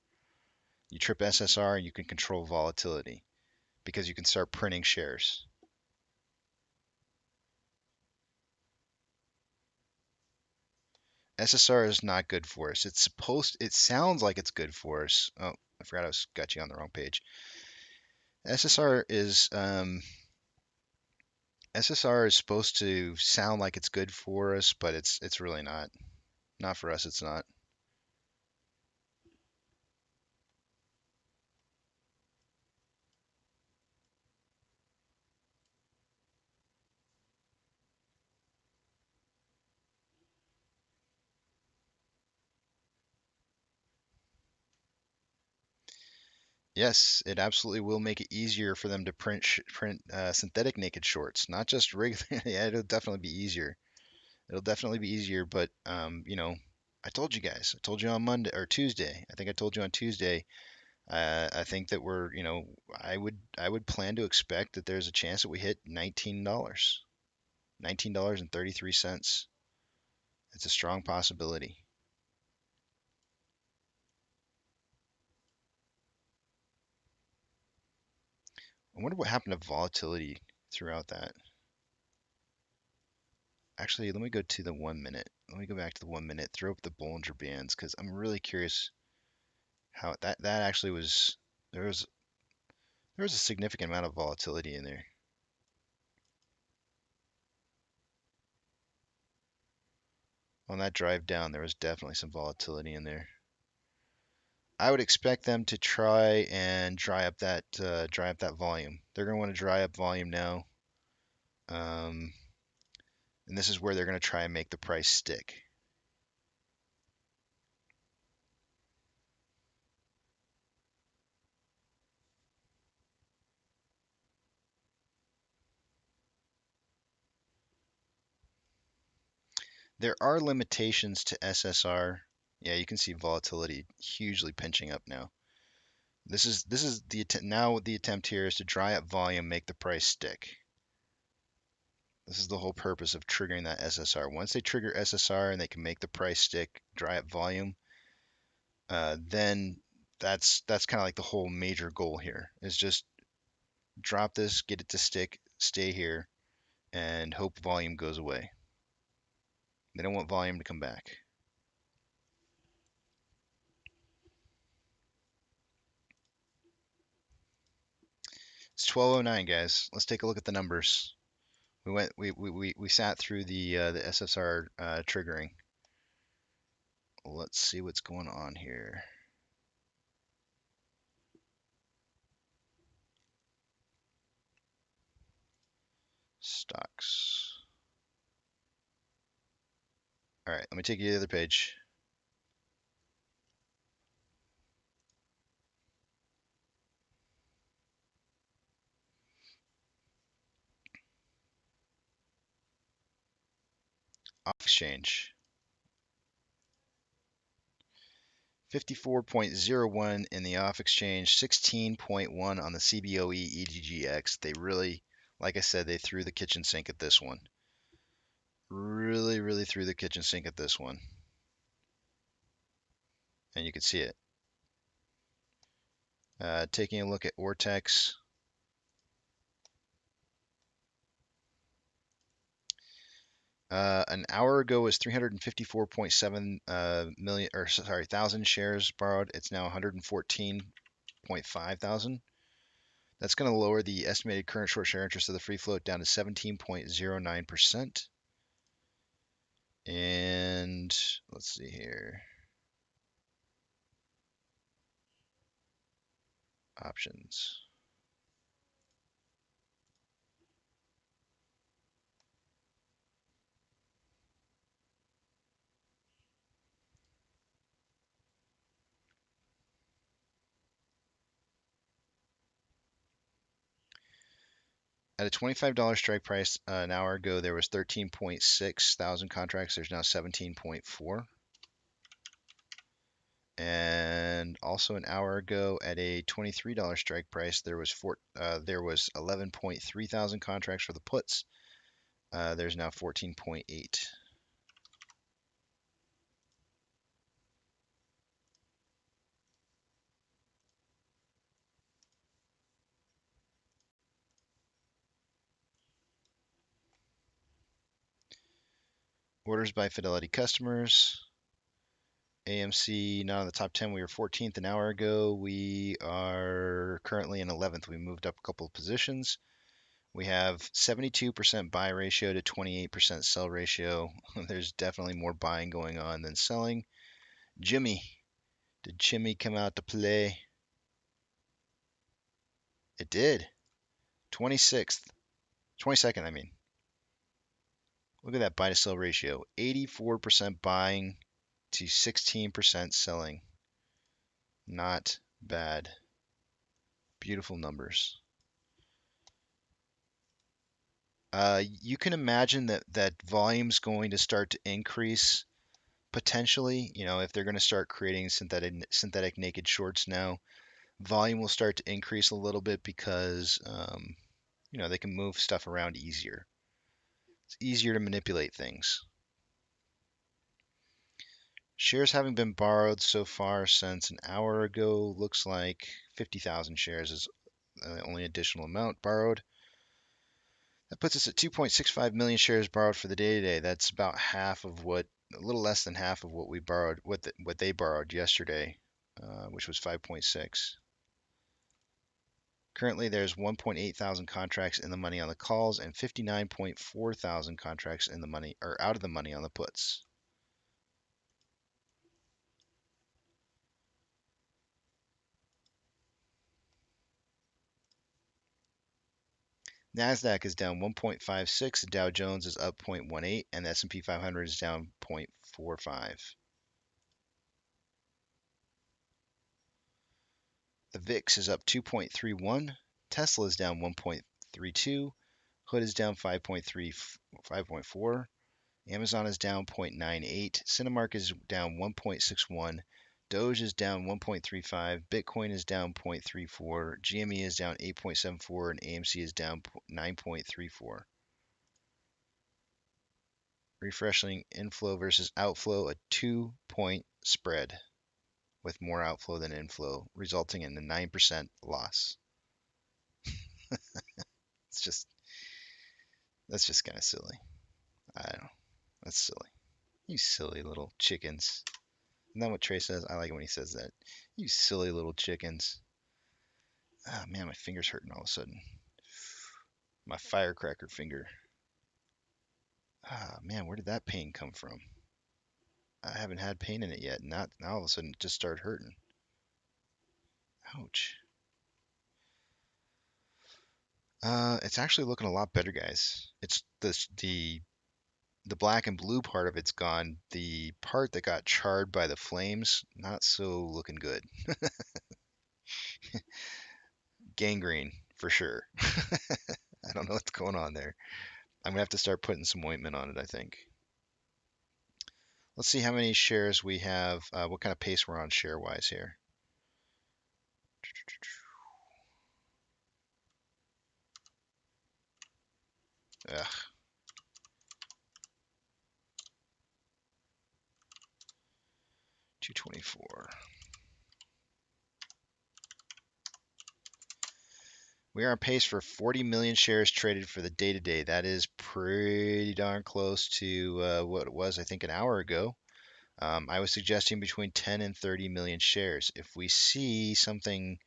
C: You trip SSR and you can control volatility because you can start printing shares. SSR is not good for us. It sounds like it's good for us. Oh, I forgot got you on the wrong page. SSR is supposed to sound like it's good for us, but it's really not. Not for us, it's not. Yes, it absolutely will make it easier for them to print synthetic naked shorts, not just regular. Yeah, it'll definitely be easier. It'll definitely be easier, but I told you guys. I told you on Monday or Tuesday. I think I told you on Tuesday. I think that I would plan to expect that there's a chance that we hit $19, $19.33. It's a strong possibility. I wonder what happened to volatility throughout that. Actually, let me go to the 1 minute. Let me go back to the 1 minute, throw up the Bollinger Bands, because I'm really curious how that actually was. There was a significant amount of volatility in there. On that drive down, there was definitely some volatility in there. I would expect them to try and dry up that volume. They're going to want to dry up volume now, and this is where they're going to try and make the price stick. There are limitations to SSR. Yeah, you can see volatility hugely pinching up now. This is the attempt here is to dry up volume, make the price stick. This is the whole purpose of triggering that SSR. Once they trigger SSR and they can make the price stick, dry up volume, then that's kind of like the whole major goal here is just drop this, get it to stick, stay here, and hope volume goes away. They don't want volume to come back. It's 12:09, guys. Let's take a look at the numbers. We sat through the SSR triggering. Let's see what's going on here. Stocks. All right, let me take you to the other page. Off exchange. 54.01 in the off exchange, 16.1 on the CBOE EGGX. They really, like I said, they threw the kitchen sink at this one. Really, really threw the kitchen sink at this one. And you can see it. Taking a look at Ortex. An hour ago was 354.7 million, or sorry, thousand shares borrowed. It's now 114.5 thousand. That's going to lower the estimated current short share interest of the free float down to 17.09%. And let's see here. Options. At a $25 strike price an hour ago, there was 13.6 thousand contracts. There's now 17.4. And also an hour ago at a $23 strike price, there was 11.3 thousand contracts for the puts. There's now 14.8. Orders by Fidelity customers. AMC not on the top 10. We were 14th an hour ago. We are currently in 11th. We moved up a couple of positions. We have 72% buy ratio to 28% sell ratio. There's definitely more buying going on than selling. Jimmy. Did Jimmy come out to play? It did. 26th. 22nd, I mean. Look at that buy to sell ratio. 84% buying to 16% selling. Not bad. Beautiful numbers. You can imagine that volume's going to start to increase potentially. You know, if they're going to start creating synthetic naked shorts now, volume will start to increase a little bit because you know, they can move stuff around easier. It's easier to manipulate things. Shares having been borrowed so far since an hour ago looks like 50,000 shares is the only additional amount borrowed. That puts us at 2.65 million shares borrowed for the day today. That's about half of a little less than half of what we borrowed, what they borrowed yesterday, which was 5.6. Currently, there's 1.8 thousand contracts in the money on the calls and 59.4 thousand contracts in the money or out of the money on the puts. NASDAQ is down 1.56, the Dow Jones is up 0.18, and the S&P 500 is down 0.45. The VIX is up 2.31, Tesla is down 1.32, Hood is down 5.4, Amazon is down 0.98, Cinemark is down 1.61, Doge is down 1.35, Bitcoin is down 0.34, GME is down 8.74, and AMC is down 9.34. Refreshing inflow versus outflow, a 2-point spread with more outflow than inflow, resulting in a 9% loss. That's just kind of silly. I don't know. That's silly. You silly little chickens. Isn't that what Trey says? I like it when he says that. You silly little chickens. Ah, man, my finger's hurting all of a sudden. My firecracker finger. Ah, man, where did that pain come from? I haven't had pain in it yet. Now all of a sudden it just started hurting. Ouch. It's actually looking a lot better, guys. It's the black and blue part of it's gone. The part that got charred by the flames, not so looking good. Gangrene for sure. I don't know what's going on there. I'm gonna have to start putting some ointment on it, I think. Let's see how many shares we have, what kind of pace we're on share-wise here. Ugh. $224. We are on pace for 40 million shares traded for the day today. That is pretty darn close to what it was, I think, an hour ago. I was suggesting between 10 and 30 million shares. If we see something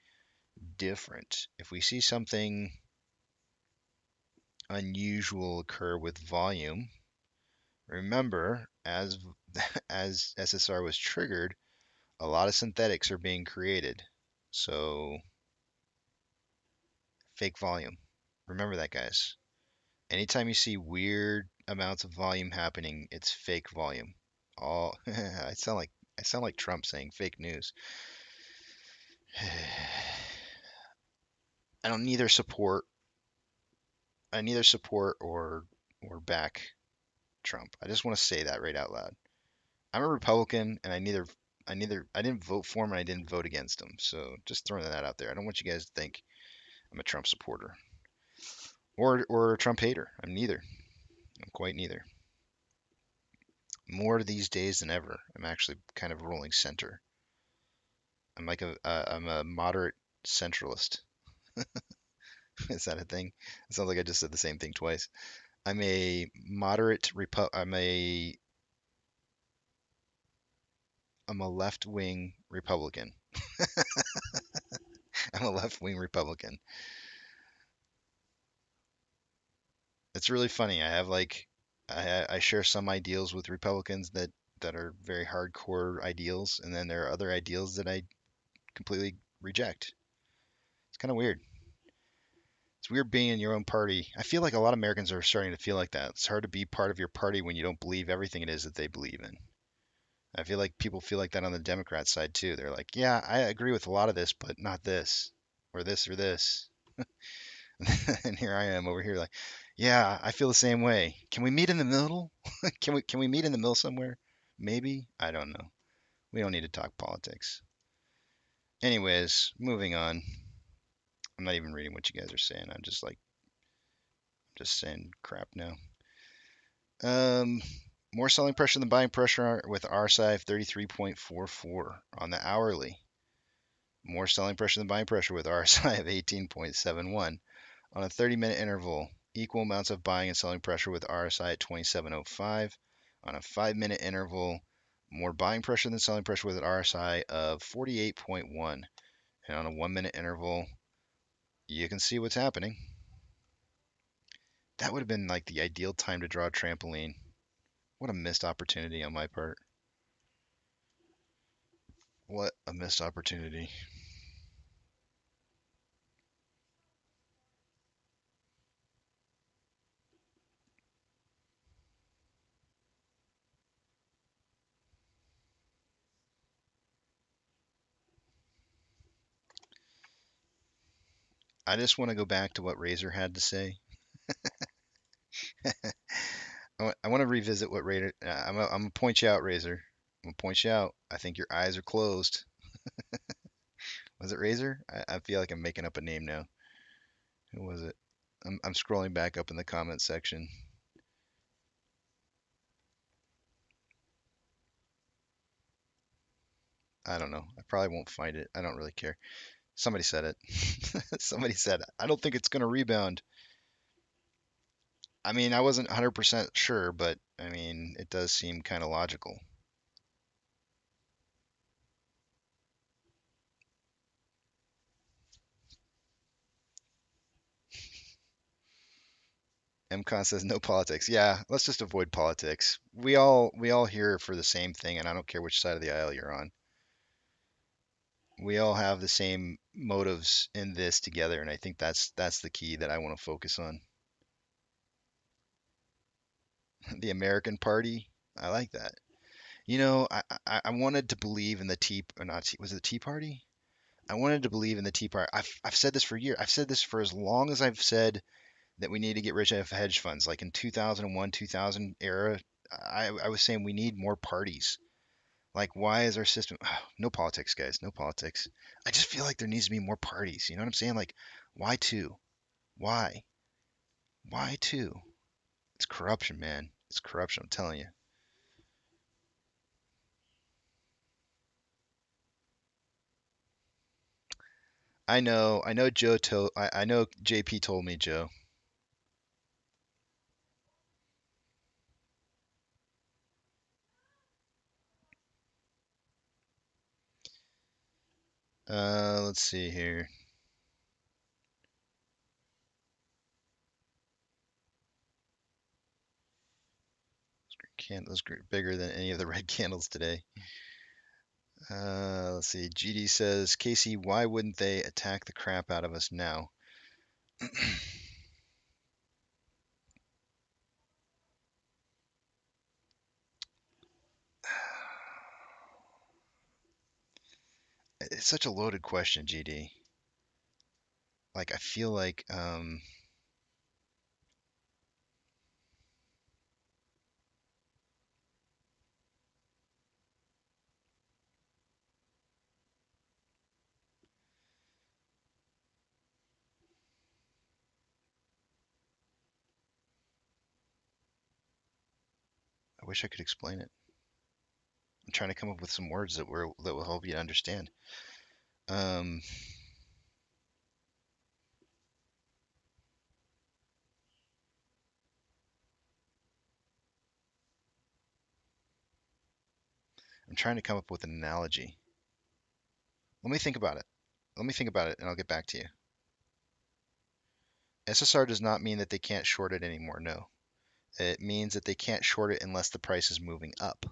C: different, if we see something unusual occur with volume, remember, as SSR was triggered, a lot of synthetics are being created. So fake volume. Remember that, guys. Anytime you see weird amounts of volume happening, it's fake volume. I sound like Trump saying fake news. I neither support or back Trump. I just want to say that right out loud. I'm a Republican, and I neither I didn't vote for him and I didn't vote against him. So just throwing that out there. I don't want you guys to think I'm a Trump supporter or a Trump hater. I'm neither. I'm quite neither. More these days than ever, I'm actually kind of rolling center. I'm like I'm a moderate centralist. Is that a thing? It sounds like I just said the same thing twice. I'm a moderate I'm a left-wing Republican. I'm a left-wing Republican. It's really funny. I have like I share some ideals with Republicans that are very hardcore ideals, and then there are other ideals that I completely reject. It's kind of weird. It's weird being in your own party. I feel like a lot of Americans are starting to feel like that. It's hard to be part of your party when you don't believe everything it is that they believe in. I feel like people feel like that on the Democrat side too. They're like, yeah, I agree with a lot of this, but not this, or this, or this. And here I am over here like, yeah, I feel the same way. Can we meet in the middle? Can we meet in the middle somewhere? Maybe. I don't know. We don't need to talk politics. Anyways, moving on. I'm not even reading what you guys are saying. I'm just saying crap now. Um, More selling pressure than buying pressure with RSI of 33.44 on the hourly. More selling pressure than buying pressure with RSI of 18.71 on a 30-minute interval. Equal amounts of buying and selling pressure with RSI at 27.05 on a 5-minute interval. More buying pressure than selling pressure with an RSI of 48.1. And on a 1-minute interval, you can see what's happening. That would have been like the ideal time to draw a trampoline. What a missed opportunity on my part. What a missed opportunity. I just want to go back to what Razor had to say. I want to revisit what Razor. I'm gonna point you out, Razor. I'm gonna point you out. I think your eyes are closed. Was it Razor? I feel like I'm making up a name now. Who was it? I'm scrolling back up in the comment section. I don't know. I probably won't find it. I don't really care. Somebody said it. Somebody said, I don't think it's going to rebound. I mean, I wasn't 100% sure, but I mean, it does seem kind of logical. MCon says no politics. Yeah, let's just avoid politics. We all here for the same thing, and I don't care which side of the aisle you're on. We all have the same motives in this together, and I think that's the key that I want to focus on. The American Party, I like that. You know, I wanted to believe in the Tea, or not Tea, was it the Tea Party? I wanted to believe in the Tea Party. I've said this for years. I've said this for as long as I've said that we need to get rid of hedge funds. Like in 2001, 2000 era, I was saying we need more parties. Like, why is our system? No politics, guys. No politics. I just feel like there needs to be more parties. You know what I'm saying? Like, why two? Why? Why two? It's corruption, man. It's corruption. I'm telling you. I know. I know. I know. JP told me, Joe. Let's see here. Candles bigger than any of the red candles today. Let's see. GD says, Casey, why wouldn't they attack the crap out of us now? It's such a loaded question, GD. Like, I feel like, wish I could explain it. I'm trying to come up with some words that will help you to understand. I'm trying to come up with an analogy. Let me think about it. Let me think about it, and I'll get back to you. SSR does not mean that they can't short it anymore. No, it means that they can't short it unless the price is moving up.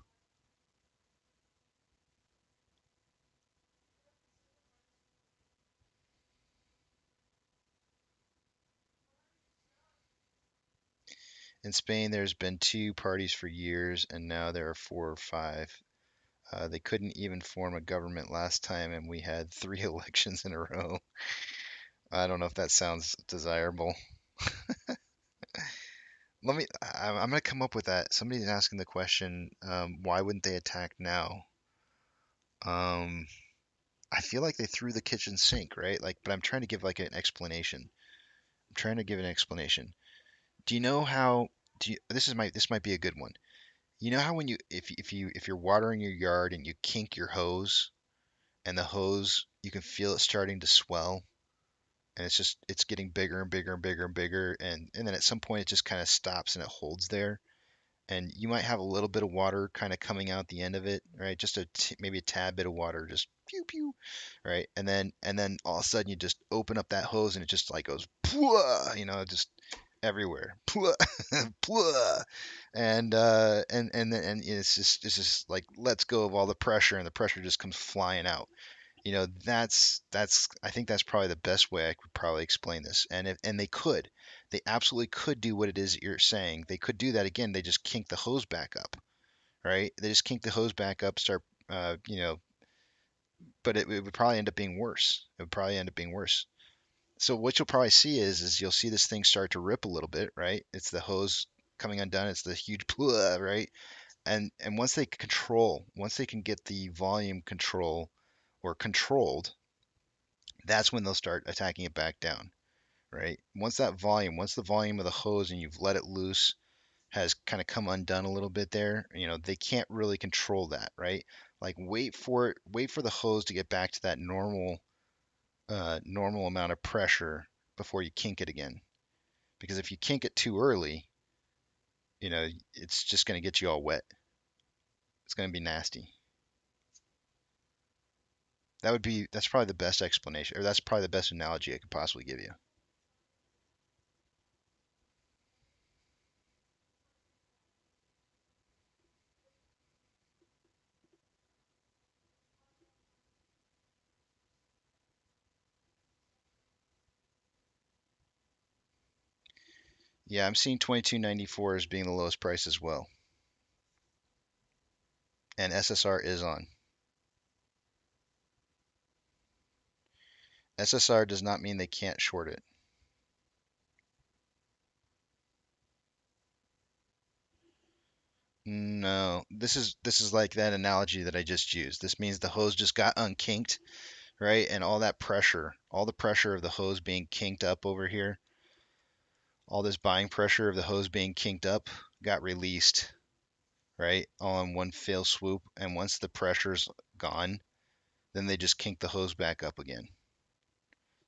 C: In Spain, there's been 2 parties for years, and now there are 4 or 5. They couldn't even form a government last time, and we had 3 elections in a row. I don't know if that sounds desirable. I'm going to come up with that. Somebody's asking the question, why wouldn't they attack now? Um, I feel like they threw the kitchen sink, right? Like, but I'm trying to give like an explanation. I'm trying to give an explanation. Do you know how? This might be a good one. You know how when if you're watering your yard and you kink your hose, and the hose you can feel it starting to swell, and it's getting bigger and bigger and bigger and bigger, and then at some point it just kind of stops and it holds there, and you might have a little bit of water kind of coming out the end of it, right? Just maybe a tad bit of water, just pew pew, right? And then all of a sudden you just open up that hose and it just like goes, pwah, just everywhere, pwah, pwah, and it's just like lets go of all the pressure and the pressure just comes flying out. That's I think that's probably the best way I could probably explain this. And they absolutely could do what it is that you're saying. They could do that again. They just kink the hose back up, right? They just kink the hose back up, start, but it would probably end up being worse. It would probably end up being worse. So what you'll probably see is you'll see this thing start to rip a little bit, right? It's the hose coming undone. It's the huge plug, right? And once they can get the volume control or controlled, that's when they'll start attacking it back down, right? Once the volume of the hose and you've let it loose has kind of come undone a little bit there, they can't really control that, right? Like wait for the hose to get back to that normal amount of pressure before you kink it again. Because if you kink it too early, it's just going to get you all wet. It's going to be nasty. That's probably the best explanation, or that's probably the best analogy I could possibly give you. Yeah, I'm seeing 22.94 as being the lowest price as well. And SSR is on. SSR does not mean they can't short it. No, this is like that analogy that I just used. This means the hose just got unkinked, right? And all the pressure of the hose being kinked up over here, all this buying pressure of the hose being kinked up got released, right? All in one fell swoop. And once the pressure's gone, then they just kink the hose back up again.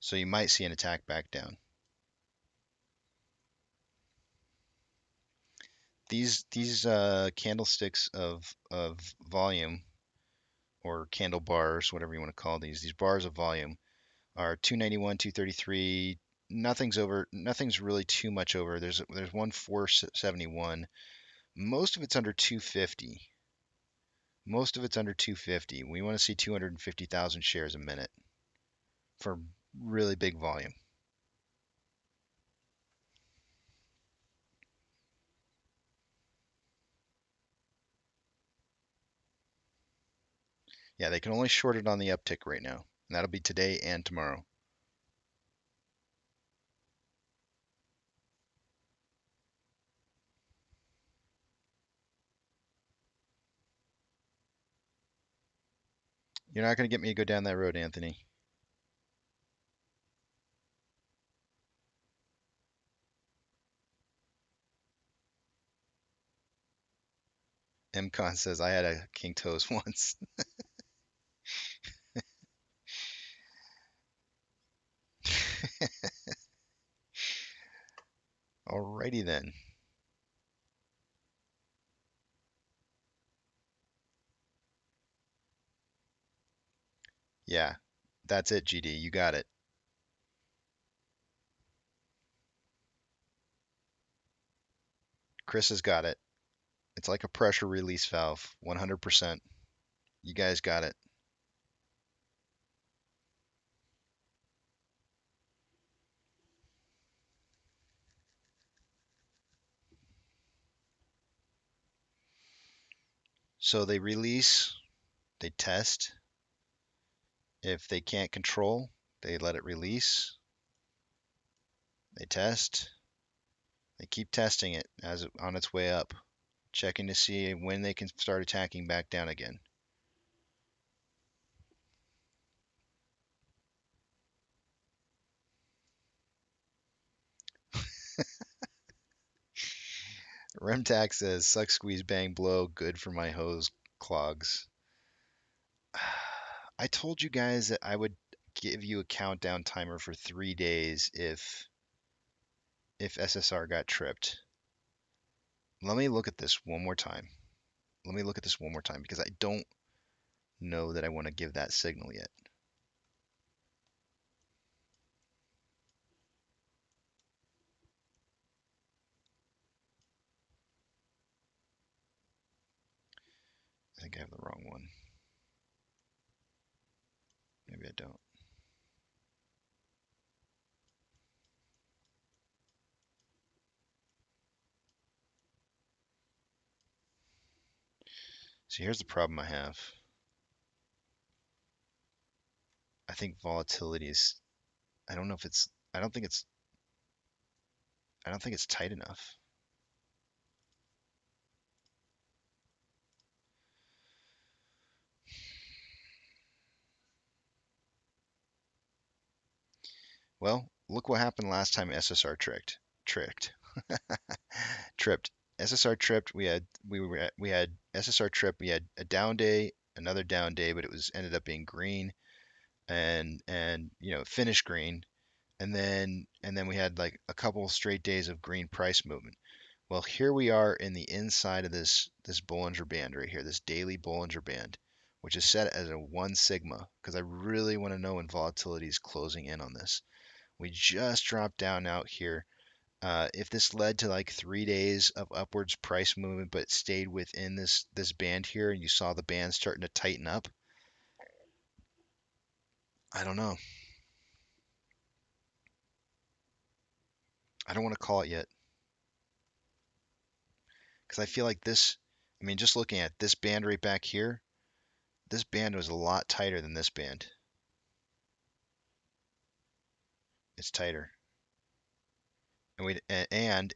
C: So you might see an attack back down. These candlesticks of volume, or candle bars, whatever you want to call these bars of volume, are 291, 233. Nothing's really too much over. There's one 471. Most of it's under 250. Most of it's under 250. We want to see 250,000 shares a minute for really big volume. Yeah, they can only short it on the uptick right now. And that'll be today and tomorrow. You're not going to get me to go down that road, Anthony. MCon says I had a king toes once. Alrighty then. Yeah, that's it, GD. You got it. Chris has got it. It's like a pressure release valve, 100%. You guys got it. So they release, they test. If they can't control, they let it release. They test. They keep testing it as on its way up, checking to see when they can start attacking back down again. Remtax says, suck, squeeze, bang, blow, good for my hose clogs. I told you guys that I would give you a countdown timer for 3 days if SSR got tripped. Let me look at this one more time. Let me look at this one more time because I don't know that I want to give that signal yet. I think I have the wrong one. Maybe I don't. So here's the problem I have. I think volatility is, I don't know if it's, I don't think it's tight enough. Well, look what happened last time SSR tripped. Tripped. SSR tripped. We had SSR trip. We had a down day, another down day, but it was ended up being green, and finished green, and then we had like a couple straight days of green price movement. Well, here we are in the inside of this Bollinger Band right here, this daily Bollinger Band, which is set as a 1 sigma, because I really want to know when volatility is closing in on this. We just dropped down out here. If this led to like 3 days of upwards price movement, but stayed within this band here, and you saw the band starting to tighten up, I don't know. I don't want to call it yet. Because I feel like this, I mean, just looking at this band right back here, this band was a lot tighter than this band. It's tighter. And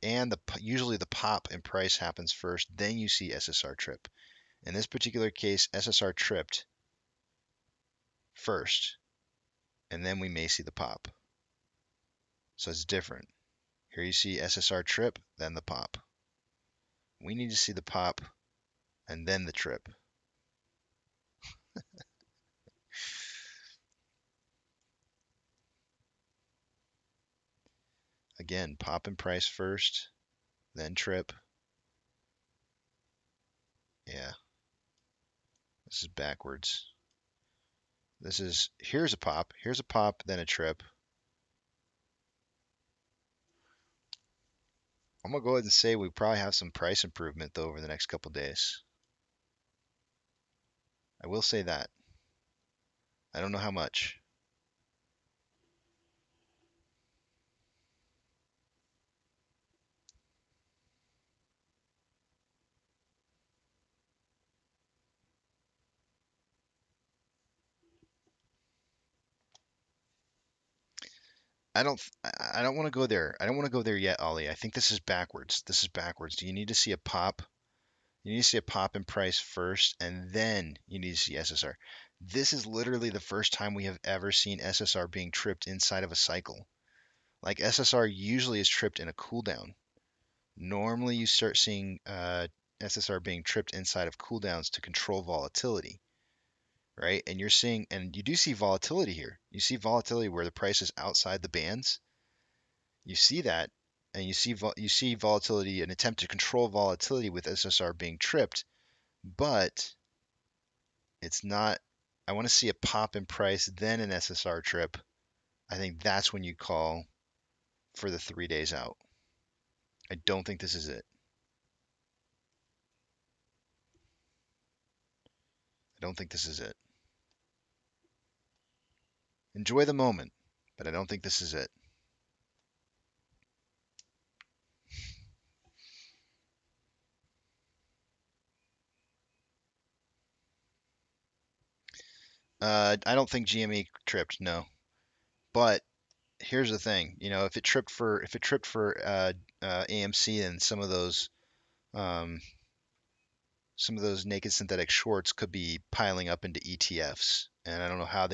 C: usually the pop in price happens first, then you see SSR trip. In this particular case, SSR tripped first, and then we may see the pop. So it's different. Here you see SSR trip, then the pop. We need to see the pop and then the trip. Again, pop in price first, then trip. Yeah. This is backwards. Here's a pop, then a trip. I'm gonna go ahead and say we probably have some price improvement though over the next couple days. I will say that. I don't know how much. I don't want to go there. I don't want to go there yet, Ollie. I think this is backwards. This is backwards. Do you need to see a pop? You need to see a pop in price first, and then you need to see SSR. This is literally the first time we have ever seen SSR being tripped inside of a cycle. Like SSR usually is tripped in a cool down. Normally you start seeing SSR being tripped inside of cooldowns to control volatility, right? And you're seeing, and you do see volatility here. You see volatility where the price is outside the bands. You see that, and you see volatility, an attempt to control volatility with SSR being tripped, but it's not. I want to see a pop in price, then an SSR trip. I think that's when you call for the 3 days out. I don't think this is it. I don't think this is it. Enjoy the moment, but I don't think this is it. I don't think GME tripped, no. But here's the thing, if it tripped for AMC and um, some of those naked synthetic shorts could be piling up into ETFs, and I don't know how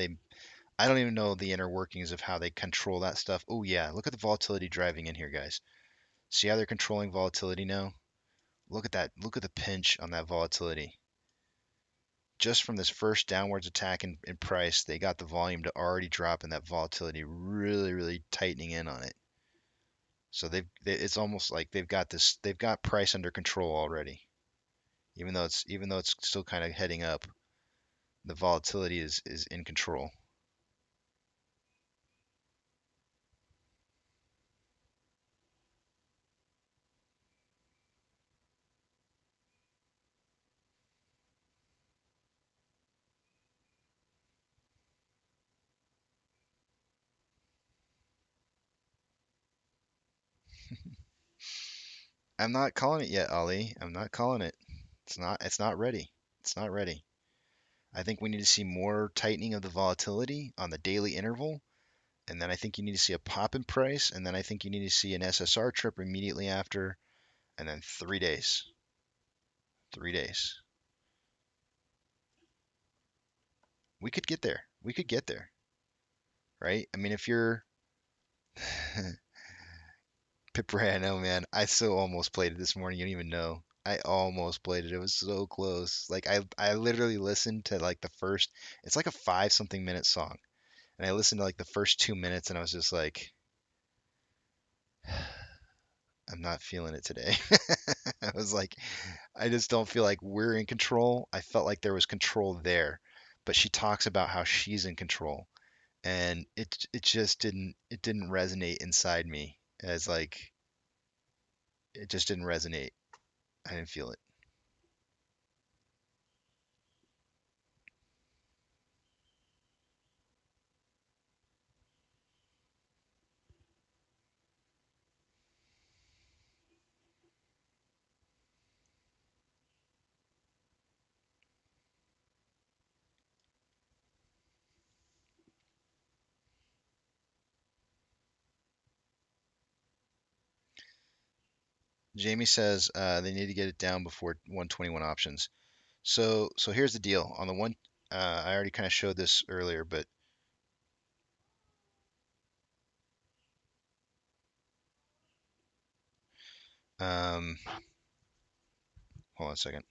C: I don't even know the inner workings of how they control that stuff. Oh yeah, look at the volatility driving in here, guys. See how they're controlling volatility now? Look at that. Look at the pinch on that volatility. Just from this first downwards attack in price, they got the volume to already drop and that volatility really, really tightening in on it. So it's almost like they've got price under control already. Even though it's still kind of heading up, the volatility is in control. I'm not calling it yet, Ali. I'm not calling it. It's not ready. It's not ready. I think we need to see more tightening of the volatility on the daily interval, and then I think you need to see a pop in price, and then I think you need to see an SSR trip immediately after, and then 3 days. 3 days. We could get there. We could get there. Right? I mean, if you're Pipray, I know, man. I so almost played it this morning. You don't even know. I almost played it. It was so close. Like I literally listened to like the first. It's like a 5 something minute song, and I listened to like the first 2 minutes, and I was just like, I'm not feeling it today. I was like, I just don't feel like we're in control. I felt like there was control there, but she talks about how she's in control, and it just didn't resonate inside me as like it just didn't resonate. I didn't feel it. Jamie says they need to get it down before 121 options. So here's the deal. On the one, I already kind of showed this earlier, but um, hold on a second.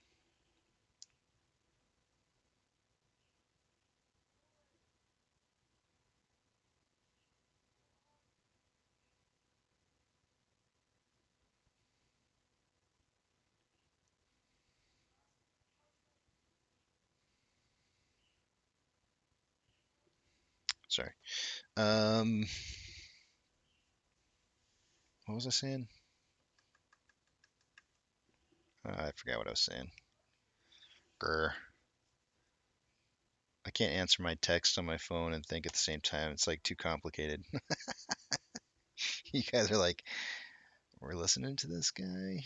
C: Sorry. Um, what was I saying? I forgot what I was saying. Grr. I can't answer my text on my phone and think at the same time. It's like too complicated. You guys are like, we're listening to this guy.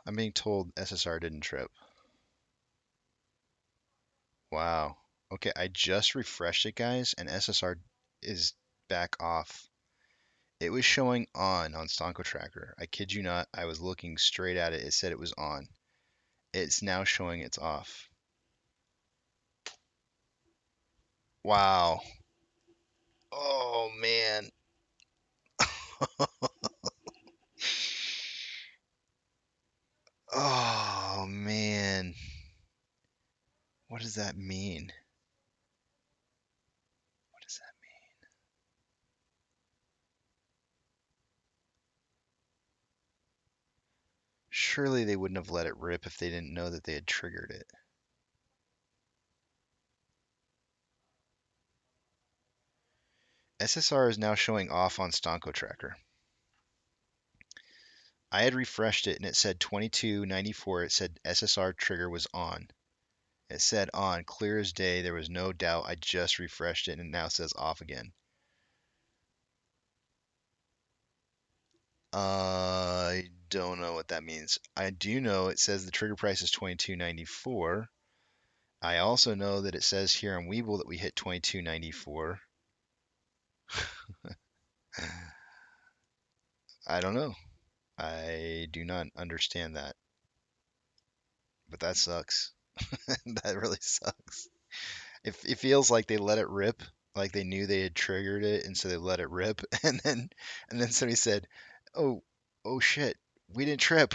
C: I'm being told SSR didn't trip. Wow. Okay, I just refreshed it, guys, and SSR is back off. It was showing on Stonko Tracker. I kid you not, I was looking straight at it. It said it was on. It's now showing it's off. Wow. Oh man. Oh man. What does that mean? What does that mean? Surely they wouldn't have let it rip if they didn't know that they had triggered it. SSR is now showing off on Stonko Tracker. I had refreshed it and it said 2294. It said SSR trigger was on. It said on, clear as day. There was no doubt. I just refreshed it and it now says off again. I don't know what that means. I do know it says the trigger price is 2294. I also know that it says here on Webull that we hit 2294. I don't know. I do not understand that. But that sucks. That really sucks. It feels like they let it rip, like they knew they had triggered it, and so they let it rip, and then somebody said, "Oh, oh shit, we didn't trip.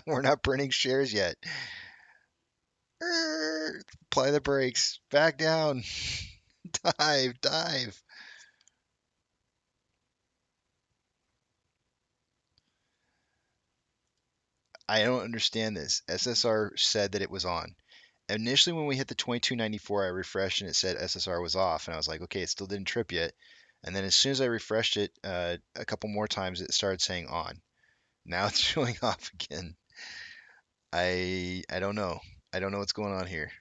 C: We're not burning shares yet. Apply the brakes, back down, dive, dive." I don't understand this. SSR said that it was on. Initially, when we hit the 2294, I refreshed and it said SSR was off, and I was like, okay, it still didn't trip yet. And then as soon as I refreshed it a couple more times, it started saying on. Now it's showing off again. I don't know. I don't know what's going on here.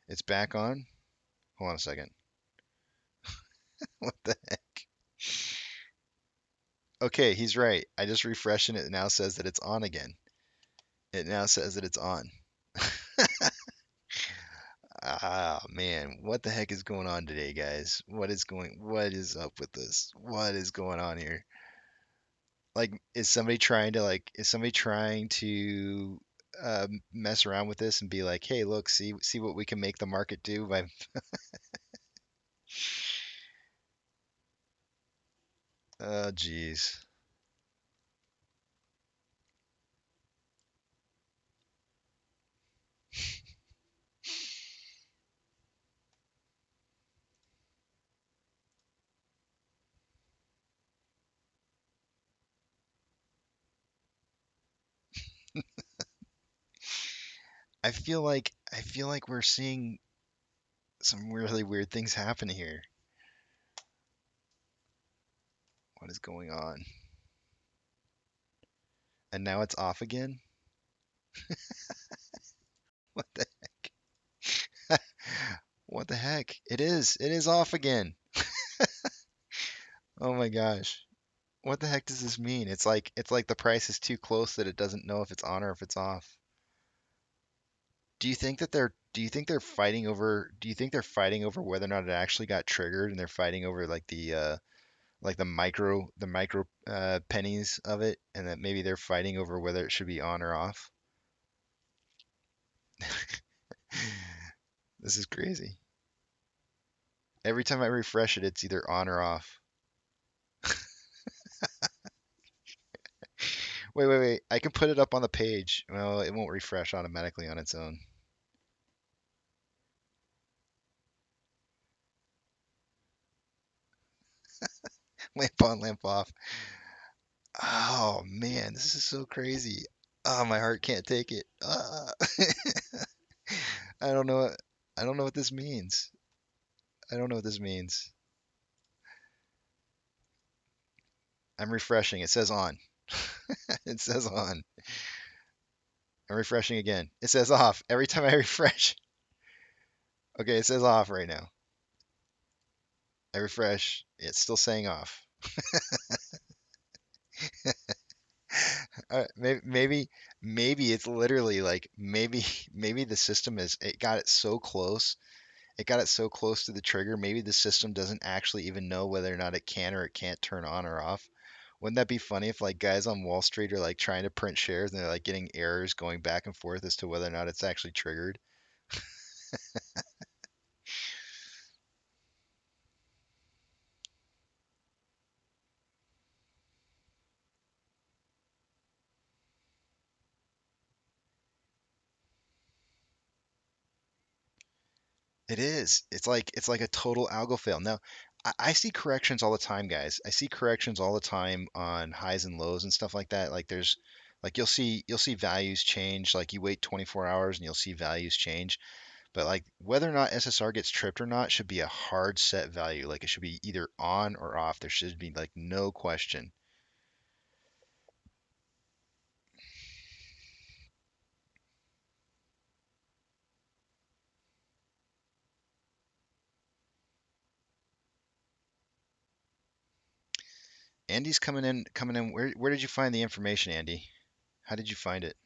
C: It's back on. Hold on a second. What the heck? Okay, he's right. I just refreshed and it now says that it's on again. It now says that it's on. Ah, man, what the heck is going on today, guys? What is up with this? What is going on here? Like, is somebody trying to mess around with this and be like, hey, look, see what we can make the market do by oh, geez. I feel like we're seeing some really weird things happen here. What is going on? And now it's off again? What the heck? What the heck? It is. It is off again. Oh my gosh. What the heck does this mean? It's like the price is too close that it doesn't know if it's on or if it's off. Do you think they're fighting over whether or not it actually got triggered and they're fighting over like the micro pennies of it and that maybe they're fighting over whether it should be on or off? This is crazy. Every time I refresh it, it's either on or off. Wait, wait, wait. I can put it up on the page. Well, it won't refresh automatically on its own. Lamp on, lamp off. Oh man, this is so crazy. Oh, my heart can't take it. I don't know. I don't know what this means. I don't know what this means. I'm refreshing. It says on. It says on. I'm refreshing again. It says off every time I refresh. Okay, it says off right now. I refresh. It's still saying off. Maybe it's literally like maybe the system is it got it so close. It got it so close to the trigger. Maybe the system doesn't actually even know whether or not it can or it can't turn on or off. Wouldn't that be funny if like guys on Wall Street are like trying to print shares and they're like getting errors going back and forth as to whether or not it's actually triggered? It is. It's like a total algo fail. Now, I see corrections all the time, guys. I see corrections all the time on highs and lows and stuff like that. Like there's like you'll see values change. Like you wait 24 hours and you'll see values change. But like whether or not SSR gets tripped or not should be a hard set value. Like it should be either on or off. There should be like no question. Andy's coming in. Where did you find the information, Andy? How did you find it?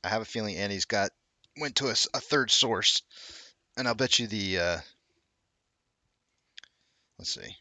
C: I have a feeling Andy's got went to a third source, and I'll bet you the let's see.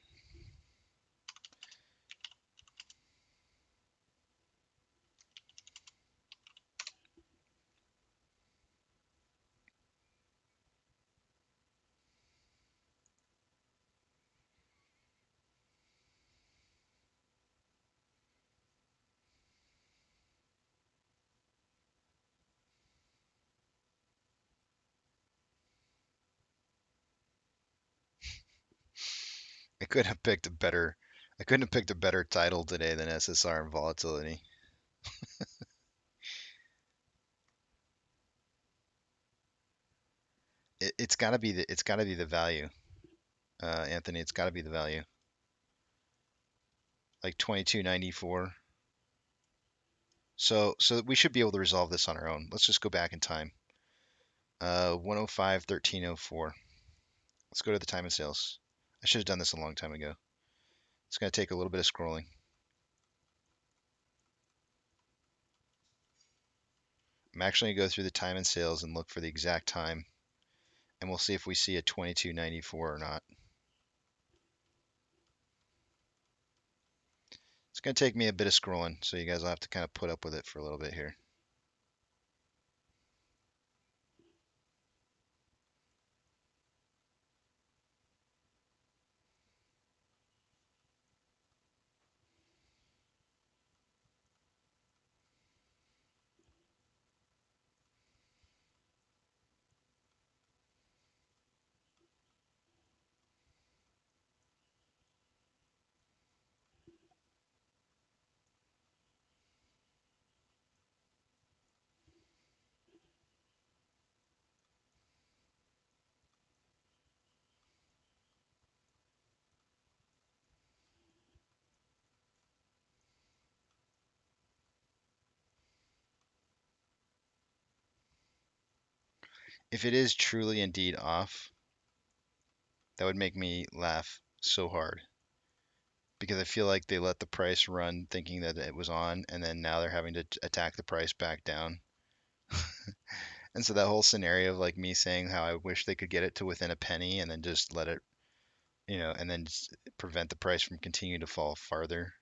C: I couldn't have picked a better. I couldn't have picked a better title today than SSR and volatility. It's got to be the value, Anthony. It's got to be the value. Like 2294. So we should be able to resolve this on our own. Let's just go back in time. 105 1304. Let's go to the time and sales. I should have done this a long time ago. It's going to take a little bit of scrolling. I'm actually going to go through the time and sales and look for the exact time, and we'll see if we see a 2294 or not. It's going to take me a bit of scrolling, so you guys will have to kind of put up with it for a little bit here. If it is truly indeed off, that would make me laugh so hard because I feel like they let the price run thinking that it was on, and then now they're having to attack the price back down. And so that whole scenario of like me saying how I wish they could get it to within a penny and then just let it, and then just prevent the price from continuing to fall farther.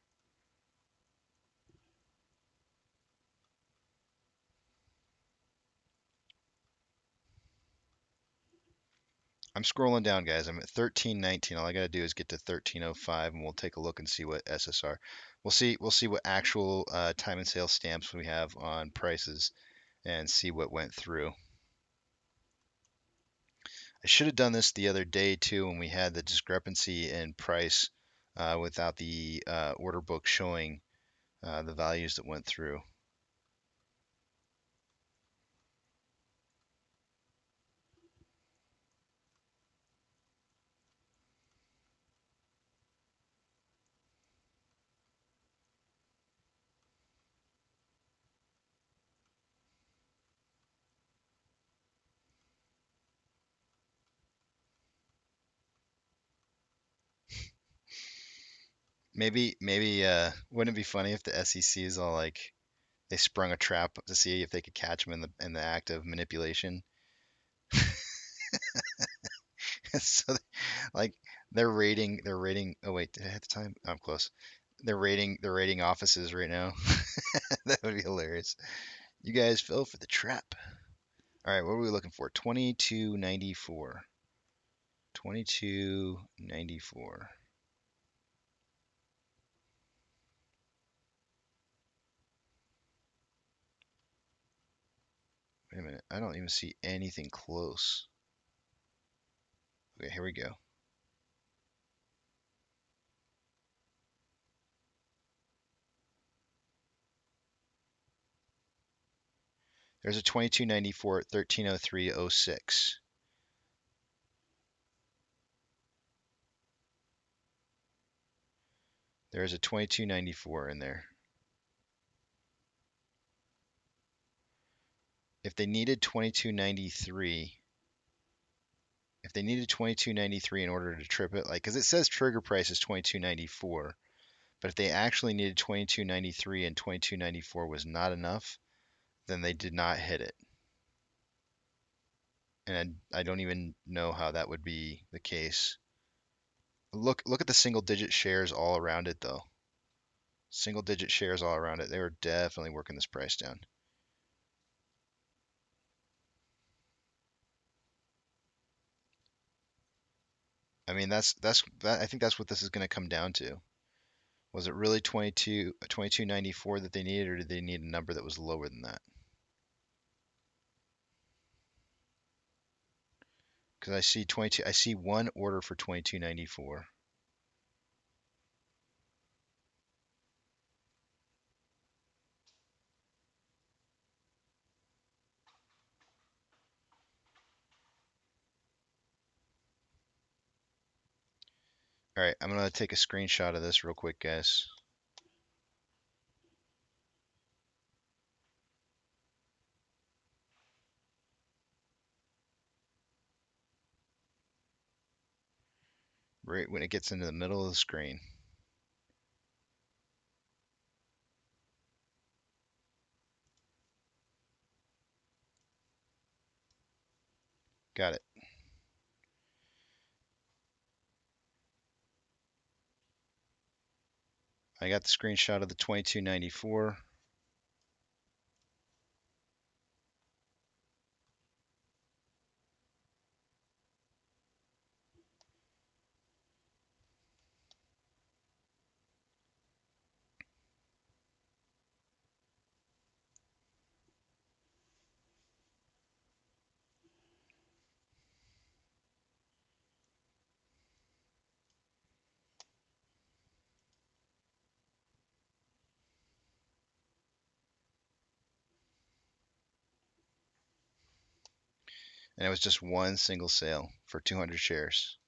C: I'm scrolling down, guys. I'm at 1319. All I got to do is get to 1305, and we'll take a look and see what SSR. We'll see what actual time and sale stamps we have on prices, and see what went through. I should have done this the other day too when we had the discrepancy in price without the order book showing the values that went through. Maybe wouldn't it be funny if the SEC is all like they sprung a trap to see if they could catch him in the act of manipulation? So like they're rating. Oh wait, did I have the time? I'm close. They're rating offices right now. That would be hilarious. You guys fell for the trap. All right, what are we looking for? 2294. 2294. Wait a minute. I don't even see anything close. Okay, here we go. There's a 2294 at 1303.06. There's a 2294 in there. If they needed 2293, if they needed 2293 in order to trip it, like, because it says trigger price is 2294, but if they actually needed 2293 and 2294 was not enough, then they did not hit it. And I don't even know how that would be the case. Look at the single digit shares all around it though. Single digit shares all around it. They were definitely working this price down. I mean, I think that's what this is going to come down to. Was it really 2294 that they needed, or did they need a number that was lower than that? Because I see one order for 2294. All right, I'm gonna take a screenshot of this real quick, guys. Right when it gets into the middle of the screen. Got it. I got the screenshot of the 2294. And it was just one single sale for 200 shares.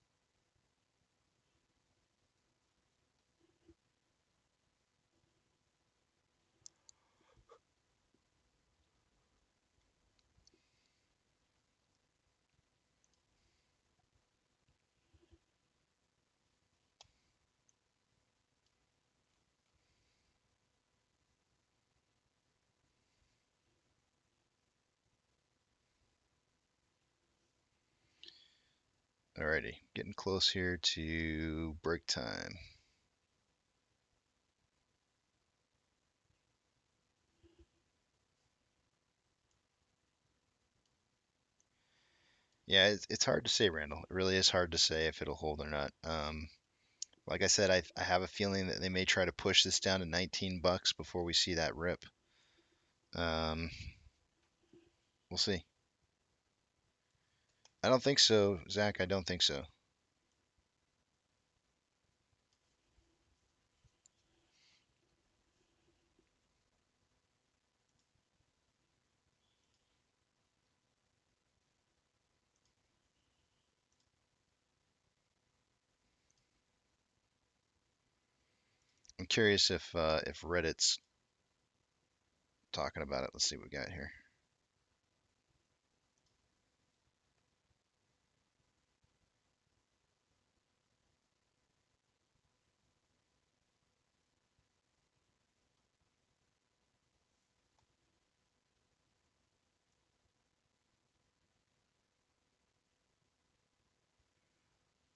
C: Alrighty, getting close here to break time. Yeah, it's hard to say, Randall. It really is hard to say if it'll hold or not. Like I said, I have a feeling that they may try to push this down to 19 bucks before we see that rip. We'll see. I don't think so, Zach. I don't think so. I'm curious if Reddit's talking about it. Let's see what we got here.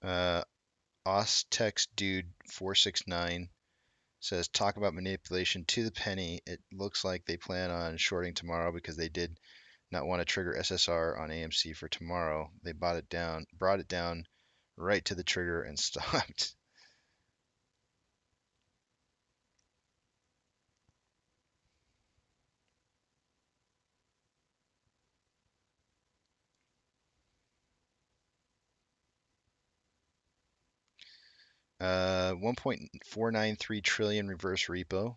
C: Uh, Ostex Dude 469 says talk about manipulation to the penny. It looks like they plan on shorting tomorrow because they did not want to trigger SSR on AMC for tomorrow. They brought it down right to the trigger and stopped. 1.493 trillion reverse repo.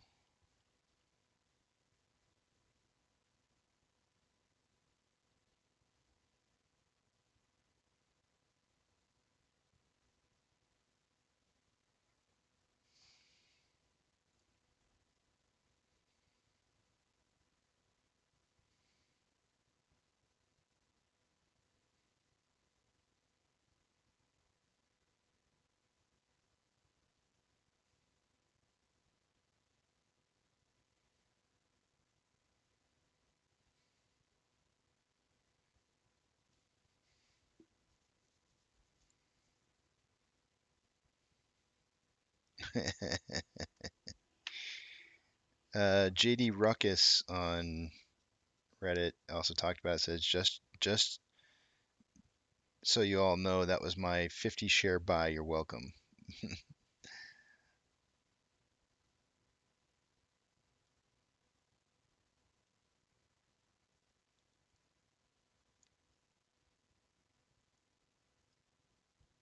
C: JD Ruckus on Reddit also talked about it. Says just so you all know, that was my 50 share buy. You're welcome.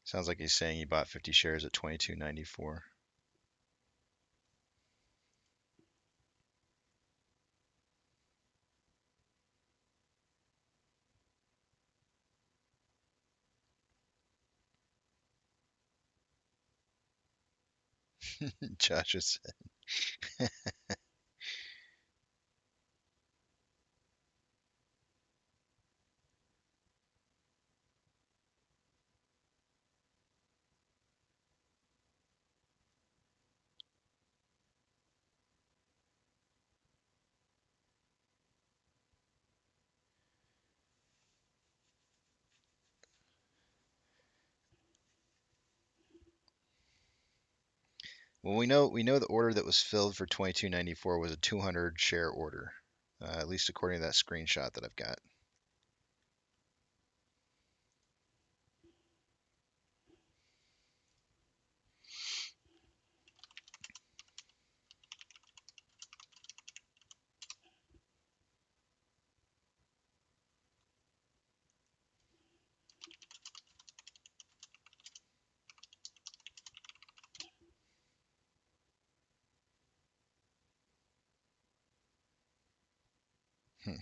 C: Sounds like he's saying he bought 50 shares at 22.94. Josh is. Well, we know the order that was filled for 22.94 was a 200 share order, at least according to that screenshot that I've got. Hmm.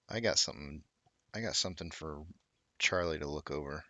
C: I got something. I got something for Charlie to look over.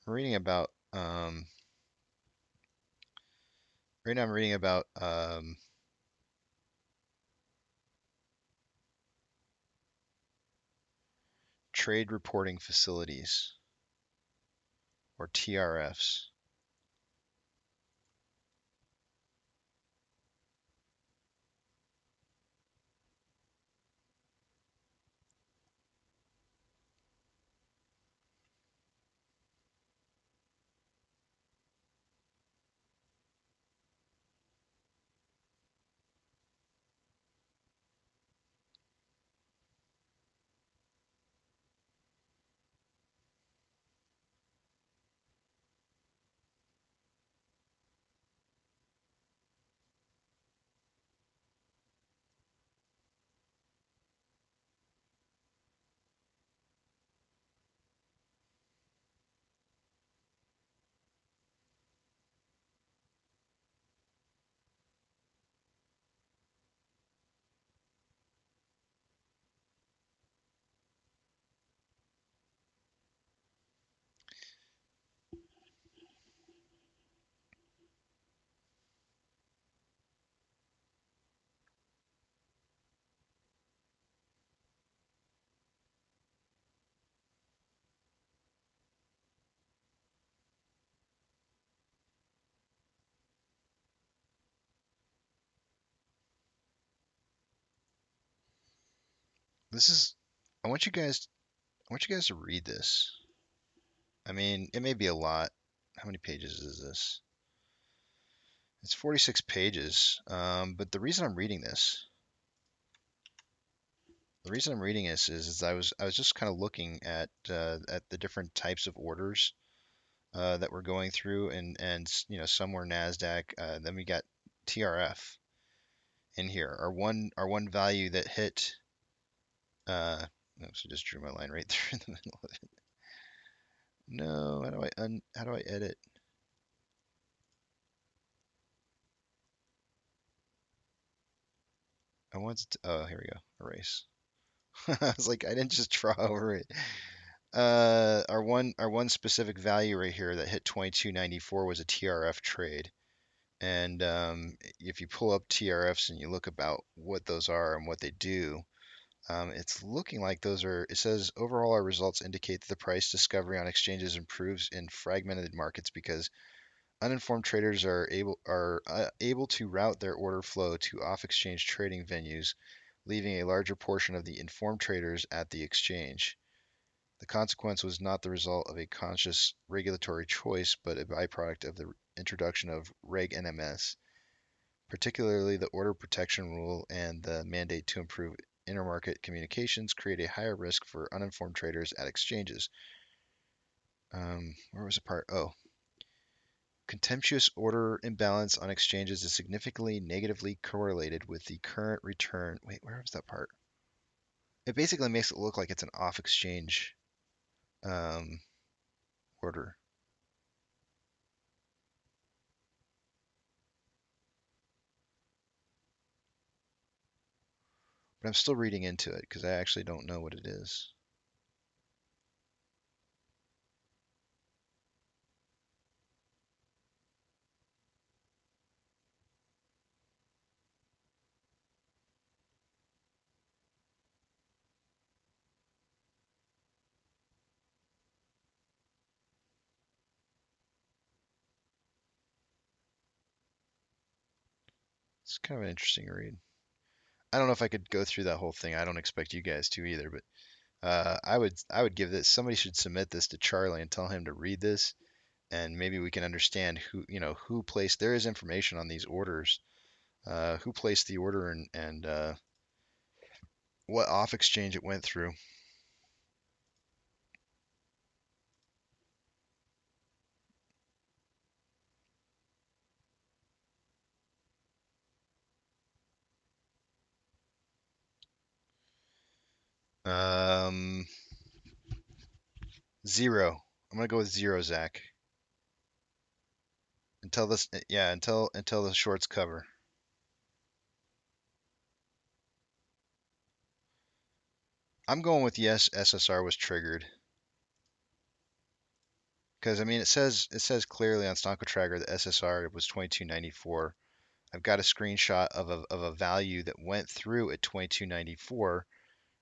C: Reading about right now I'm reading about trade reporting facilities, or TRFs. This is, I want you guys, to read this. I mean, it may be a lot. How many pages is this? It's 46 pages. But the reason I'm reading this, is I was just kind of looking at the different types of orders that we're going through, and some were Nasdaq. Then we got TRF in here. Our one value that hit. Oops, I just drew my line right through the middle of it. No, how do I edit? I want to, oh, here we go. Erase. I was like, I didn't just draw over it. Our one specific value right here that hit 2294 was a TRF trade. And if you pull up TRFs and you look about what those are and what they do, it's looking like those are. It says overall our results indicate that the price discovery on exchanges improves in fragmented markets because uninformed traders are able to route their order flow to off-exchange trading venues, leaving a larger portion of the informed traders at the exchange. The consequence was not the result of a conscious regulatory choice, but a byproduct of the introduction of Reg NMS, particularly the order protection rule and the mandate to improve intermarket communications create a higher risk for uninformed traders at exchanges. Where was the part? Oh, contemptuous order imbalance on exchanges is significantly negatively correlated with the current return. Wait, where was that part? It basically makes it look like it's an off-exchange um, order. But I'm still reading into it because I actually don't know what it is. It's kind of an interesting read. I don't know if I could go through that whole thing. I don't expect you guys to either, but I would give this. Somebody should submit this to Charlie and tell him to read this, and maybe we can understand who placed. There is information on these orders, who placed the order and what off exchange it went through. Um, 0. I'm gonna go with 0, Zach. Until this, yeah, until the shorts cover. I'm going with yes. SSR was triggered because I mean it says clearly on Stonko Tracker that SSR was 2294. I've got a screenshot of a value that went through at 2294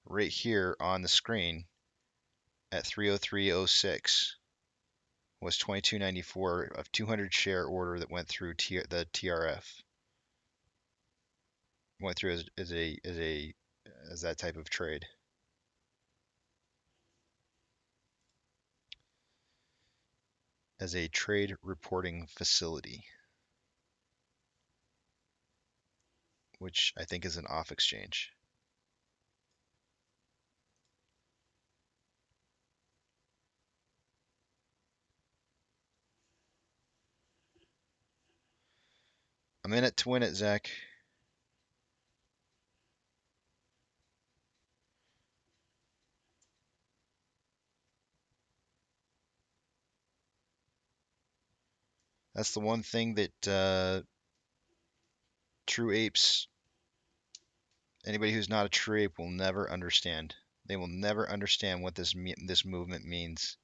C: right here on the screen. at 303.06 was 2294 of 200 share order that went through the TRF. Went through as that type of trade. As a trade reporting facility, which I think is an off exchange. I'm in it to win it, Zach. That's the one thing that true apes, anybody who's not a true ape, will never understand. They will never understand what this movement means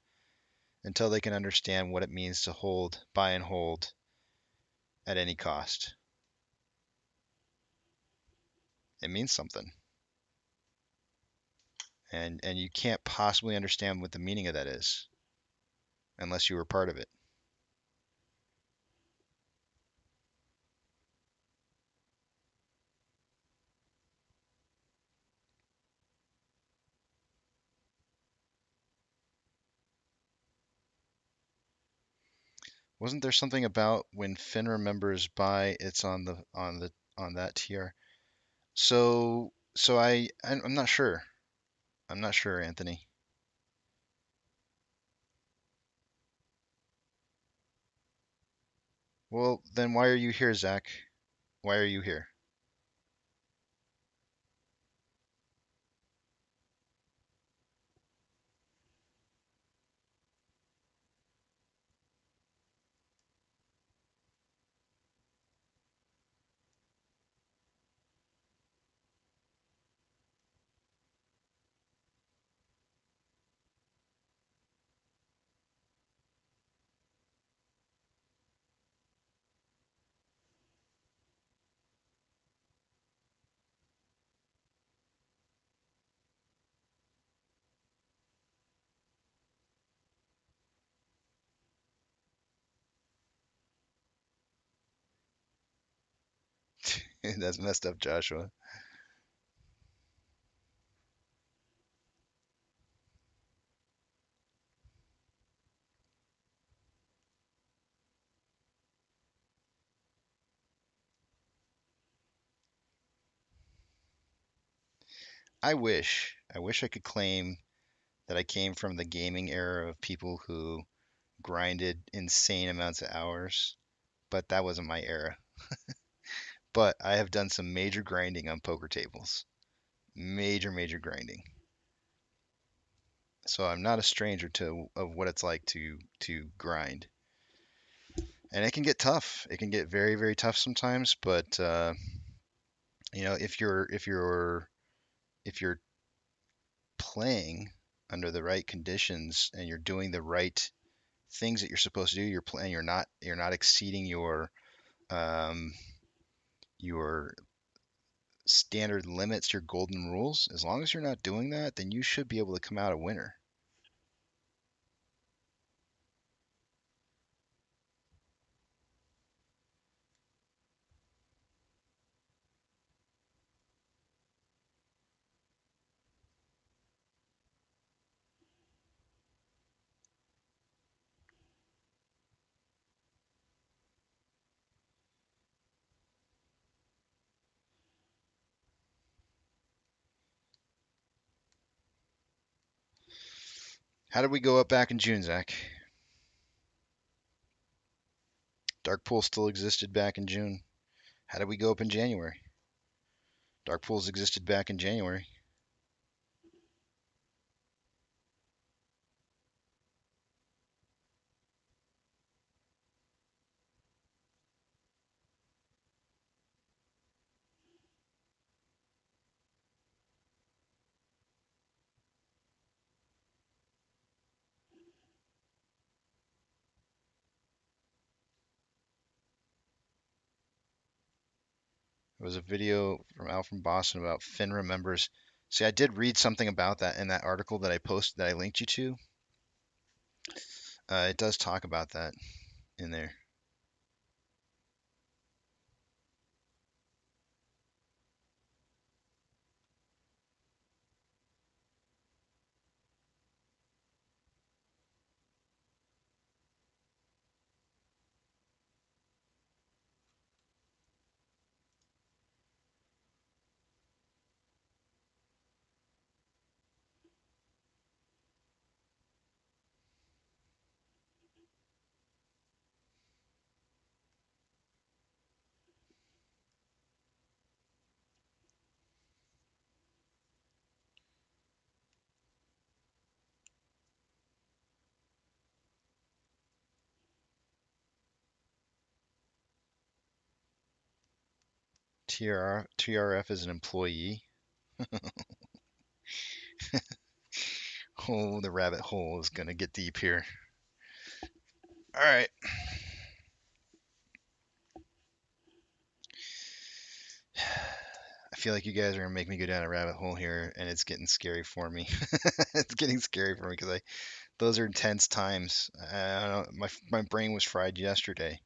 C: until they can understand what it means to buy and hold at any cost. It means something. And you can't possibly understand what the meaning of that is unless you were part of it. Wasn't there something about when FINRA members buy, it's on that tier? So I'm not sure. I'm not sure, Anthony. Well, then why are you here, Zach? Why are you here? That's messed up, Joshua. I wish I could claim that I came from the gaming era of people who grinded insane amounts of hours, but that wasn't my era. But I have done some major grinding on poker tables. Major grinding. So I'm not a stranger to of what it's like to grind. And it can get tough. It can get very tough sometimes, but if you're playing under the right conditions and you're doing the right things that you're supposed to do, you're playing, you're not exceeding um, your standard limits, your golden rules. As long as you're not doing that, then you should be able to come out a winner. How did we go up back in June, Zach? Dark pool still existed back in June. How did we go up in January? Dark pools existed back in January. There was a video from Al from Boston about FINRA members See, I did read something about that in that article that I posted that I linked you to. It does talk about that in there. TRF is an employee. Oh, the rabbit hole is gonna get deep here. All right. I feel like you guys are gonna make me go down a rabbit hole here, and it's getting scary for me. It's getting scary for me because those are intense times. I don't, my brain was fried yesterday.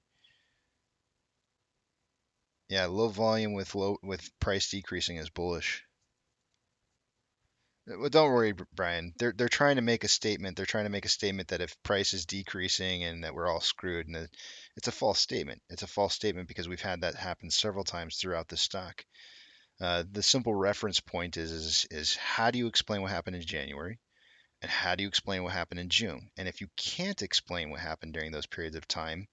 C: Yeah, low volume with price decreasing is bullish. Well, don't worry, Brian. They're trying to make a statement. They're trying to make a statement that if price is decreasing and that we're all screwed, and it's a false statement. It's a false statement because we've had that happen several times throughout the stock. The simple reference point is how do you explain what happened in January, and how do you explain what happened in June? And if you can't explain what happened during those periods of time,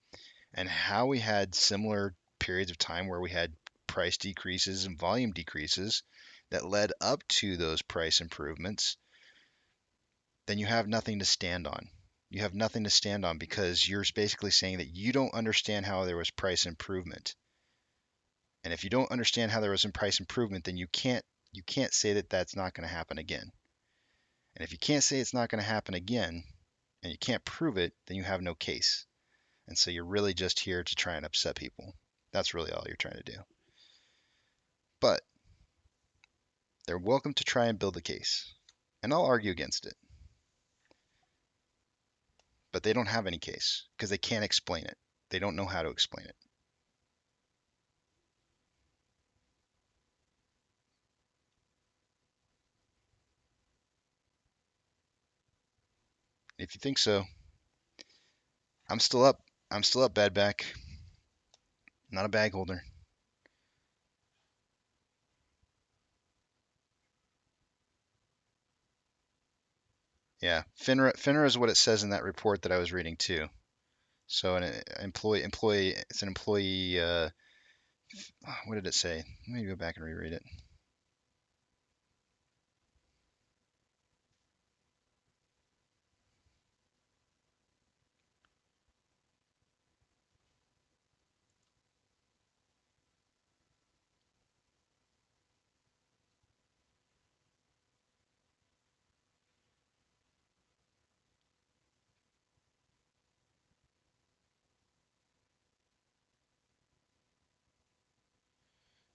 C: and how we had similar periods of time where we had price decreases and volume decreases that led up to those price improvements, then you have nothing to stand on. You have nothing to stand on because you're basically saying that you don't understand how there was price improvement. And if you don't understand how there was some price improvement, then you can't say that that's not going to happen again. And if you can't say it's not going to happen again and you can't prove it, then you have no case. And so you're really just here to try and upset people. That's really all you're trying to do. But they're welcome to try and build a case. And I'll argue against it. But they don't have any case because they can't explain it. They don't know how to explain it. If you think so, I'm still up. I'm still up, bad back. Not a bag holder. Yeah, FINRA is what it says in that report that I was reading too. So an employee, it's an employee. What did it say? Let me go back and reread it.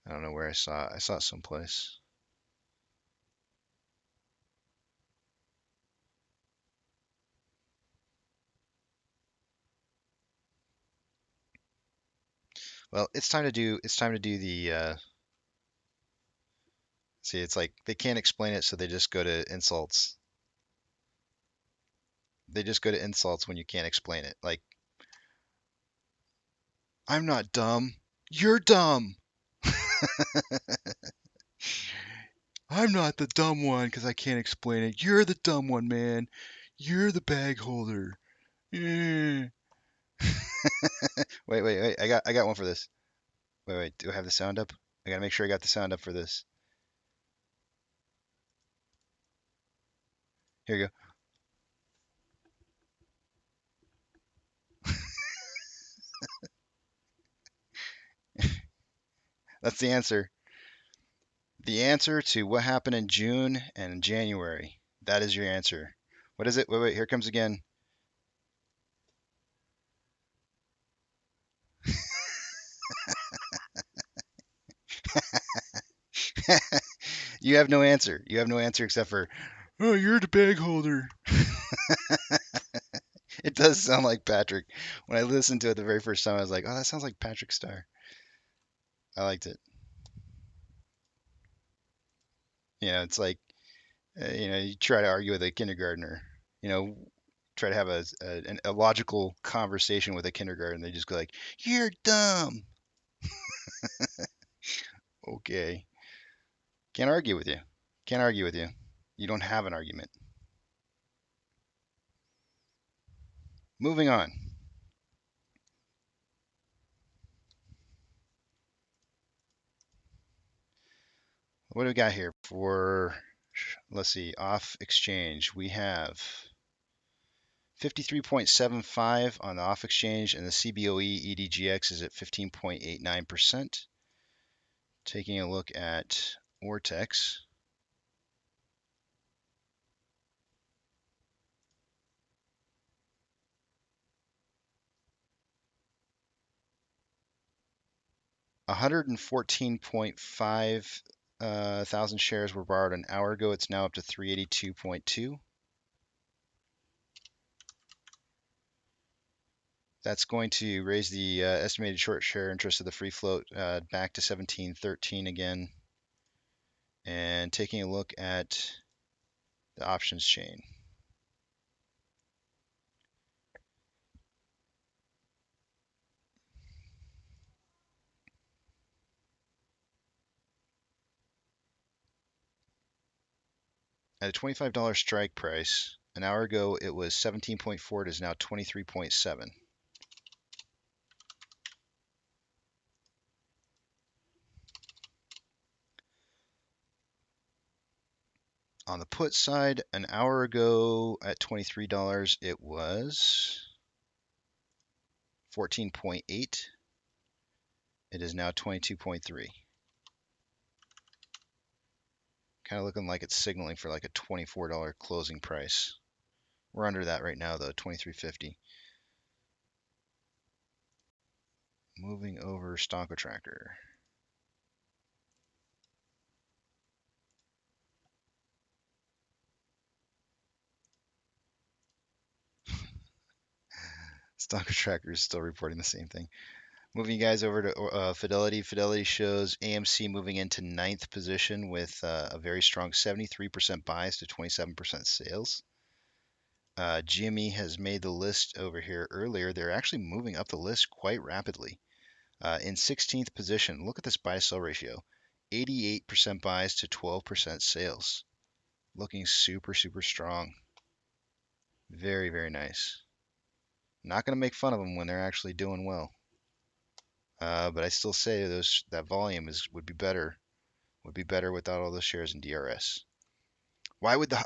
C: I don't know where I saw it. I saw it someplace. Well, it's time to do. It's time to do the. See, it's like they can't explain it, so they just go to insults. They just go to insults when you can't explain it. Like, I'm not dumb. You're dumb. I'm not the dumb one because I can't explain it. You're the dumb one, man. You're the bag holder. Eh. Wait. I got one for this. Wait. Do I have the sound up? I gotta make sure I got the sound up for this. Here you go. That's the answer. The answer to what happened in June and January. That is your answer. What is it? Wait. Here comes again. You have no answer. You have no answer except for, oh, you're the bag holder. It does sound like Patrick. When I listened to it the very first time, I was like, oh, that sounds like Patrick Star. I liked it. It's like, you try to argue with a kindergartner, you know, try to have a logical conversation with a kindergarten. They just go like, you're dumb. Okay. Can't argue with you. Can't argue with you. You don't have an argument. Moving on. What do we got here for, let's see, off exchange? We have 53.75 on the off exchange, and the CBOE EDGX is at 15.89%. Taking a look at Ortex. $114.5 thousand shares were borrowed an hour ago. It's now up to 382.2. That's going to raise the estimated short share interest of the free float back to 1713 again. And taking a look at the options chain. At a $25 strike price, an hour ago it was 17.4. It is now 23.7. On the put side, an hour ago at $23, it was 14.8. It is now 22.3. Kind of looking like it's signaling for like a $24 closing price. We're under that right now though, 23.50. Moving over Stonko Tracker. Stonko Tracker is still reporting the same thing. Moving you guys over to Fidelity. Fidelity shows AMC moving into 9th position with a very strong 73% buys to 27% sales. GME has made the list over here earlier. They're actually moving up the list quite rapidly. In 16th position, look at this buy-sell ratio. 88% buys to 12% sales. Looking super, super strong. Very, very nice. Not going to make fun of them when they're actually doing well. But I still say that volume would be better without all those shares in DRS. Why would there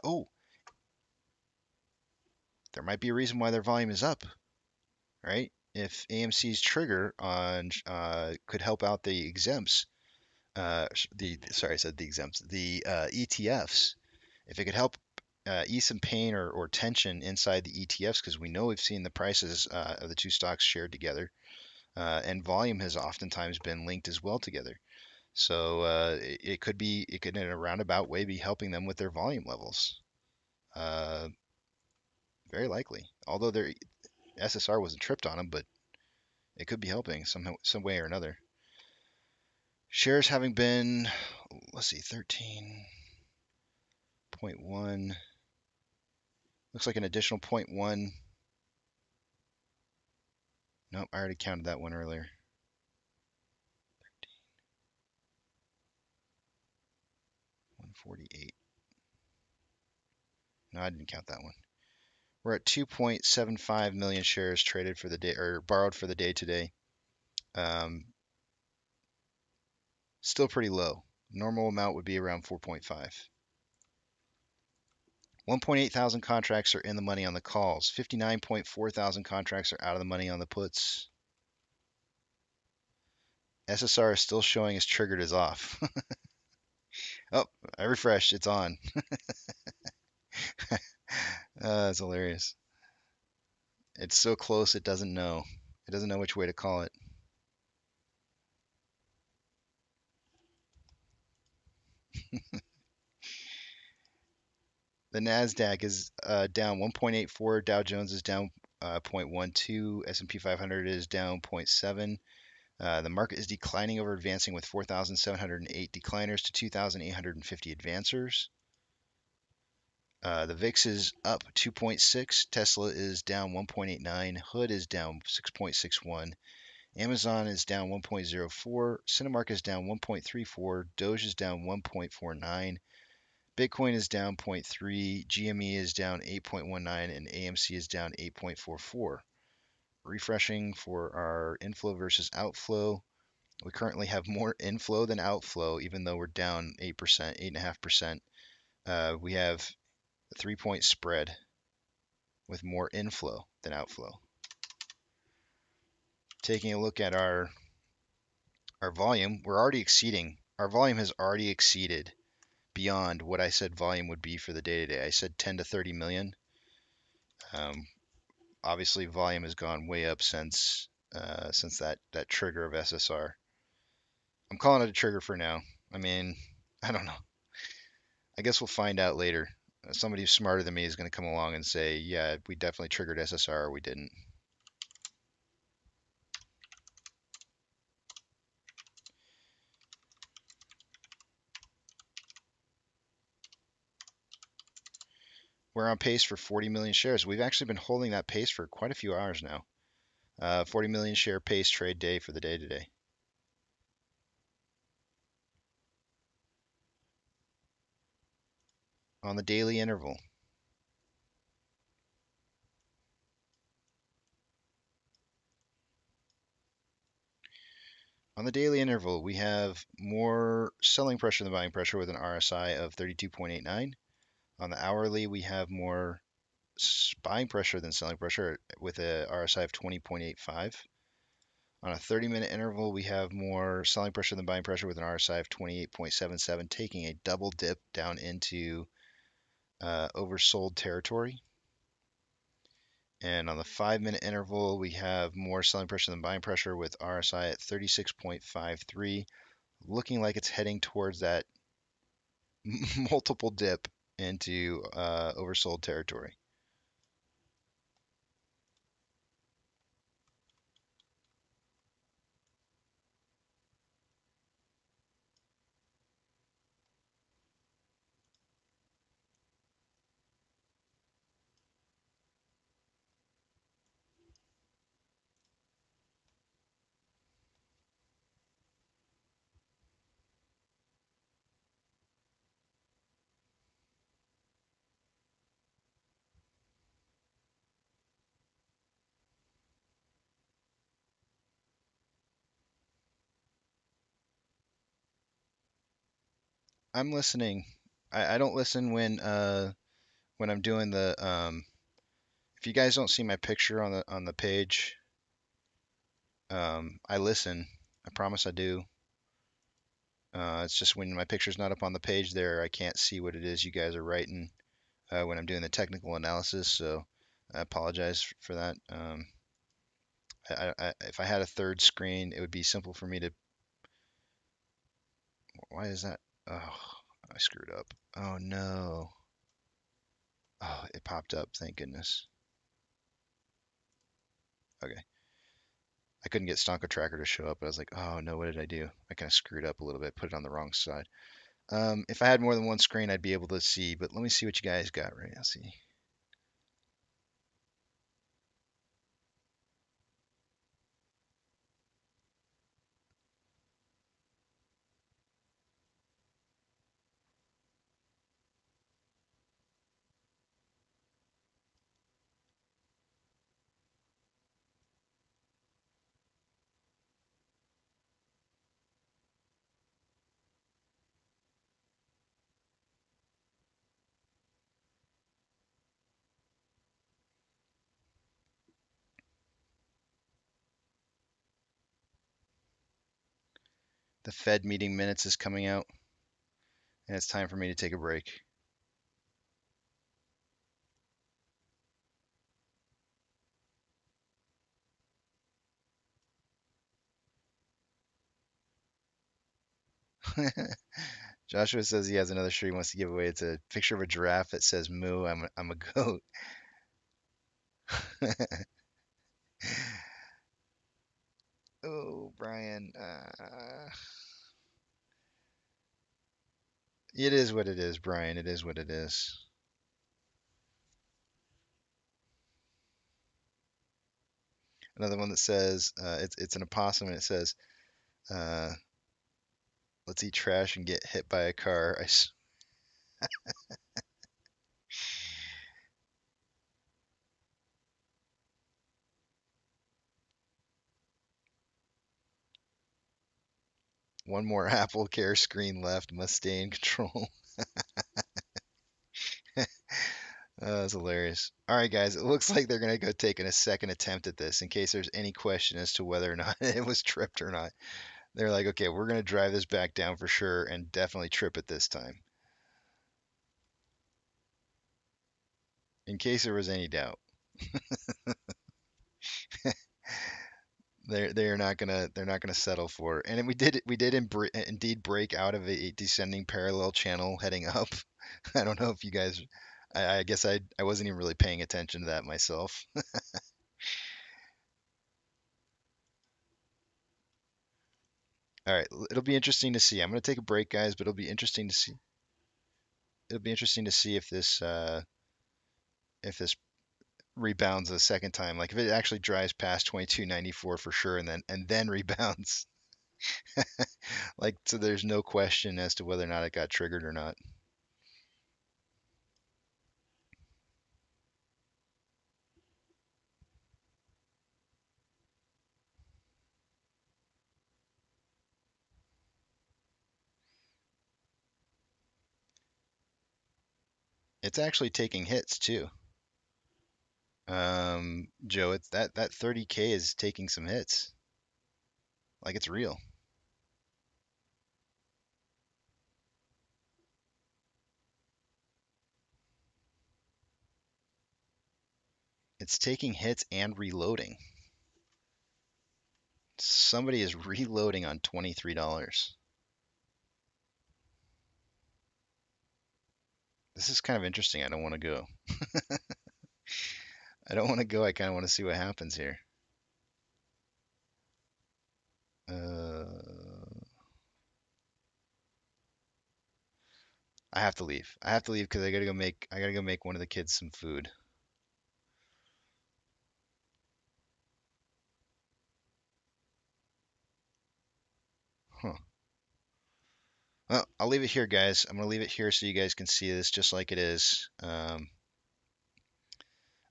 C: might be a reason why their volume is up, right? If AMC's trigger on could help out the exempts, the ETFs, if it could help ease some pain or tension inside the ETFs, because we know we've seen the prices of the two stocks shared together, and volume has oftentimes been linked as well together. So it could in a roundabout way be helping them with their volume levels. Very likely. Although their SSR wasn't tripped on them, but it could be helping some way or another. Shares having been, let's see, 13.1. Looks like an additional 0.1. Nope, I already counted that one earlier. 148. No, I didn't count that one. We're at 2.75 million shares traded for the day, or borrowed for the day today. Still pretty low. Normal amount would be around 4.5. 1.8 thousand contracts are in the money on the calls. 59.4 thousand contracts are out of the money on the puts. SSR is still showing as triggered as off. Oh, I refreshed. It's on. That's hilarious. It's so close it doesn't know. It doesn't know which way to call it. The Nasdaq is down 1.84. Dow Jones is down 0.12. S&P 500 is down 0.7. The market is declining over advancing with 4,708 decliners to 2,850 advancers. The VIX is up 2.6. Tesla is down 1.89. Hood is down 6.61. Amazon is down 1.04. Cinemark is down 1.34. Doge is down 1.49. Bitcoin is down 0.3. GME is down 8.19. And AMC is down 8.44. Refreshing for our inflow versus outflow. We currently have more inflow than outflow, even though we're down 8%, 8.5%. We have a 3-point spread with more inflow than outflow. Taking a look at our volume, we're already exceeding. Our volume has already exceeded beyond what I said volume would be for the day-to-day. I said 10 to 30 million. Obviously, volume has gone way up since that trigger of SSR. I'm calling it a trigger for now. I mean, I don't know. I guess we'll find out later. Somebody smarter than me is going to come along and say, yeah, we definitely triggered SSR or we didn't. We're on pace for 40 million shares. We've actually been holding that pace for quite a few hours now. 40 million share pace trade day for the day today. On the daily interval. On the daily interval, we have more selling pressure than buying pressure with an RSI of 32.89. On the hourly, we have more buying pressure than selling pressure with a RSI of 20.85. On a 30-minute interval, we have more selling pressure than buying pressure with an RSI of 28.77, taking a double dip down into oversold territory. And on the 5-minute interval, we have more selling pressure than buying pressure with RSI at 36.53, looking like it's heading towards that multiple dip into oversold territory. I'm listening. I don't listen when I'm doing the if you guys don't see my picture on the page, I listen. I promise I do. It's just when my picture's not up on the page there, I can't see what it is you guys are writing when I'm doing the technical analysis. So I apologize for that. If I had a third screen, it would be simple for me to. Why is that? Oh, I screwed up. Oh no. Oh, it popped up. Thank goodness. Okay. I couldn't get Stonka Tracker to show up. I was like, oh no, what did I do? I kind of screwed up a little bit, put it on the wrong side. If I had more than one screen, I'd be able to see, but let me see what you guys got right now. See. The Fed meeting minutes is coming out, and it's time for me to take a break. Joshua says he has another shirt he wants to give away. It's a picture of a giraffe that says "Moo, I'm a goat." Oh, Brian. It is what it is, Brian. It is what it is. Another one that says it's an opossum and it says, uh, "Let's eat trash and get hit by a car." One more Apple Care screen left. Must stay in control. That's hilarious. All right, guys. It looks like they're gonna go taking a second attempt at this in case there's any question as to whether or not it was tripped or not. They're like, okay, we're gonna drive this back down for sure and definitely trip it this time, in case there was any doubt. They're not gonna settle for it. And we did indeed break out of a descending parallel channel heading up. I don't know if you guys. I guess I wasn't even really paying attention to that myself. All right, it'll be interesting to see. I'm gonna take a break, guys, but it'll be interesting to see. It'll be interesting to see if this rebounds a second time. Like if it actually drives past 2294 for sure, and then rebounds. Like so, there's no question as to whether or not it got triggered or not. It's actually taking hits too. Joe, it's that 30K is taking some hits. Like it's real. It's taking hits and reloading. Somebody is reloading on $23. This is kind of interesting. I don't want to go. I don't want to go. I kind of want to see what happens here. I have to leave. I have to leave because I gotta go make one of the kids some food. Huh. Well, I'll leave it here, guys. I'm gonna leave it here so you guys can see this just like it is. I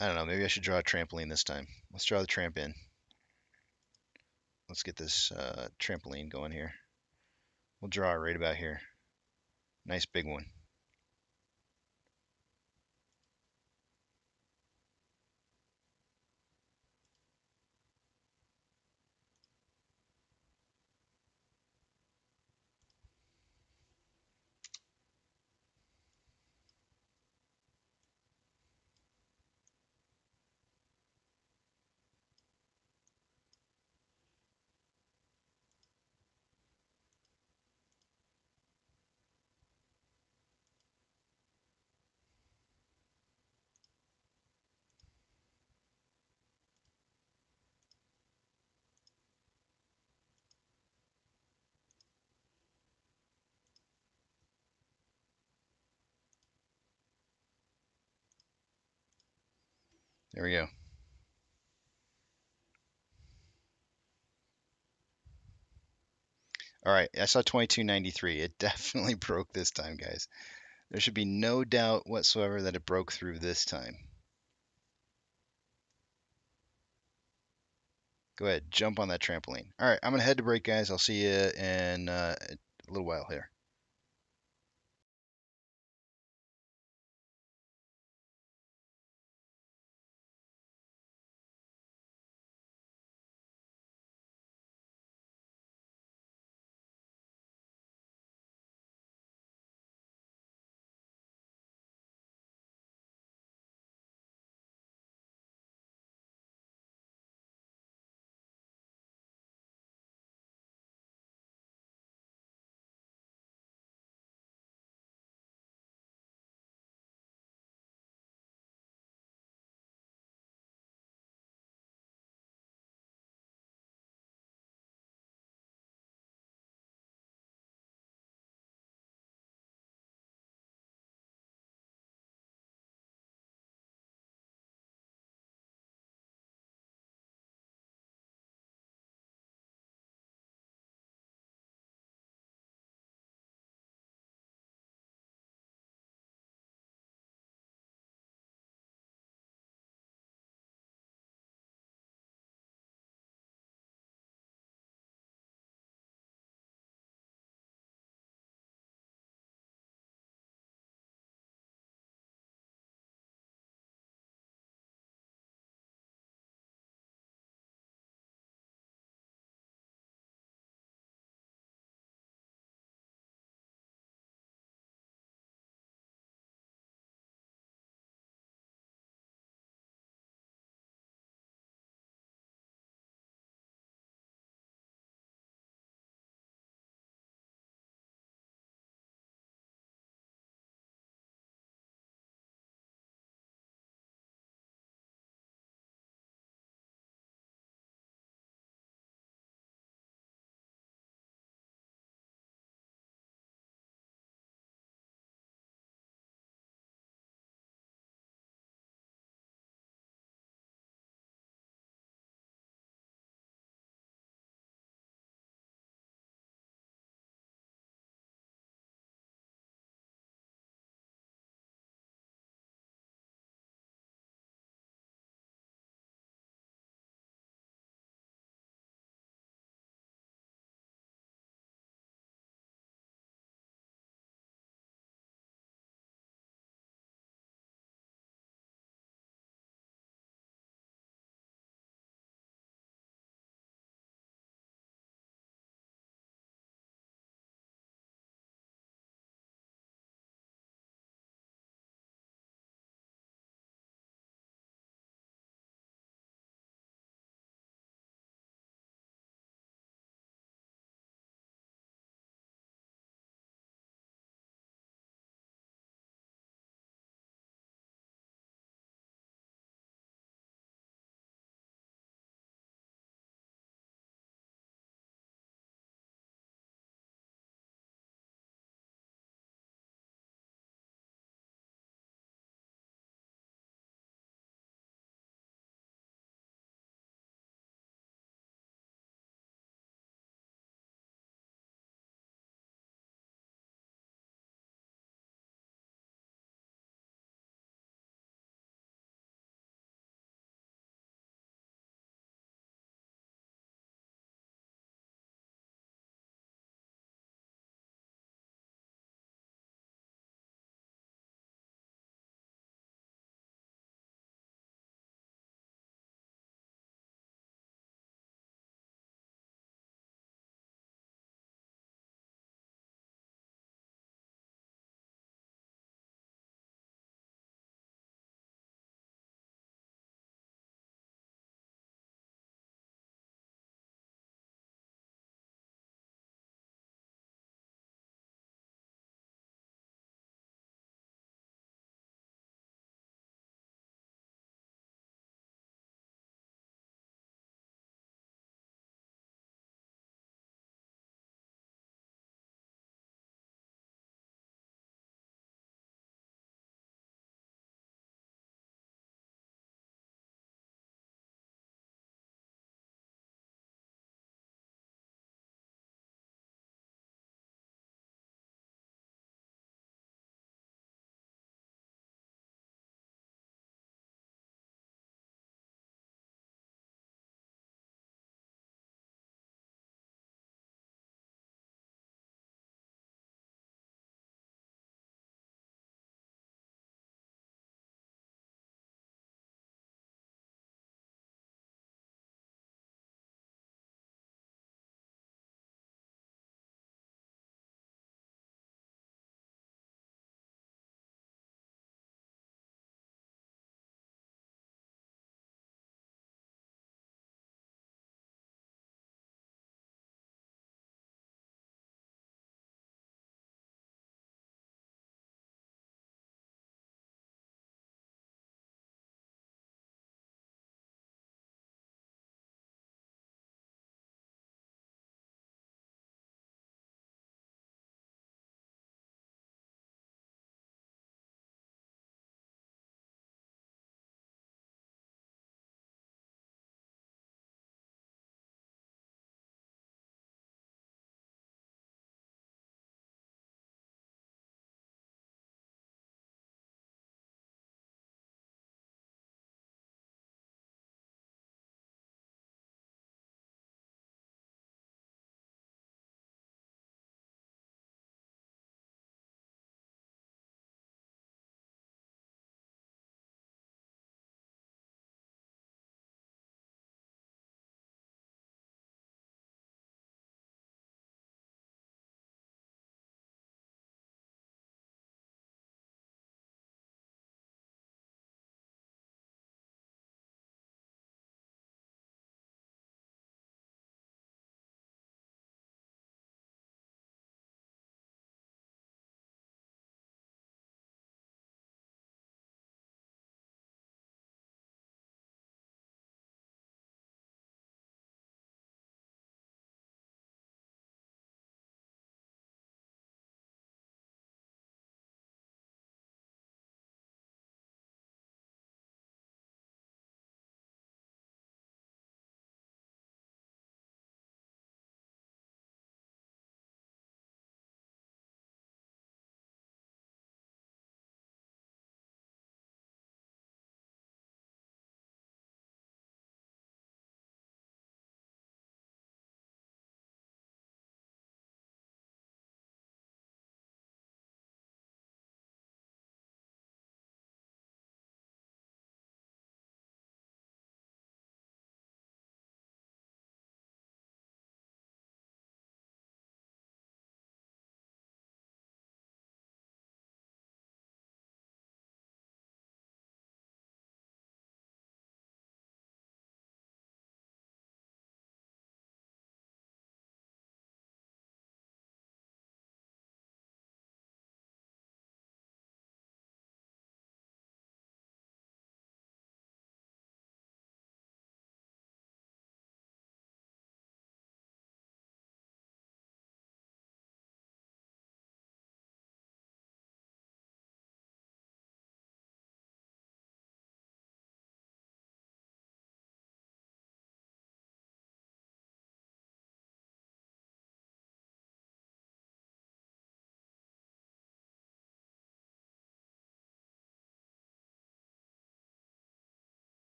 C: don't know. Maybe I should draw a trampoline this time. Let's draw the tramp in. Let's get this trampoline going here. We'll draw it right about here. Nice big one. There we go. All right, I saw 2293. It definitely broke this time, guys. There should be no doubt whatsoever that it broke through this time. Go ahead, jump on that trampoline. All right, I'm gonna head to break, guys. I'll see you in a little while here.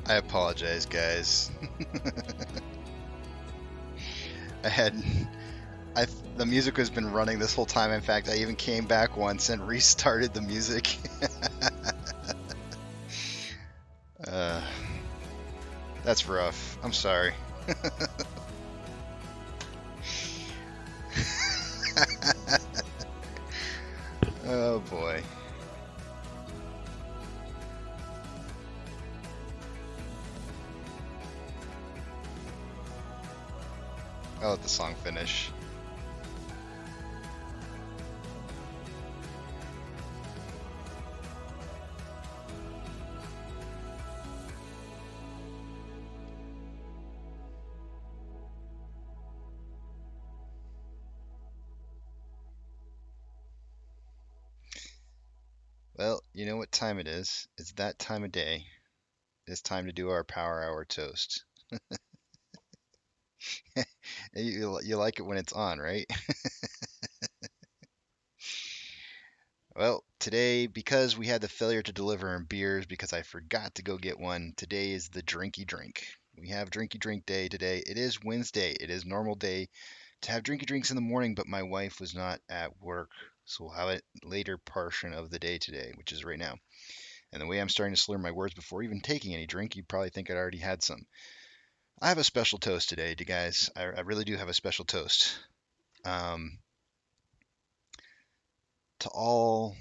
C: I apologize, guys. The music has been running this whole time. In fact, I even came back once and restarted the music. uh, that's rough. I'm sorry. Oh boy. I'll let the song finish. Well, you know what time it is. It's that time of day. It's time to do our power hour toast. You like it when it's on, right? Well, today, because we had the failure to deliver in beers because I forgot to go get one, today is the drinky drink. We have drinky drink day today. It is Wednesday. It is normal day to have drinky drinks in the morning, but my wife was not at work, so we'll have it later portion of the day today, which is right now. And the way I'm starting to slur my words before even taking any drink, you'd probably think I'd already had some. I have a special toast today, guys. I really do have a special toast. To all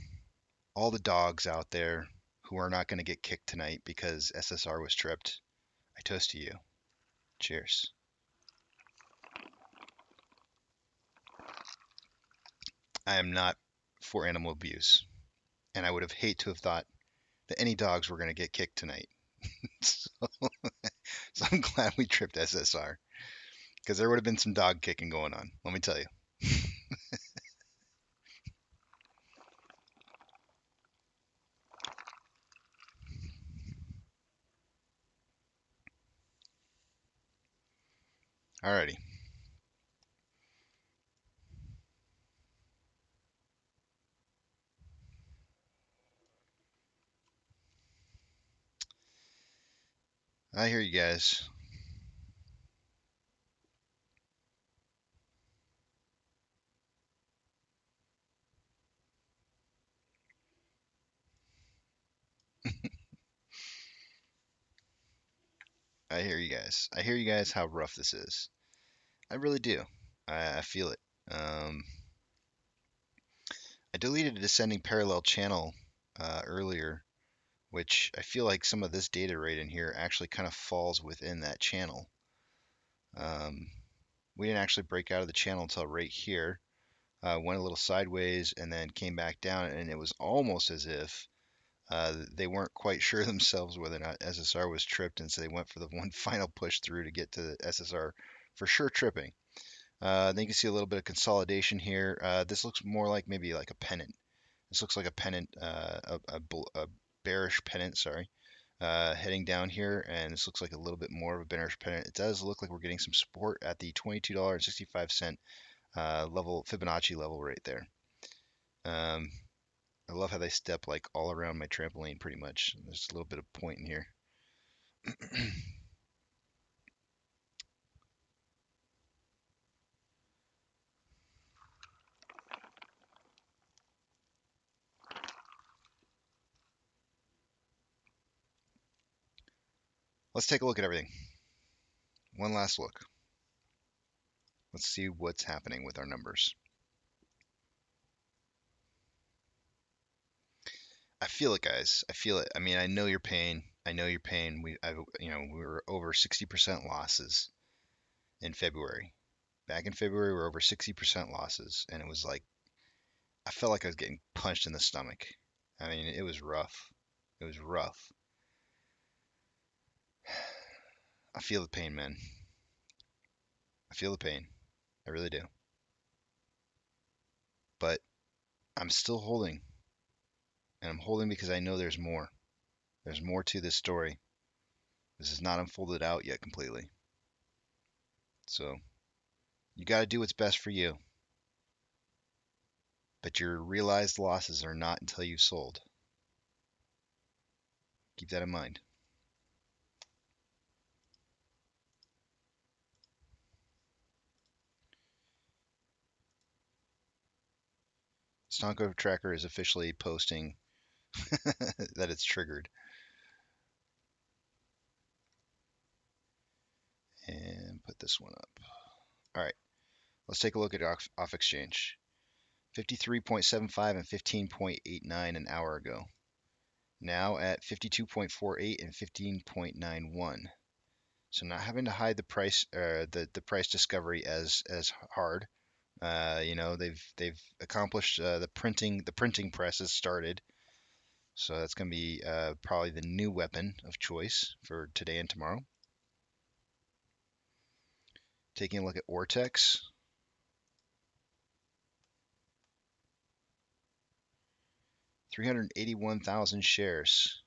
C: the dogs out there who are not going to get kicked tonight because SSR was tripped, I toast to you. Cheers. I am not for animal abuse, and I would have hate to have thought that any dogs were going to get kicked tonight. so, so I'm glad we tripped SSR because there would have been some dog kicking going on. Let me tell you. Alrighty. I hear you guys. I hear you guys. I hear you guys how rough this is. I really do. I feel it. I deleted a descending parallel channel earlier, which I feel like some of this data right in here actually kind of falls within that channel. We didn't actually break out of the channel until right here. Went a little sideways and then came back down, and it was almost as if they weren't quite sure themselves whether or not SSR was tripped, and so they went for the one final push through to get to the SSR for sure tripping. Then you can see a little bit of consolidation here. This looks more like maybe like a pennant. This looks like a pennant, a bearish pennant, sorry, heading down here, and this looks like a little bit more of a bearish pennant. It does look like we're getting some support at the $22.65 level, Fibonacci level right there. I love how they step like all around my trampoline pretty much. There's a little bit of point in here. Let's take a look at everything. One last look. Let's see what's happening with our numbers. I feel it, guys. I feel it. I mean, I know your pain. I know your pain. We were over 60% losses in February. Back in February, we were over 60% losses, and it was like I felt like I was getting punched in the stomach. I mean, it was rough. It was rough. I feel the pain, man. I feel the pain. I really do. But I'm still holding. And I'm holding because I know there's more. There's more to this story. This is not unfolded out yet completely. So you got to do what's best for you. But your realized losses are not until you've sold. Keep that in mind. Stonko tracker is officially posting that it's triggered. And put this one up. All right, let's take a look at off exchange. 53.75 and 15.89 an hour ago. Now at 52.48 and 15.91. So not having to hide the price, the price discovery as hard. You know, they've accomplished the printing press has started. So that's going to be probably the new weapon of choice for today and tomorrow. Taking a look at Ortex. $381,000 shares.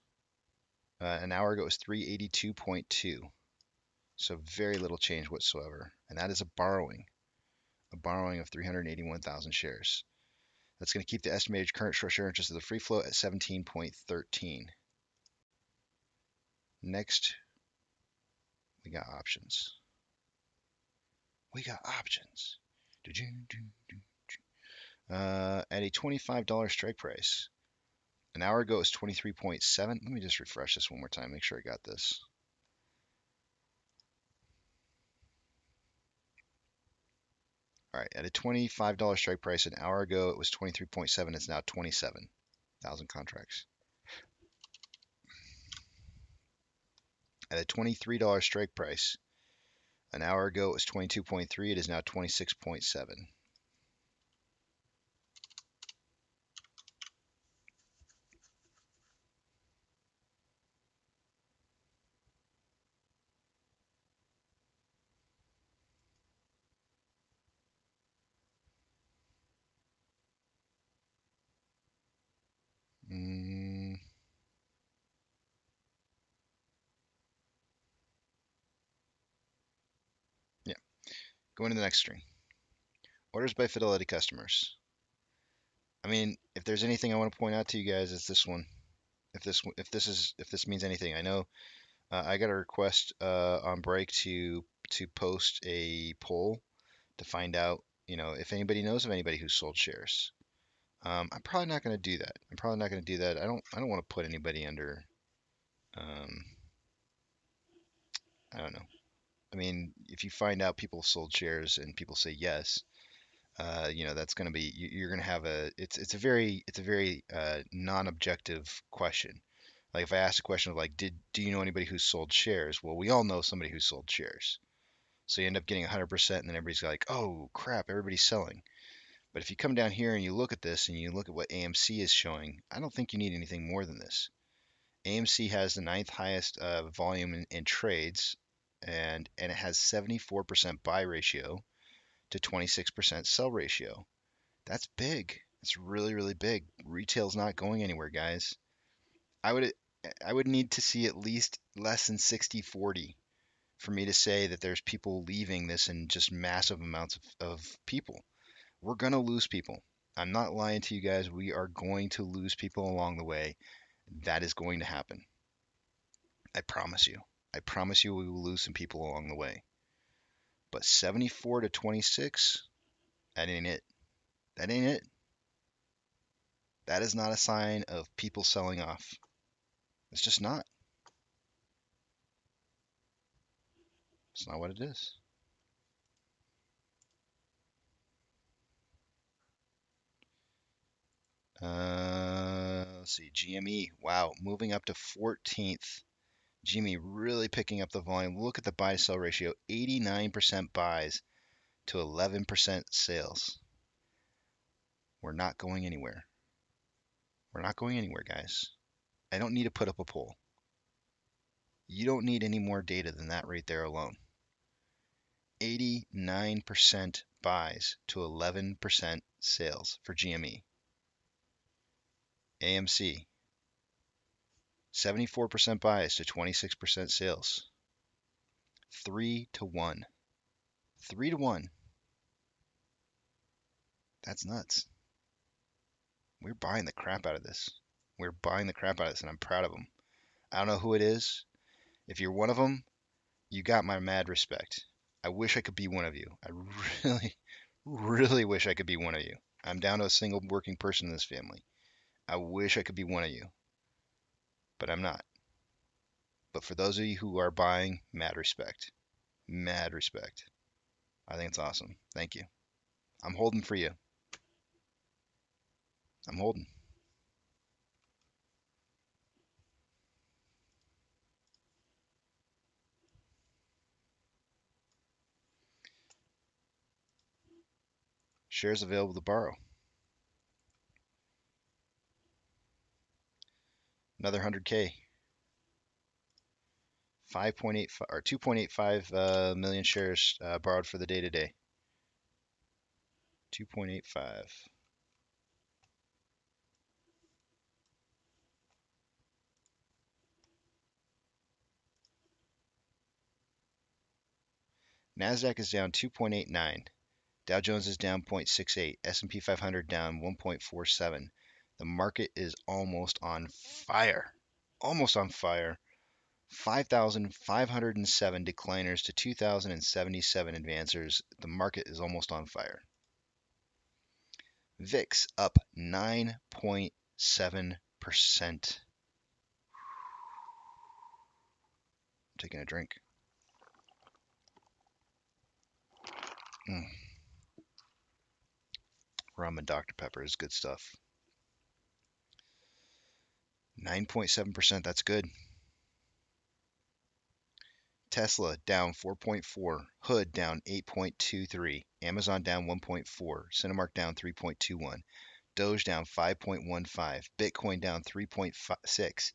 C: An hour ago it was 382.2. So very little change whatsoever. And that is a borrowing of 381,000 shares. That's going to keep the estimated current short share interest of the free float at 17.13. Next, we got options. At a $25 strike price. An hour ago it was 23.7. Let me just refresh this one more time, make sure I got this. All right, at a $25 strike price, an hour ago it was 23.7. It's now 27,000 contracts. At a $23 strike price, an hour ago it was 22.3. It is now 26.7. Yeah. Going to the next string. Orders by Fidelity customers. I mean, if there's anything I want to point out to you guys, it's this one. If this means anything, I know I got a request on break to post a poll to find out, you know, if anybody knows of anybody who's sold shares. I'm probably not going to do that. I don't want to put anybody under. I don't know. I mean, if you find out people sold shares and people say yes, you know, that's going to be you're going to have it's a very non-objective question. Like if I ask a question of like, do you know anybody who's sold shares? Well, we all know somebody who sold shares. So you end up getting 100%, and then everybody's like, oh crap, everybody's selling. But if you come down here and you look at this and you look at what AMC is showing, I don't think you need anything more than this. AMC has the 9th highest volume in trades, and it has 74% buy ratio to 26% sell ratio. That's big. It's really, really big. Retail's not going anywhere, guys. I would need to see at least less than 60-40 for me to say that there's people leaving this in just massive amounts of people. We're going to lose people. I'm not lying to you guys. We are going to lose people along the way. That is going to happen. I promise you. I promise you we will lose some people along the way. But 74 to 26, that ain't it. That ain't it. That is not a sign of people selling off. It's just not. It's not what it is. Let's see, GME. Wow, moving up to 14th. GME really picking up the volume. Look at the buy to sell ratio. 89% buys to 11% sales. We're not going anywhere. We're not going anywhere, guys. I don't need to put up a poll. You don't need any more data than that right there alone. 89% buys to 11% sales for GME. AMC, 74% buys to 26% sales. 3 to 1. 3 to 1. That's nuts. We're buying the crap out of this. We're buying the crap out of this, and I'm proud of them. I don't know who it is. If you're one of them, you got my mad respect. I wish I could be one of you. I really, really wish I could be one of you. I'm down to a single working person in this family. I wish I could be one of you, but I'm not. But for those of you who are buying, mad respect. Mad respect. I think it's awesome. Thank you. I'm holding for you. I'm holding. Shares available to borrow. Another 100K. 5.85 or 2.85 million shares borrowed for the day today. 2.85. Nasdaq is down 2.89. Dow Jones is down 0.68. S&P 500 down 1.47. The market is almost on fire. Almost on fire. 5,507 decliners to 2,077 advancers. The market is almost on fire. VIX up 9.7%. Taking a drink. Rum and Dr. Pepper is good stuff. 9.7%, that's good. Tesla down 4.4, Hood down 8.23, Amazon down 1.4, Cinemark down 3.21, Doge down 5.15, Bitcoin down 3.6,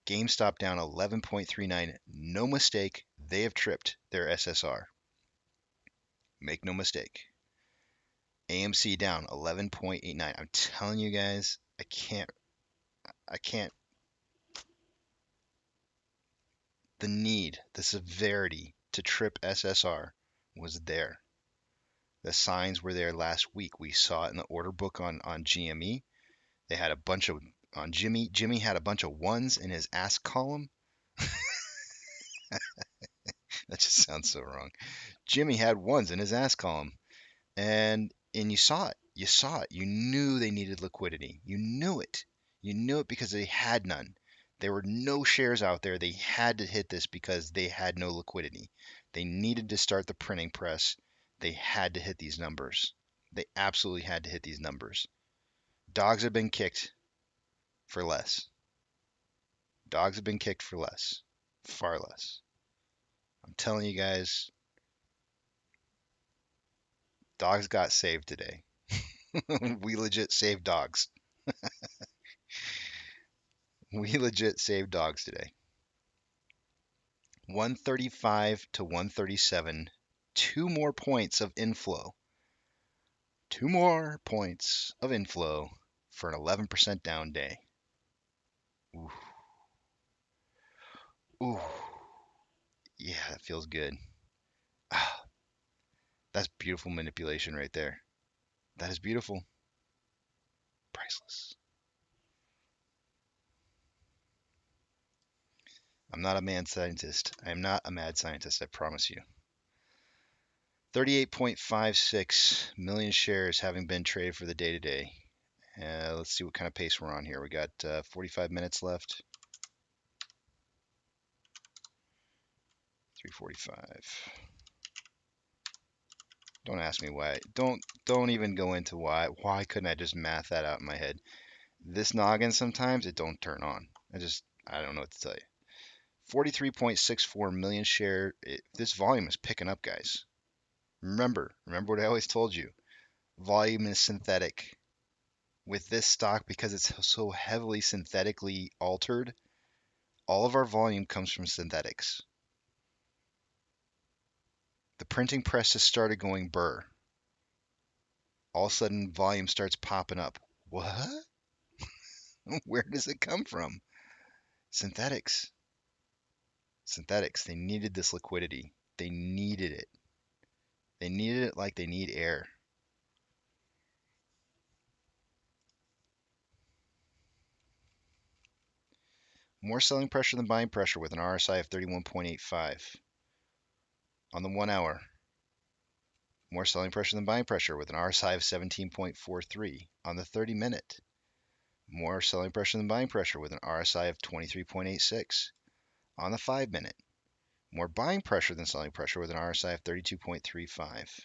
C: GameStop down 11.39. No mistake, they have tripped their SSR. Make no mistake. AMC down 11.89. I'm telling you guys, I can't. The need, the severity to trip SSR was there. The signs were there last week. We saw it in the order book on GME. They had a bunch of on Jimmy. Jimmy had a bunch of ones in his ask column. That just sounds so wrong. Jimmy had ones in his ask column, and you saw it. You saw it. You knew they needed liquidity. You knew it. You knew it because they had none. There were no shares out there. They had to hit this because they had no liquidity. They needed to start the printing press. They had to hit these numbers. They absolutely had to hit these numbers. Dogs have been kicked for less. Dogs have been kicked for less. Far less. I'm telling you guys, dogs got saved today. We legit saved dogs. We legit saved dogs today. 135 to 137. 2 more points of inflow. 2 more points of inflow for an 11% down day. Ooh. Ooh. Yeah, that feels good. Ah, that's beautiful manipulation right there. That is beautiful. Priceless. I'm not a mad scientist. I am not a mad scientist, I promise you. 38.56 million shares having been traded for the day today. Let's see what kind of pace we're on here. We got 45 minutes left. 3:45. Don't ask me why. Don't even go into why. Why couldn't I just math that out in my head? This noggin sometimes it don't turn on. I don't know what to tell you. 43.64 million share. This volume is picking up, guys. Remember what I always told you. Volume is synthetic. With this stock, because it's so heavily synthetically altered, all of our volume comes from synthetics. The printing press has started going burr. All of a sudden, volume starts popping up. What? Where does it come from? Synthetics. Synthetics. They needed this liquidity. They needed it. They needed it like they need air. More selling pressure than buying pressure with an RSI of 31.85 on the 1 hour. More selling pressure than buying pressure with an RSI of 17.43 on the 30-minute. More selling pressure than buying pressure with an RSI of 23.86 on the 5-minute. More buying pressure than selling pressure with an RSI of 32.35.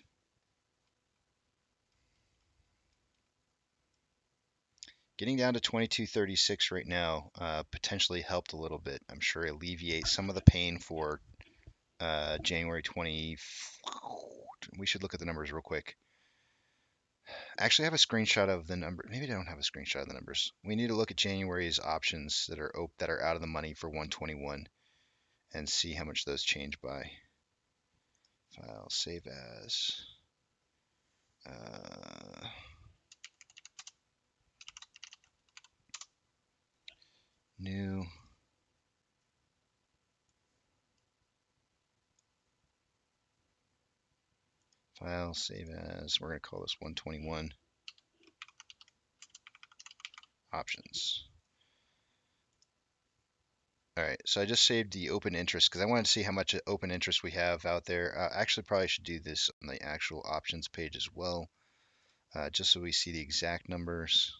C: Getting down to 22.36 right now potentially helped a little bit. I'm sure alleviate some of the pain for January 20. We should look at the numbers real quick. Actually, I have a screenshot of the number. Maybe I don't have a screenshot of the numbers. We need to look at January's options that are out of the money for 121 and see how much those change by. File, save as. New. File, save as. We're going to call this 121 options. All right, so I just saved the open interest because I wanted to see how much open interest we have out there. Actually, probably should do this on the actual options page as well, just so we see the exact numbers.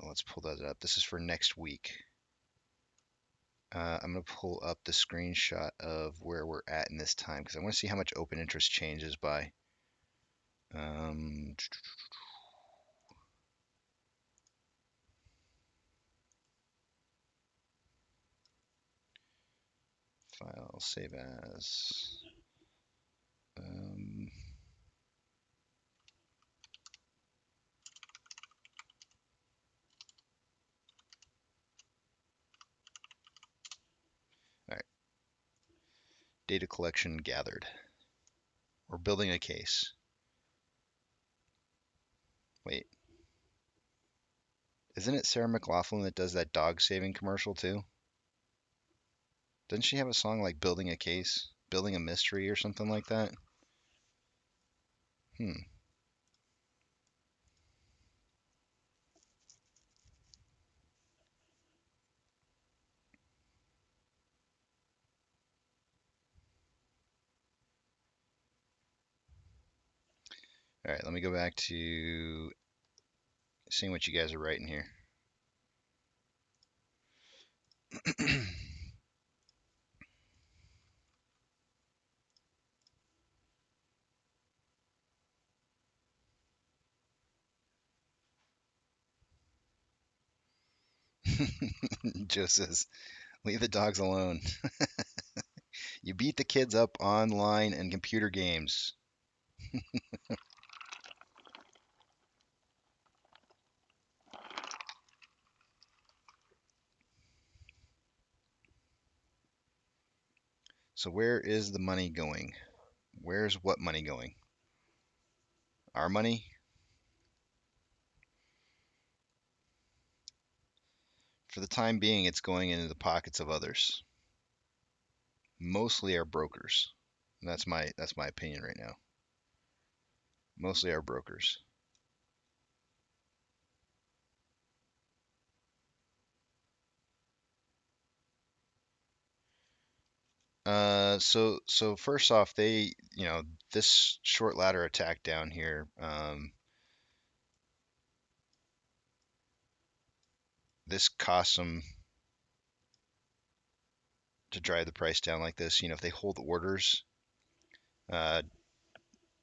C: Let's pull that up. This is for next week. I'm going to pull up the screenshot of where we're at in this time because I want to see how much open interest changes by. File, save as. All right. Data collection gathered. We're building a case. Wait. Isn't it Sarah McLachlan that does that dog saving commercial too? Doesn't she have a song like Building a Case? Building a Mystery or something like that? All right, let me go back to seeing what you guys are writing here. Joe says, leave the dogs alone. You beat the kids up online and computer games. So where is the money going? Where's what money going? Our money? For the time being, it's going into the pockets of others. Mostly our brokers. That's my opinion right now. Mostly our brokers. So first off, they, this short ladder attack down here, this costs them to drive the price down like this. If they hold orders, a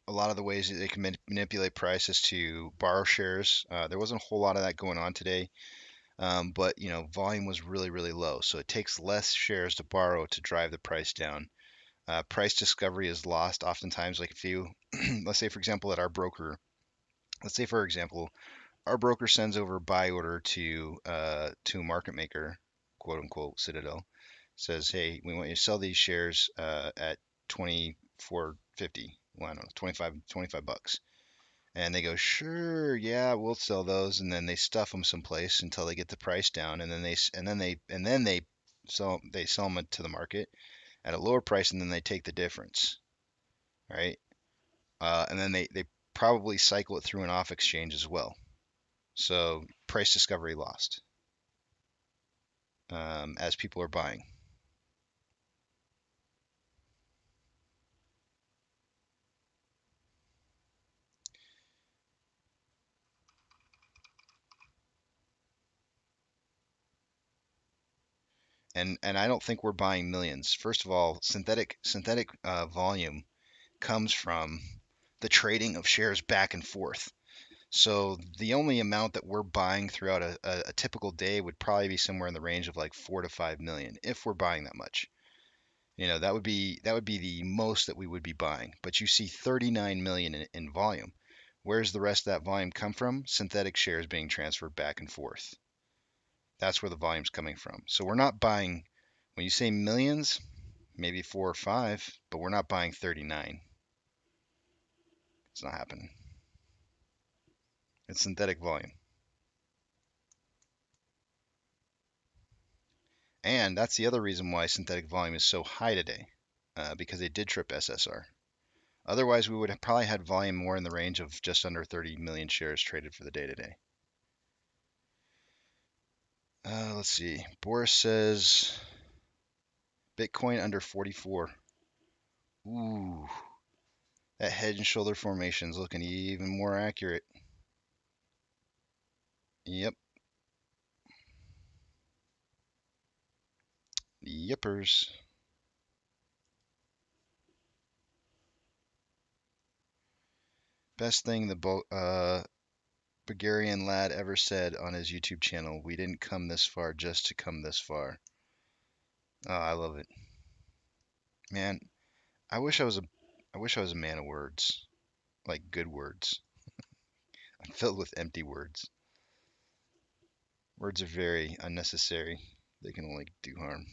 C: lot of the ways that they can manipulate prices to borrow shares. There wasn't a whole lot of that going on today, but volume was really, really low. So it takes less shares to borrow to drive the price down. Price discovery is lost oftentimes. Like if you, let's say for example, our broker sends over a buy order to a market maker, quote unquote, Citadel, says, hey, we want you to sell these shares at $24.50. Well, I don't know, 25 bucks. And they go, sure, yeah, we'll sell those, and then they stuff them someplace until they get the price down, and then they sell them to the market at a lower price, and then they take the difference, right? And then they probably cycle it through an off exchange as well. So price discovery lost as people are buying. and I don't think we're buying millions. First of all, synthetic volume comes from the trading of shares back and forth. So the only amount that we're buying throughout a typical day would probably be somewhere in the range of like 4 to 5 million, if we're buying that much. That would be the most that we would be buying. But you see 39 million in volume. Where's the rest of that volume come from? Synthetic shares being transferred back and forth. That's where the volume's coming from. So we're not buying, when you say millions, maybe 4 or 5, but we're not buying 39. It's not happening. It's synthetic volume. And that's the other reason why synthetic volume is so high today, because they did trip SSR. Otherwise, we would have probably had volume more in the range of just under 30 million shares traded for the day today. Let's see. Boris says Bitcoin under 44. Ooh, that head and shoulder formation is looking even more accurate. Yep. Yippers. Best thing the Bulgarian lad ever said on his YouTube channel. We didn't come this far just to come this far. Oh, I love it. Man, I wish I was a man of words. Like good words. I'm filled with empty words. Words are very unnecessary. They can only do harm.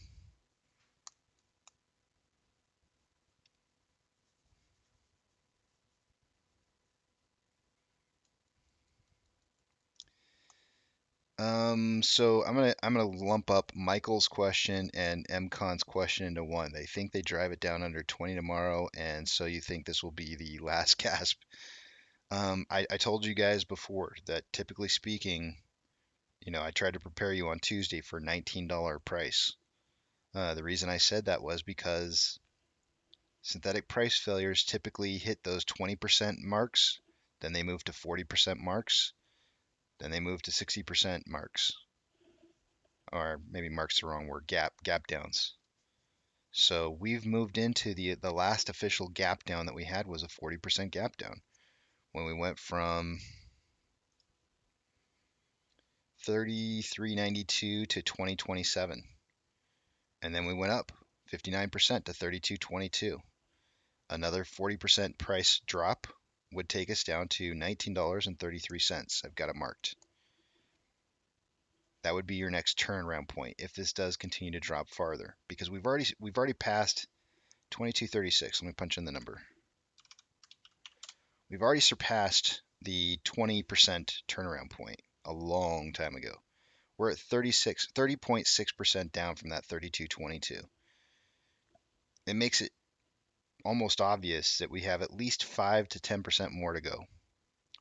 C: So I'm gonna lump up Michael's question and MCon's question into one. They think they drive it down under 20 tomorrow, and so you think this will be the last gasp. I told you guys before that typically speaking, I tried to prepare you on Tuesday for $19 price. The reason I said that was because synthetic price failures typically hit those 20% marks, then they move to 40% marks, then they move to 60% marks. Or maybe marks the wrong word, gap downs. So we've moved into the last official gap down that we had was a 40% gap down when we went from 33.92 to 20.27, and then we went up 59% to 32.22. Another 40% price drop would take us down to $19.33. I've got it marked. That would be your next turnaround point if this does continue to drop farther, because we've already passed 22.36. Let me punch in the number. We've already surpassed the 20% turnaround point a long time ago. We're at 30.6% down from that 32.22. It makes it almost obvious that we have at least 5 to 10% more to go.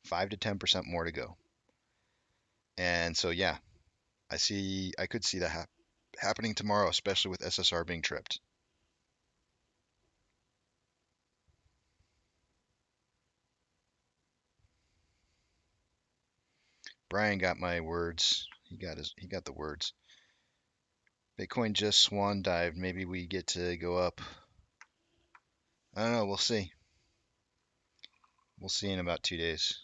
C: 5 to 10% more to go. And so yeah, I could see that happening tomorrow, especially with SSR being tripped. Brian got my words. He got the words. Bitcoin just swan dived. Maybe we get to go up. I don't know. We'll see. We'll see in about 2 days.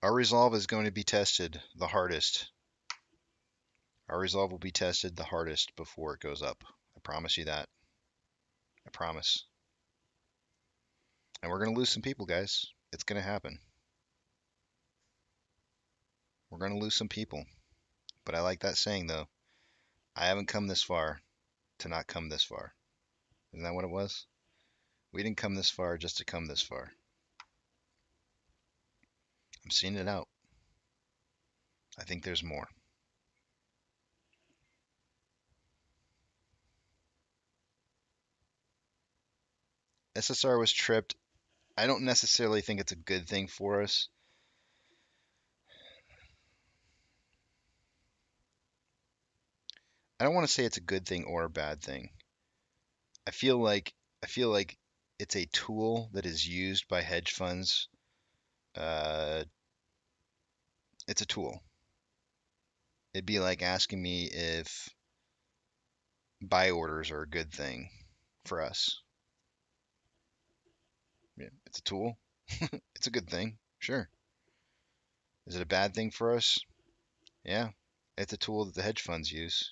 C: Our resolve is going to be tested the hardest. Our resolve will be tested the hardest before it goes up. I promise you that. I promise. And we're going to lose some people, guys. It's going to happen. We're going to lose some people. But I like that saying, though. I haven't come this far to not come this far. Isn't that what it was? We didn't come this far just to come this far. I'm seeing it out. I think there's more. SSR was tripped. I don't necessarily think it's a good thing for us. I don't want to say it's a good thing or a bad thing. I feel like I feel like it's a tool that is used by hedge funds. Uh, it's a tool. It'd be like asking me if buy orders are a good thing for us. Yeah, it's a tool. It's a good thing. Sure. Is it a bad thing for us? Yeah. It's a tool that the hedge funds use.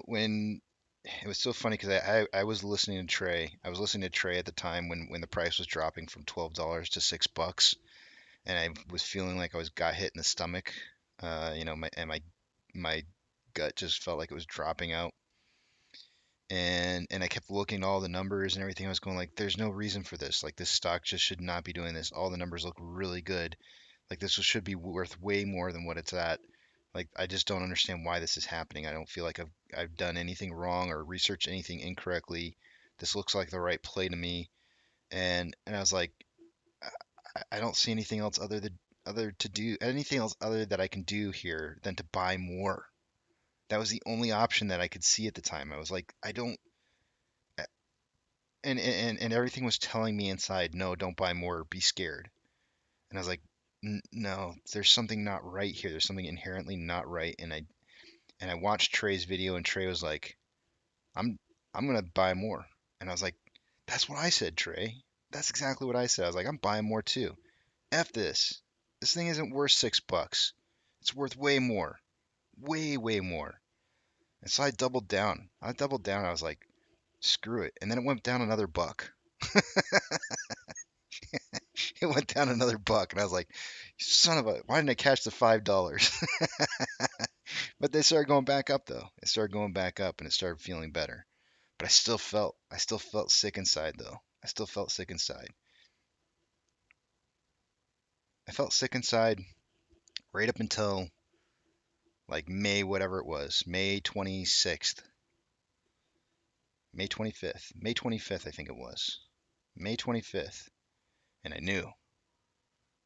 C: When it was so funny because I was listening to Trey. I was listening to Trey at the time when the price was dropping from $12 to $6, and I was feeling like got hit in the stomach. My gut just felt like it was dropping out. And I kept looking at all the numbers and everything. I was going like, there's no reason for this. Like this stock just should not be doing this. All the numbers look really good. Like this should be worth way more than what it's at. Like I just don't understand why this is happening. I don't feel like I've done anything wrong or researched anything incorrectly. This looks like the right play to me. And I was like, I don't see anything else anything else other that I can do here than to buy more. That was the only option that I could see at the time. I was like, I don't and everything was telling me inside, no, don't buy more, be scared. And I was like, no, there's something not right here. There's something inherently not right. And I watched Trey's video, and Trey was like, I'm I'm gonna buy more. And I was like, that's what I said, Trey. That's exactly what I said. I was like, I'm buying more too. F this. This thing isn't worth $6. It's worth way more. Way, way more. And so I doubled down. I was like, screw it. And then it went down another buck. It went down another buck. And I was like, son of a, why didn't I catch the $5? But they started going back up though. It started going back up and it started feeling better. But I still felt sick inside though. I still felt sick inside. I felt sick inside right up until like May, whatever it was, May 26th, May 25th, May 25th, I think it was, May 25th. And I knew.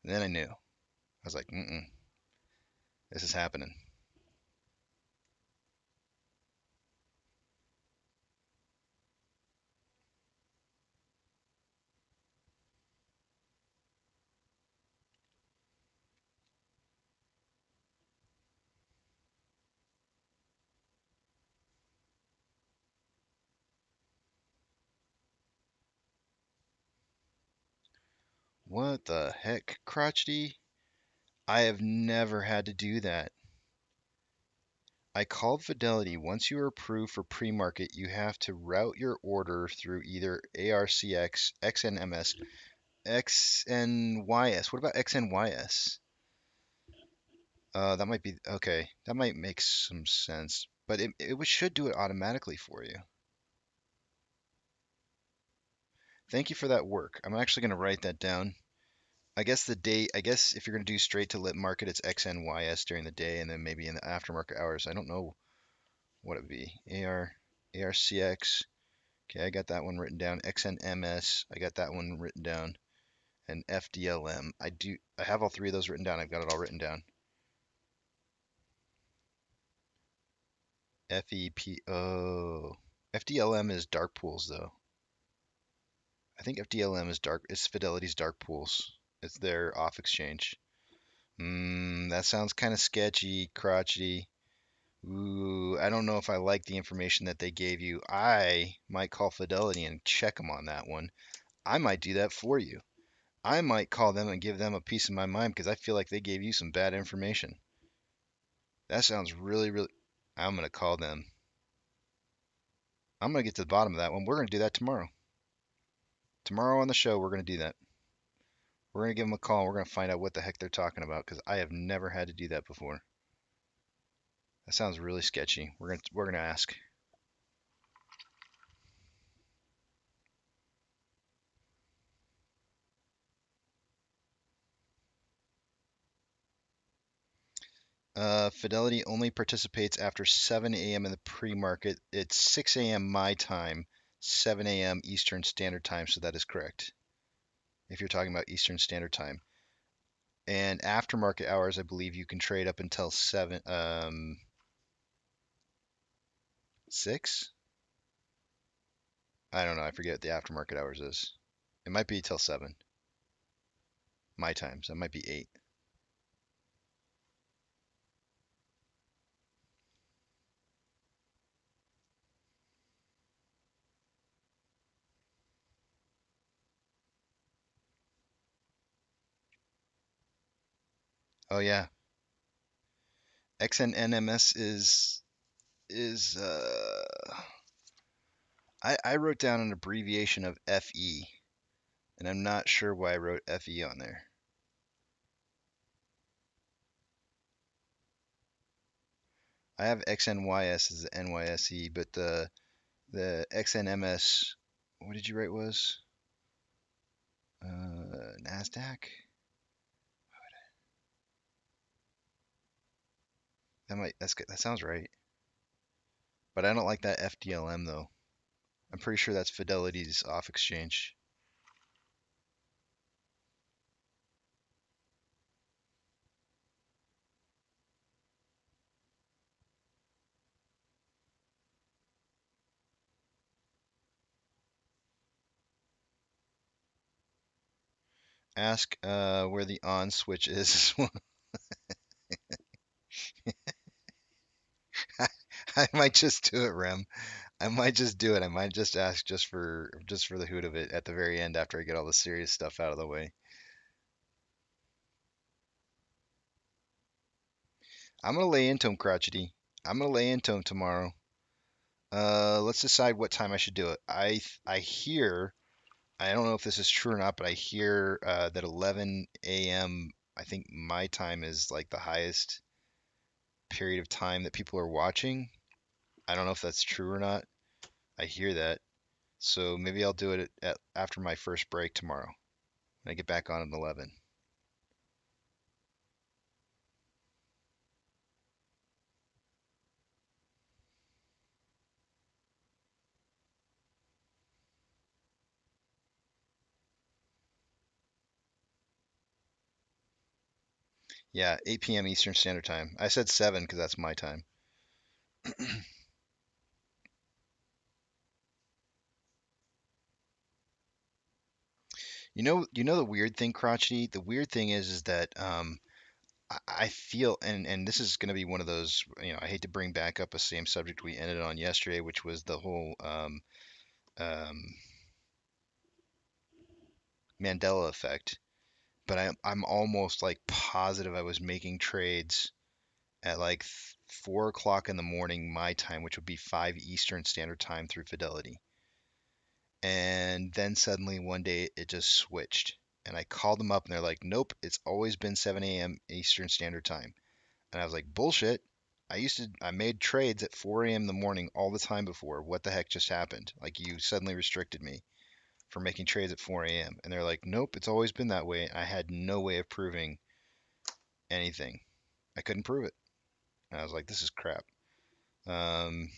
C: And then I knew. I was like, this is happening. What the heck, crotchety? I have never had to do that. I called Fidelity. Once you are approved for pre-market, you have to route your order through either ARCX, XNMS, XNYS. What about XNYS? That might be okay. That might make some sense, but it should do it automatically for you. Thank you for that work. I'm actually going to write that down. I guess if you're going to do straight to lit market, it's XNYS during the day, and then maybe in the aftermarket hours. I don't know what it would be. ARCX. Okay, I got that one written down. XNMS. I got that one written down. And FDLM. I have all three of those written down. I've got it all written down. FEP. Oh. FDLM is dark pools though. I think FDLM is dark. It's Fidelity's dark pools. It's their off exchange. That sounds kind of sketchy, crotchety. Ooh, I don't know if I like the information that they gave you. I might call Fidelity and check them on that one. I might do that for you. I might call them and give them a piece of my mind because I feel like they gave you some bad information. That sounds really, really. I'm going to call them. I'm going to get to the bottom of that one. We're going to do that tomorrow. Tomorrow on the show, we're going to do that. We're going to give them a call and we're going to find out what the heck they're talking about because I have never had to do that before. That sounds really sketchy. We're gonna ask. Fidelity only participates after 7 a.m. in the pre-market. It's 6 a.m. my time, 7 a.m. Eastern Standard Time, so that is correct. If you're talking about Eastern Standard Time. And after market hours, I believe you can trade up until 6? I don't know. I forget what the aftermarket hours is. It might be till 7. My time, so it might be 8. Oh yeah, XNNMS is I wrote down an abbreviation of FE, and I'm not sure why I wrote FE on there. I have XNYS as the NYSE, but the XNMS, what did you write was? NASDAQ? That sounds right. But I don't like that FDLM though. I'm pretty sure that's Fidelity's off exchange. Ask where the on switch is. I might just do it, Rem. I might just do it. I might just ask just for the hoot of it at the very end after I get all the serious stuff out of the way. I'm gonna lay into him, crotchety. I'm gonna lay into him tomorrow. Let's decide what time I should do it. I hear, I don't know if this is true or not, but I hear that 11 a.m. I think my time is like the highest period of time that people are watching. I don't know if that's true or not. I hear that. So maybe I'll do it after my first break tomorrow when I get back on at 11. Yeah, 8 p.m. Eastern Standard Time. I said 7 because that's my time. You know the weird thing, crotchety. The weird thing is that I feel, and this is going to be one of those. I hate to bring back up a same subject we ended on yesterday, which was the whole um, Mandela effect. But I'm almost like positive I was making trades at like 4 o'clock in the morning my time, which would be 5 Eastern Standard Time through Fidelity. And then suddenly one day it just switched. And I called them up and they're like, nope, it's always been 7 a.m. Eastern Standard Time. And I was like, bullshit. I made trades at 4 a.m. in the morning all the time before. What the heck just happened? Like, you suddenly restricted me from making trades at 4 a.m. And they're like, nope, it's always been that way. I had no way of proving anything. I couldn't prove it. And I was like, this is crap. Because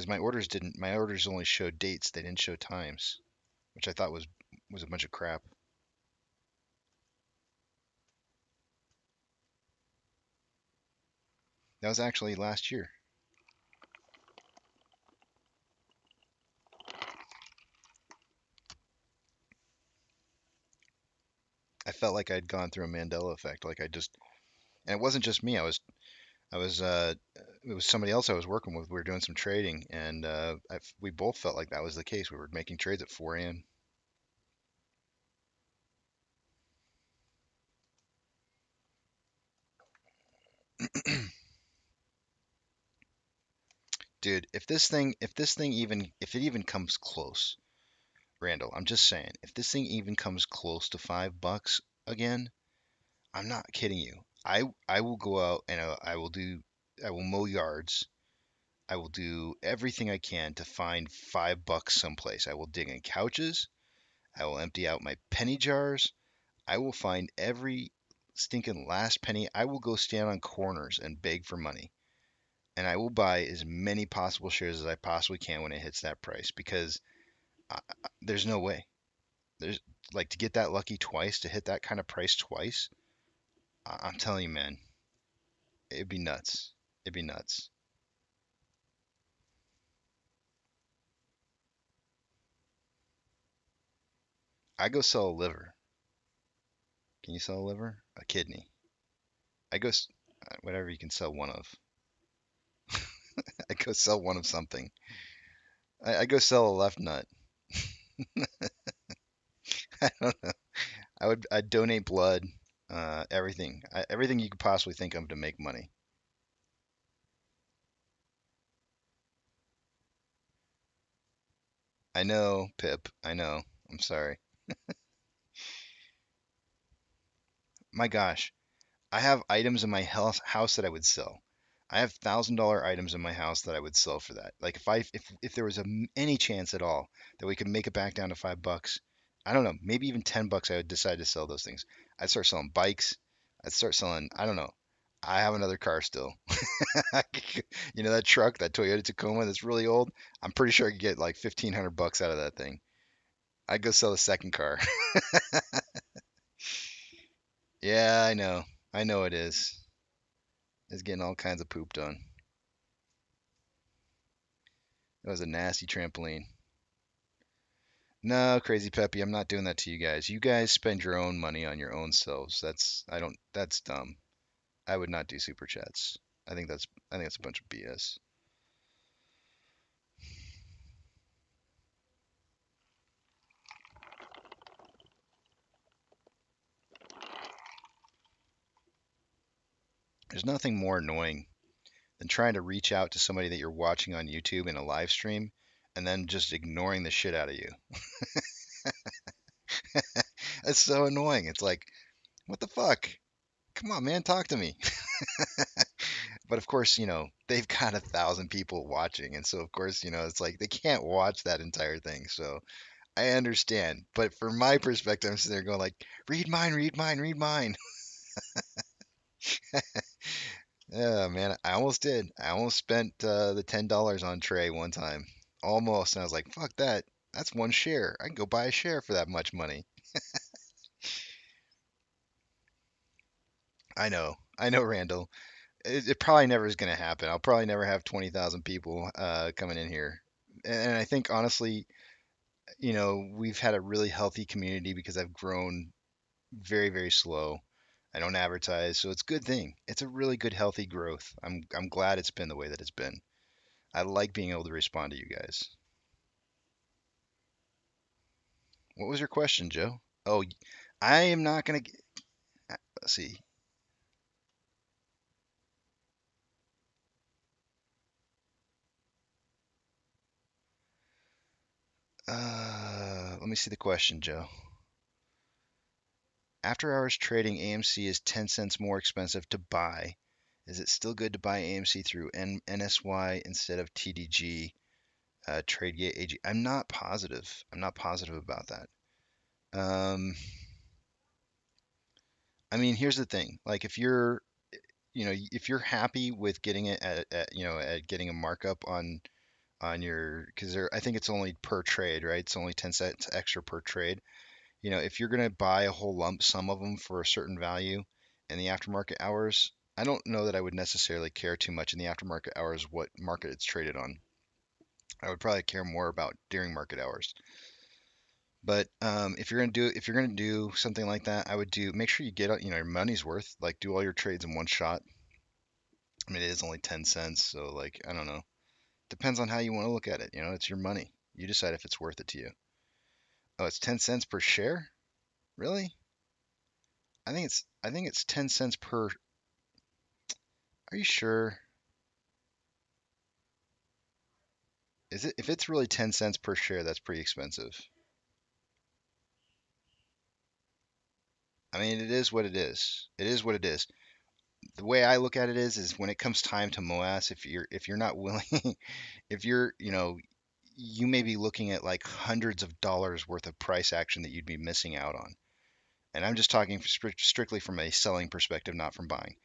C: my orders only showed dates. They didn't show times, which I thought was a bunch of crap. That was actually last year. I felt like I'd gone through a Mandela effect. And it wasn't just me. It was somebody else I was working with. We were doing some trading, and we both felt like that was the case. We were making trades at 4 a.m. Dude, if it even comes close, Randall, I'm just saying, if this thing even comes close to $5 again, I'm not kidding you. I will go out and I will mow yards. I will do everything I can to find $5 someplace. I will dig in couches. I will empty out my penny jars. I will find every stinking last penny. I will go stand on corners and beg for money. and I will buy as many possible shares as I possibly can when it hits that price because there's no way. There's like to get that lucky twice, to hit that kind of price twice. I'm telling you, man, it'd be nuts. It'd be nuts. I go sell a liver. Can you sell a liver? A kidney. I go whatever you can sell one of. I go sell one of something. I go sell a left nut. I don't know. I'd donate blood, everything, everything you could possibly think of to make money. I know, Pip. I know. I'm sorry. My gosh, I have items in my house that I would sell. I have $1,000 items in my house that I would sell for that. Like if there was any chance at all that we could make it back down to $5, I don't know, maybe even $10, I would decide to sell those things. I'd start selling bikes. I'd start selling, I don't know. I have another car still. You know that truck, that Toyota Tacoma that's really old? I'm pretty sure I could get like $1,500 out of that thing. I'd go sell the second car. Yeah, I know. I know it is. It's getting all kinds of pooped on. It was a nasty trampoline. No, Crazy Peppy, I'm not doing that to you guys. You guys spend your own money on your own selves. That's dumb. I would not do super chats. I think that's a bunch of BS. There's nothing more annoying than trying to reach out to somebody that you're watching on YouTube in a live stream and then just ignoring the shit out of you. It's so annoying. It's like, what the fuck? Come on, man, talk to me. But of course, they've got 1,000 people watching, and so of course, it's like they can't watch that entire thing. So I understand, but from my perspective, I'm sitting there going like, read mine, read mine, read mine. Yeah, man, I almost did. I almost spent the $10 on Trey one time, almost, and I was like, fuck that. That's one share. I can go buy a share for that much money. I know, Randall. It probably never is going to happen. I'll probably never have 20,000 people coming in here. And I think honestly, we've had a really healthy community because I've grown very, very slow. I don't advertise, so it's a good thing. It's a really good, healthy growth. I'm glad it's been the way that it's been. I like being able to respond to you guys. What was your question, Joe? Oh, I am not gonna. Let's see. Let me see the question, Joe. After hours trading, AMC is 10 cents more expensive to buy. Is it still good to buy AMC through NSY instead of TDG, TradeGate AG? I'm not positive. I'm not positive about that. I mean, here's the thing. Like, if you're happy with getting it at getting a markup on your, because I think it's only per trade, right? It's only 10 cents extra per trade. If you're gonna buy a whole lump sum of them for a certain value in the aftermarket hours, I don't know that I would necessarily care too much in the aftermarket hours what market it's traded on. I would probably care more about during market hours. But if you're gonna do something like that, I would make sure you get your money's worth. Like do all your trades in one shot. I mean, it is only 10 cents, so like I don't know. Depends on how you want to look at it. It's your money. You decide if it's worth it to you. Oh, it's 10 cents per share? Really? I think it's 10 cents per. Are you sure? Is it if it's really 10 cents per share, that's pretty expensive. I mean, it is what it is. It is what it is. The way I look at it is when it comes time to MOASS, if you're not willing, if you may be looking at like hundreds of dollars worth of price action that you'd be missing out on. And I'm just talking strictly from a selling perspective, not from buying.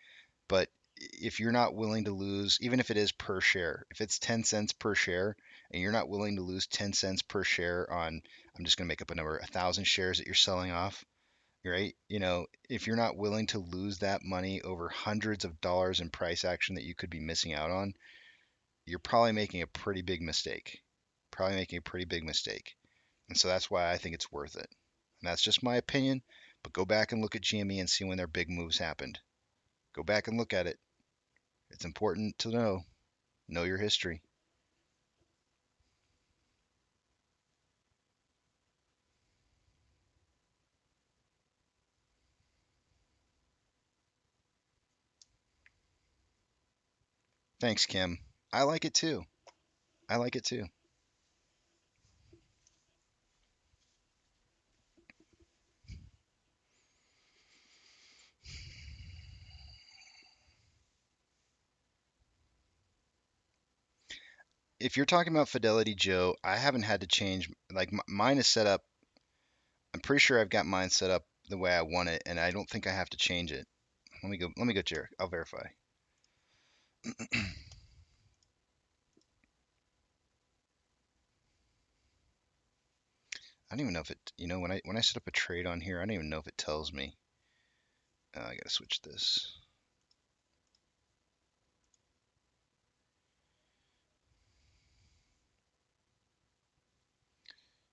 C: But if you're not willing to lose, even if it is per share, if it's 10 cents per share and you're not willing to lose 10 cents per share on, I'm just going to make up a number, 1,000 shares that you're selling off, right? If you're not willing to lose that money over hundreds of dollars in price action that you could be missing out on, you're probably making a pretty big mistake. Probably making a pretty big mistake. And so that's why I think it's worth it. And that's just my opinion, but go back and look at GME and see when their big moves happened. Go back and look at it. It's important to know your history. Thanks, Kim. I like it too. I like it too. If you're talking about Fidelity, Joe, I haven't had to change. Like mine is set up. I'm pretty sure I've got mine set up the way I want it, and I don't think I have to change it. Let me go. Let me go, Jared. I'll verify. I don't even know if it. When I set up a trade on here, I don't even know if it tells me. I gotta switch this.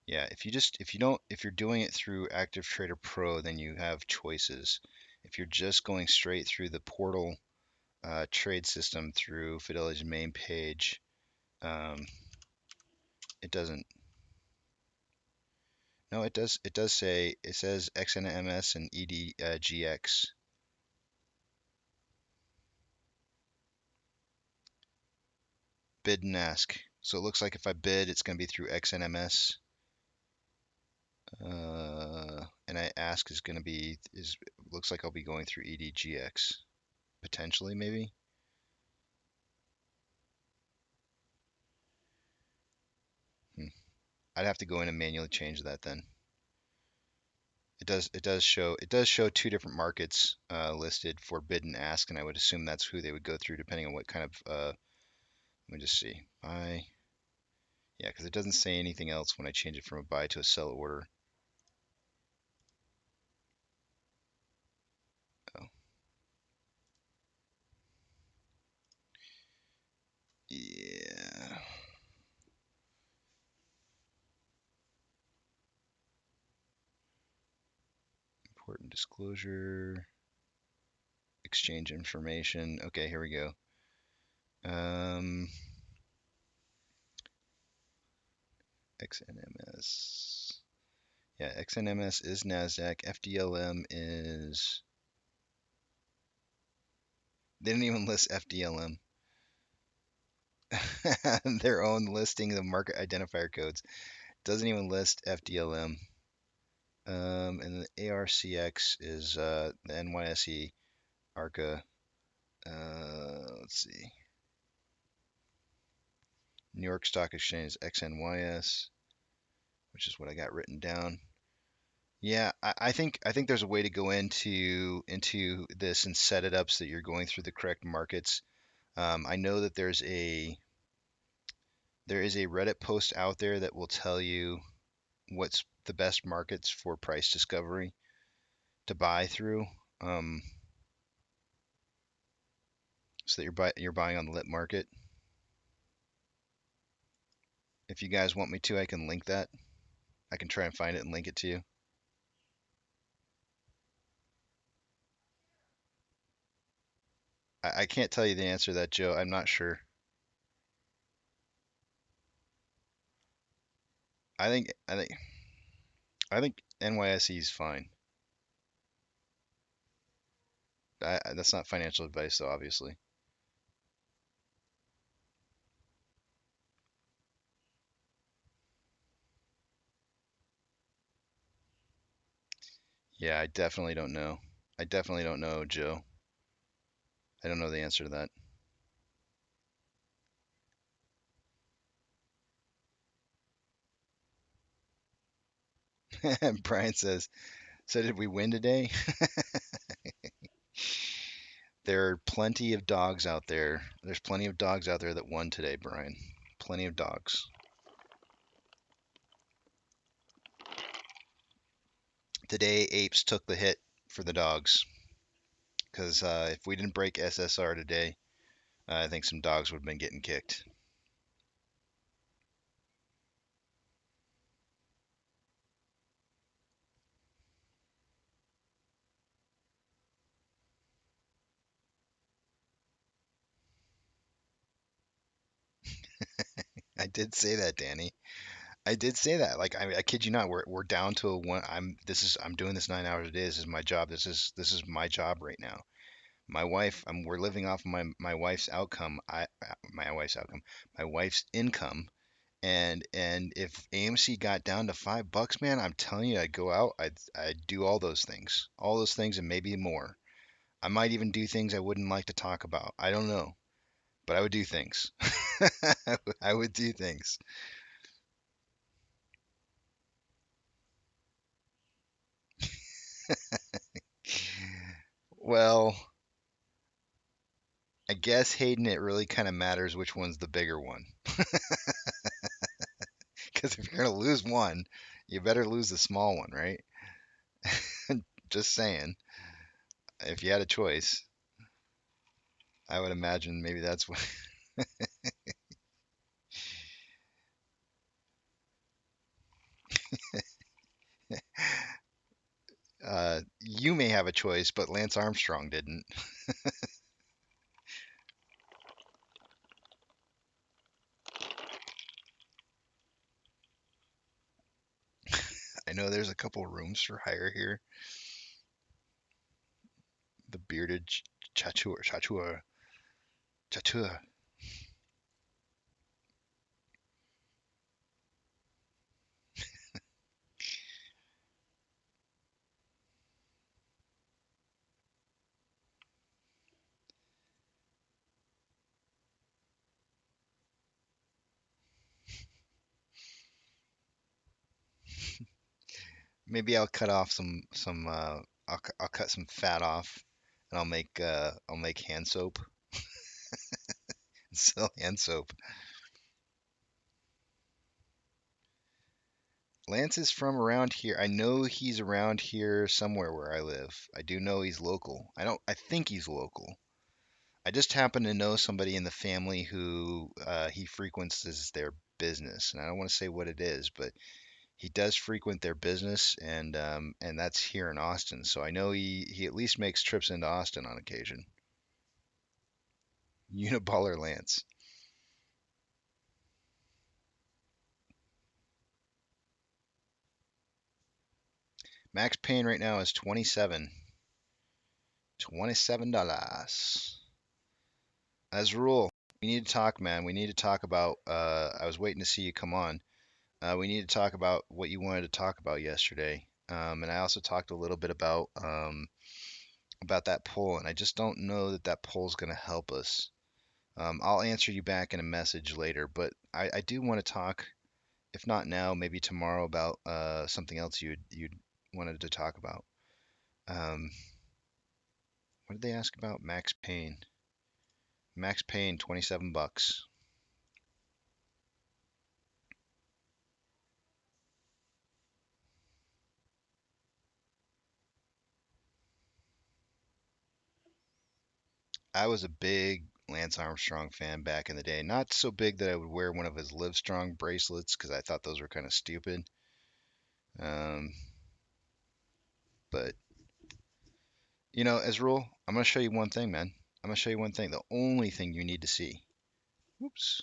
C: Yeah, if you're doing it through Active Trader Pro, then you have choices. If you're just going straight through the portal trade system through Fidelity's main page, it doesn't. No, it does. It does say it says XNMS and EDGX. Bid and ask. So it looks like if I bid, it's going to be through XNMS. And I ask is going to be looks like I'll be going through EDGX potentially maybe. I'd have to go in and manually change that then. It does show two different markets listed for bid and ask, and I would assume that's who they would go through depending on what kind of let me just see. Buy. Yeah, because it doesn't say anything else when I change it from a buy to a sell order. Oh. Yeah. Important disclosure. Exchange information. Okay, here we go. XNMS. Yeah, XNMS is NASDAQ. FDLM is. They didn't even list FDLM. Their own listing of market identifier codes. Doesn't even list FDLM. And the ARCX is the NYSE ARCA. Let's see. New York Stock Exchange is XNYS, which is what I got written down. Yeah, I think there's a way to go into this and set it up so that you're going through the correct markets. I know that there is a Reddit post out there that will tell you what's the best markets for price discovery to buy through, so that you're buying on the lit market. If you guys want me to, I can link that. I can try and find it and link it to you. I can't tell you the answer to that, Joe. I'm not sure. I think NYSE is fine. That's not financial advice, though, obviously. Yeah, I definitely don't know. I definitely don't know, Joe. I don't know the answer to that. Brian says, so did we win today? There are plenty of dogs out there. There's plenty of dogs out there that won today, Brian. Plenty of dogs. Today, apes took the hit for the dogs because if we didn't break SSR today, I think some dogs would have been getting kicked. I did say that, Danny. I did say that. Like I kid you not, we're down to a one. I'm doing this 9 hours a day. This is my job. This is my job right now. My wife, we're living off my wife's outcome. My wife's outcome, my wife's income. And if AMC got down to $5, man, I'm telling you, I'd go out. I'd do all those things, and maybe more. I might even do things I wouldn't like to talk about. I don't know, but I would do things. I would do things. Well, I guess Hayden, it really kind of matters which one's the bigger one. Because if you're gonna lose one, you better lose the small one, right? Just saying. If you had a choice, I would imagine maybe that's what. You may have a choice, but Lance Armstrong didn't. I know there's a couple rooms for hire here. The bearded chatur. Maybe I'll cut off some. I'll cut some fat off, and I'll make hand soap. Sell hand soap. Lance is from around here. I know he's around here somewhere where I live. I do know he's local. I think he's local. I just happen to know somebody in the family who he frequents as their business, and I don't want to say what it is, but he does frequent their business, and that's here in Austin. So I know he at least makes trips into Austin on occasion. Uniballer Lance. Max Payne right now is 27. $27. As a rule, we need to talk, man. We need to talk about. I was waiting to see you come on. We need to talk about what you wanted to talk about yesterday. And I also talked a little bit about that poll, and I just don't know that that poll is going to help us. I'll answer you back in a message later, but I do want to talk, if not now, maybe tomorrow, about something else you'd wanted to talk about. What did they ask about? Max Payne. Max Payne, $27. I was a big Lance Armstrong fan back in the day. Not so big that I would wear one of his Livestrong bracelets because I thought those were kind of stupid. Um, but as a rule, I'm gonna show you one thing, man. I'm gonna show you one thing. The only thing you need to see. Whoops.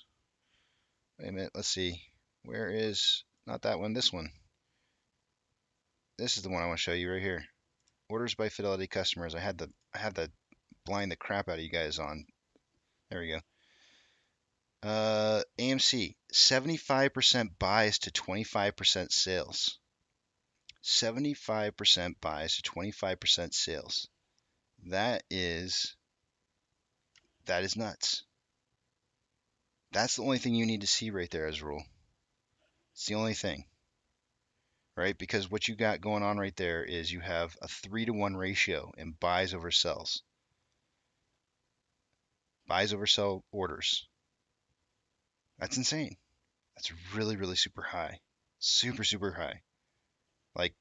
C: Wait a minute. Let's see. Where is not that one? This one. This is the one I want to show you right here. Orders by Fidelity customers. I had to blind the crap out of you guys on. There we go. AMC, 75% buys to 25% sales. 75% buys to 25% sales. That is nuts. That's the only thing you need to see right there as a rule. It's the only thing, right? Because what you got going on right there is you have a 3-to-1 ratio in buys over sells. Buys oversell orders. That's insane. That's really, really super high. Super, super high. Like,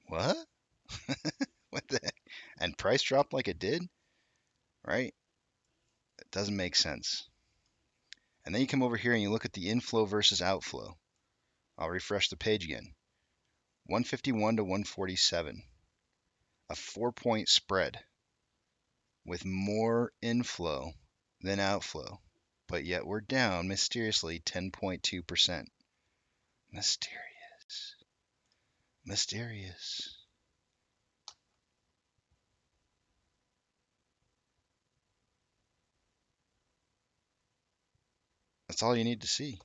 C: what? What the heck? And price dropped like it did, right? It doesn't make sense. And then you come over here and you look at the inflow versus outflow. I'll refresh the page again. 151 to 147. A 4-point spread with more inflow than outflow. But yet we're down mysteriously 10.2%. Mysterious. Mysterious. That's all you need to see.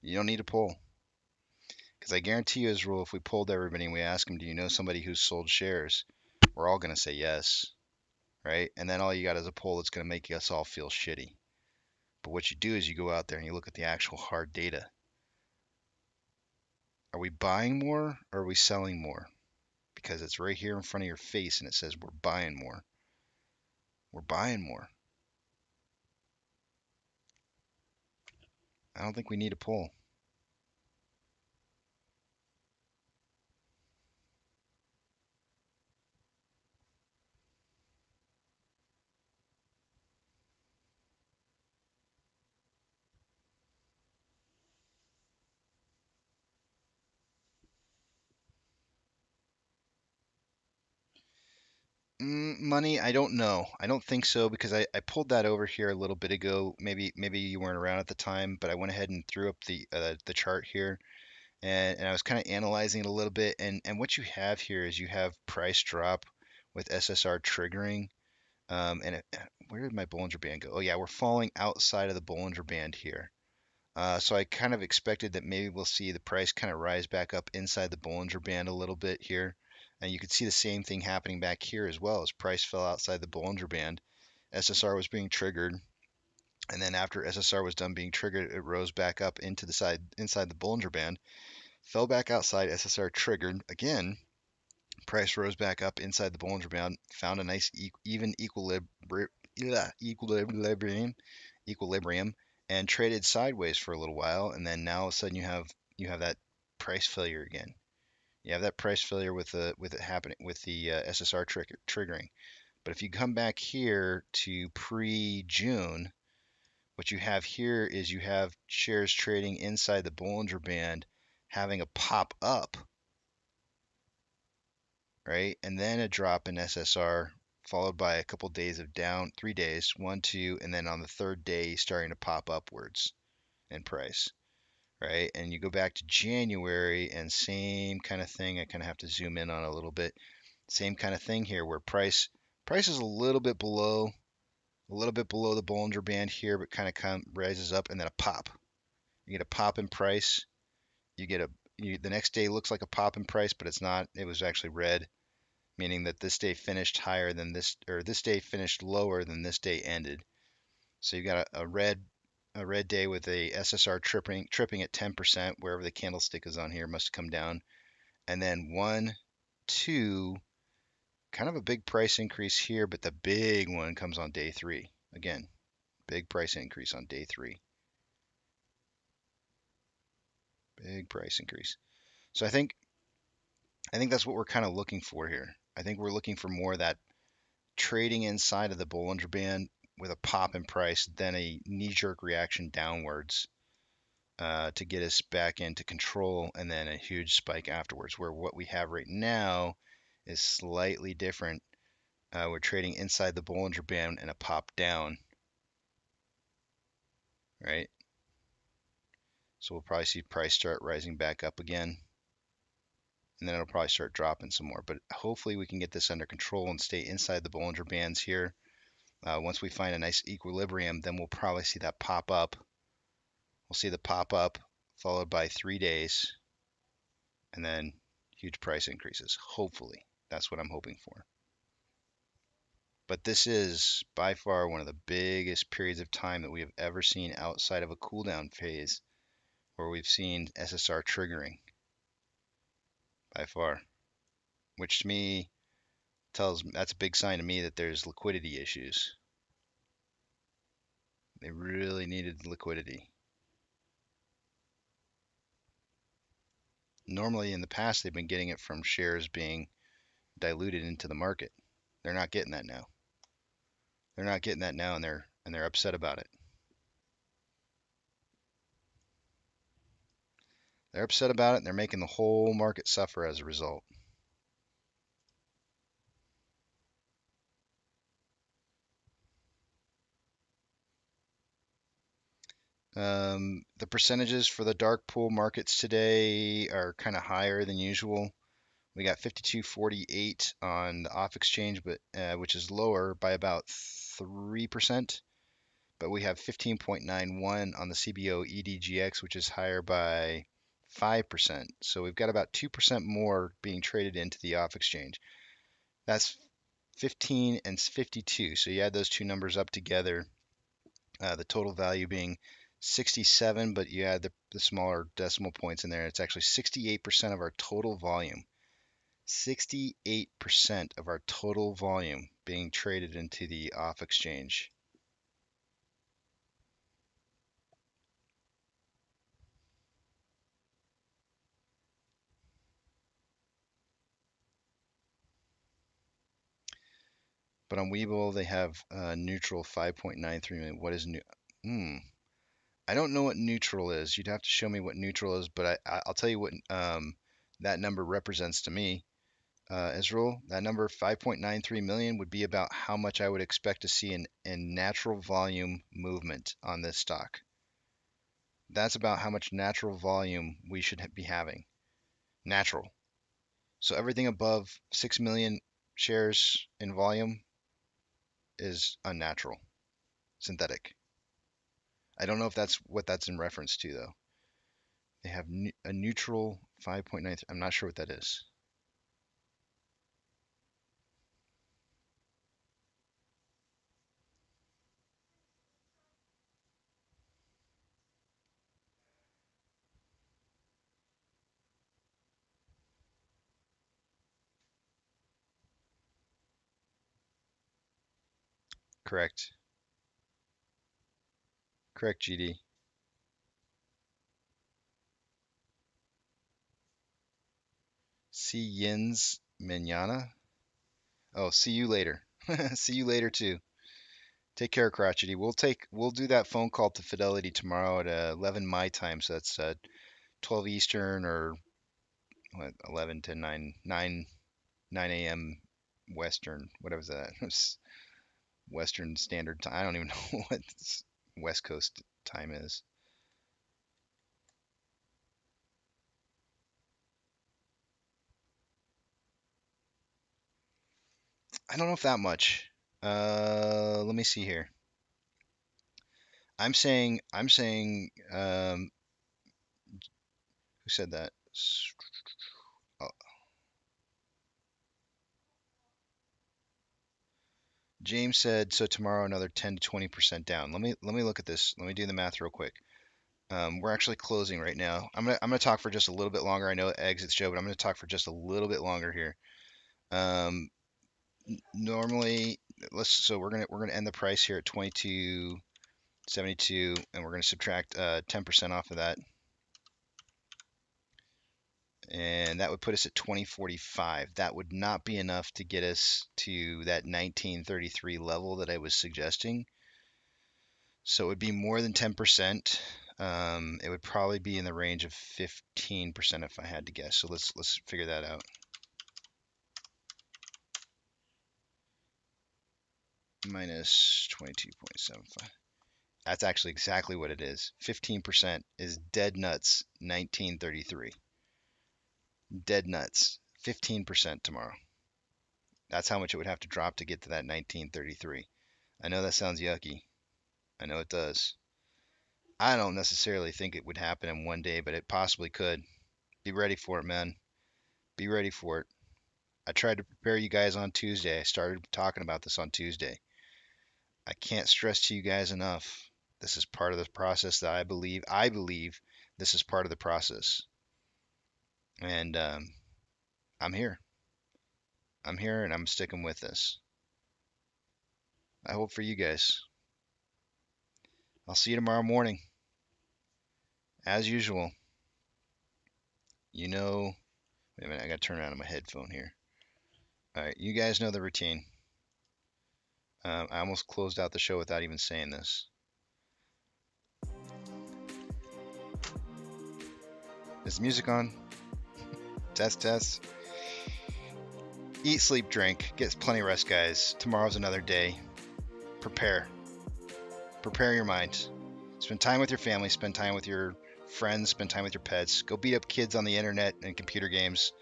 C: You don't need to poll. Because I guarantee you, Israel, if we polled everybody and we asked them, do you know somebody who's sold shares? We're all going to say yes, right? And then all you got is a poll that's going to make us all feel shitty. But what you do is you go out there and you look at the actual hard data. Are we buying more or are we selling more? Because it's right here in front of your face and it says we're buying more. We're buying more. I don't think we need a poll. Money, I don't know. I don't think so because I pulled that over here a little bit ago. Maybe you weren't around at the time, but I went ahead and threw up the chart here and I was kind of analyzing it a little bit. And what you have here is you have price drop with SSR triggering. Where did my Bollinger Band go? Oh yeah, we're falling outside of the Bollinger Band here. So I kind of expected that maybe we'll see the price kind of rise back up inside the Bollinger Band a little bit here. And you could see the same thing happening back here as well as price fell outside the Bollinger Band. SSR was being triggered. And then after SSR was done being triggered, it rose back up into the side inside the Bollinger Band, fell back outside, SSR triggered again. Price rose back up inside the Bollinger Band, found a nice even equilibrium, and traded sideways for a little while, and then now all of a sudden you have that price failure again. You have that price failure with it happening with the SSR triggering. But if you come back here to pre-June, what you have here is you have shares trading inside the Bollinger Band having a pop up, right? And then a drop in SSR followed by a couple days of down, 3 days, 1, 2, and then on the third day starting to pop upwards in price, right? And you go back to January and same kind of thing. I kind of have to zoom in on a little bit. Same kind of thing here where price is a little bit below the Bollinger Band here, but kind of rises up and then a pop. You get a pop in price. The next day looks like a pop in price, but it's not. It was actually red, meaning that this day finished higher than this, or this day finished lower than this day ended. So you got a red day with a SSR tripping at 10%, wherever the candlestick is on here must come down. And then 1, 2, kind of a big price increase here, but the big one comes on day 3. Again, big price increase on day 3. Big price increase. So I think that's what we're kind of looking for here. I think we're looking for more of that trading inside of the Bollinger Band with a pop in price, then a knee-jerk reaction downwards to get us back into control, and then a huge spike afterwards. Where what we have right now is slightly different. We're trading inside the Bollinger Band and a pop down, right? So we'll probably see price start rising back up again, and then it'll probably start dropping some more. But hopefully we can get this under control and stay inside the Bollinger Bands here. Once we find a nice equilibrium, then we'll probably see that pop up. We'll see the pop up followed by 3 days and then huge price increases. Hopefully, that's what I'm hoping for. But this is by far one of the biggest periods of time that we have ever seen outside of a cool down phase where we've seen SSR triggering by far, which to me That's a big sign to me that there's liquidity issues. They really needed liquidity. Normally in the past they've been getting it from shares being diluted into the market. They're not getting that now. They're not getting that now, and they're upset about it. They're upset about it, and they're making the whole market suffer as a result. The percentages for the dark pool markets today are kind of higher than usual. We got 52.48 on the off exchange, but which is lower by about 3%. But we have 15.91 on the CBO EDGX, which is higher by 5%. So we've got about 2% more being traded into the off exchange. That's 15 and 52. So you add those two numbers up together, the total value being 67, but you add the smaller decimal points in there, it's actually 68% of our total volume. 68% of our total volume being traded into the off exchange. But on Webull, they have neutral 5.93 million. What is new? I don't know what neutral is. You'd have to show me what neutral is, but I'll tell you what that number represents to me. Israel, that number 5.93 million would be about how much I would expect to see in natural volume movement on this stock. That's about how much natural volume we should be having. Natural. So everything above 6 million shares in volume is unnatural, synthetic. I don't know if that's what that's in reference to, though. They have a neutral 5.93. I'm not sure what that is. Correct. Correct, GD. See Yins Manana. Oh, see you later. See you later too. Take care, Crotchety. We'll do that phone call to Fidelity tomorrow at 11 my time, so that's 12 Eastern or what, 11 to 9 a.m. Western. Whatever that. Western Standard Time. I don't even know what West Coast time is. I don't know if that much. Let me see here. I'm saying, who said that? Oh, James said, so tomorrow another 10 to 20% down. Let me look at this. Let me do the math real quick. We're actually closing right now. I'm gonna talk for just a little bit longer. I know it exits Joe, but I'm gonna talk for just a little bit longer here. Normally, so we're gonna end the price here at 22.72, and we're gonna subtract 10% off of that, and that would put us at 20.45. That would not be enough to get us to that 19.33 level that I was suggesting. So it would be more than 10%. It would probably be in the range of 15% if I had to guess. So let's figure that out. Minus 22.75. That's actually exactly what it is. 15% is dead nuts. 1933. Dead nuts. 15% tomorrow. That's how much it would have to drop to get to that 1933. I know that sounds yucky. I know it does. I don't necessarily think it would happen in one day, but it possibly could. Be ready for it, man. Be ready for it. I tried to prepare you guys on Tuesday. I started talking about this on Tuesday. I can't stress to you guys enough. This is part of the process that I believe this is part of the process. And I'm here. I'm here and I'm sticking with this. I hope for you guys. I'll see you tomorrow morning. As usual. You know, wait a minute, I gotta turn around my headphone here. Alright, you guys know the routine. I almost closed out the show without even saying this. Is the music on? Test, test. Eat, sleep, drink. Get plenty of rest, guys. Tomorrow's another day. Prepare. Prepare your mind. Spend time with your family. Spend time with your friends. Spend time with your pets. Go beat up kids on the internet and computer games.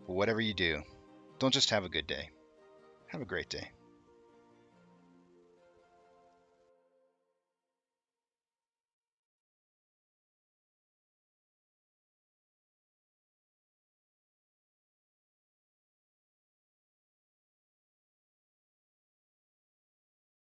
C: But whatever you do, don't just have a good day. Have a great day.